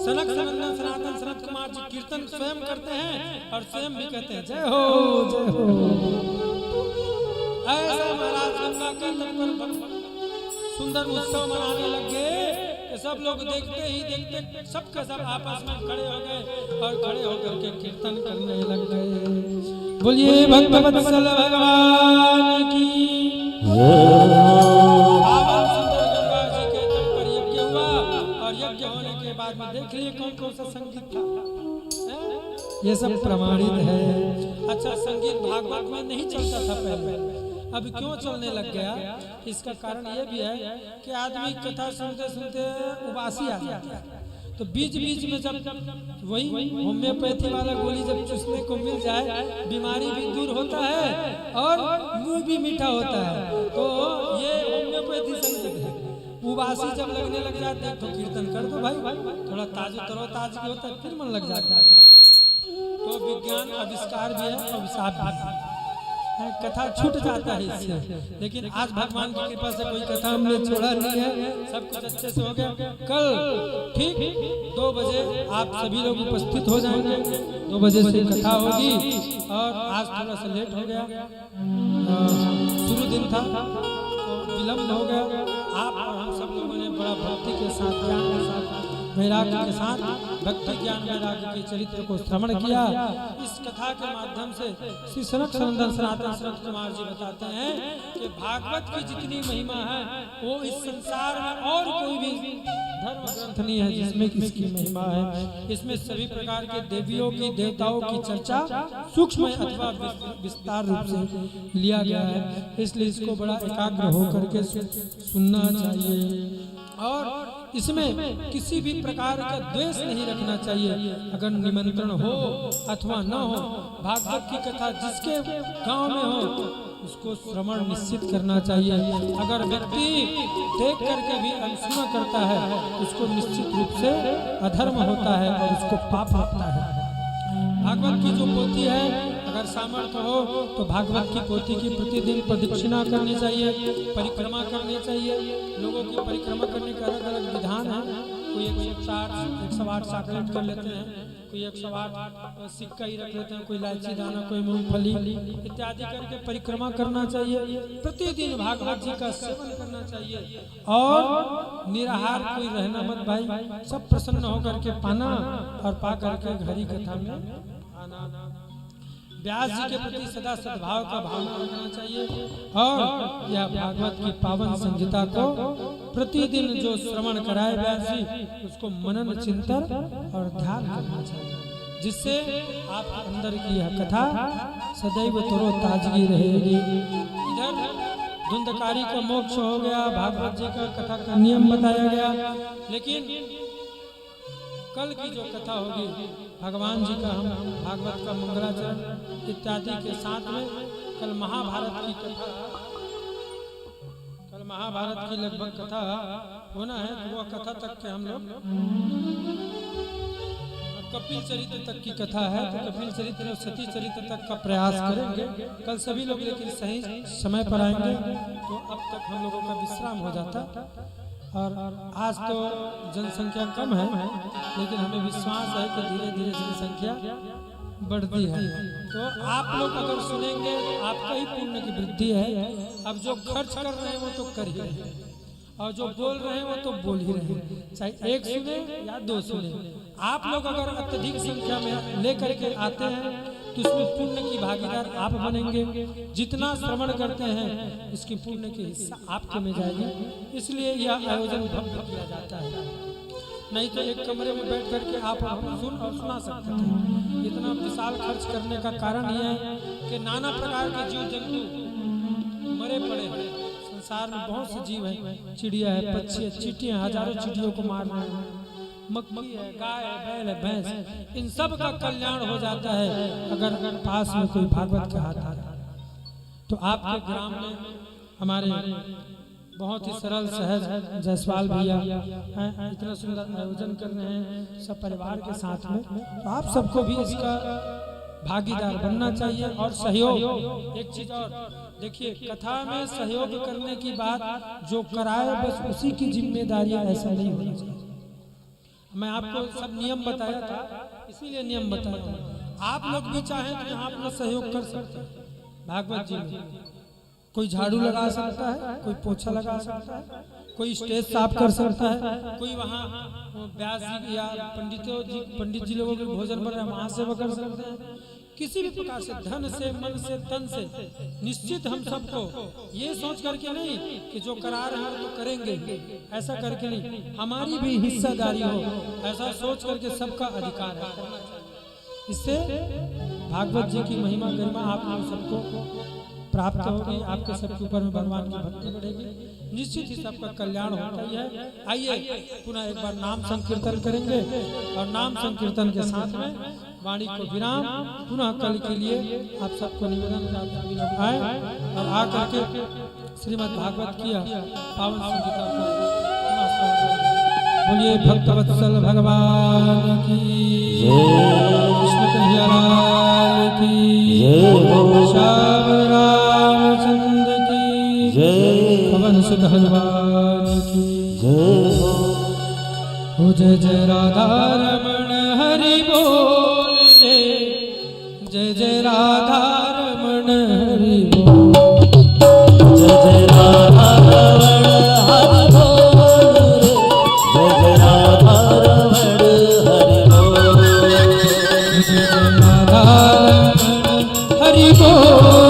सनक सनंदन सनातन सनत कुमार जी कीर्तन स्वयं करते हैं और स्वयं भी कहते हैं जय हो, जय हो। ऐसा महाराज गंगा के तट पर सुंदर उत्सव मनाने लग गए। सब लोग देखते ही देखते सबके सब आपस में खड़े हो गए और खड़े होकर के कीर्तन करने लग गए। बोलिए भक्तवत्सल भगवान की। पावन सुंदर गंगा जी के तट पर यज्ञ हुआ और यज्ञ होने के बाद में देख लिए कौन कौन सा संगीत था। ये सब प्रमाणित है। अच्छा, संगीत भागवत में नहीं चलता था पहले, अब क्यों चलने लग गया? इसका कारण ये भी है कि आदमी कथा सुनते सुनते उबासी आ जाता है। तो बीच बीच में जब वही होम्योपैथी वाला गोली जब चूसने को मिल जाए, बीमारी भी दूर होता है और मुंह भी मीठा होता है। तो ये होम्योपैथी संगीत है। उबासी जब लगने लग जाते हैं तो कीर्तन कर दो भाई, थोड़ा तरो ताजगी होता है, फिर मन लग जाता है। तो विज्ञान आविष्कार भी है, अभिशाप भी है। कथा छूट जाता है इससे, लेकिन आज भगवान की कृपा से कोई कथा हमने छोड़ा नहीं है, सब कुछ अच्छे से हो गया। कल ठीक 2 बजे आप सभी लोग उपस्थित हो जाएंगे। 2 बजे से कथा होगी और आज थोड़ा सा लेट हो गया, शुरू दिन था तो विलम्ब हो गया। आप और हम सब लोगों ने बड़ा भक्ति के साथ, ज्ञान के साथ, वैराग्य के साथ भक्ति ज्ञान वैराग्य के चरित्र को श्रवण किया। इस कथा के माध्यम से श्री सनक सनंदन सनातन सनत कुमार जी बताते हैं कि भागवत की जितनी महिमा है वो इस संसार में और कोई भी धर्म ग्रंथ नहीं है जिसमें किसकी महिमा है। इसमें सभी प्रकार के देवियों की, देवताओं की चर्चा सूक्ष्म अथवा विस्तार रूप से लिया गया है। इसलिए इसको बड़ा एकाग्र होकर के सुनना चाहिए और इसमें किसी भी प्रकार का द्वेष नहीं रखना चाहिए। अगर निमंत्रण हो अथवा न हो, भागवत की कथा जिसके गांव में हो उसको श्रवण निश्चित करना चाहिए। अगर व्यक्ति देख करके भी अनसुना करता है उसको निश्चित रूप से अधर्म होता है और उसको पाप होता है। भागवत की जो पोथी है, अगर सामर्थ्य हो तो भागवत की पोथी की प्रतिदिन प्रदक्षिणा करनी चाहिए, परिक्रमा करनी चाहिए। लोगों की परिक्रमा करने के अलग अलग विधान है। कोई 108 चॉकलेट कर लेते हैं, कोई 108 सिक्का ही रख लेते हैं, कोई इलायची दाना, कोई मूंगफली इत्यादि करके परिक्रमा करना चाहिए। प्रतिदिन भागवत जी का सेवन करना चाहिए और निराहार कोई रहना मत भाई, सब प्रसन्न होकर के पाना और पा करके हरि कथा में आना। व्यास जी के प्रति सदा सद्भाव का भावना रखना चाहिए और यह भागवत की पावन संहिता को प्रतिदिन जो श्रवण कराए व्यास जी उसको मनन चिंतन और ध्यान करना चाहिए, जिससे आप अंदर की यह कथा सदैव तरो ताजगी रहेगी। इधर धुंधकारी का मोक्ष हो गया, भागवत जी का कथा का नियम बताया गया, लेकिन कल की जो कथा होगी भगवान जी का, हम भागवत का मंगलाचरण इत्यादि के साथ में कल महाभारत की कथा, कल महाभारत की लगभग कथा होना है, तो वह कथा तक के हम लोग कपिल चरित्र तक की कथा है, तो कपिल चरित्र और सती चरित्र तक का प्रयास करेंगे कल सभी लोग, लेकिन सही समय पर आएंगे। तो अब तक हम लोगों का विश्राम हो जाता और आज तो जनसंख्या कम है, लेकिन हमें विश्वास है कि धीरे धीरे जनसंख्या बढ़ती है। तो आप लोग अगर सुनेंगे तो आपका ही पुण्य की वृद्धि है। अब जो खर्च कर रहे हैं वो तो कर ही रहे हैं, और जो बोल रहे हैं वो तो बोल ही रहे हैं, चाहे एक सुने या दो सुने। आप लोग अगर अत्यधिक संख्या में लेकर के आते हैं तो उसमें पुण्य की भागीदार आप बनेंगे। जितना श्रवण करते हैं उसकी पुण्य की हिस्सा आपके में जाएगी, इसलिए यह आयोजन भव्य किया जाता है। नहीं तो एक कमरे में बैठ करके आप सुन और सुना सकते थे। इतना विशाल खर्च करने का कारण यह है कि नाना प्रकार के जीव जंतु मरे पड़े हैं। संसार में बहुत से जीव हैं, चिड़िया है, पक्षी है, चींटियां, हजारों चींटियों को मार रहे हैं, मक्खी है, गाय है, बैल है, भैंस, इन सब का कल्याण हो जाता है अगर पास में कोई भागवत का हाथ आता है। तो आपके ग्राम में हमारे बहुत ही सरल सहज जायसवाल भैया हैं, इतना सुंदर आयोजन कर रहे हैं सब परिवार के साथ में। तो आप सबको भी इसका भागीदार बनना चाहिए और सहयोग। एक चीज और देखिए, कथा में सहयोग करने की बात जो कराए बस उसी की जिम्मेदारी, ऐसा नहीं होना चाहिए। मैं आपको सब नियम बताया था, इसीलिए नियम बताया था। आप लोग भी चाहें तो यहाँ अपना सहयोग कर सकते हैं भागवत जी में। कोई झाड़ू लगा सकता है, कोई पोछा लगा सकता है, कोई स्टेज साफ कर सकता है, कोई वहाँ व्यास जी या पंडित जी लोगों के भोजन बन रहे हैं वहाँ सेवा कर सकते हैं। किसी भी प्रकार से, धन से, मन से, तन से, निश्चित हम सबको ये सोच करके नहीं कि जो करा रहे हैं तो करेंगे, ऐसा करके नहीं, हमारी भी हिस्सेदारी हो, ऐसा सोच करके सबका अधिकार है करना चाहिए। इससे भागवत जी की महिमा गरिमा आप लोग सबको प्राप्त होगी, आपके सबके ऊपर में भगवान की भक्ति बढ़ेगी, निश्चित ही सबका कल्याण होता ही है। आइए पुनः एक बार नाम संकीर्तन करेंगे और नाम संकीर्तन के साथ में वाणी को विराम। पुनः कल के लिए आप सबको निवेदन आए और आकर के श्रीमद् भागवत की पावन संगीता को बोलिए। भक्तवत्सल भगवान की, कृष्ण कन्हैया लाल की, श्याम रामचंद्र की, पवन सुत हनुमान की हो। जय जय राधा रमण हरि बोल रे, जय जय राधा रमण हरि बोल, जय जय राधा रमण हरि बोल रे, जय जय राधा रमण हरि बोल, जय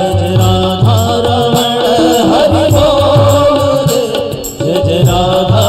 जय राधा रमण हरि बोल रे, जय जय राधा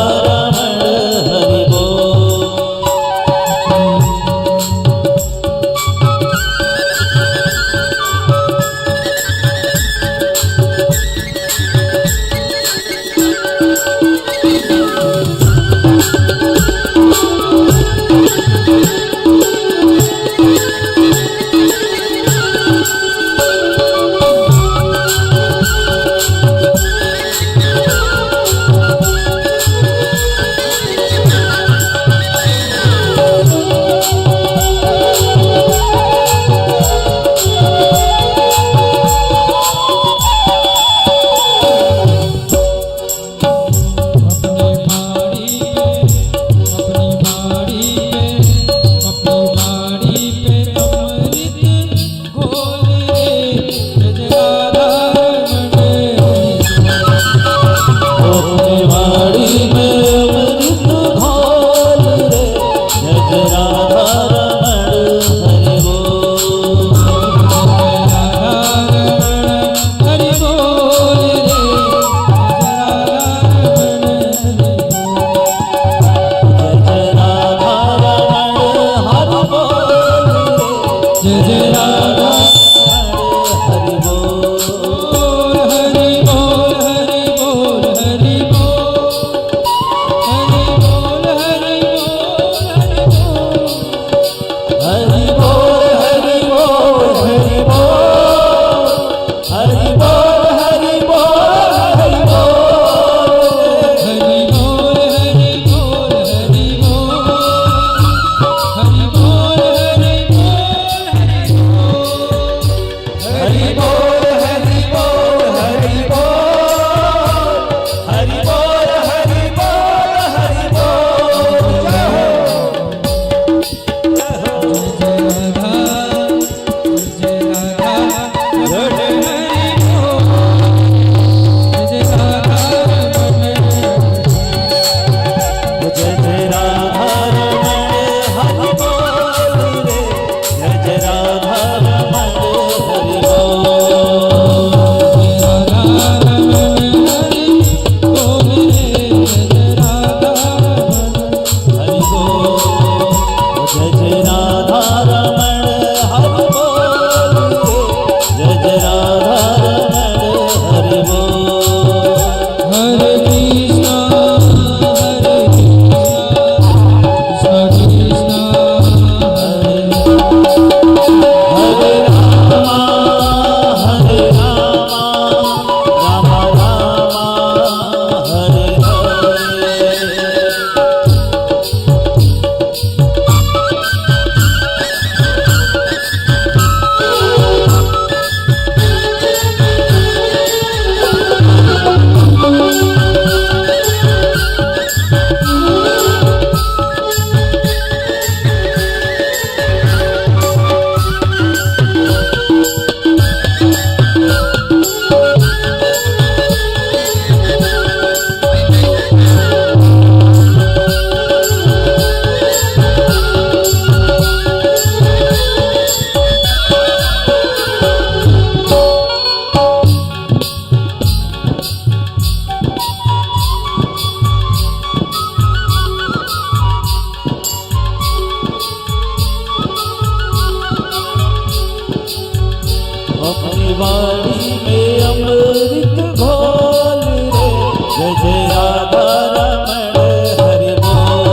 वाणी में अमृत घोल रे, जय जय राधा रमण हरि बोल।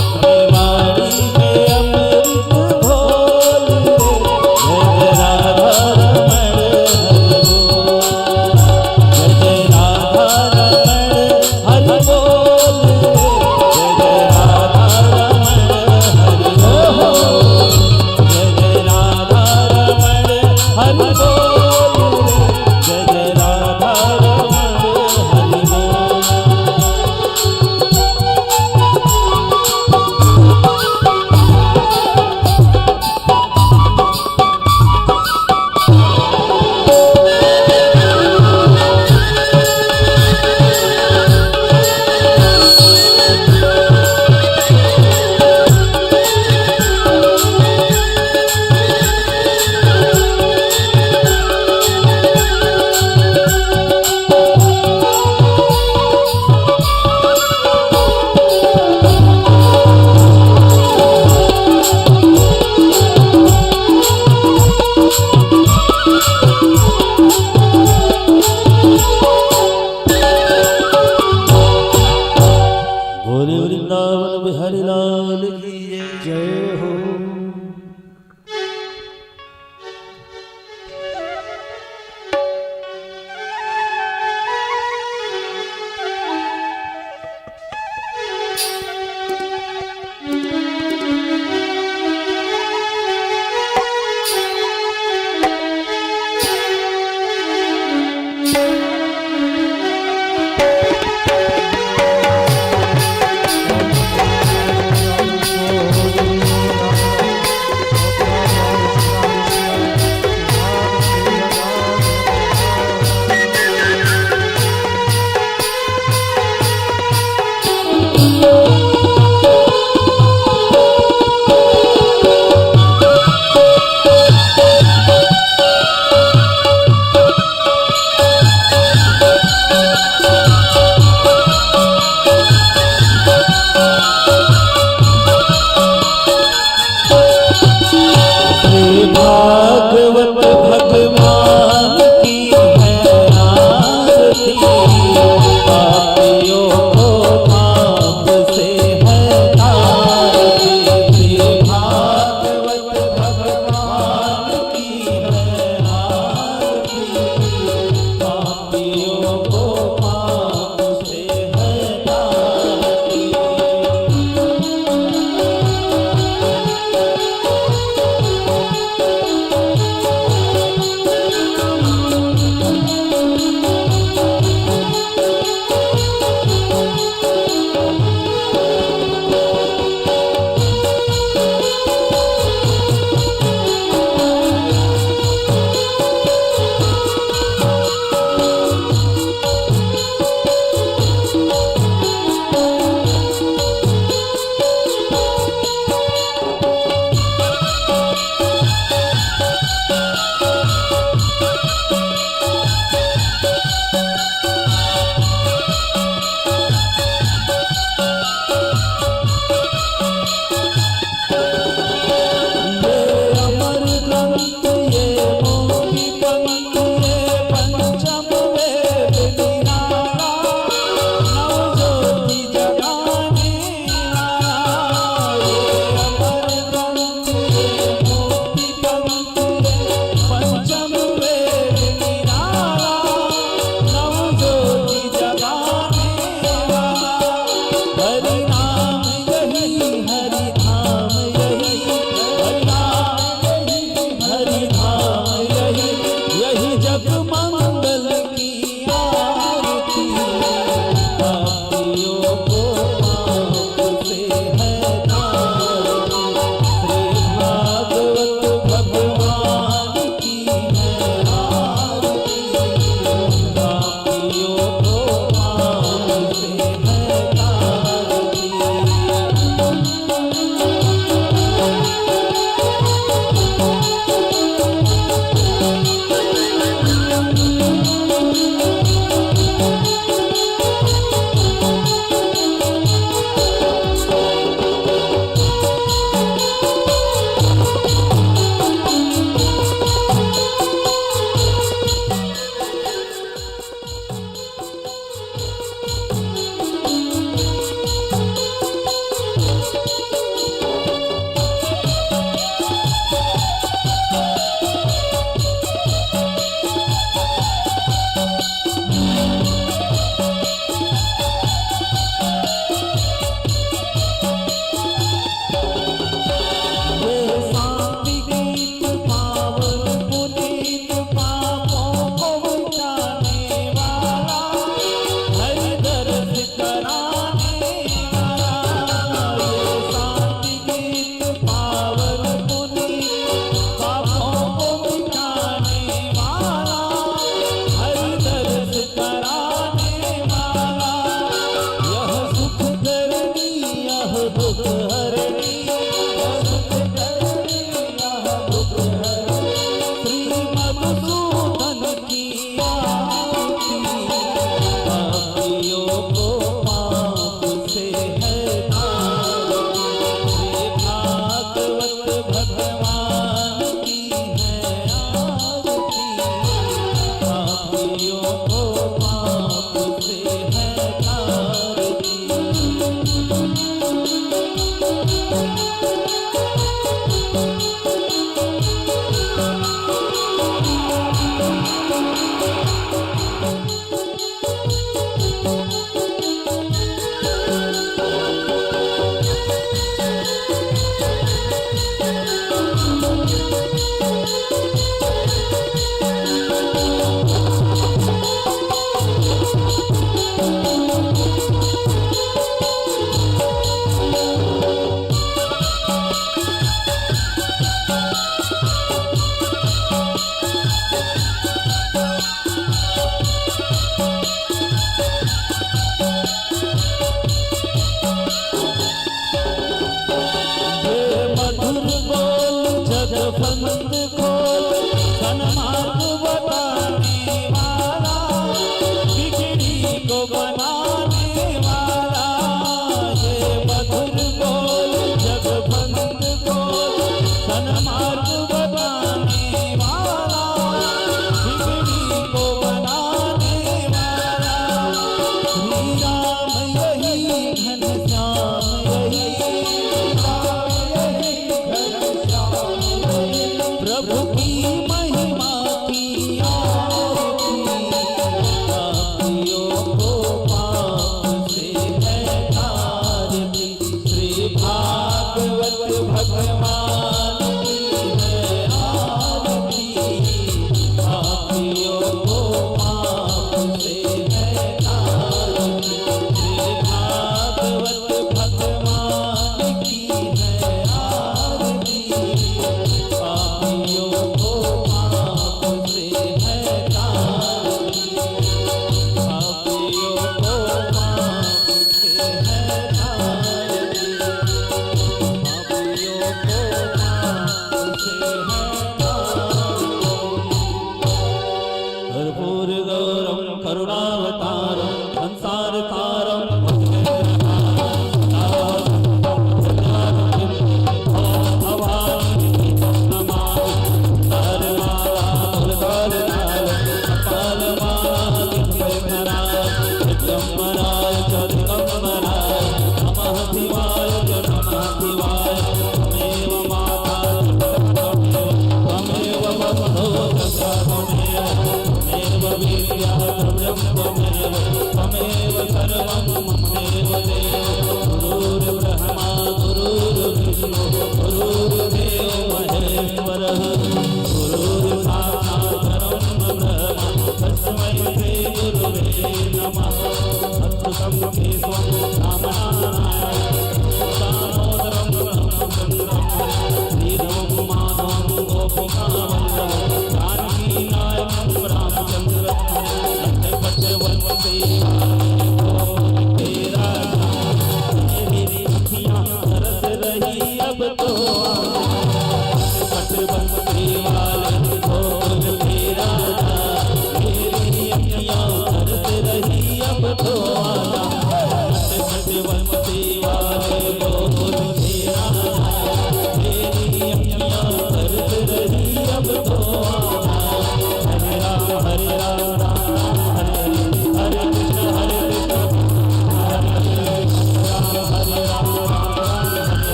अपनी वाणी में अमृत घोल रे, जय जय राधा रमण हरि बोल। जय जय राधा रमण हरि बोल रे, जय जय राधा रमण हरि बोल। जय जय राधा रमण हरि बोल रे, जय जय राधा रमण हरि बोल। बोले वृंदावन बिहारी लाल की जय हो।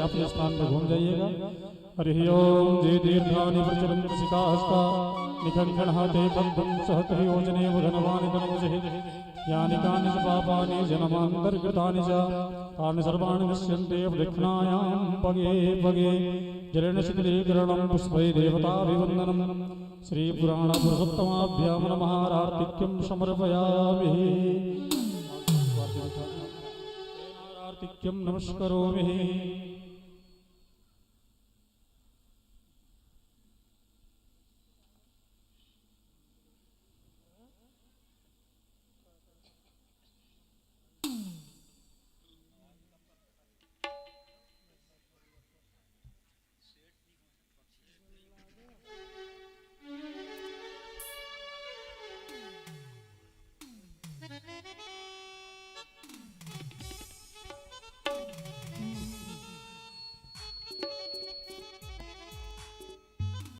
अपने स्थान पर घूम जाइएगा। हरि ओम जय दीर्घानि प्रचलन् शिखास्ता निखण्डन हाते बन्धुं सहत योजने धनवानि धनवसे यानि कानि च पापानि जन्मान्तर्गतानि च तानि सर्वाणि नश्यन्ते प्रदक्षिणायां पगे पगे जलेन शीतलीकरणं पुष्पै देवताभिवन्दनं श्रीपुराणपुरुषोत्तमाभ्यां नमः आर्तिक्यं समर्पयामि। आर्तिक्यं नमस्करोमि।